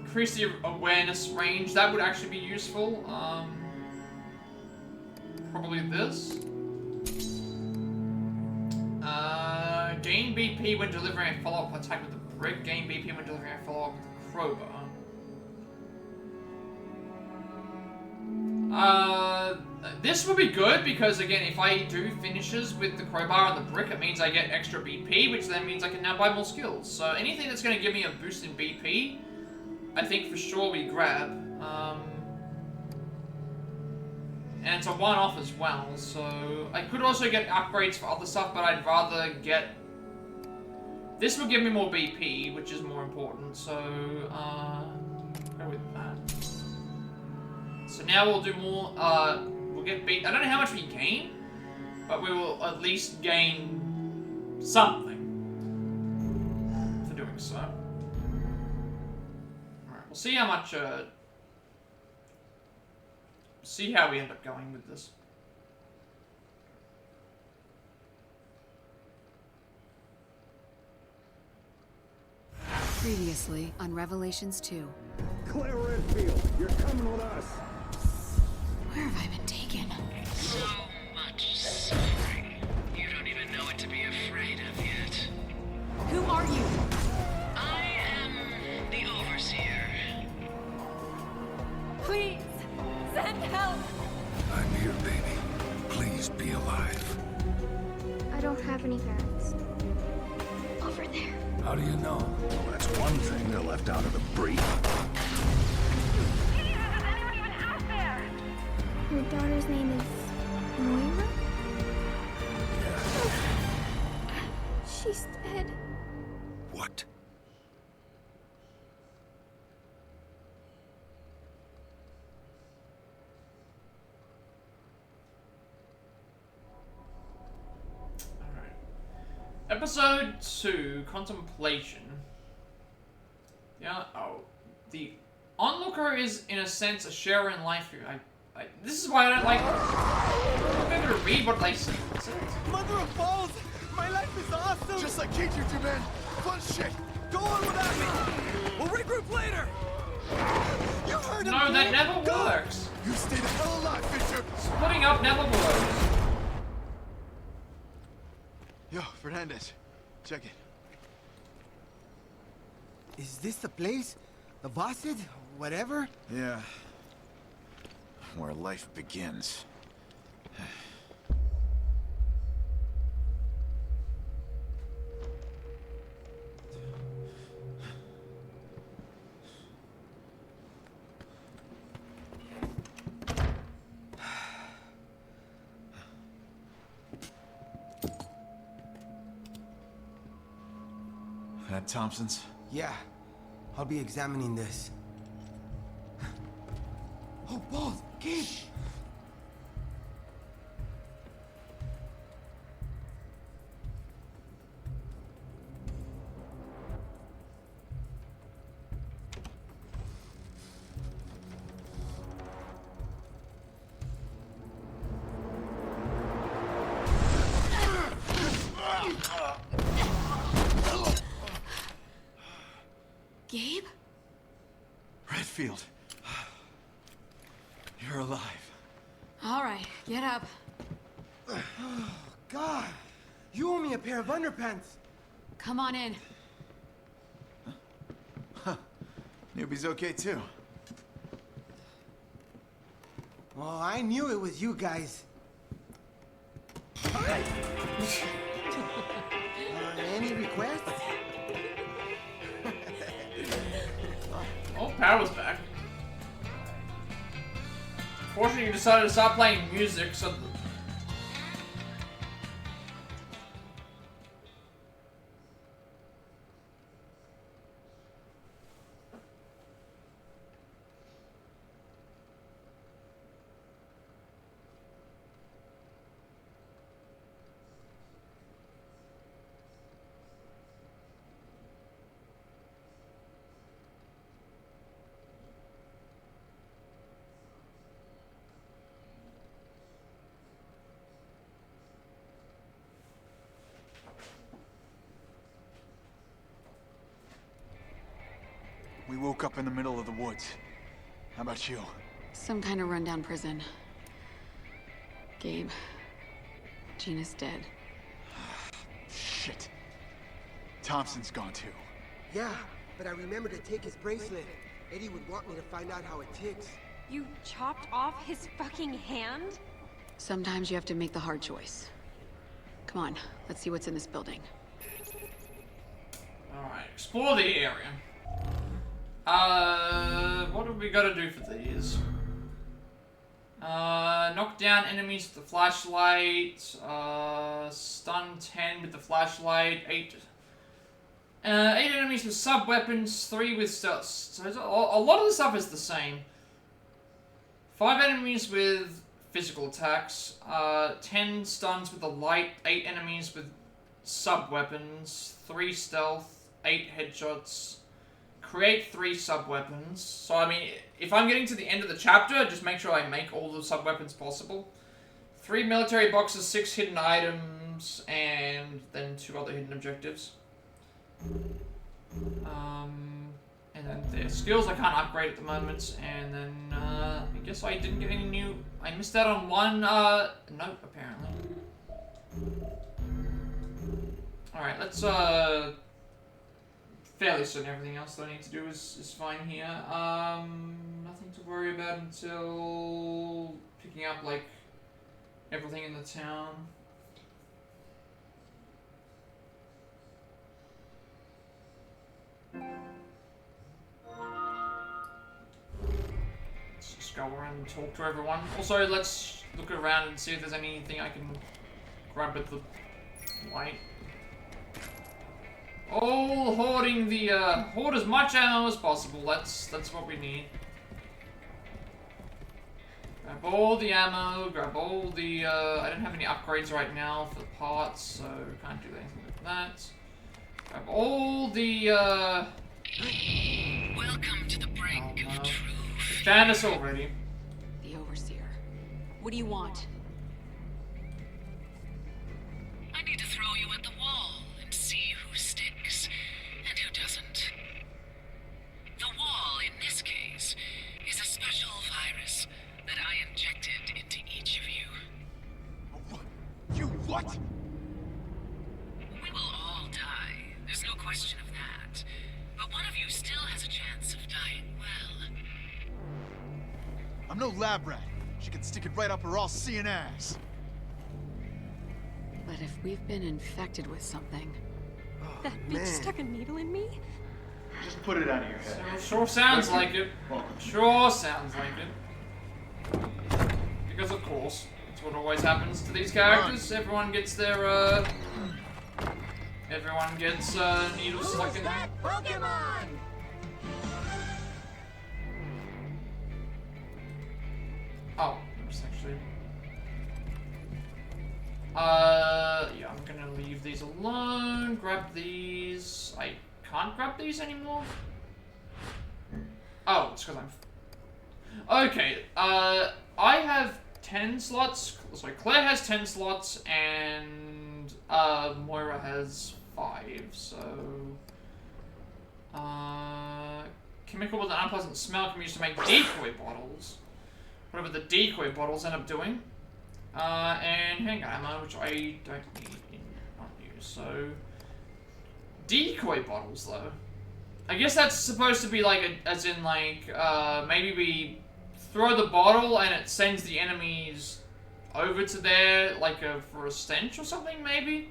A: Increase the awareness range. That would actually be useful. Probably this. Gain BP when delivering a follow-up attack with the brick. Gain BP when delivering a follow-up with the crowbar. This would be good because, again, if I do finishes with the crowbar and the brick, it means I get extra BP, which then means I can now buy more skills. So anything that's going to give me a boost in BP, I think for sure we grab. And it's a one-off as well, so I could also get upgrades for other stuff, but I'd rather get... This will give me more BP, which is more important, so go with that. So now we'll do more, we'll get BP. I don't know how much we gain, but we will at least gain something for doing so. Alright, we'll see how much, see how we end up going with this.
G: Previously on Revelations 2.
O: Claire Redfield, you're coming with us.
G: Where have I been taken?
F: So much suffering. You don't even know what to be afraid of yet.
H: Who are you?
F: I am the Overseer.
H: Please, send help.
C: I'm here, baby. Please be alive.
L: I don't have any bags. Over there.
C: How do you know? Well, that's one thing they left out of the brief.
J: Jesus, is anyone even out there?
L: Your daughter's name is Moira?
C: Yes.
L: She's dead.
C: What?
A: Episode 2, Contemplation. Yeah, the onlooker is, in a sense, a sharer in life here. This is why I don't like... I'm not able to read what they say.
M: Mother of balls! My life is awesome!
O: Just like King you, man. Fun shit.
M: Go on without me! We'll regroup later!
O: You heard him!
A: No, that never works.
O: You stay the hell alive, Fisher!
A: Splitting up never works.
O: Yo, Fernandez. Check it.
N: Is this the place? The Vassid? Whatever?
C: Yeah. Where life begins.
O: At Thompson's?
N: Yeah, I'll be examining this. Oh, balls! Gabe!
G: Gabe?
O: Redfield. You're alive.
G: All right, get up.
N: Oh, God! You owe me a pair of underpants!
G: Come on in.
O: Huh. Newbie's okay, too.
N: Oh, I knew it was you guys. Any requests?
A: Oh, Power's back. Fortunately, you decided to stop playing music, so...
O: We woke up in the middle of the woods. How about you?
G: Some kind of rundown prison. Gabe. Gina's dead.
O: Shit. Thompson's gone too.
N: Yeah, but I remember to take his bracelet. Eddie would want me to find out how it ticks.
H: You chopped off his fucking hand?
G: Sometimes you have to make the hard choice. Come on, let's see what's in this building.
A: Alright, explore the area. What have we got to do for these? Knock down enemies with the flashlight. Stun 10 with the flashlight. 8 enemies with sub-weapons, 3 with stealth. So a lot of the stuff is the same. 5 enemies with physical attacks. 10 stuns with the light. 8 enemies with sub-weapons. 3 stealth. 8 headshots. Create 3 sub-weapons. So, I mean, if I'm getting to the end of the chapter, just make sure I make all the sub-weapons possible. 3 military boxes, 6 hidden items, and then 2 other hidden objectives. And then their skills I can't upgrade at the moment, and then, I guess I didn't get any new... I missed out on one, note, apparently. Alright, let's, fairly soon everything else that I need to do is fine here. Nothing to worry about until picking up, like, everything in the town. Let's just go around and talk to everyone. Also, let's look around and see if there's anything I can grab with the light. All hoarding the, hoard as much ammo as possible. That's what we need. Grab all the ammo, grab all the, I don't have any upgrades right now for the parts, so can't do anything with that. Grab all the,
F: Welcome to the brink of truth.
A: Found us already.
G: The Overseer. What do you want?
F: I need to throw you at the wall and see who sticks and who doesn't. The wall, in this case, is a special virus that I injected into each of you.
O: What? You what?
F: We will all die. There's no question of that. But one of you still has a chance of dying well.
O: I'm no lab rat. She can stick it right up her all-seeing ass.
G: But if we've been infected with something...
H: That bitch stuck a needle in me?
O: Just put it out of your head.
A: Sure sounds like it. Sure sounds like it. Because of course, that's what always happens to these characters. Everyone gets their, Everyone gets needles stuck in them.
J: Pokemon?
A: Oh, oops, actually. Yeah, I'm gonna leave these alone. Grab these. I can't grab these anymore. Oh, it's because I'm... Okay, I have 10 slots. Sorry, Claire has 10 slots, and Moira has 5, so... chemical with an unpleasant smell can be used to make decoy bottles. Whatever the decoy bottles end up doing. And handgun ammo, which I don't need on you, so... Decoy bottles, though. I guess that's supposed to be like, as in like, maybe we throw the bottle and it sends the enemies over to there, like for a stench or something, maybe?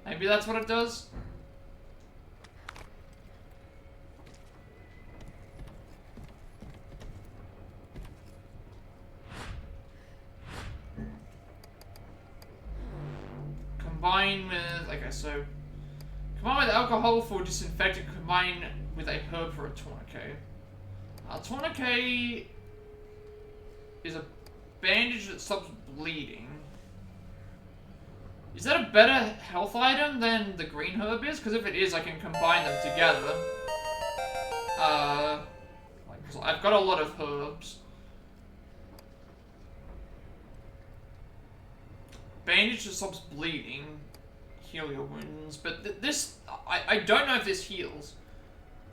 A: Maybe that's what it does? Combine with, okay, so combine with alcohol for disinfectant, combine with a herb for a tourniquet. Tourniquet is a bandage that stops bleeding. Is that a better health item than the green herb is? Because if it is, I can combine them together. I've got a lot of herbs. Bandage that stops bleeding. Heal your wounds, but this, I don't know if this heals.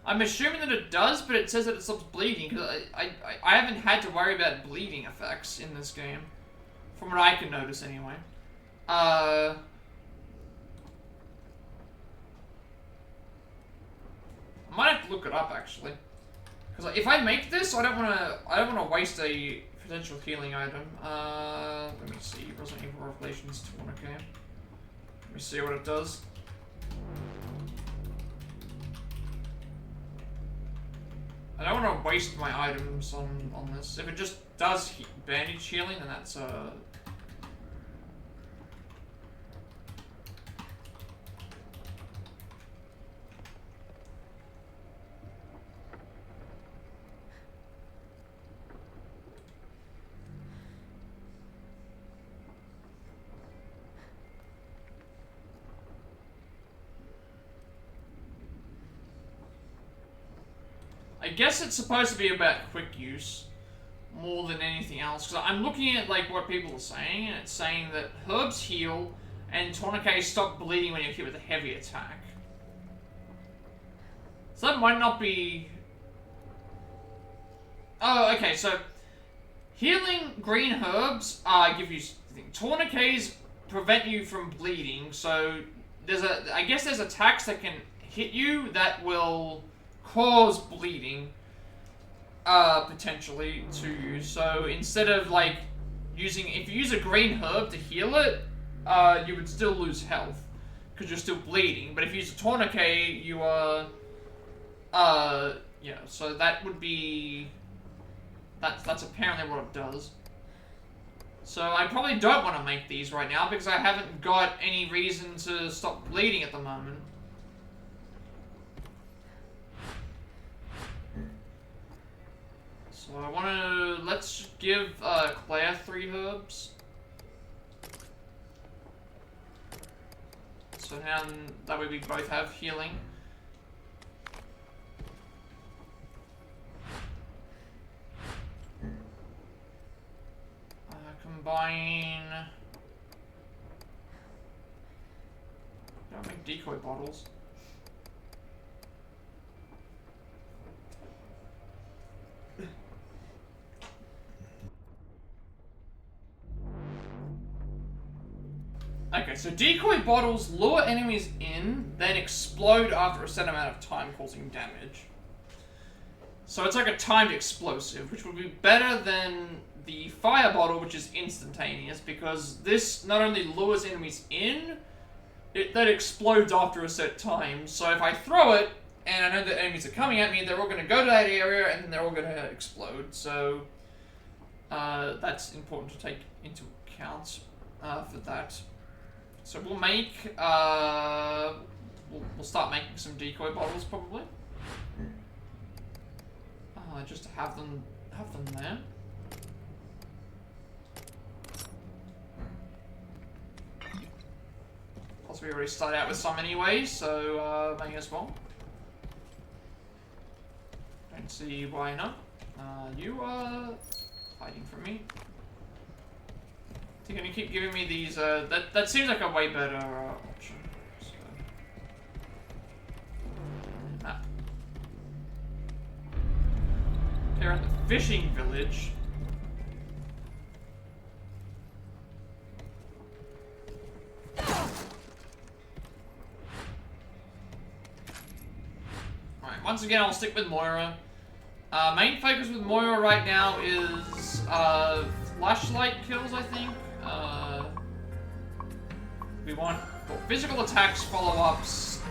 A: I'm assuming that it does, but it says that it stops bleeding, because I haven't had to worry about bleeding effects in this game. From what I can notice, anyway. I might have to look it up, actually. Because if I make this, I don't want to waste a potential healing item. Let me see, Resident Evil Revelations 2, okay. Let me see what it does. I don't want to waste my items on this. If it just does bandage healing, then that's I guess it's supposed to be about quick use more than anything else, because I'm looking at like what people are saying, and it's saying that herbs heal and tourniquets stop bleeding when you're hit with a heavy attack. So that might not be... Oh, okay, so healing green herbs give you... Tourniquets prevent you from bleeding, so there's I guess there's attacks that can hit you that will cause bleeding, potentially, to you. So instead of, like, using... If you use a green herb to heal it, you would still lose health, because you're still bleeding. But if you use a tourniquet, you are... yeah, so that would be... That's apparently what it does. So I probably don't want to make these right now, because I haven't got any reason to stop bleeding at the moment. So I want to... Let's give Claire 3 herbs. So now that way we both have healing. Combine... Don't make decoy bottles. Okay, so decoy bottles lure enemies in, then explode after a set amount of time, causing damage. So it's like a timed explosive, which would be better than the fire bottle, which is instantaneous, because this not only lures enemies in, it then explodes after a set time. So if I throw it, and I know that enemies are coming at me, they're all going to go to that area, and then they're all going to explode. So that's important to take into account for that. So we'll make, we'll start making some decoy bottles probably. Just to have them there. Plus we already started out with some anyway, so may as well. Don't see why not. You are hiding from me. You're gonna keep giving me these, that seems like a way better option. So. Map. They're at the fishing village. Alright, once again I'll stick with Moira. Main focus with Moira right now is, flashlight kills, I think. We want physical attacks, follow-ups.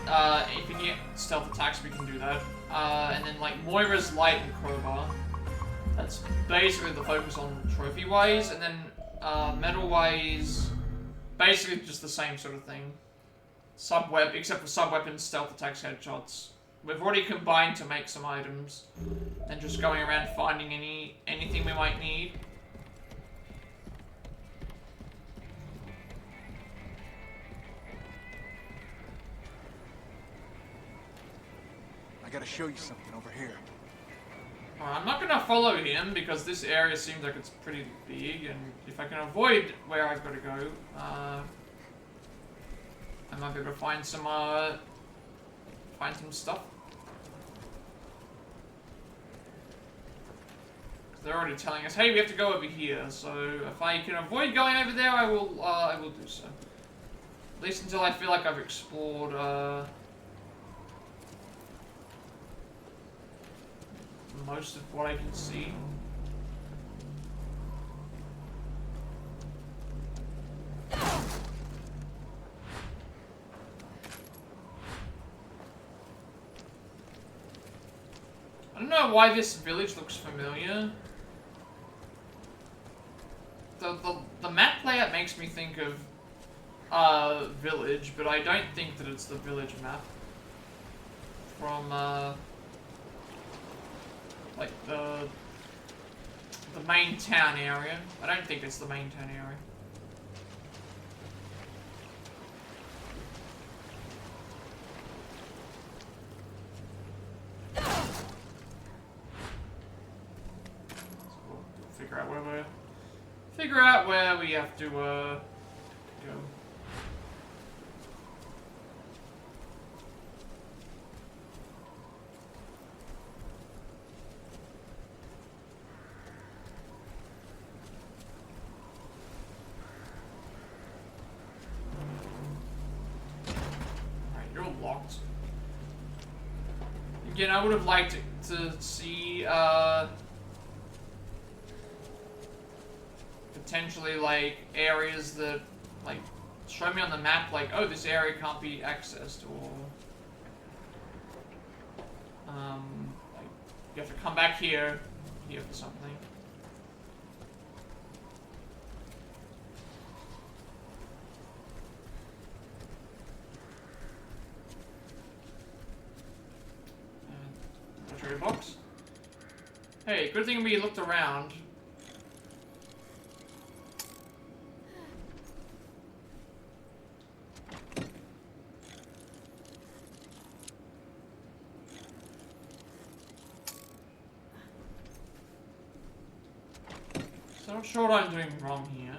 A: If you get stealth attacks, we can do that. And then like Moira's light and crowbar. That's basically the focus on trophy-wise, and then metal-wise, basically just the same sort of thing. Sub-weapon, except for sub-weapons, stealth attacks, headshots. We've already combined to make some items, and just going around finding anything we might need.
O: I gotta show you something over here.
A: I'm not gonna follow him because this area seems like it's pretty big, and if I can avoid where I've got to go, I might be able to find some stuff. They're already telling us, hey, we have to go over here. So if I can avoid going over there, I will do so. At least until I feel like I've explored most of what I can see. I don't know why this village looks familiar. The map layout makes me think of village, but I don't think that it's the village map from like the main town area. I don't think it's the main town area. Figure out where we have to go. Alright, you're locked. Again, I would have liked to see potentially like areas that like show me on the map like, oh, this area can't be accessed, or like you have to come back here for something. Treasure box. Hey, good thing we looked around. So I'm not sure what I'm doing wrong here.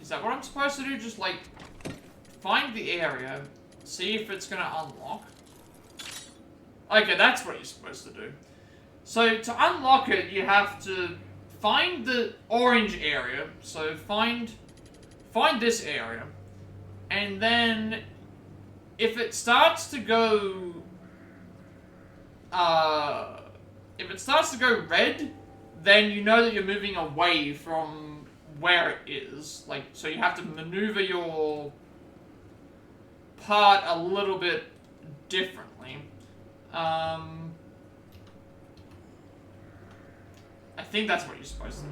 A: Is that what I'm supposed to do? Just like find the area, see if it's gonna unlock? Okay, that's what you're supposed to do. So to unlock it, you have to find the orange area. So find this area, And then, if it starts to go, red, then you know that you're moving away from where it is. Like, so you have to maneuver your part a little bit differently. I think that's what you're supposed to do.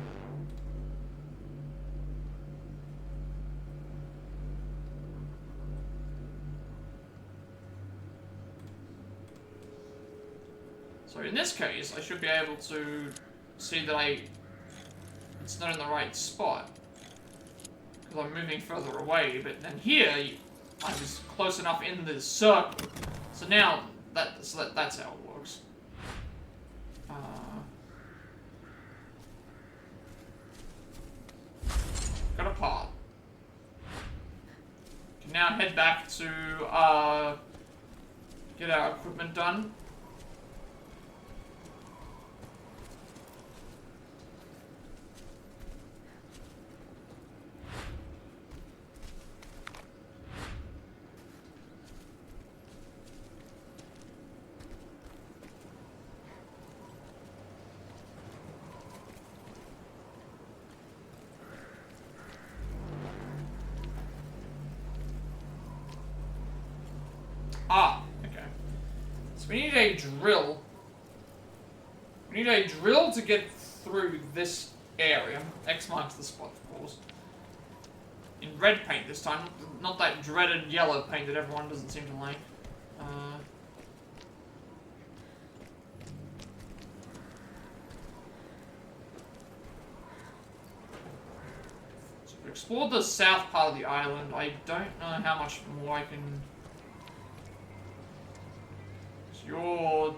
A: So in this case, I should be able to see that it's not in the right spot. Because I'm moving further away, but then here, I was close enough in the circle. So now, that's how it works. Got a part. Can now head back to, get our equipment done. Ah, okay. So we need a drill. We need a drill to get through this area. X marks the spot, of course. In red paint this time, not that dreaded yellow paint that everyone doesn't seem to like. So we've explored the south part of the island. I don't know how much more I can... You're...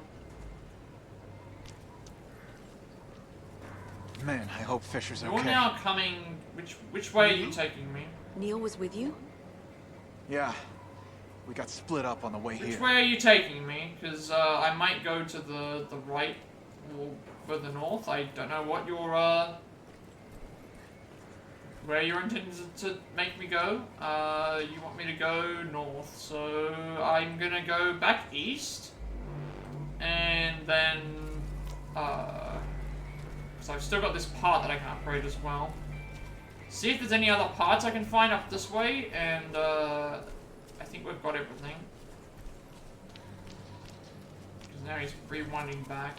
O: Man, I hope Fisher's okay.
A: You're now coming... Which way are you taking me?
G: Neil was with you?
O: Yeah. We got split up on the way here.
A: Which way are you taking me? Because I might go to the right or further north. I don't know what your where you're intending to make me go. You want me to go north, so I'm gonna go back east. And then, so I've still got this part that I can upgrade as well. See if there's any other parts I can find up this way, and, I think we've got everything. Because now he's rewinding back.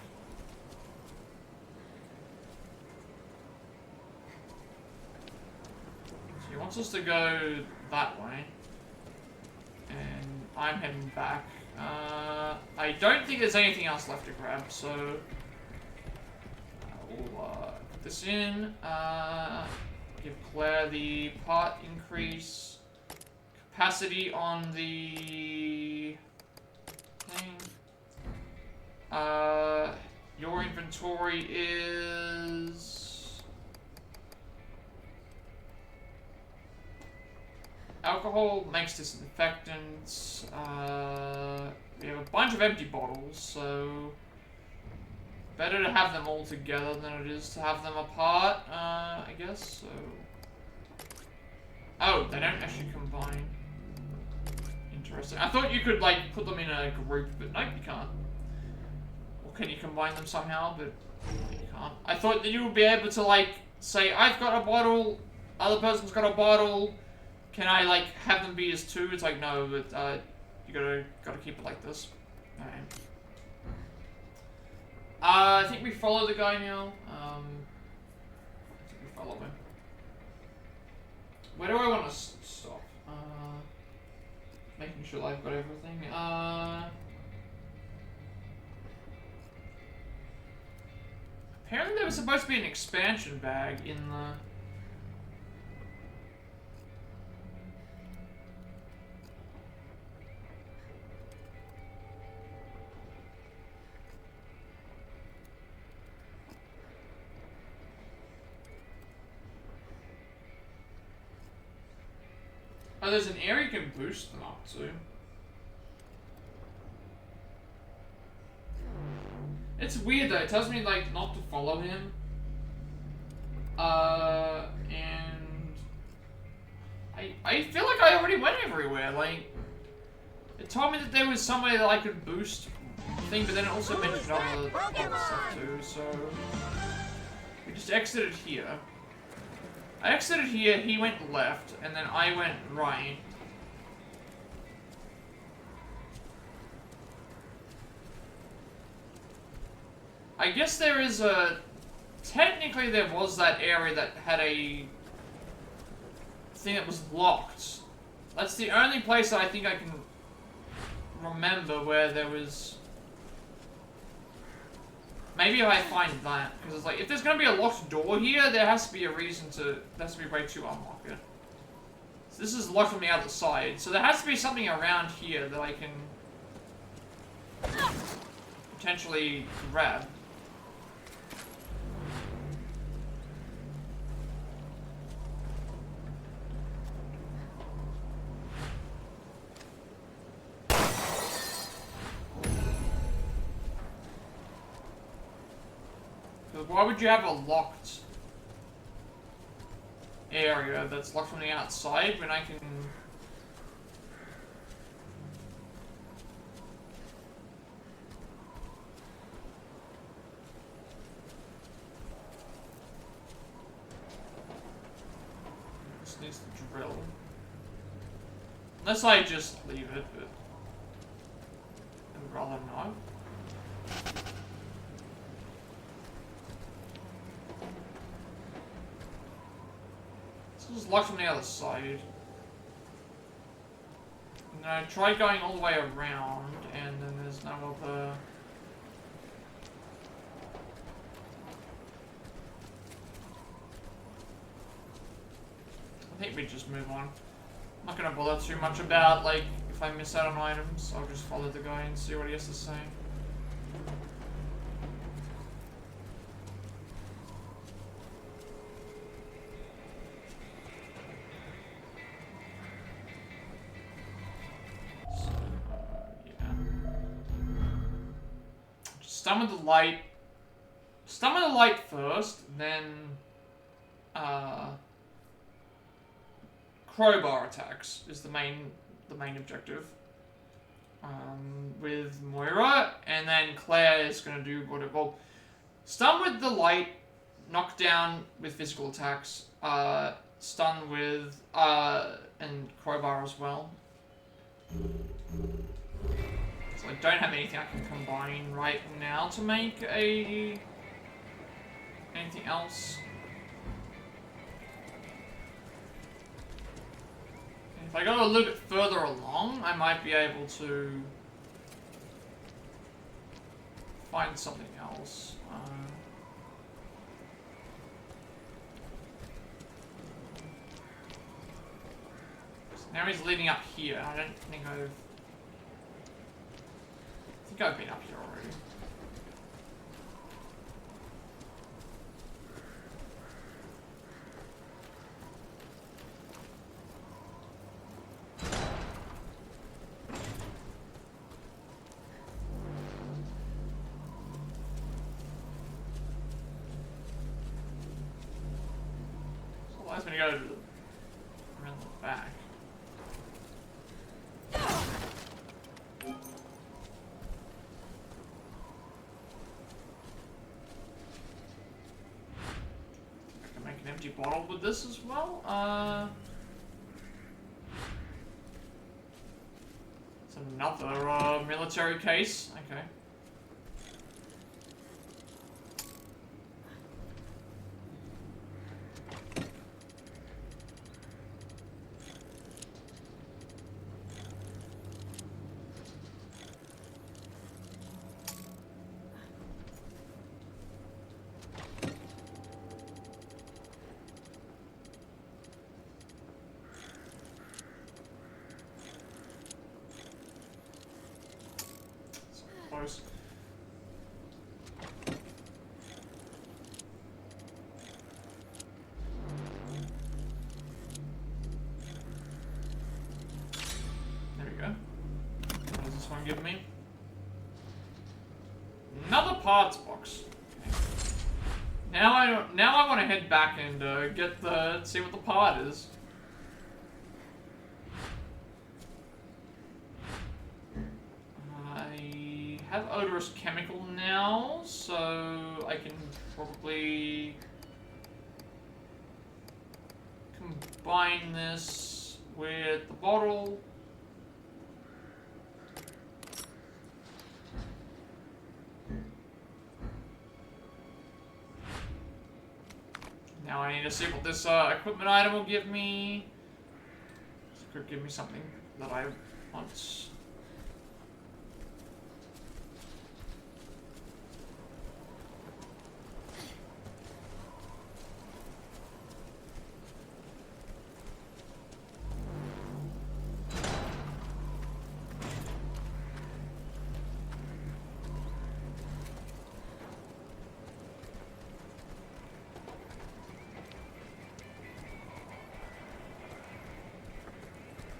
A: So he wants us to go that way. And I'm heading back. I don't think there's anything else left to grab, so we'll put this in, give Claire the part increase, capacity on the thing, your inventory is alcohol makes disinfectants. We have a bunch of empty bottles, so better to have them all together than it is to have them apart, I guess, so... Oh, they don't actually combine. Interesting. I thought you could, like, put them in a group, but nope, you can't. Or can you combine them somehow, but you can't. I thought that you would be able to, like, say, I've got a bottle, other person's got a bottle, can I, like, have them be as two? It's like, no, but, you gotta keep it like this. Alright. I think we follow the guy now. I think we follow him. Where do I want to stop? Making sure I've got everything. Apparently there was supposed to be an expansion bag in the... Oh, there's an area you can boost them up to. It's weird though, it tells me like not to follow him. And I I feel like I already went everywhere. Like, it told me that there was somewhere that I could boost thing, but then it also mentioned other stuff too. So we just exited here. I exited here. He went left, and then I went right. I guess there is a... Technically there was that area that had a thing that was locked. That's the only place that I think I can remember where there was... Maybe if I find that. Because it's like, if there's going to be a locked door here, there has to be a reason to... There has to be a way to unlock it. So this is locked from the other side. So there has to be something around here that I can... potentially grab. Why would you have a locked area that's locked from the outside when I can... This needs to drill. Unless I just leave it, but I'd rather not. This is locked from the other side. No, try going all the way around, and then there's no other... I think we just move on. I'm not gonna bother too much about, like, if I miss out on items, I'll just follow the guy and see what he has to say. Stun with the light. Stun with the light first, then crowbar attacks is the main objective. With Moira, and then Claire is gonna do whatever. Well, stun with the light, knock down with physical attacks, stun with and crowbar as well. So I don't have anything I can combine right now to make anything else. And if I go a little bit further along, I might be able to find something else. So now he's leading up here. I don't think I've been up here already. So allows me to go around the back. Empty bottle with this as well. It's another military case. Okay. Close. There we go. What does this one give me? Another parts box. Okay. Now I want to head back and see what the part is. have odorous chemical now, so I can probably combine this with the bottle. Now I need to see what this equipment item will give me. This could give me something that I want.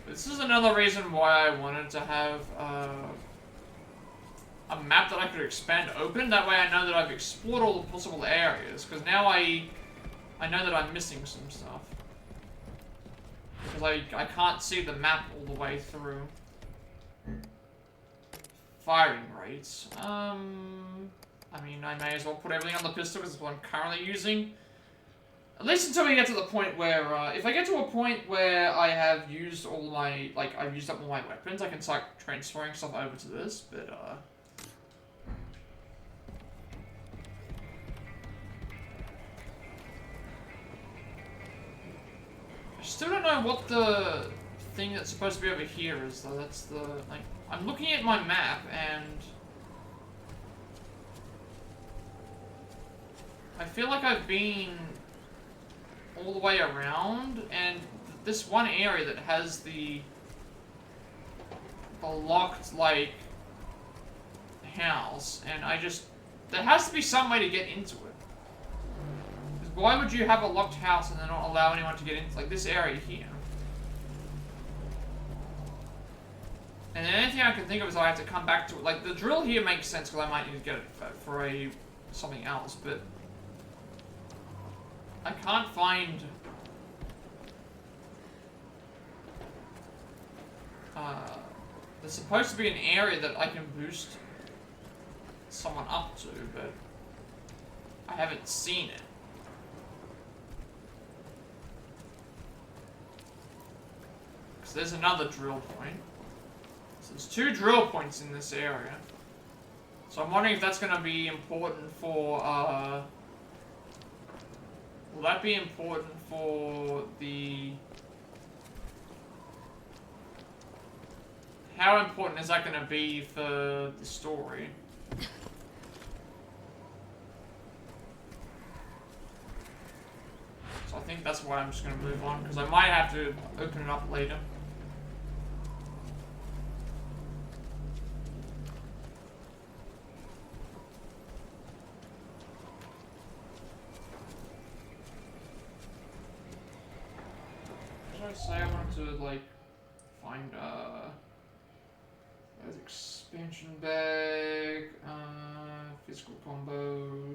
A: This is another reason why I wanted to have a map that I could expand open. That way I know that I've explored all the possible areas. Because now I know that I'm missing some stuff. Because I can't see the map all the way through. Firing rates. I mean, I may as well put everything on the pistol because it's what I'm currently using. At least until we get to the point where, if I get to a point where I have used all my, like, I've used up all my weapons, I can start transferring stuff over to this, but, I still don't know what the thing that's supposed to be over here is, though. That's the, like, I'm looking at my map, and I feel like I've been all the way around, and this one area that has the locked, like, house, and there has to be some way to get into it. Because why would you have a locked house and then not allow anyone to get into, like, this area here? And the only thing I can think of is I have to come back to it. Like, the drill here makes sense because I might need to get it for something else, but I can't find there's supposed to be an area that I can boost someone up to, but I haven't seen it. Because there's another drill point. So there's 2 drill points in this area. So I'm wondering if that's going to be important for, will that be important for the... How important is that going to be for the story? So I think that's why I'm just going to move on, because I might have to open it up later. Say I wanted to, like, find there's expansion bag, physical combo.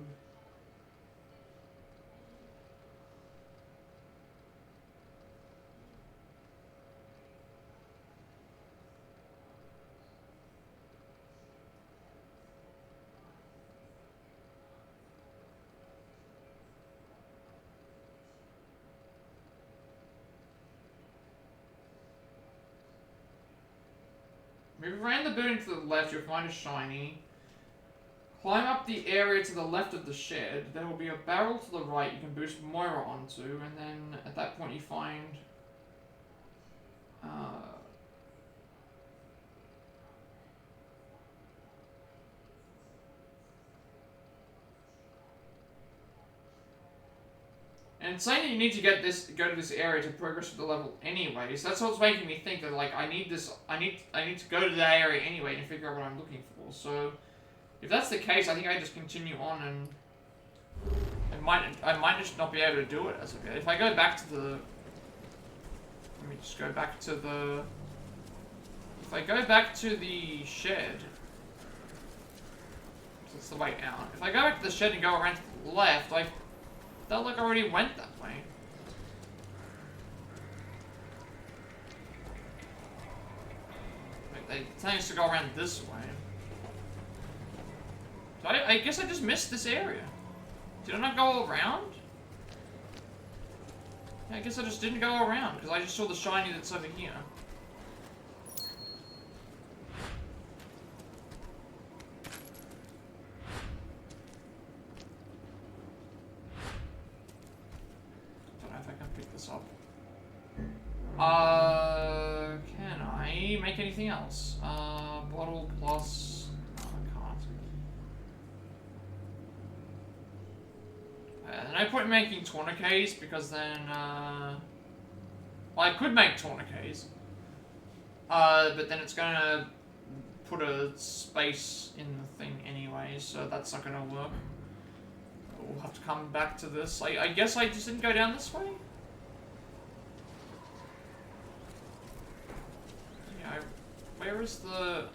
A: Move around the building to the left, you'll find a shiny. Climb up the area to the left of the shed. There will be a barrel to the right you can boost Moira onto, and then at that point you find... And it's saying that you need to go to this area to progress to the level anyway, so that's what's making me think that, like, I need to go to that area anyway to figure out what I'm looking for. So if that's the case, I think I just continue on, and I might just not be able to do it as of yet. If I go back to the, let me just go back to the, if I go back to the shed, that's the way out. If I go back to the shed and go around to the left, I felt like I already went that way. Like, they tend to go around this way. I guess I just missed this area. Did I not go around? Yeah, I guess I just didn't go around, because I just saw the shiny that's over here. Don't know if I can pick this up. Can I make anything else? Bottle plus... No, I can't. No point in making tourniquets, because then, well, I could make tourniquets. But then it's gonna put a space in the thing anyway, so that's not gonna work. We'll have to come back to this. I guess I just didn't go down this way? Yeah, where is the...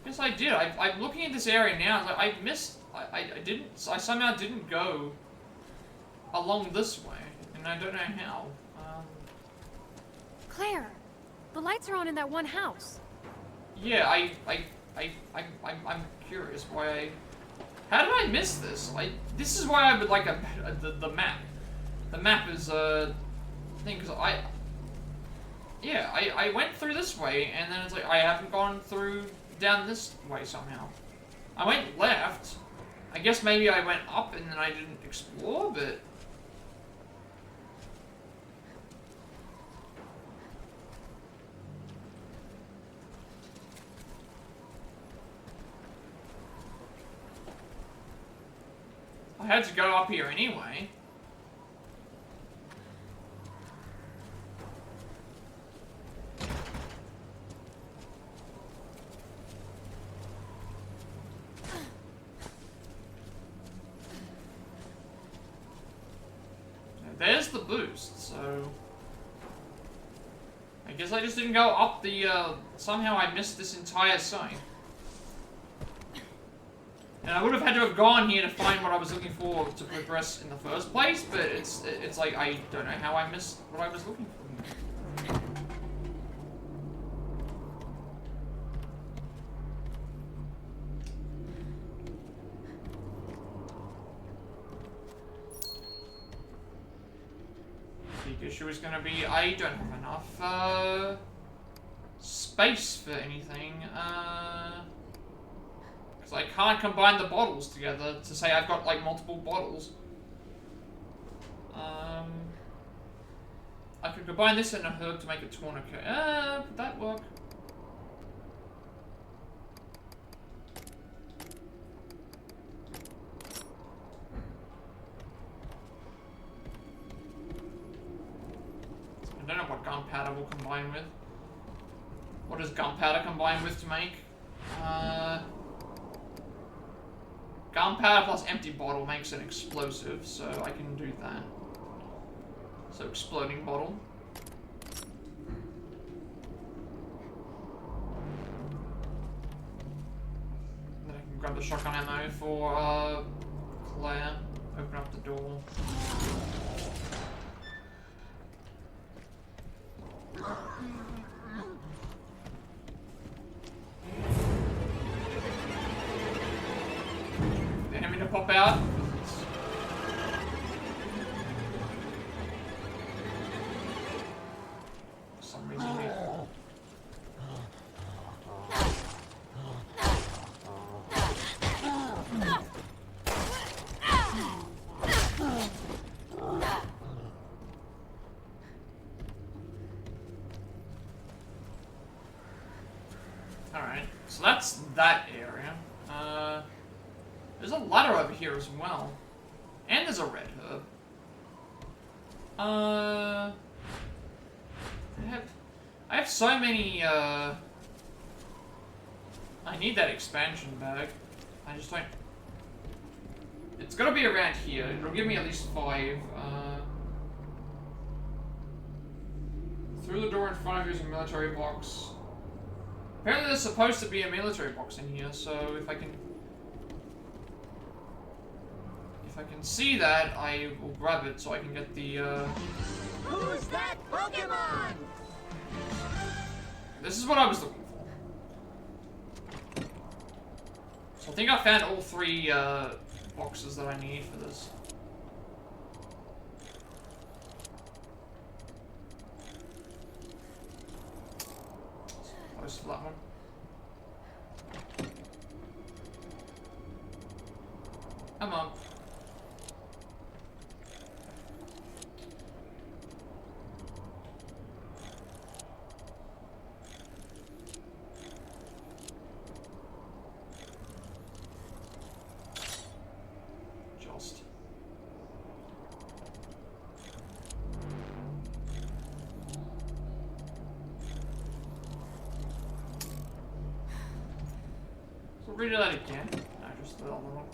A: Yes, I did. I'm looking at this area now. Like, I missed... I somehow didn't go along this way, and I don't know how.
E: Claire, the lights are on in that one house.
A: Yeah, I'm curious why I... How did I miss this? This is why I would like the map. The map is a thing, because yeah, I went through this way, and then it's like, I haven't gone through down this way somehow. I went left. I guess maybe I went up and then I didn't explore, but... I had to go up here anyway. There's the boost, so... I guess I just didn't go up the, somehow I missed this entire site. And I would have had to have gone here to find what I was looking for to progress in the first place, but it's like, I don't know how I missed what I was looking for. The issue is going to be, I don't have enough, space for anything, because I can't combine the bottles together to say I've got, like, multiple bottles. I could combine this and a herb to make a tourniquet. Would that work? I don't know what gunpowder will combine with. What does gunpowder combine with to make? Gunpowder plus empty bottle makes an explosive, so I can do that. So exploding bottle. Then I can grab the shotgun ammo for Claire. Open up the door. The enemy to pop out. For some reason. Alright, so that's that area. There's a ladder over here as well. And there's a red herb. I have so many, I need that expansion bag. I just don't... It's gotta be around here. It'll give me at least 5. Through the door in front of you is a military box. Apparently there's supposed to be a military box in here, so if I if I can see that, I will grab it so I can get the,
J: Who's that Pokemon?
A: This is what I was looking for. So I think I found all 3, boxes that I need for this. Close to that one. Come on. Just. So redo that again. No, just the other one.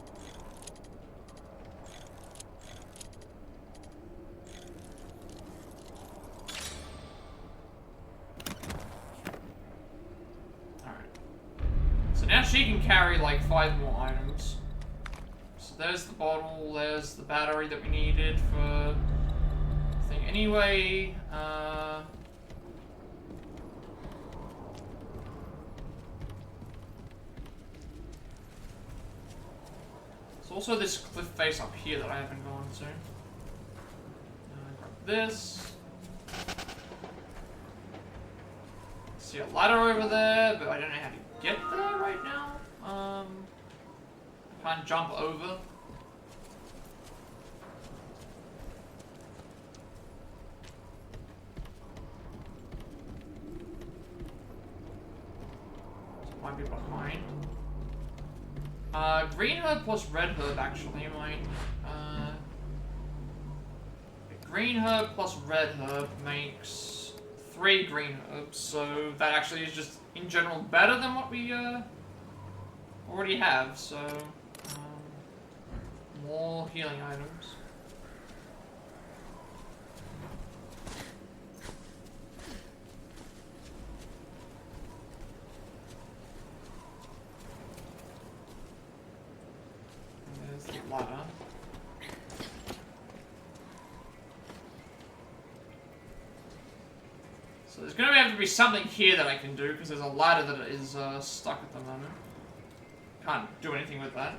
A: Now she can carry like 5 more items. So there's the bottle, there's the battery that we needed for the thing. Anyway, there's also this cliff face up here that I haven't gone to. Grab this. See a ladder over there, but I don't know how to get there right now. Can't jump over. So it might be behind. Green herb plus red herb actually might. Green herb plus red herb makes 3 green herbs, so that actually is just in general better than what we already have, so more healing items. And there's the ladder. So there's going to have to be something here that I can do, because there's a ladder that is stuck at the moment. Can't do anything with that.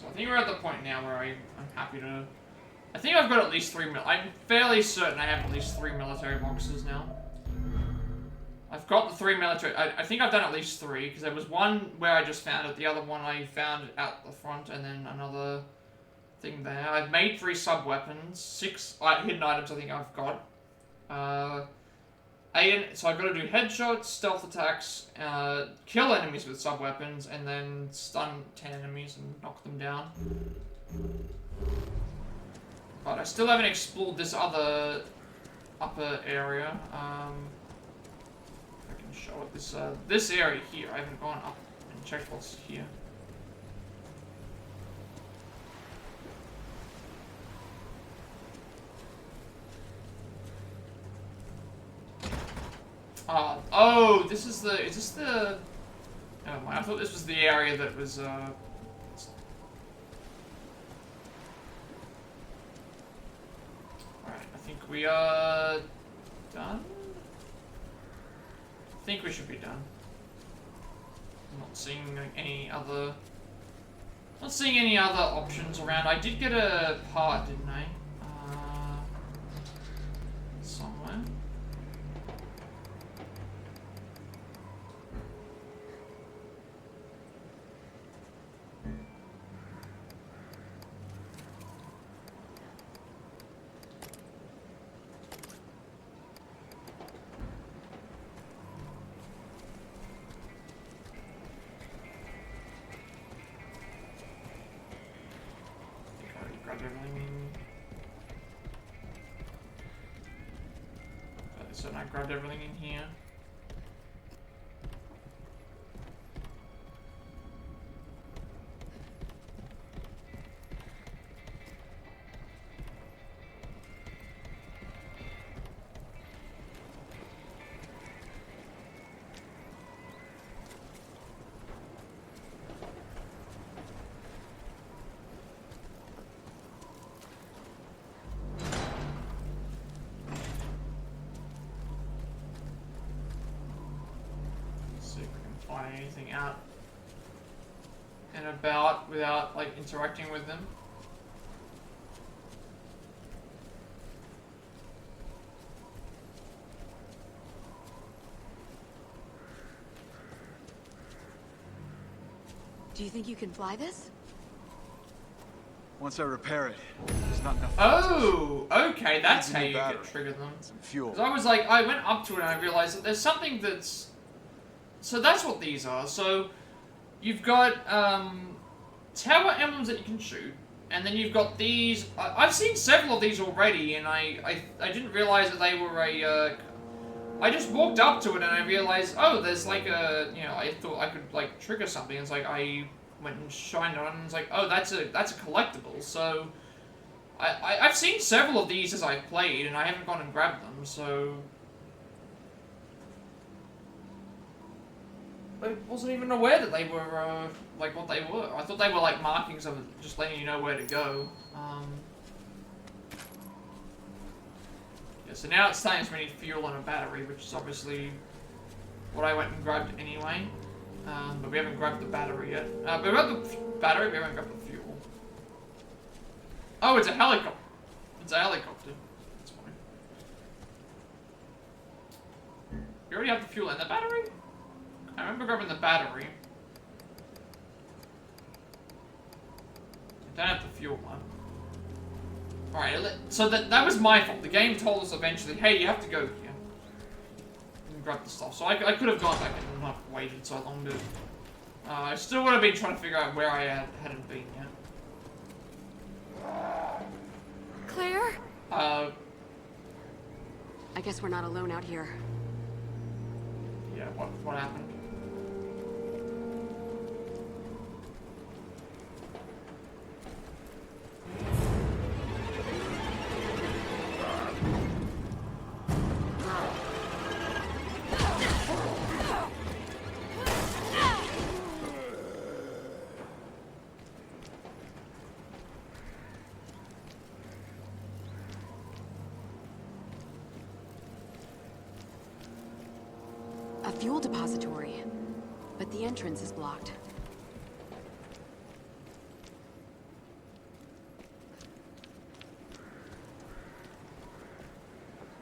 A: I think we're at the point now where I'm happy to... I think I've got at least 3 I'm fairly certain I have at least 3 military boxes now. I've got the 3 military... I think I've done at least 3, because there was one where I just found it, the other one I found out the front, and then another thing there. I've made 3 sub-weapons, 6 hidden items I think I've got. So I've got to do headshots, stealth attacks, kill enemies with sub-weapons, and then stun 10 enemies and knock them down. But I still haven't explored this other upper area. I can show it. This area here, I haven't gone up and checked what's here. Oh, this is the, is this the, never mind, I thought this was the area that was, alright, I think we are done? I think we should be done. I'm not seeing any other, options around. I did get a part, didn't I? Somewhere. grabbed everything. So I grabbed everything in here. Anything out and about without like interacting with them.
G: Do you think you can fly this?
O: Once I repair it, there's not enough.
A: Oh, okay, that's how you get trigger them.
O: Some fuel.
A: 'Cause I was like, I went up to it and I realized that there's something that's. So that's what these are. So you've got tower emblems that you can shoot, and then you've got these. I've seen several of these already, and I didn't realize that they were a. I just walked up to it and I realized, oh, there's like a, you know, I thought I could like trigger something. It's like I went and shined it on, and it's like, oh, that's a collectible. So I've seen several of these as I've played, and I haven't gone and grabbed them. So. I wasn't even aware that they were, like, what they were. I thought they were, like, markings of just letting you know where to go. Yeah, so now it's telling us we need fuel and a battery, which is obviously what I went and grabbed anyway. But we haven't grabbed the battery yet. We grabbed the battery, we haven't grabbed the fuel. Oh, it's a helicopter. It's a helicopter. That's fine. You already have the fuel and the battery? I remember grabbing the battery. I don't have the fuel one. Alright, so that was my fault. The game told us eventually, hey, you have to go here. And grab the stuff. So I could have gone back and not waited so long to... I still would have been trying to figure out where I hadn't been yet.
L: Claire?
G: I guess we're not alone out here.
A: Yeah, what happened?
G: Fuel depository, but the entrance is blocked.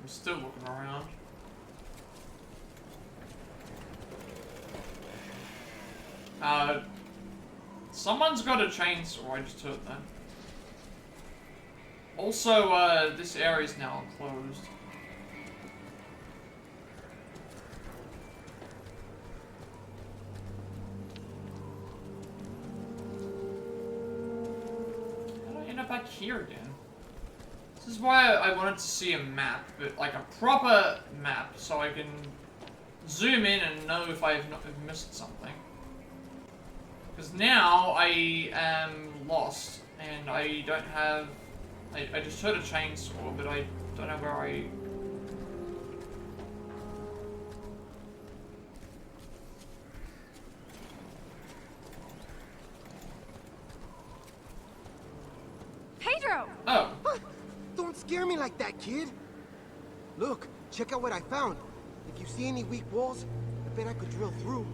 A: I'm still looking around. Someone's got a chainsaw, I just heard that. Also, this area is now closed. Back here again. This is why I wanted to see a map, but like a proper map, so I can zoom in and know if I've missed something. Because now I am lost, and I don't have... I just heard a chainsaw, but I don't know where I...
E: Pedro!
A: Oh.
N: Don't scare me like that, kid. Look, check out what I found. If you see any weak walls, I bet I could drill through.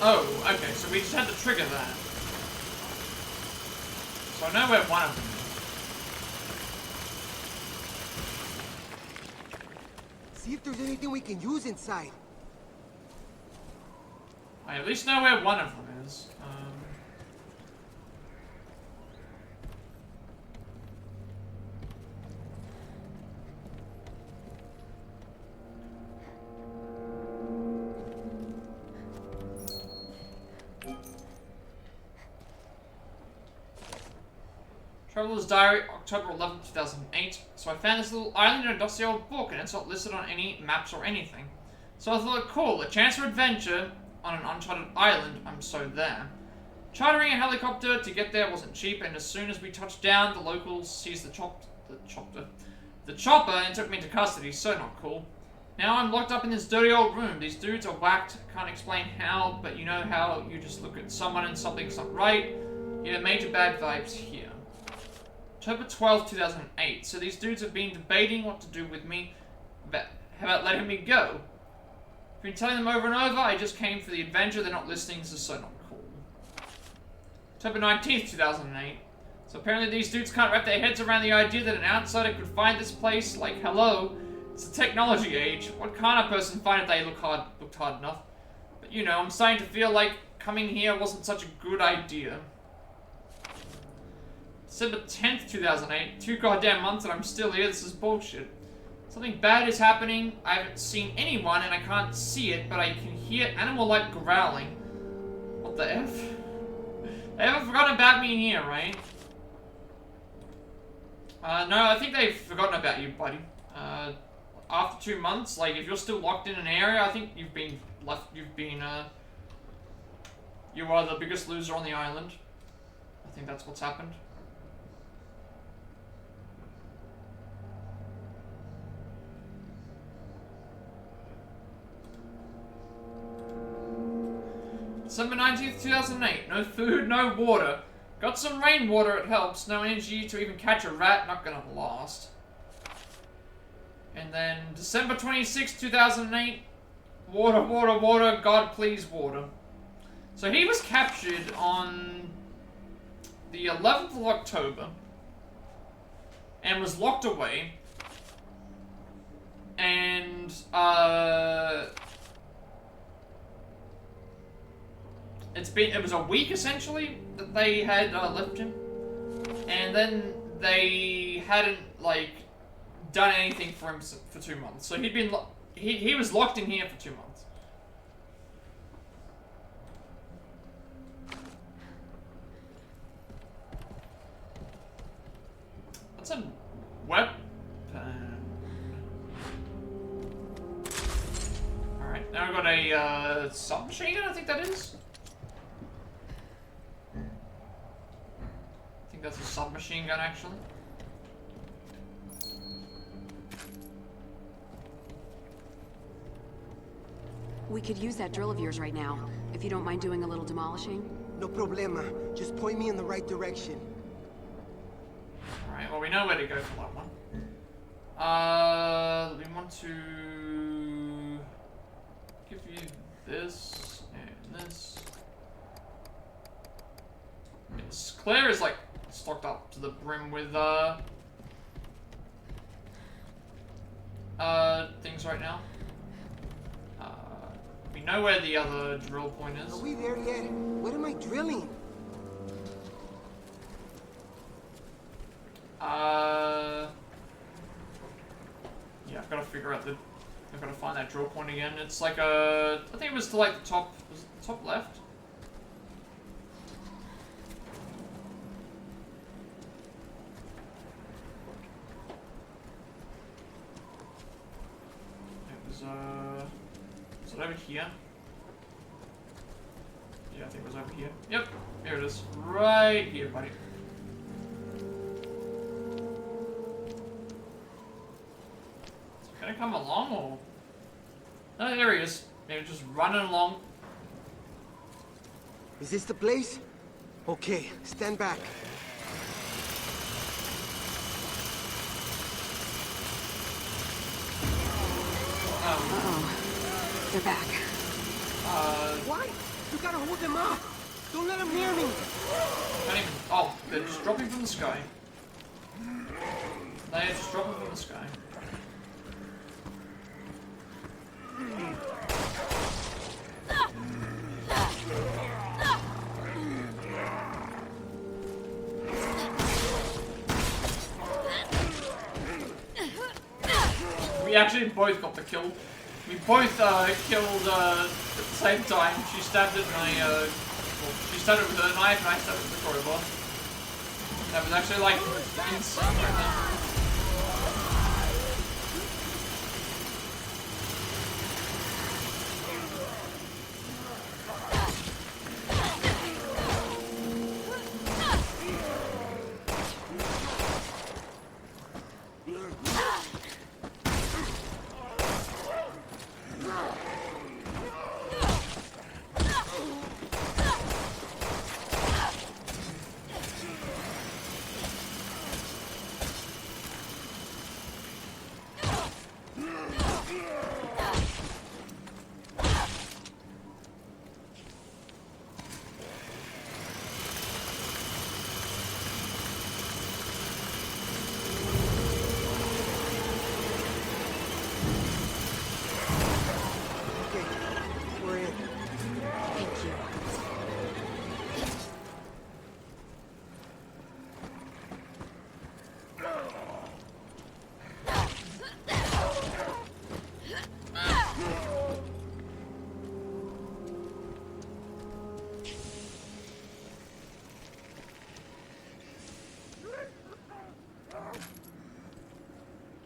A: Oh, okay, so we just had to trigger that. So I know where one of them is.
N: See if there's anything we can use inside.
A: I at least know where one of them is. Traveler's Diary, October 11, 2008. So I found this little island in a dusty old book, and it's not listed on any maps or anything. So I thought, cool, a chance for adventure on an uncharted island. I'm so there. Chartering a helicopter to get there wasn't cheap, and as soon as we touched down, the locals seized the chopper and took me into custody. So not cool. Now I'm locked up in this dirty old room. These dudes are whacked. Can't explain how, but you know how you just look at someone and something's not right. Yeah, major bad vibes here. October 12, 2008. So these dudes have been debating what to do with me. How about letting me go? I've been telling them over and over, I just came for the adventure. They're not listening. This is so not cool. October 19th, 2008. So apparently these dudes can't wrap their heads around the idea that an outsider could find this place. Like, hello, it's the technology age. What can't a person find if they looked hard enough? But you know, I'm starting to feel like coming here wasn't such a good idea. December 10th, 2008. 2 goddamn months and I'm still here. This is bullshit. Something bad is happening. I haven't seen anyone and I can't see it, but I can hear animal-like growling. What the F? They haven't forgotten about me in here, right? No, I think they've forgotten about you, buddy. After 2 months, like, if you're still locked in an area, I think you are the biggest loser on the island. I think that's what's happened. December 19th, 2008. No food, no water. Got some rainwater, it helps. No energy to even catch a rat, not gonna last. And then December 26th, 2008. Water, water, water, God please water. So he was captured on the 11th of October and was locked away. And, it was a week essentially that they had left him, and then they hadn't like done anything for him for 2 months. So he was locked in here for 2 months. That's a weapon. All right, now we've got a submachine gun. I think that is. That's a submachine gun, actually.
G: We could use that drill of yours right now, if you don't mind doing a little demolishing.
N: No problema. Just point me in the right direction.
A: Alright, well, we know where to go for that one. We want to give you this and this. Yes, Claire is like stocked up to the brim with things right now. We know where the other drill point is.
N: Are we there yet? What am I drilling?
A: Yeah, I've got to figure out I've got to find that drill point again. It's like I think it was to like the top, was it the top left? Is it over here? Yeah, I think it was over here. Yep, here it is. Right here, buddy. Is he gonna come along or? No, there he is. Maybe just running along.
N: Is this the place? Okay, stand back.
G: Uh-oh. They're back.
N: What? You gotta hold them up. Don't let them near me.
A: Can't even. Oh, they're just dropping from the sky. They're just dropping from the sky. We actually both got the kill. We both killed at the same time. She stabbed it and I, well, she stabbed it with her knife and I stabbed it with the crowbar. That was actually like insane right now.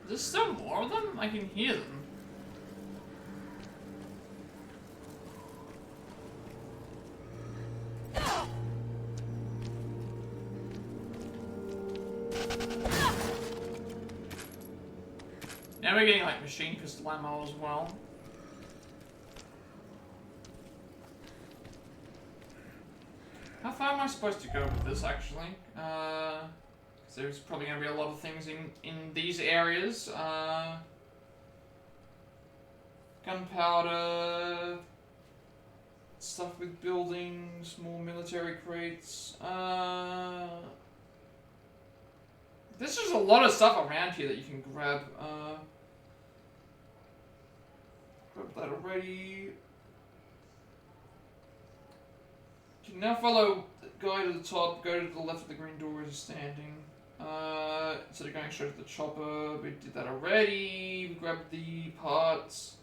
A: There's still more of them? I can hear them. Now we're getting like machine pistol ammo as well. How far am I supposed to go with this actually? There's probably going to be a lot of things in these areas. Gunpowder, stuff with buildings, more military crates. There's just a lot of stuff around here that you can grab. Grab that already. You can now follow the guy to the top, go to the left of the green door as he's standing. Instead of going straight to the chopper, we did that already. We grabbed the parts.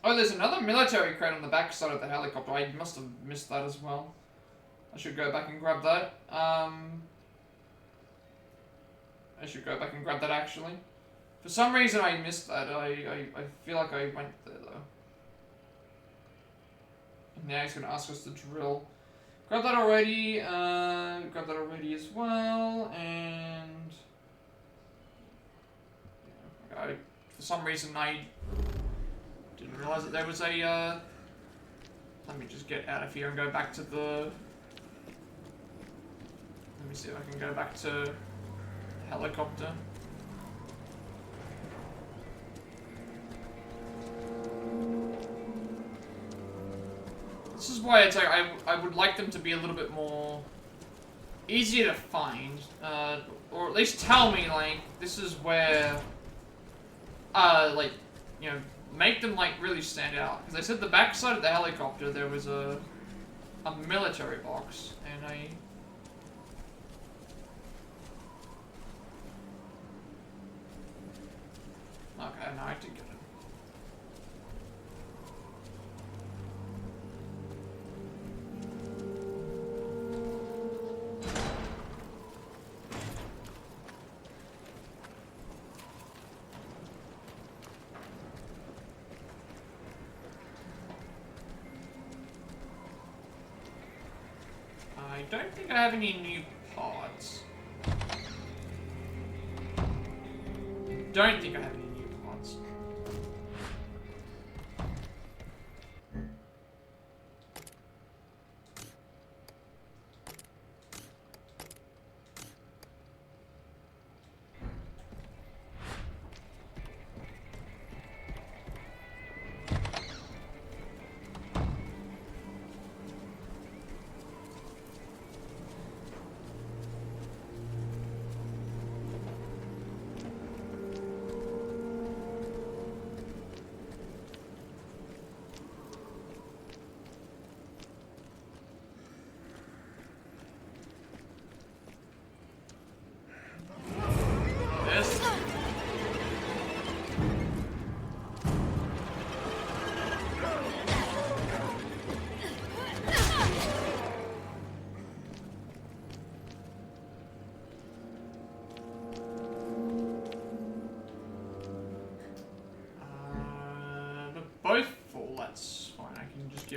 A: Oh, there's another military crate on the back side of the helicopter. I must have missed that as well. I should go back and grab that. I should go back and grab that actually. For some reason I missed that. I feel like I went there though. Now he's going to ask us to drill. Grab that already. Grab that already as well. And yeah, for some reason I didn't realize that there was a. Let me just get out of here and go back to the. Let me see if I can go back to the helicopter. This is why it's like I would like them to be a little bit more easier to find, or at least tell me like this is where, like, you know, make them like really stand out. Because they said the backside of the helicopter there was a military box, and I. Okay, now I did get it. I don't think I have any new parts. Don't think I have any new parts.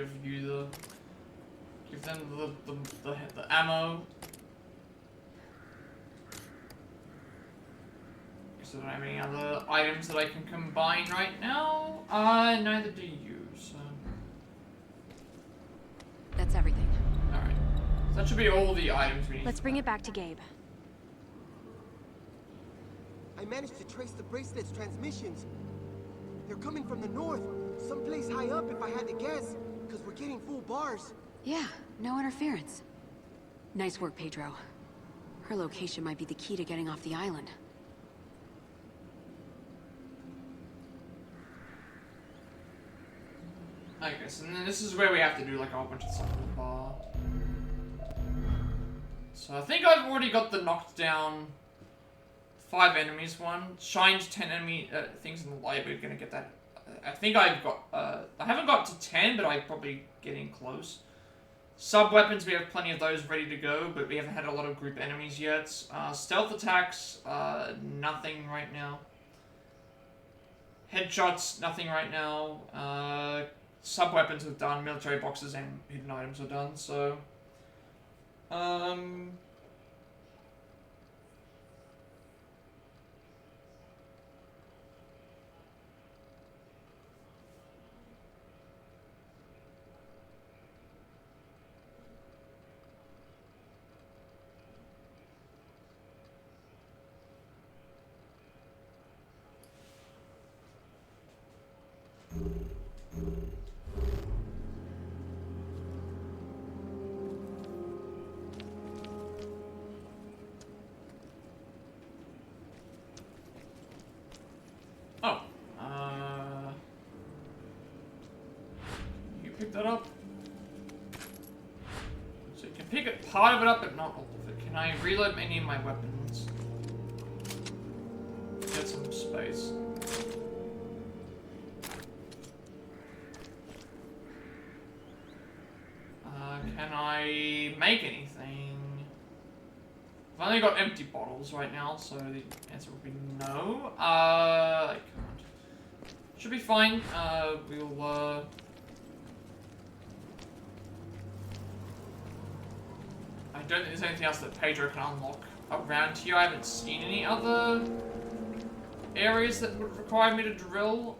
A: give you give them the ammo. So I don't have any other items that I can combine right now. Neither do you, so.
G: That's everything.
A: Alright. So that should be all the items we need.
E: Let's bring it back to Gabe.
N: I managed to trace the bracelet's transmissions. They're coming from the north, someplace high up if I had to guess, because we're getting full bars.
G: Yeah, no interference. Nice work, Pedro. Her location might be the key to getting off the island.
A: I guess, and then this is where we have to do like a whole bunch of stuff with the bar. So I think I've already got the knocked down 5 enemies one. Shined 10 enemy things in the light. We're gonna get that. I think I've got. I haven't got to 10, but I'm probably getting close. Sub weapons, we have plenty of those ready to go, but we haven't had a lot of group enemies yet. Stealth attacks, nothing right now. Headshots, nothing right now. Sub weapons are done. Military boxes and hidden items are done. So, pick that up. So you can pick it, part of it up, but not all of it. Can I reload any of my weapons? Get some space. Can I make anything? I've only got empty bottles right now, so the answer would be no. I can't. Should be fine. We'll, I don't think there's anything else that Pedro can unlock around here. I haven't seen any other areas that would require me to drill.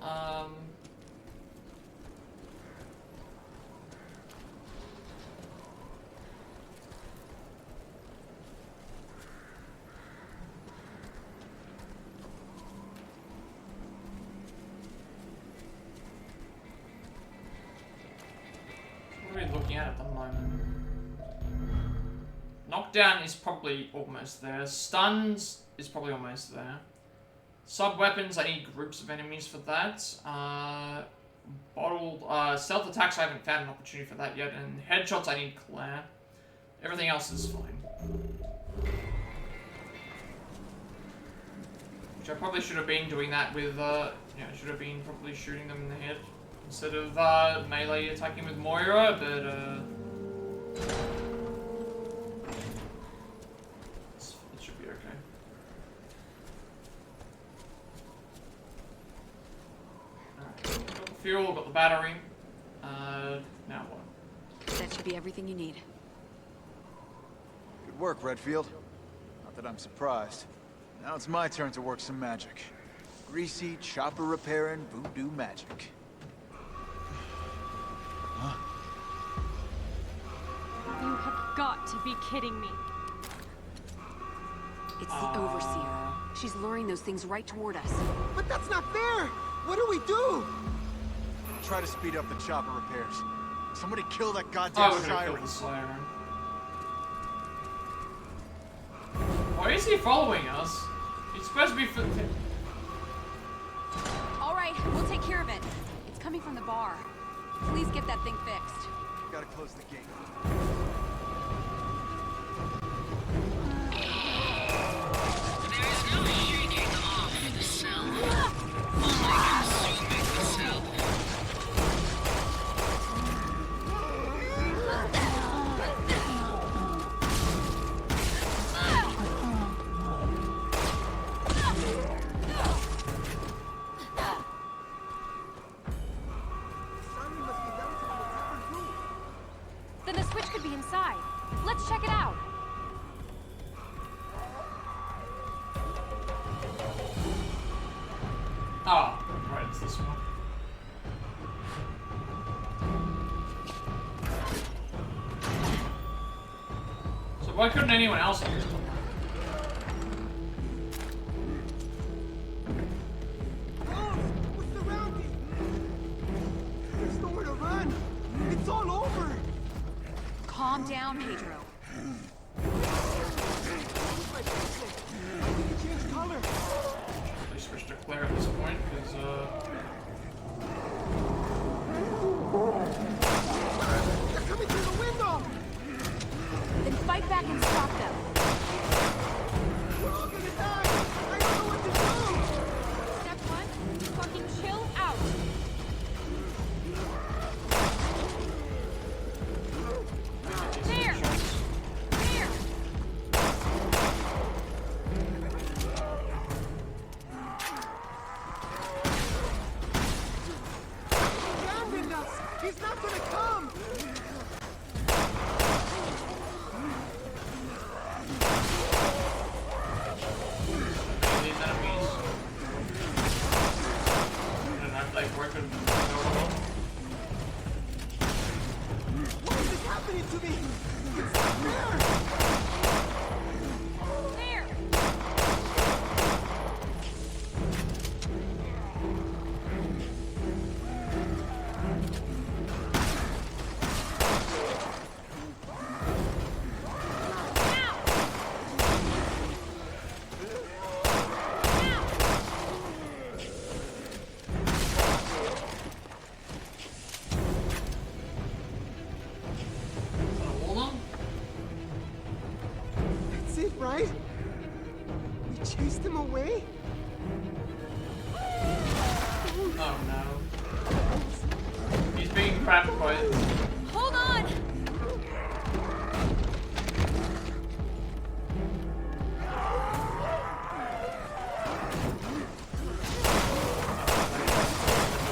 A: What are we looking at the moment? Knockdown is probably almost there. Stuns is probably almost there. Sub-weapons, I need groups of enemies for that. Stealth attacks, I haven't found an opportunity for that yet. And headshots, I need Claire. Everything else is fine. Which I probably should have been doing that with, I should have been probably shooting them in the head. Instead of, melee attacking with Moira, but, fuel, got the battery. Now what?
G: That should be everything you need.
O: Good work, Redfield. Not that I'm surprised. Now it's my turn to work some magic. Greasy, chopper repairing, voodoo magic. Huh?
E: You have got to be kidding me.
G: It's the Overseer. She's luring those things right toward us.
N: But that's not fair! What do we do?
O: Try to speed up the chopper repairs. Somebody kill that goddamn siren.
A: Kill the siren. Why is he following us? He's supposed to be.
G: All right, we'll take care of it. It's coming from the bar. Please get that thing fixed.
O: Gotta close the gate.
F: There is no shaking off the cell. Only consuming the cell.
N: Siren must be down to the tavern too.
A: Ah, right, it's this one. So why couldn't anyone else use them?
N: We're surrounded! There's nowhere to run! It's all over!
G: Calm down, Pedro.
N: We can change color!
A: They switched to clear at this point, because,
N: They're coming through the window!
G: Then fight back and stop them.
N: We're all gonna die! I don't know what to do!
H: Step one, fucking chill out. There! There!
N: Abandoned us! He's not gonna come!
A: these enemies. And I'm like working.
N: What is happening to me? It's not fair!
H: There!
A: Hold on.
N: That's it, right? We chased him away?
A: Oh no. He's being grabbed by it.
H: Hold on!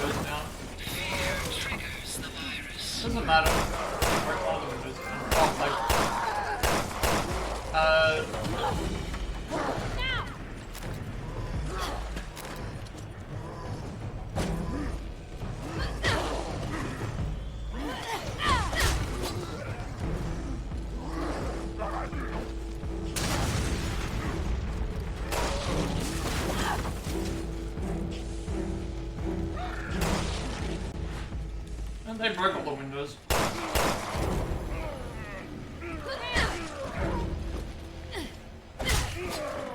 A: Windows down.
F: Fear triggers the virus.
A: Doesn't matter. Break all the windows down. Oh, like.
H: Now!
A: And they broke all the windows.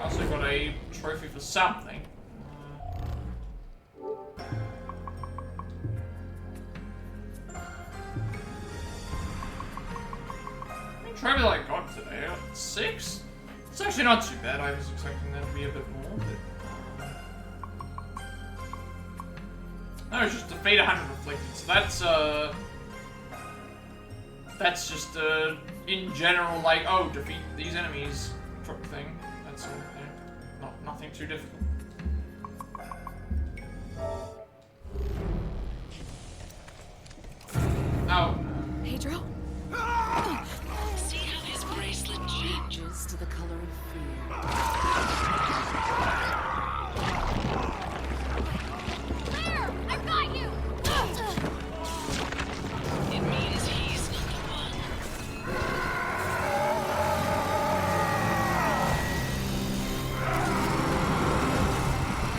A: Also got a trophy for something. Trophy that I got today, I got 6? It's actually not too bad. I was expecting that to be a bit more, but... No, it's just defeat 100 afflicted, so that's just, in general, like, oh, defeat these enemies, sort of thing. That's, yeah, nothing too difficult. Oh.
G: Pedro?
F: See how his bracelet changes to the color of fear.
H: There! I've got you!
F: It means he's not the one.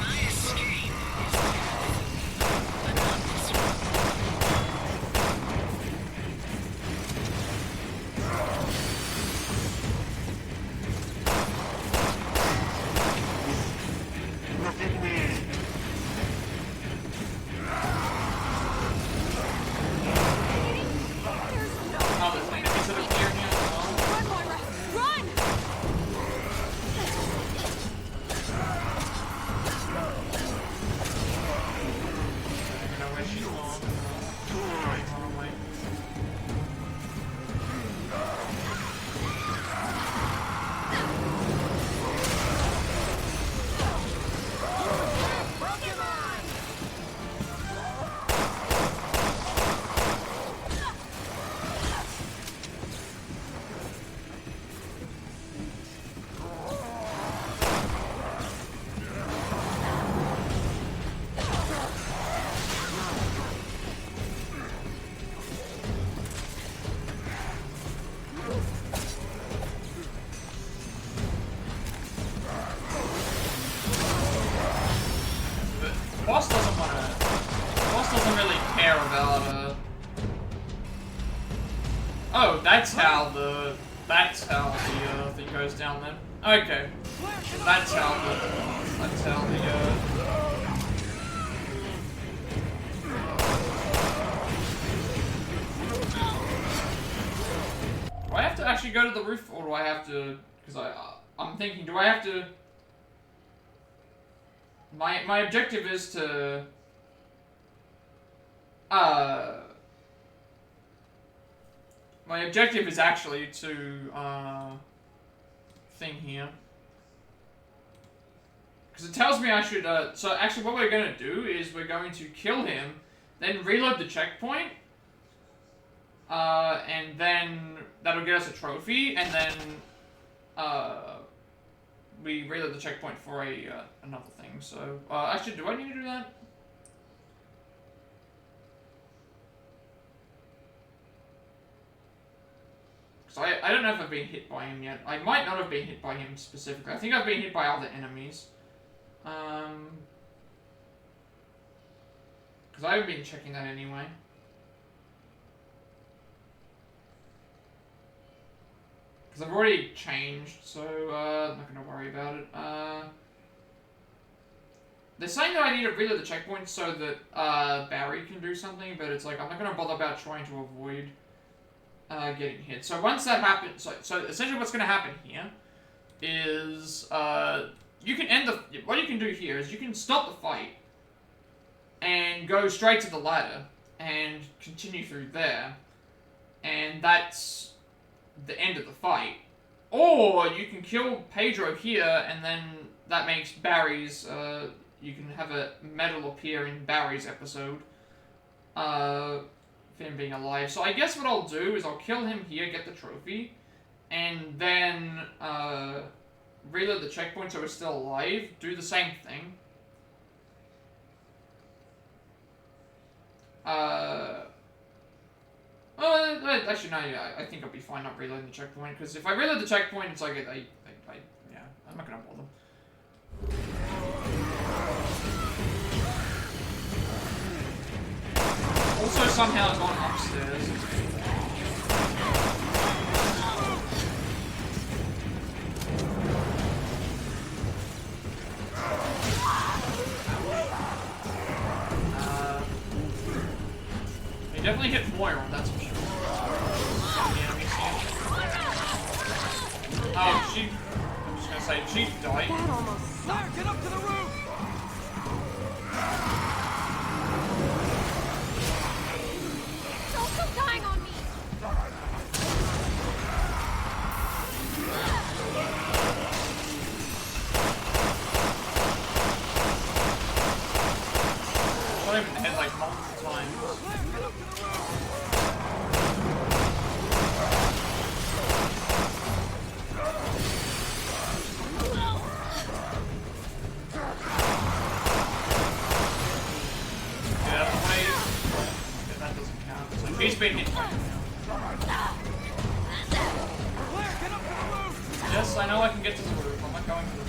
F: My escape is but not this one.
A: That's how the thing goes down then. Okay. That's how the Do I have to actually go to the roof, or do I have to? Because I'm thinking, do I have to? My objective is to. My objective is actually to thing here. Because it tells me I should. So actually, what we're gonna do is we're going to kill him, then reload the checkpoint. And then that'll get us a trophy, and then we reload the checkpoint for another thing. So actually, do I need to do that? Because I don't know if I've been hit by him yet. I might not have been hit by him specifically. I think I've been hit by other enemies. Because I haven't been checking that anyway. I've already changed, so I'm not going to worry about it. They're saying that I need to reload the checkpoint so that Barry can do something, but it's like I'm not going to bother about trying to avoid getting hit. So once that happens, so essentially what's going to happen here is you can end the. What you can do here is you can stop the fight and go straight to the ladder and continue through there, and that's the end of the fight. Or you can kill Pedro here, and then that makes Barry's, you can have a medal appear in Barry's episode, for him being alive. So I guess what I'll do is I'll kill him here, get the trophy, and then, reload the checkpoint so it's still alive, do the same thing. Actually, no, yeah, I think I'll be fine not reloading the checkpoint, because if I reload the checkpoint, it's like, yeah, I'm not gonna bother. Also, somehow it's gone upstairs. He definitely hit Moira, that's for sure. Oh, she. I'm just gonna say, she died.
H: That almost sucked.
M: Get up to the roof!
E: Don't come dying on me!
A: Shot him in the head like multiple times. He's been hit. Yes, I know I can get to the roof. I'm not going to the roof.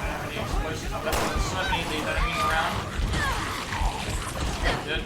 A: I don't have any explosives left. There's so many of these enemies around. Good.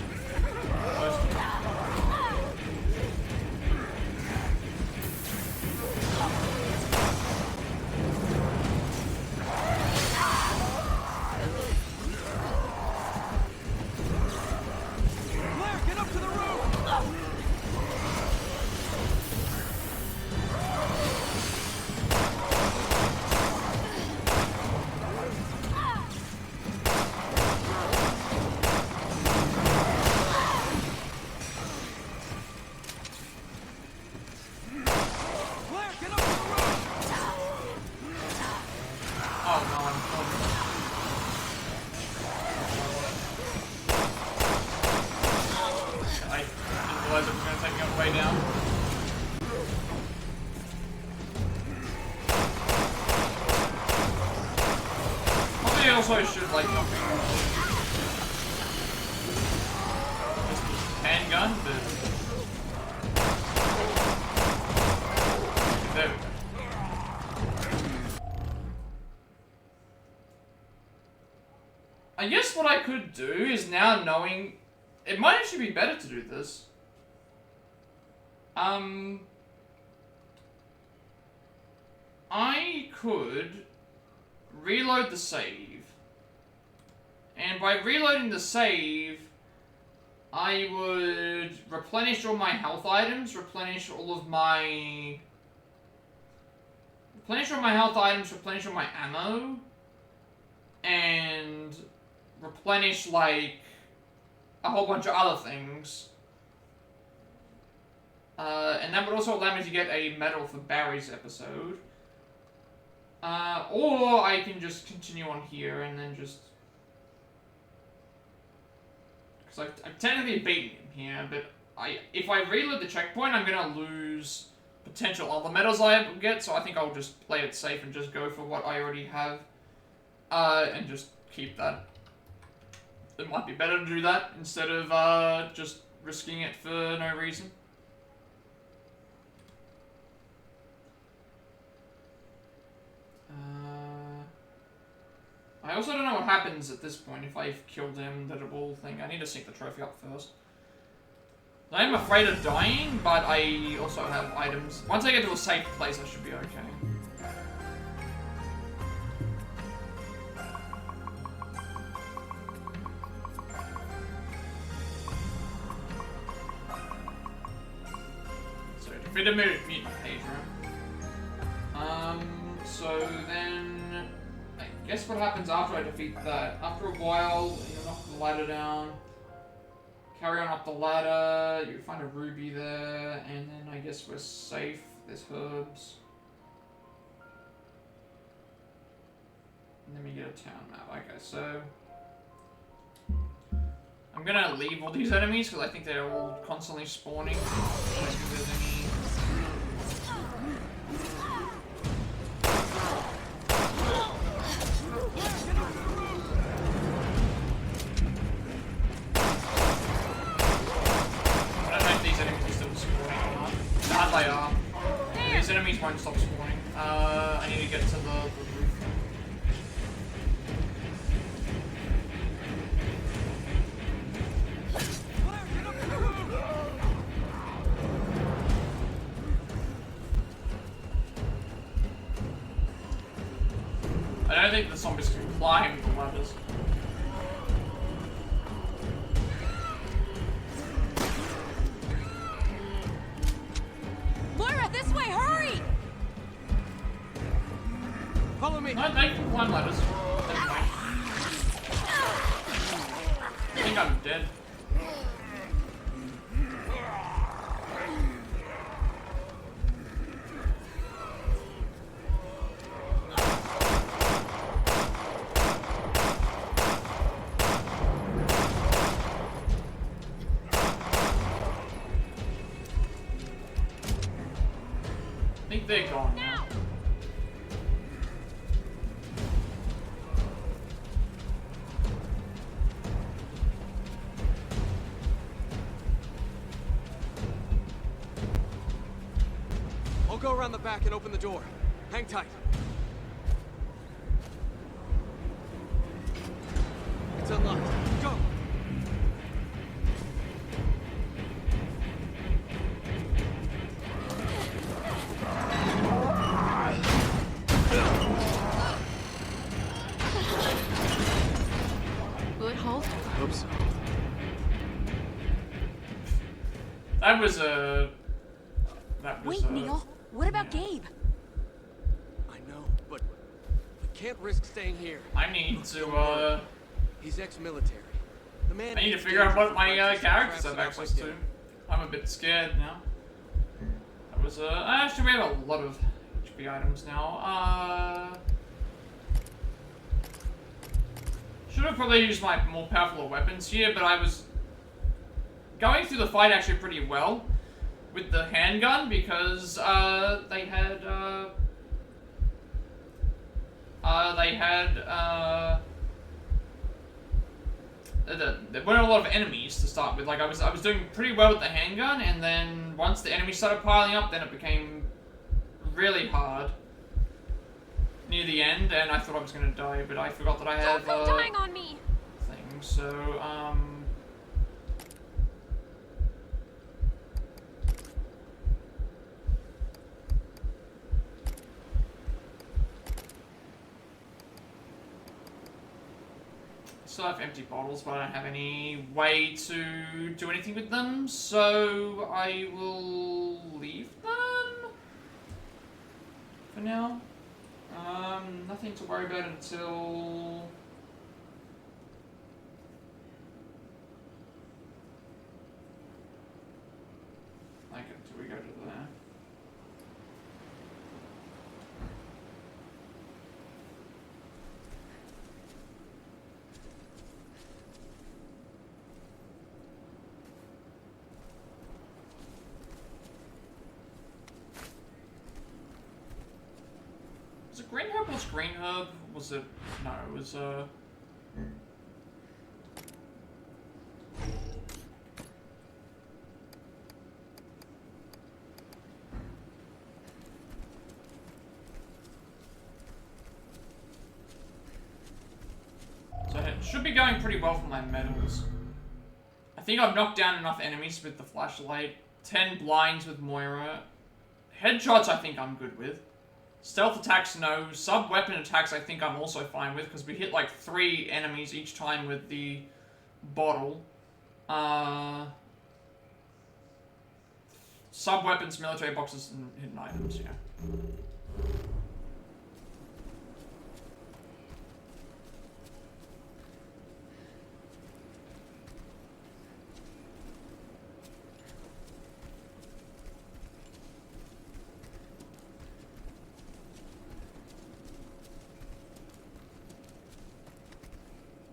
A: Also, I should like handgun, but I guess what I could do is now knowing... It might actually be better to do this. I could reload the save. And by reloading the save, I would replenish all my health items, replenish all my ammo, and replenish, like, a whole bunch of other things. And that would also allow me to get a medal for Barry's episode. Or I can just continue on here and then just... Because I've technically beaten him here, but if I reload the checkpoint, I'm gonna lose potential other medals I get, so I think I'll just play it safe and just go for what I already have. And just keep that. It might be better to do that instead of just risking it for no reason. I also don't know what happens at this point if I've killed him, that whole thing. I need to sync the trophy up first. I am afraid of dying, but I also have items. Once I get to a safe place, I should be okay. So, defeat a Mutant Pedro. So then... Guess what happens after I defeat that? After a while, you knock the ladder down, carry on up the ladder, you find a ruby there, and then I guess we're safe. There's herbs. And then we get a town map. Okay, so... I'm gonna leave all these enemies, because I think they're all constantly spawning. I don't think there's any... These enemies won't stop spawning. I need to get to the roof. I don't think the zombies can climb the ladders.
H: Moira, this way, hurry!
N: Follow me.
A: No, they can climb ladders. I think I'm dead. I think they're gone now.
N: I'll go around the back and open the door. Hang tight. It's unlocked. Go!
G: Will it hold?
N: Hope so.
A: That was
H: Wait, Neil. What about Gabe?
N: I know, but we can't risk staying here.
A: I need to,
N: He's ex-military. The man.
A: I need to figure out what my characters have access to. I'm a bit scared now. That was, actually we have a lot of HP items now. Should have probably used my more powerful weapons here, but I was going through the fight actually pretty well with the handgun because there weren't a lot of enemies to start with. Like I was doing pretty well with the handgun, and then once the enemies started piling up, then it became really hard near the end, and I thought I was gonna die, but I forgot that I have.
E: Don't go dying on me.
A: things. So, still have empty bottles, but I don't have any way to do anything with them, so I will leave them for now. Nothing to worry about until... like, until we go to there. Was it green herb? Was green herb? Was it? No, it was So it should be going pretty well for my medals. I think I've knocked down enough enemies with the flashlight. 10 blinds with Moira. Headshots I think I'm good with. Stealth attacks, no. Sub-weapon attacks I think I'm also fine with, because we hit like 3 enemies each time with the bottle. Sub-weapons, military boxes, and hidden items, yeah.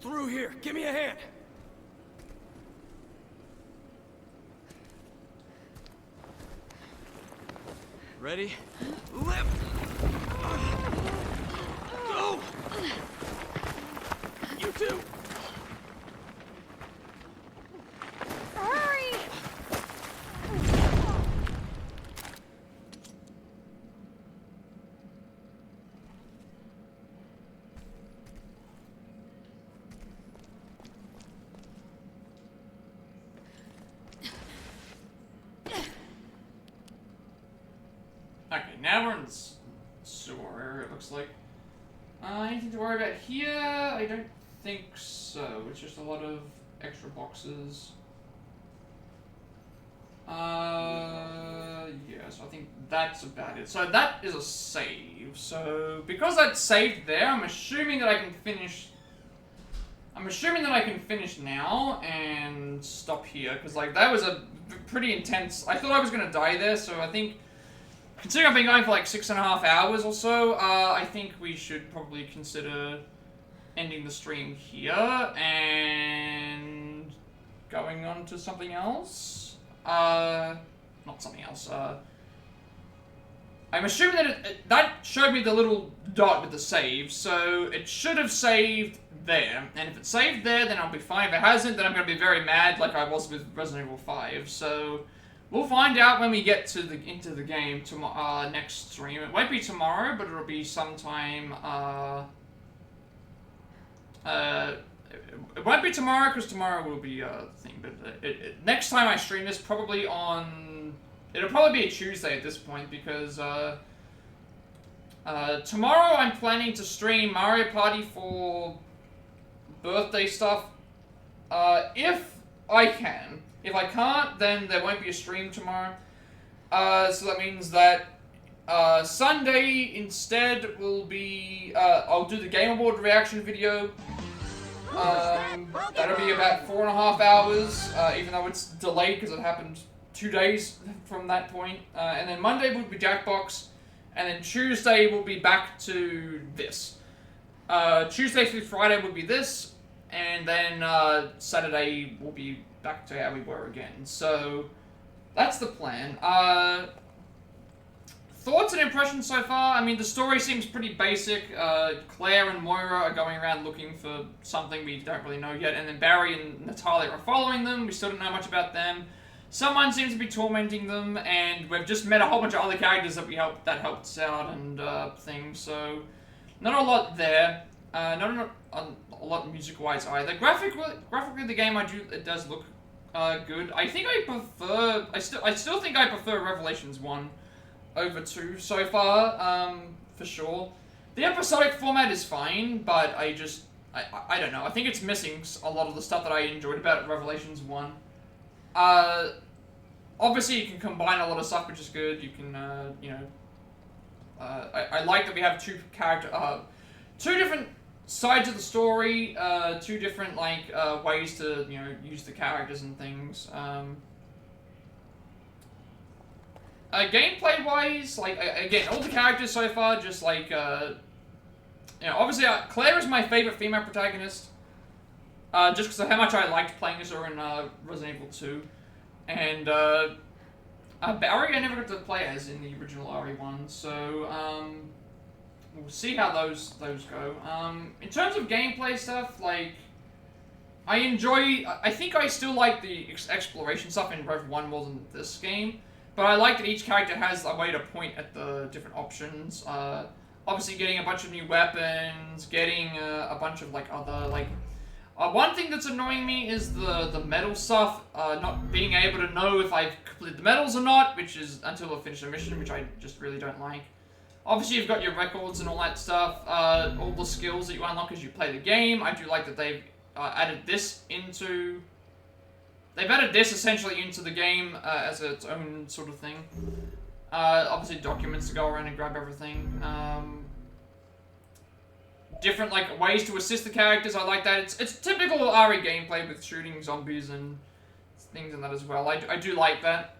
M: Through here. Give me a hand. Ready? Lift! Go! You too!
E: Hurry!
A: Okay, now we're in the sewer area, it looks like. Anything to worry about here? I don't think so. It's just a lot of extra boxes. Yeah, so I think that's about it. So that is a save. So, because that's saved there, I'm assuming that I can finish... I'm assuming that I can finish now and stop here, because, like, that was a pretty intense... I thought I was going to die there, so I think... Considering I've been going for like 6.5 hours or so, I think we should probably consider ending the stream here and going on to something else. Not something else. I'm assuming that that showed me the little dot with the save, so it should have saved there. And if it saved there, then I'll be fine. If it hasn't, then I'm going to be very mad like I was with Resident Evil 5. So... we'll find out when we get to into the game tomorrow, next stream. It won't be tomorrow, but it'll be sometime. It won't be tomorrow because tomorrow will be a thing. But next time I stream this, probably on. It'll probably be a Tuesday at this point because tomorrow I'm planning to stream Mario Party for birthday stuff. If I can. If I can't, then there won't be a stream tomorrow. So that means that Sunday instead will be... I'll do the Game Award reaction video. That'll be about 4.5 hours, even though it's delayed because it happened 2 days from that point. And then Monday will be Jackbox. And then Tuesday will be back to this. Tuesday through Friday will be this. And then Saturday will be... back to how we were again. So, that's the plan. Thoughts and impressions so far? I mean, the story seems pretty basic. Claire and Moira are going around looking for something we don't really know yet, and then Barry and Natalia are following them. We still don't know much about them. Someone seems to be tormenting them, and we've just met a whole bunch of other characters that helped us out and things. So, not a lot there. Not a a lot music-wise either. Graphically, the game it does look good. I think I prefer. I still think I prefer Revelations 1 over 2 so far. For sure. The episodic format is fine, but I don't know. I think it's missing a lot of the stuff that I enjoyed about Revelations 1. Obviously, you can combine a lot of stuff, which is good. You can, you know... I like that we have two different sides of the story, two different, like, ways to, you know, use the characters and things. Gameplay-wise, like, again, all the characters so far, just, like, you know, obviously, Claire is my favorite female protagonist, just because of how much I liked playing as her in, Resident Evil 2. And, Barry I never got to play as in the original RE1, so, we'll see how those go. In terms of gameplay stuff, like, I think I still like the exploration stuff in Rev 1 more than this game, but I like that each character has a way to point at the different options. Obviously getting a bunch of new weapons, getting a bunch of, like, other, like... one thing that's annoying me is the medal stuff, not being able to know if I've completed the medals or not, which is until I finish a mission, which I just really don't like. Obviously, you've got your records and all that stuff, all the skills that you unlock as you play the game. I do like that they've added this into... They've added this essentially into the game as its own sort of thing. Obviously, documents to go around and grab everything. Different, like, ways to assist the characters, I like that. It's typical RE gameplay with shooting zombies and things and that as well. I do like that.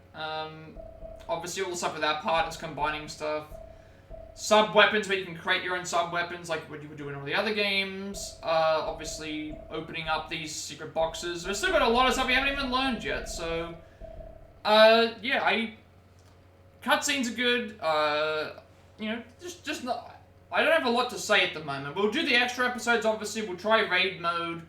A: Obviously, all the stuff with our partners, combining stuff. Sub-weapons, where you can create your own sub-weapons, like what you would do in all the other games. Obviously, opening up these secret boxes. We've still got a lot of stuff we haven't even learned yet, so... yeah, cutscenes are good. You know, just not... I don't have a lot to say at the moment. We'll do the extra episodes, obviously. We'll try raid mode.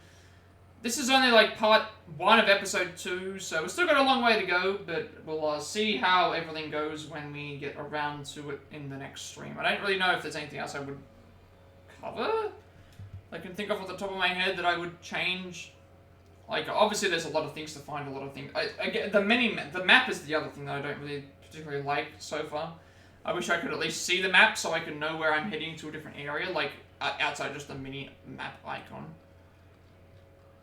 A: This is only, like, part 1 of episode 2, so we've still got a long way to go, but we'll see how everything goes when we get around to it in the next stream. I don't really know if there's anything else I would cover. I can think of off the top of my head that I would change. Like, obviously there's a lot of things to find, a lot of things. The map is the other thing that I don't really particularly like so far. I wish I could at least see the map so I could know where I'm heading to a different area, like, outside just the mini map icon.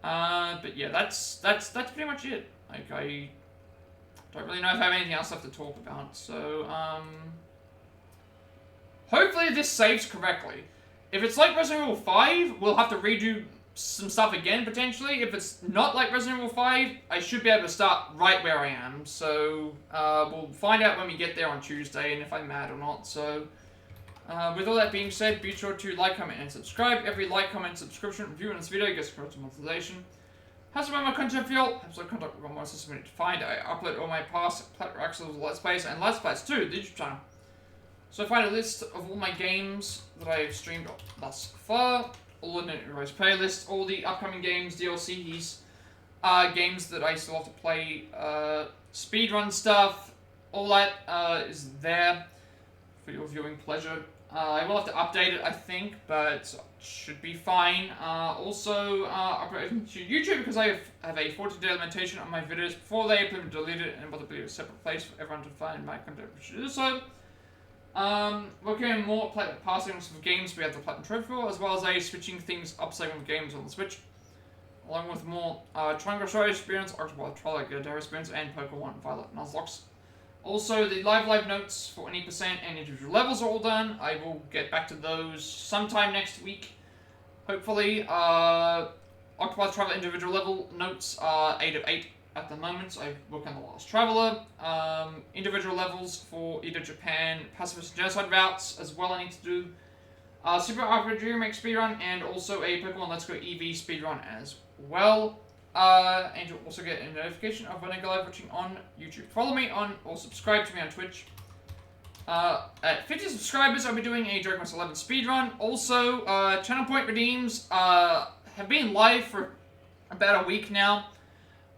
A: But yeah, that's pretty much it. Like, I don't really know if I have anything else left to talk about, so, hopefully this saves correctly. If it's like Resident Evil 5, we'll have to redo some stuff again, potentially. If it's not like Resident Evil 5, I should be able to start right where I am. So, we'll find out when we get there on Tuesday, and if I'm mad or not. So, with all that being said, be sure to like, comment, and subscribe. Every like, comment, subscription, review in this video gets credit to monetization. Has some more content for y'all. Episode content we're more system to find. I upload all my past Plat Let's Plays and Let's Plays to the YouTube channel. So find a list of all my games that I've streamed thus far. All in the playlist, all the upcoming games, DLCs, games that I still have to play, speedrun stuff, all that is there for your viewing pleasure. I will have to update it, I think, but should be fine. Also, upload to YouTube because I have a 14-day limitation on my videos before they are deleted and will be a separate place for everyone to find my content. So, working on more passing of games we have the Platinum Trophy for, as well as switching things up segment of games on the Switch, along with more Triangle Show experience, Octopath Twilight Dare experience, and Pokemon Violet Nuzlocke. Also, the live notes for any percent and individual levels are all done. I will get back to those sometime next week, hopefully. Octopath Traveler individual level notes are 8 of 8 at the moment, so I work on The Last Traveler. Individual levels for Edo Japan, Pacifist Genocide routes as well I need to do. Super RPG Remake speedrun, and also a Pokemon Let's Go EV speedrun as well. And you'll also get a notification of when I go live watching on YouTube. Follow me on, or subscribe to me on Twitch. At 50 subscribers, I'll be doing a Dragon Quest 11 speedrun. Also, Channel Point redeems have been live for about a week now.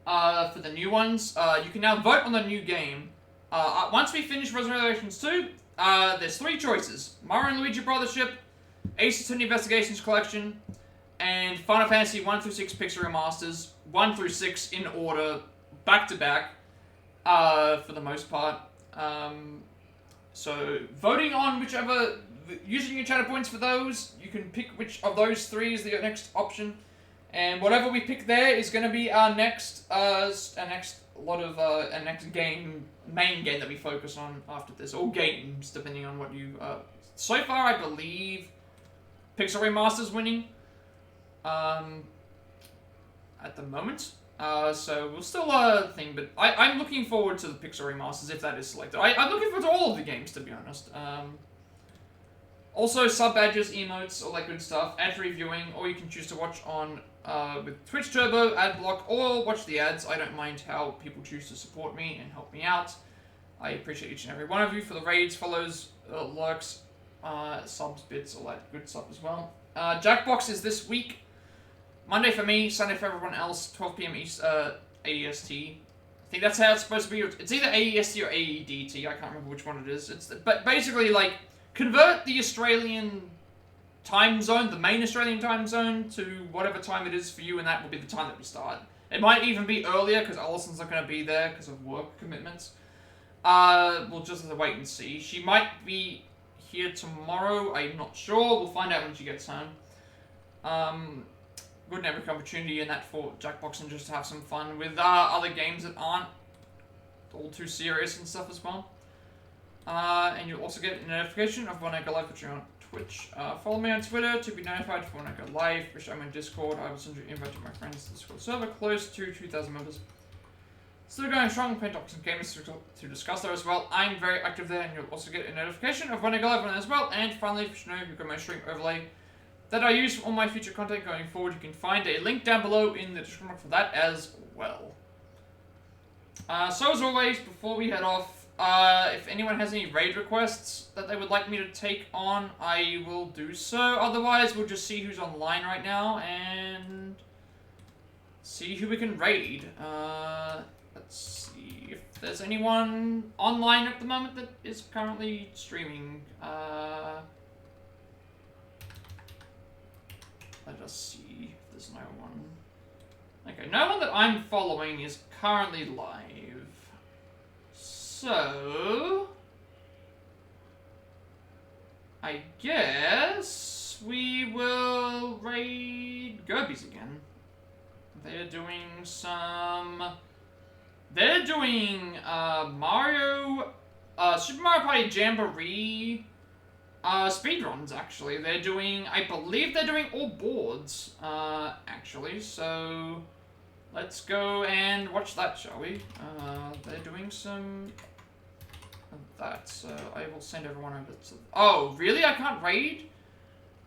A: For the new ones, you can now vote on the new game. Once we finish Resurrections 2, there's 3 choices. Mario and Luigi Brothership, Ace Attorney Investigations Collection, and Final Fantasy 1 through 6 Pixel Remasters, 1 through 6 in order, back to back, for the most part. So voting on whichever, using your chatter points for those, you can pick which of those three is the next option, and whatever we pick there is going to be our next next game, main game that we focus on after this, or games depending on what you. So far, I believe Pixel Remasters winning. At the moment. So we'll still thing, but I'm looking forward to the Pixel Remasters if that is selected. I'm looking forward to all of the games, to be honest. Also, sub badges, emotes, all that good stuff, ad reviewing, or you can choose to watch on with Twitch Turbo, ad block, or watch the ads. I don't mind how people choose to support me and help me out. I appreciate each and every one of you for the raids, follows, likes, subs, bits, all that good stuff as well. Jackbox is this week. Monday for me, Sunday for everyone else, 12 PM East, AEST. I think that's how it's supposed to be. It's either AEST or AEDT, I can't remember which one it is. But basically, like, convert the Australian time zone, the main Australian time zone, to whatever time it is for you, and that will be the time that we start. It might even be earlier, because Allison's not going to be there because of work commitments. We'll just have to wait and see. She might be here tomorrow, I'm not sure. We'll find out when she gets home. Good network opportunity in that for Jackbox and just to have some fun with other games that aren't all too serious and stuff as well. And you'll also get a notification of when I go live, which are on Twitch. Follow me on Twitter to be notified for when I go live, which I'm on Discord. I will send you an invite to my friends to the Discord server, close to 2,000 members. Still going strong, plenty topics and games to discuss there as well. I'm very active there, and you'll also get a notification of when I go live on that as well. And finally, if you should know, you've got my stream overlay that I use for all my future content going forward. You can find a link down below in the description for that as well. So as always, before we head off, if anyone has any raid requests that they would like me to take on, I will do so. Otherwise, we'll just see who's online right now and see who we can raid. Let's see if there's anyone online at the moment that is currently streaming. Let us see if there's no one. Okay, no one that I'm following is currently live. So I guess we will raid Gerbies again. They're doing Mario, Super Mario Party Jamboree speedruns, actually. They're doing, I believe they're doing all boards, actually, so let's go and watch that, shall we? They're doing some of that, so I will send everyone over to... Oh, really? I can't raid?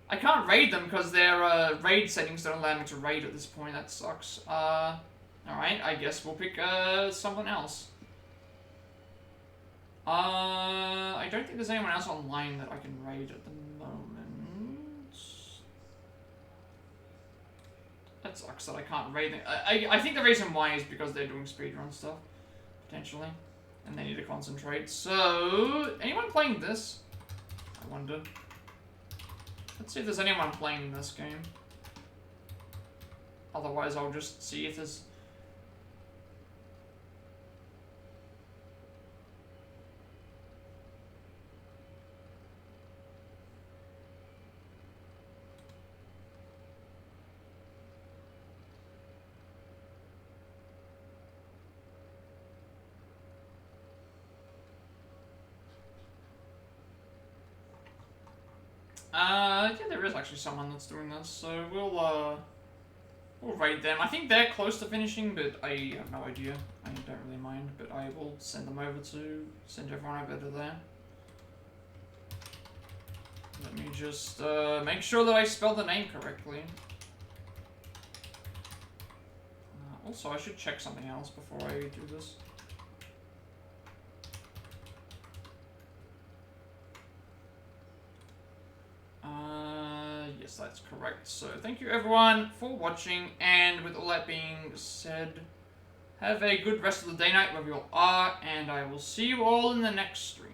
A: I can't raid them because their raid settings don't allow me to raid at this point. That sucks. Alright, I guess we'll pick someone else. I don't think there's anyone else online that I can raid at the moment. That sucks that I can't raid them. I think the reason why is because they're doing speedrun stuff, potentially, and they need to concentrate. So, anyone playing this? I wonder. Let's see if there's anyone playing this game. Otherwise, I'll just see if there's... yeah, there is actually someone that's doing this, so we'll raid them. I think they're close to finishing, but I have no idea. I don't really mind, but I will send them over to, send everyone over to there. Let me just, make sure that I spell the name correctly. Also, I should check something else before I do this. Yes, that's correct. So, thank you everyone for watching, and with all that being said, have a good rest of the day, night, wherever you all are, and I will see you all in the next stream.